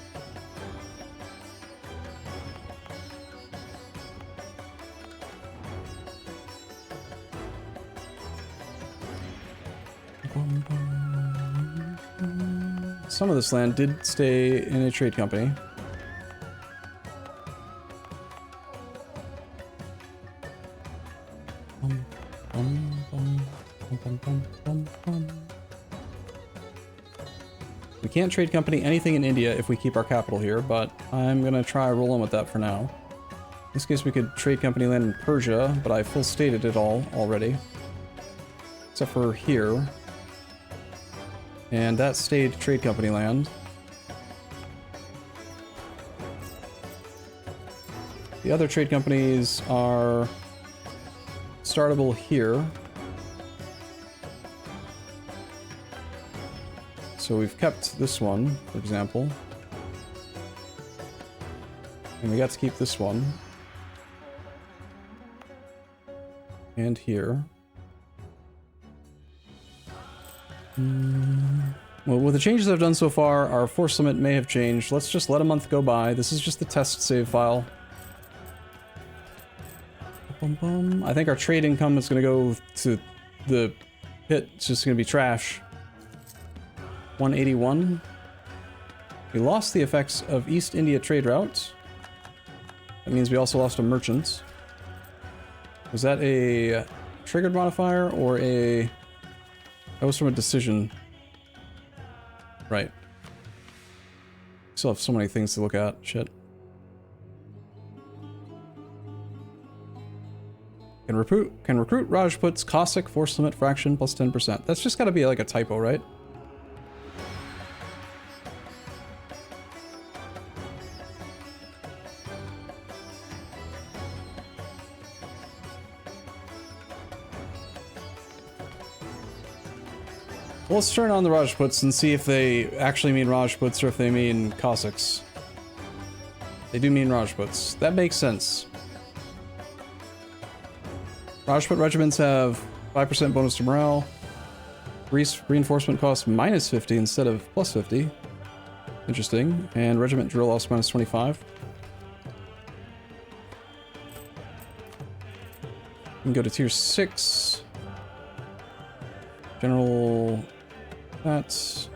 Some of this land did stay in a trade company. We can't trade company anything in India if we keep our capital here, but I'm gonna try rolling with that for now. In this case, we could trade company land in Persia, but I full stated it all already. Except for here. And that stayed trade company land. The other trade companies are startable here. So we've kept this one, for example. And we got to keep this one. And here. Well, with the changes I've done so far, our force limit may have changed. Let's just let a month go by. This is just the test save file. I think our trade income is going to go to the pit. It's just going to be trash. 181. We lost the effects of East India trade route. That means we also lost a merchant. Was that a triggered modifier or a... That was from a decision. Right. Still have so many things to look at. Shit. Can recruit Rajputs, Cossack, force limit, fraction, plus 10%. That's just gotta be like a typo, right? Well, let's turn on the Rajputs and see if they actually mean Rajputs or if they mean Cossacks. They do mean Rajputs. That makes sense. Rajput regiments have 5% bonus to morale. Reinforcement cost minus 50 instead of plus 50. Interesting. And regiment drill loss minus 25. We can go to tier 6. General... That's...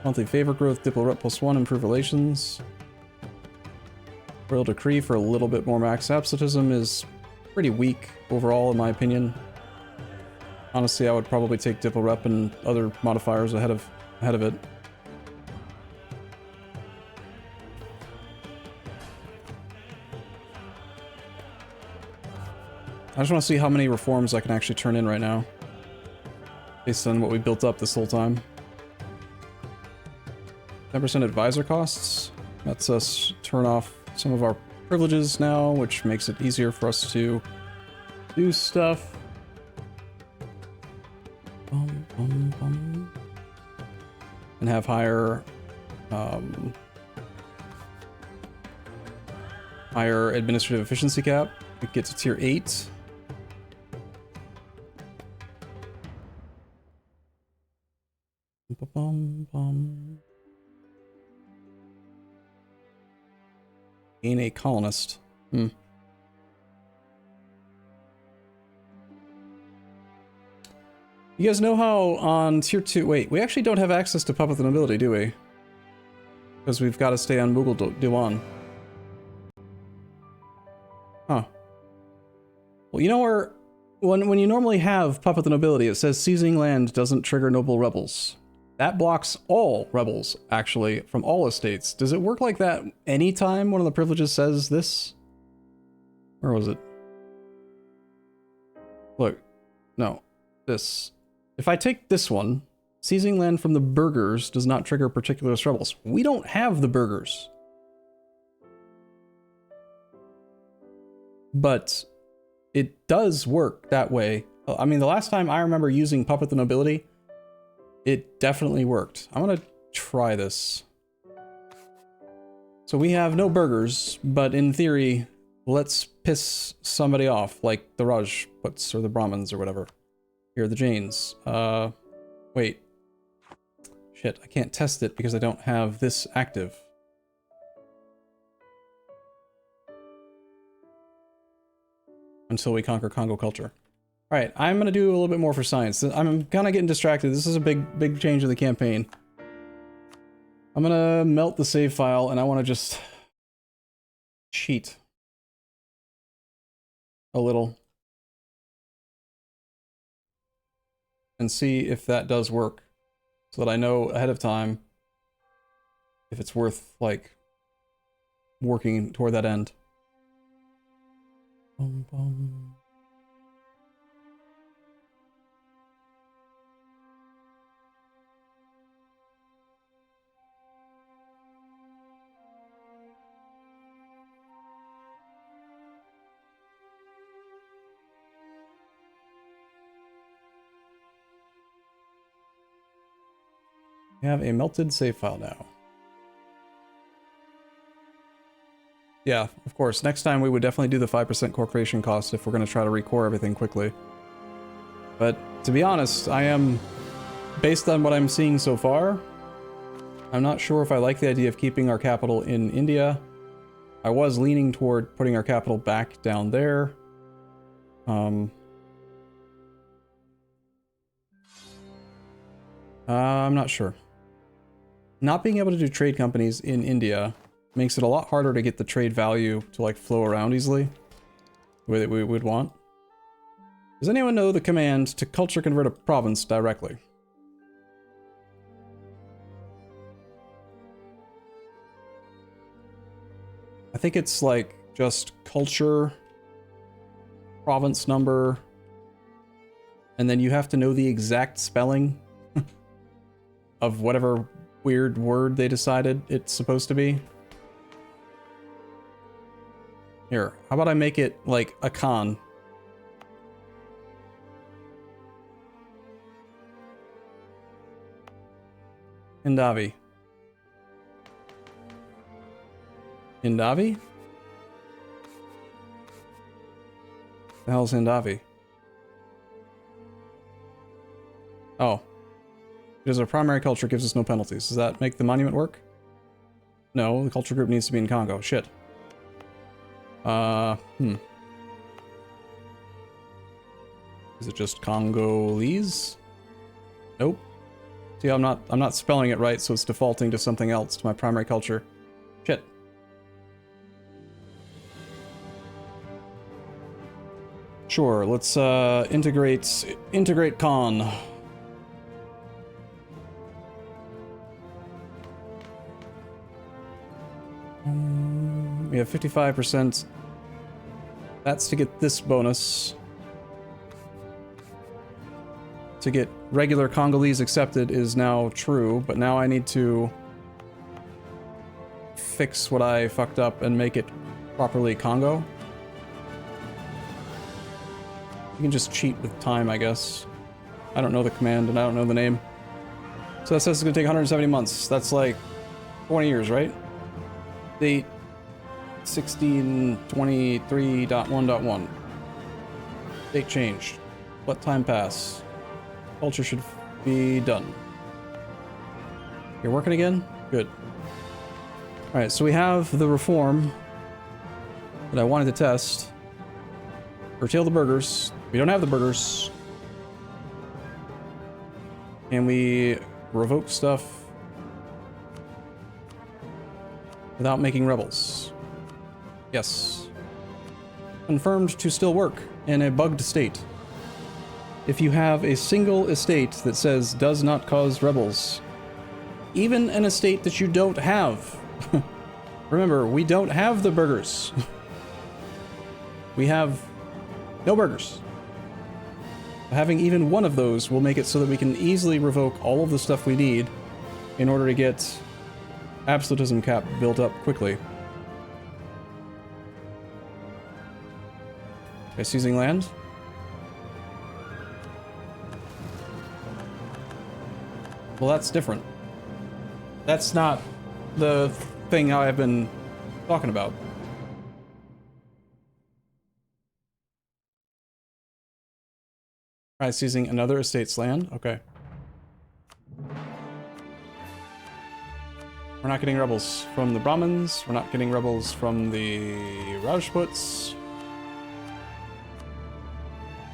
Monthly favor growth, Diplo rep +1, improve relations. Royal decree for a little bit more max absolutism is pretty weak overall, in my opinion. Honestly, I would probably take Diplo rep and other modifiers ahead of it. I just want to see how many reforms I can actually turn in right now, based on what we built up this whole time. 10% advisor costs. Lets us turn off some of our privileges now, which makes it easier for us to do stuff. And have higher higher administrative efficiency cap. We get to tier 8. Gain a colonist. You guys know how on tier 2... Wait, we actually don't have access to Puppet the Nobility, do we? Because we've got to stay on Mughal Diwan. Huh. Well, you know where... When you normally have Puppet the Nobility, it says seizing land doesn't trigger noble rebels. That blocks all rebels, actually, from all estates. Does it work like that anytime one of the privileges says this? Where was it? Look. No. This. If I take this one, seizing land from the burghers does not trigger particular rebels. We don't have the burghers. But it does work that way. I mean, the last time I remember using Puppet the Nobility, it definitely worked. I'm gonna try this. So we have no burghers, but in theory, let's piss somebody off, like the Rajputs or the Brahmins or whatever. Here are the Jains. Wait. Shit, I can't test it because I don't have this active. Until we conquer Congo culture. Alright, I'm gonna do a little bit more for science. I'm kinda getting distracted. This is a big change in the campaign. I'm gonna melt the save file and I wanna just cheat a little and see if that does work so that I know ahead of time if it's worth, like, working toward that end. Bum, bum. We have a melted save file now. Yeah, of course. Next time we would definitely do the 5% core creation cost if we're going to try to recore everything quickly. But to be honest, I am, based on what I'm seeing so far, I'm not sure if I like the idea of keeping our capital in India. I was leaning toward putting our capital back down there. I'm not sure. Not being able to do trade companies in India makes it a lot harder to get the trade value to, like, flow around easily the way that we would want. Does anyone know the command to culture convert a province directly? I think it's like just culture, province number, and then you have to know the exact spelling of whatever weird word they decided it's supposed to be. Here, how about I make it like a con? Hindavi. Hindavi? The hell's Hindavi? Oh. Because our primary culture gives us no penalties. Does that make the monument work? No, the culture group needs to be in Congo. Shit. Is it just Congolese? Nope. See, I'm not spelling it right, so it's defaulting to something else, to my primary culture. Shit. Sure, let's integrate con. We have 55%. That's to get this bonus. To get regular Congolese accepted is now true, but now I need to fix what I fucked up and make it properly Congo. You can just cheat with time, I guess. I don't know the command and I don't know the name. So that says it's gonna take 170 months. That's like 20 years, right? Date 1623.1.1. Date changed. Let time pass. Culture should be done. You're working again? Good. Alright, so we have the reform that I wanted to test. Curtail the burgers. We don't have the burgers. Can we revoke stuff without making rebels? Yes. Confirmed to still work in a bugged state. If you have a single estate that says does not cause rebels, even an estate that you don't have. Remember, we don't have the burgers. We have no burgers. Having even one of those will make it so that we can easily revoke all of the stuff we need in order to get absolutism cap built up quickly. Okay, seizing land. Well, that's different. That's not the thing I've been talking about. Alright, seizing another estate's land. Okay. We're not getting rebels from the Brahmins. We're not getting rebels from the Rajputs.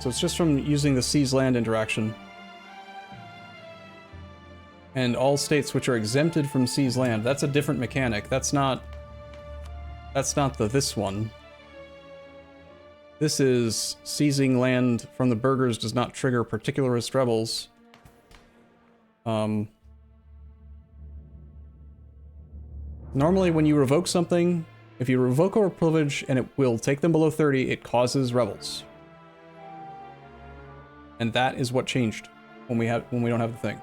So it's just from using the seas land interaction. And all states which are exempted from seas land. That's a different mechanic. That's not this one. This is seizing land from the burghers does not trigger particularist rebels. Normally when you revoke something, if you revoke a privilege and it will take them below 30, it causes rebels. And that is what changed when we don't have the thing.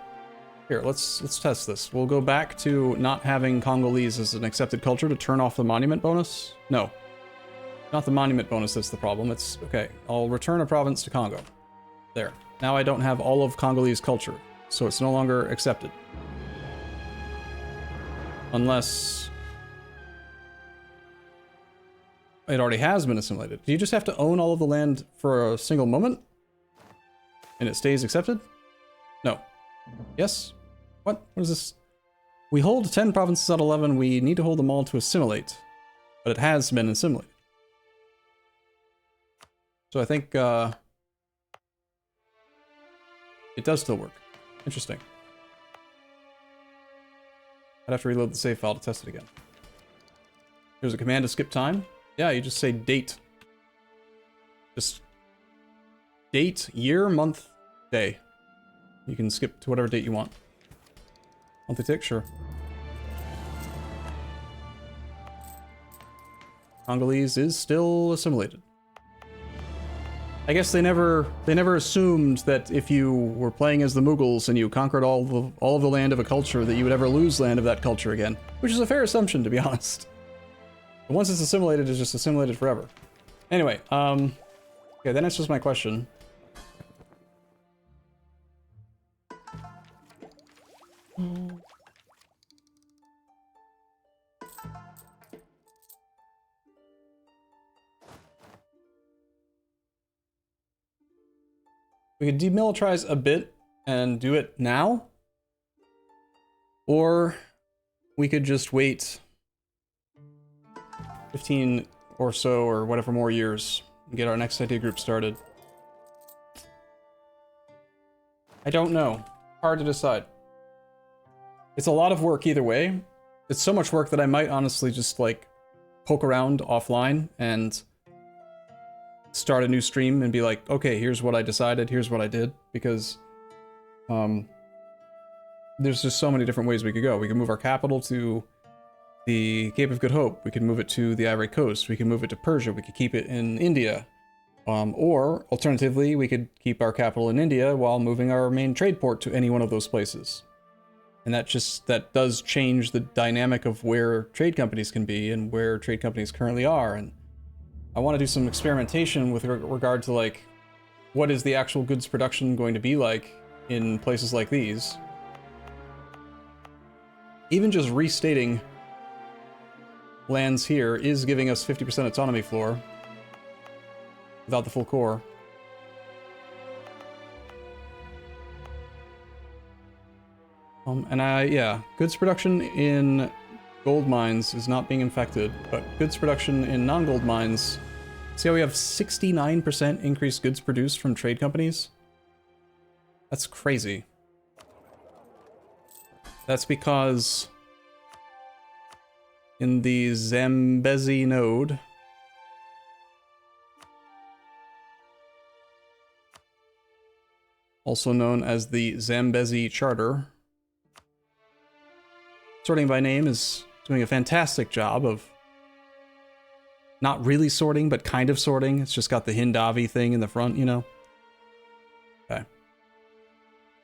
Here, let's test this. We'll go back to not having Congolese as an accepted culture to turn off the monument bonus. No. Not the monument bonus that's the problem. It's okay. I'll return a province to Congo. There. Now I don't have all of Congolese culture, so it's no longer accepted. Unless it already has been assimilated. Do you just have to own all of the land for a single moment? And it stays accepted? No. Yes? What? What is this? We hold 10 provinces out of 11. We need to hold them all to assimilate. But it has been assimilated. So I think it does still work. Interesting. I'd have to reload the save file to test it again. There's a command to skip time. Yeah, you just say date. Just date, year, month, day. You can skip to whatever date you want. Monthly tick, sure. Congolese is still assimilated. I guess they never assumed that if you were playing as the Mughals and you conquered all of the land of a culture that you would ever lose land of that culture again, which is a fair assumption, to be honest. But once it's assimilated, it's just assimilated forever. Anyway, okay, that answers my question. We could demilitarize a bit and do it now. Or we could just wait 15 or so or whatever more years and get our next idea group started. I don't know. Hard to decide. It's a lot of work either way. It's so much work that I might honestly just like poke around offline and start a new stream and be like, okay, here's what I decided, here's what I did, because there's just so many different ways we could go. We could move our capital to the Cape of Good Hope, we could move it to the Ivory Coast, we could move it to Persia, we could keep it in India, or alternatively, we could keep our capital in India while moving our main trade port to any one of those places. And that does change the dynamic of where trade companies can be and where trade companies currently are. And I want to do some experimentation with regard to like, what is the actual goods production going to be like in places like these? Even just restating lands here is giving us 50% autonomy floor without the full core. Yeah, goods production in gold mines is not being infected, but goods production in non-gold mines. See how we have 69% increased goods produced from trade companies? That's crazy. That's because in the Zambezi node, also known as the Zambezi Charter, sorting by name is doing a fantastic job of not really sorting, but kind of sorting. It's just got the Hindavi thing in the front, you know? Okay.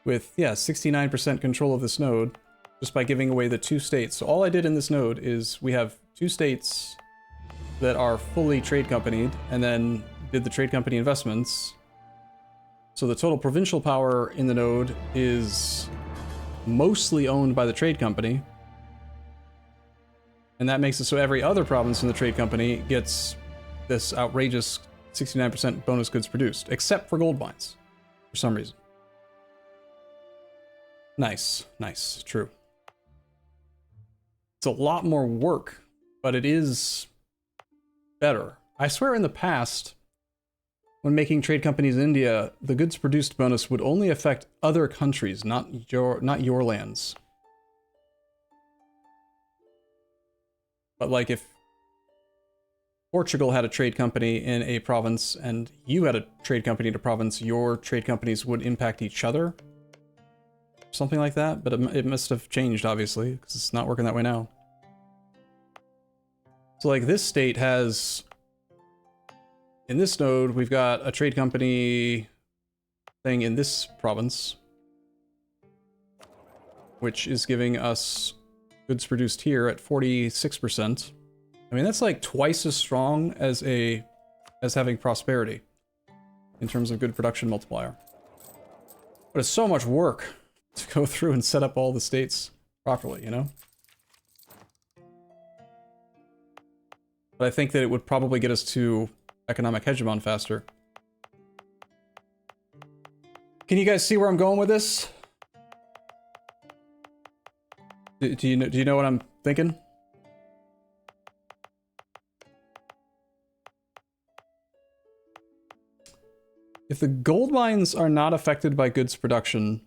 With, yeah, 69% control of this node, just by giving away the 2 states. So all I did in this node is we have 2 states that are fully trade companied, and then did the trade company investments. So the total provincial power in the node is mostly owned by the trade company. And that makes it so every other province in the trade company gets this outrageous 69% bonus goods produced, except for gold mines, for some reason. Nice, nice, true. It's a lot more work, but it is better. I swear in the past, when making trade companies in India, the goods produced bonus would only affect other countries, not your lands. But like if Portugal had a trade company in a province and you had a trade company in a province, your trade companies would impact each other. Something like that, but it must have changed, obviously, because it's not working that way now. So like this state has... In this node, we've got a trade company thing in this province, which is giving us goods produced here at 46%. I mean, that's like twice as strong as having prosperity in terms of good production multiplier. But it's so much work to go through and set up all the states properly, you know? But I think that it would probably get us to economic hegemon faster. Can you guys see where I'm going with this? Do you know what I'm thinking? If the gold mines are not affected by goods production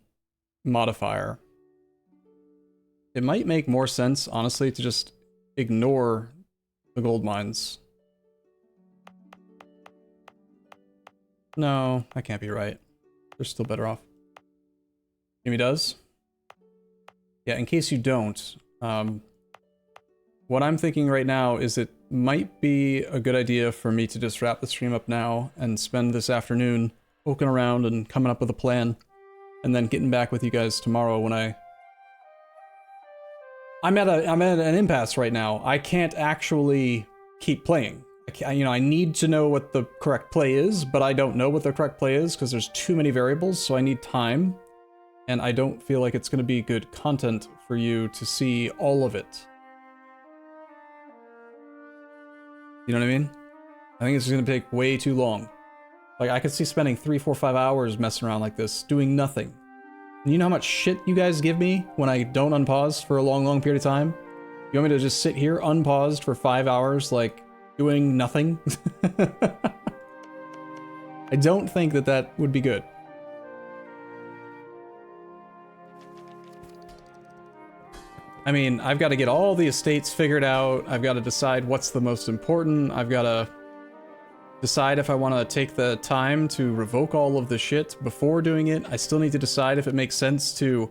modifier, it might make more sense, honestly, to just ignore the gold mines. No, that can't be right. They're still better off. Jimmy does? Yeah, in case you don't, what I'm thinking right now is it might be a good idea for me to just wrap the stream up now and spend this afternoon poking around and coming up with a plan, and then getting back with you guys tomorrow when I'm at an impasse right now. I can't actually keep playing. I need to know what the correct play is, but I don't know what the correct play is because there's too many variables, so I need time. And I don't feel like it's going to be good content for you to see all of it. You know what I mean? I think it's going to take way too long. Like, I could see spending 3, 4, 5 hours messing around like this, doing nothing. And you know how much shit you guys give me when I don't unpause for a long, long period of time? You want me to just sit here unpaused for 5 hours, like, doing nothing? I don't think that that would be good. I mean, I've got to get all the estates figured out. I've got to decide what's the most important. I've got to decide if I want to take the time to revoke all of the shit before doing it. I still need to decide if it makes sense to...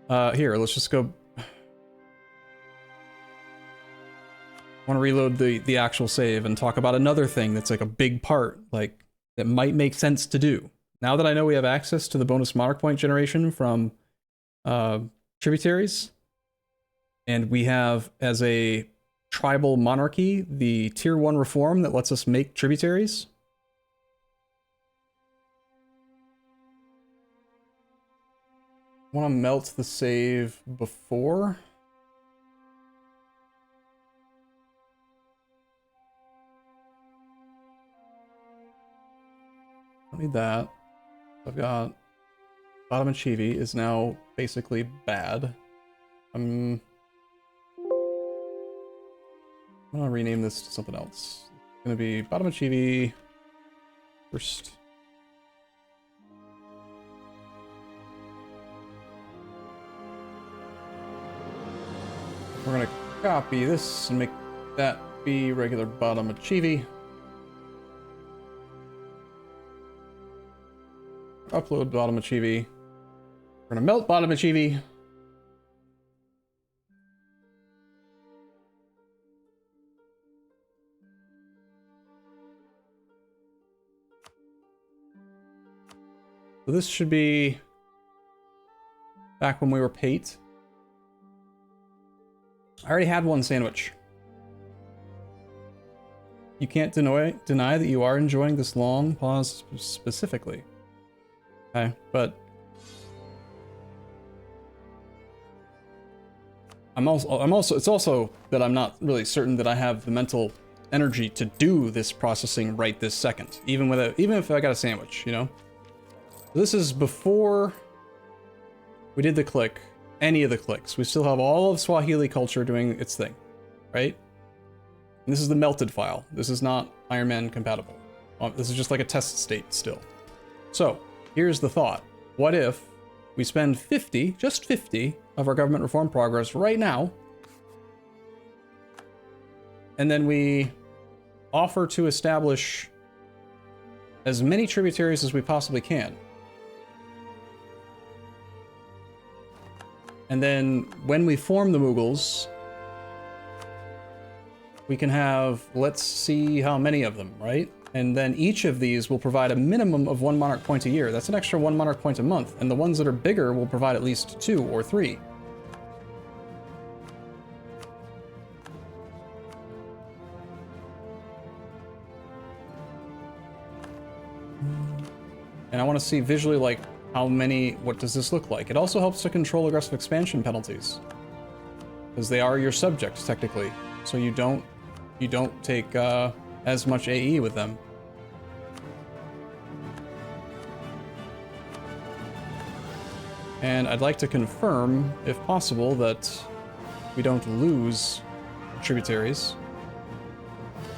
here, let's just go... I want to reload the actual save and talk about another thing that's like a big part, like, that might make sense to do. Now that I know we have access to the bonus monarch point generation from tributaries, and we have, as a tribal monarchy, the tier 1 reform that lets us make tributaries. I want to melt the save before. I don't need that. I've got bottom and chibi is now basically bad. I'm gonna rename this to something else. It's gonna be bottom of chibi first. We're gonna copy this and make that be regular bottom of chibi. Upload bottom of chibi. We're gonna melt bottom of chibi. So this should be back when we were Pate. I already had one sandwich. You can't deny that you are enjoying this long pause specifically. Okay, but it's also that I'm not really certain that I have the mental energy to do this processing right this second, even if I got a sandwich, you know? This is before we did the click, any of the clicks. We still have all of Swahili culture doing its thing, right? And this is the melted file. This is not Iron Man compatible. This is just like a test state still. So, here's the thought. What if we spend 50, just 50, of our government reform progress right now, and then we offer to establish as many tributaries as we possibly can. And then when we form the Mughals, we can have, let's see how many of them, right? And then each of these will provide a minimum of 1 monarch point a year. That's an extra 1 monarch point a month. And the ones that are bigger will provide at least 2 or 3. And I want to see visually, like, how many, what does this look like? It also helps to control aggressive expansion penalties, because they are your subjects, technically. So you don't take as much AE with them. And I'd like to confirm, if possible, that we don't lose tributaries.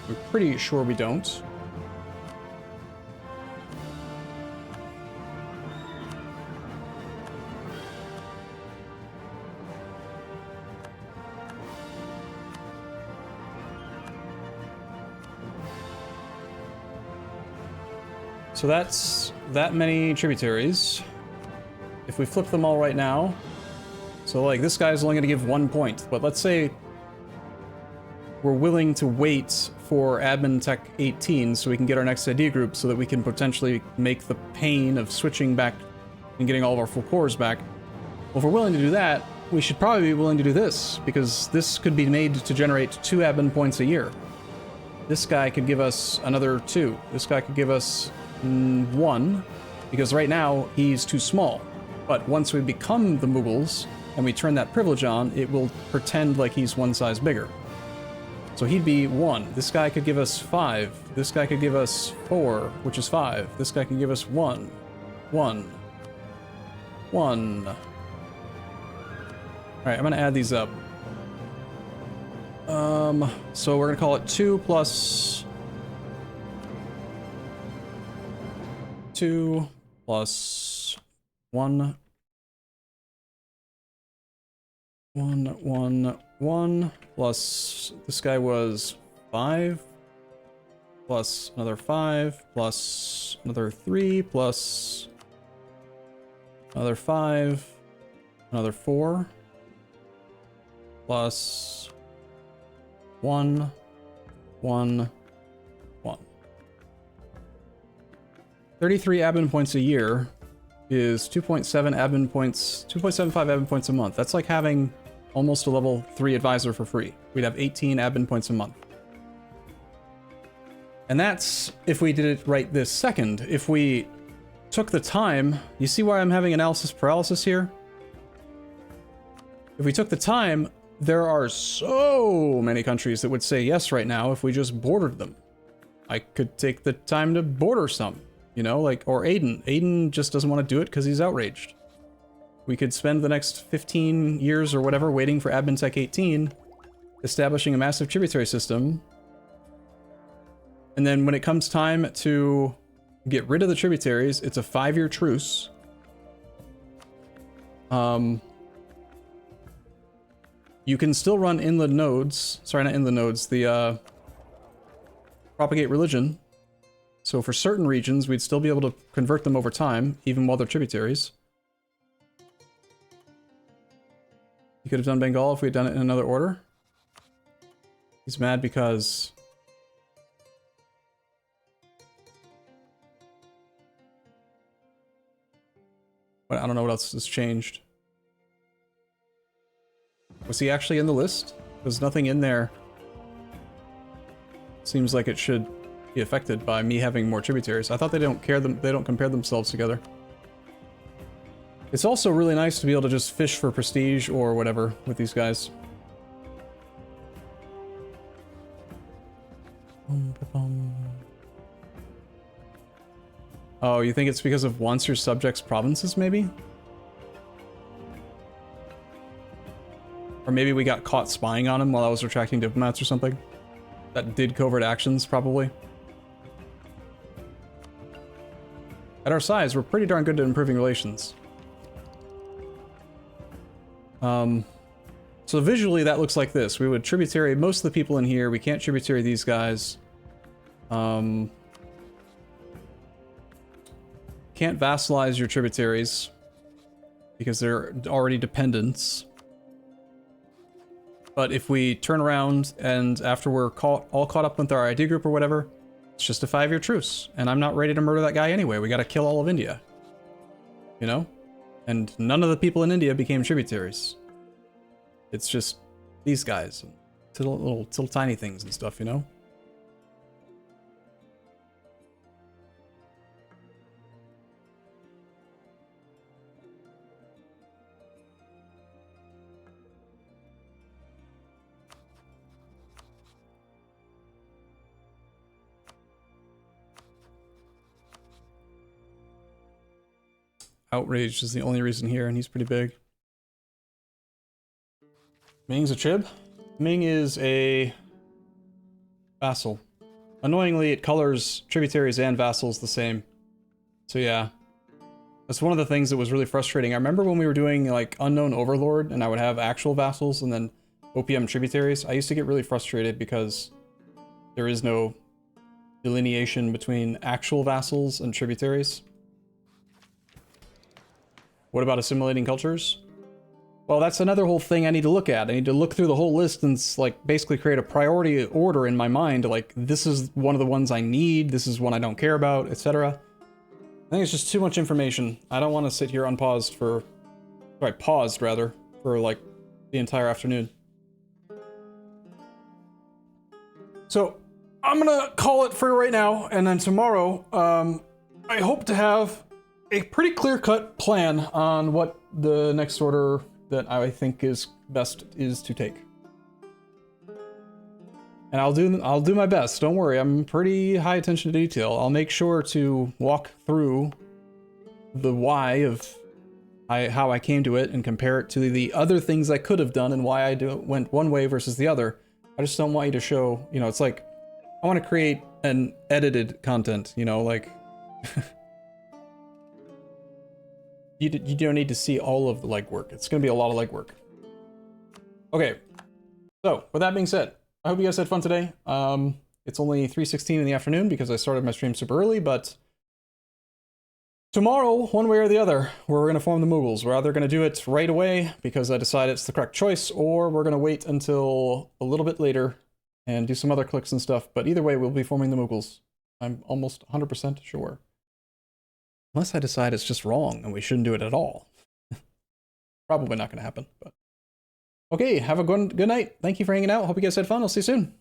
We're pretty sure we don't. So that's that many tributaries. If we flip them all right now, so like this guy's only going to give 1 point, but let's say we're willing to wait for admin tech 18 so we can get our next ID group so that we can potentially make the pain of switching back and getting all of our full cores back. Well, if we're willing to do that, we should probably be willing to do this, because this could be made to generate 2 admin points a year. This guy could give us another 2. This guy could give us 1, because right now he's too small. But once we become the Mughals and we turn that privilege on, it will pretend like he's 1 size bigger. So he'd be 1. This guy could give us 5. This guy could give us 4, which is 5. This guy could give us 1. 1. 1. Alright, I'm gonna add these up. So we're gonna call it 2 plus 2 plus 1. 1, 1, 1 plus this guy was 5 plus another 5 plus another 3 plus another 5, another 4 plus 1, 1, 1. 33 admin points a year is 2.7 admin points, 2.75 admin points a month. That's like having almost a level 3 advisor for free. We'd have 18 admin points a month. And that's if we did it right this second. If we took the time, you see why I'm having analysis paralysis here? If we took the time, there are so many countries that would say yes right now if we just bordered them. I could take the time to border some, you know, like, or Aiden. Aiden just doesn't want to do it because he's outraged. We could spend the next 15 years or whatever waiting for Admin Tech 18, establishing a massive tributary system. And then when it comes time to get rid of the tributaries, it's a 5-year truce. You can still run inland nodes. Sorry, not inland nodes. The propagate religion. So for certain regions, we'd still be able to convert them over time, even while they're tributaries. You could have done Bengal if we had done it in another order. He's mad because... But I don't know what else has changed. Was he actually in the list? There's nothing in there. Seems like it should be affected by me having more tributaries. I thought they don't compare themselves together. It's also really nice to be able to just fish for prestige or whatever with these guys. Oh, you think it's because of once your subjects' provinces, maybe? Or maybe we got caught spying on him while I was retracting diplomats or something? That did covert actions, probably. At our size, we're pretty darn good at improving relations. So visually, that looks like this. We would tributary most of the people in here. We can't tributary these guys. Can't vassalize your tributaries because they're already dependents. But if we turn around and after we're all caught up with our ID group or whatever, it's just a 5-year truce. And I'm not ready to murder that guy anyway. We gotta kill all of India. You know? And none of the people in India became tributaries. It's just these guys. Little tiny things and stuff, you know? Outraged is the only reason here, and he's pretty big. Ming's a trib? Ming is a vassal. Annoyingly, it colors tributaries and vassals the same. So yeah. That's one of the things that was really frustrating. I remember when we were doing like Unknown Overlord and I would have actual vassals and then OPM tributaries, I used to get really frustrated because there is no delineation between actual vassals and tributaries. What about assimilating cultures? Well, that's another whole thing I need to look at. I need to look through the whole list and like basically create a priority order in my mind. Like, this is one of the ones I need. This is one I don't care about, etc. I think it's just too much information. I don't want to sit here unpaused for, right, paused rather, for like the entire afternoon. So I'm gonna call it for right now. And then tomorrow, I hope to have a pretty clear-cut plan on what the next order that I think is best is to take. And I'll do my best. Don't worry, I'm pretty high attention to detail. I'll make sure to walk through the why of how I came to it and compare it to the other things I could have done and why I went one way versus the other. I just don't want you to show, you know, it's like I want to create an edited content, you know, like You don't need to see all of the legwork. It's going to be a lot of legwork. Okay, so with that being said, I hope you guys had fun today. It's only 3:16 in the afternoon because I started my stream super early, but tomorrow, one way or the other, we're going to form the Mughals. We're either going to do it right away because I decided it's the correct choice, or we're going to wait until a little bit later and do some other clicks and stuff. But either way, we'll be forming the Mughals. I'm almost 100% sure. Unless I decide it's just wrong and we shouldn't do it at all. Probably not going to happen, but... Okay, have a good night. Thank you for hanging out. Hope you guys had fun. I'll see you soon.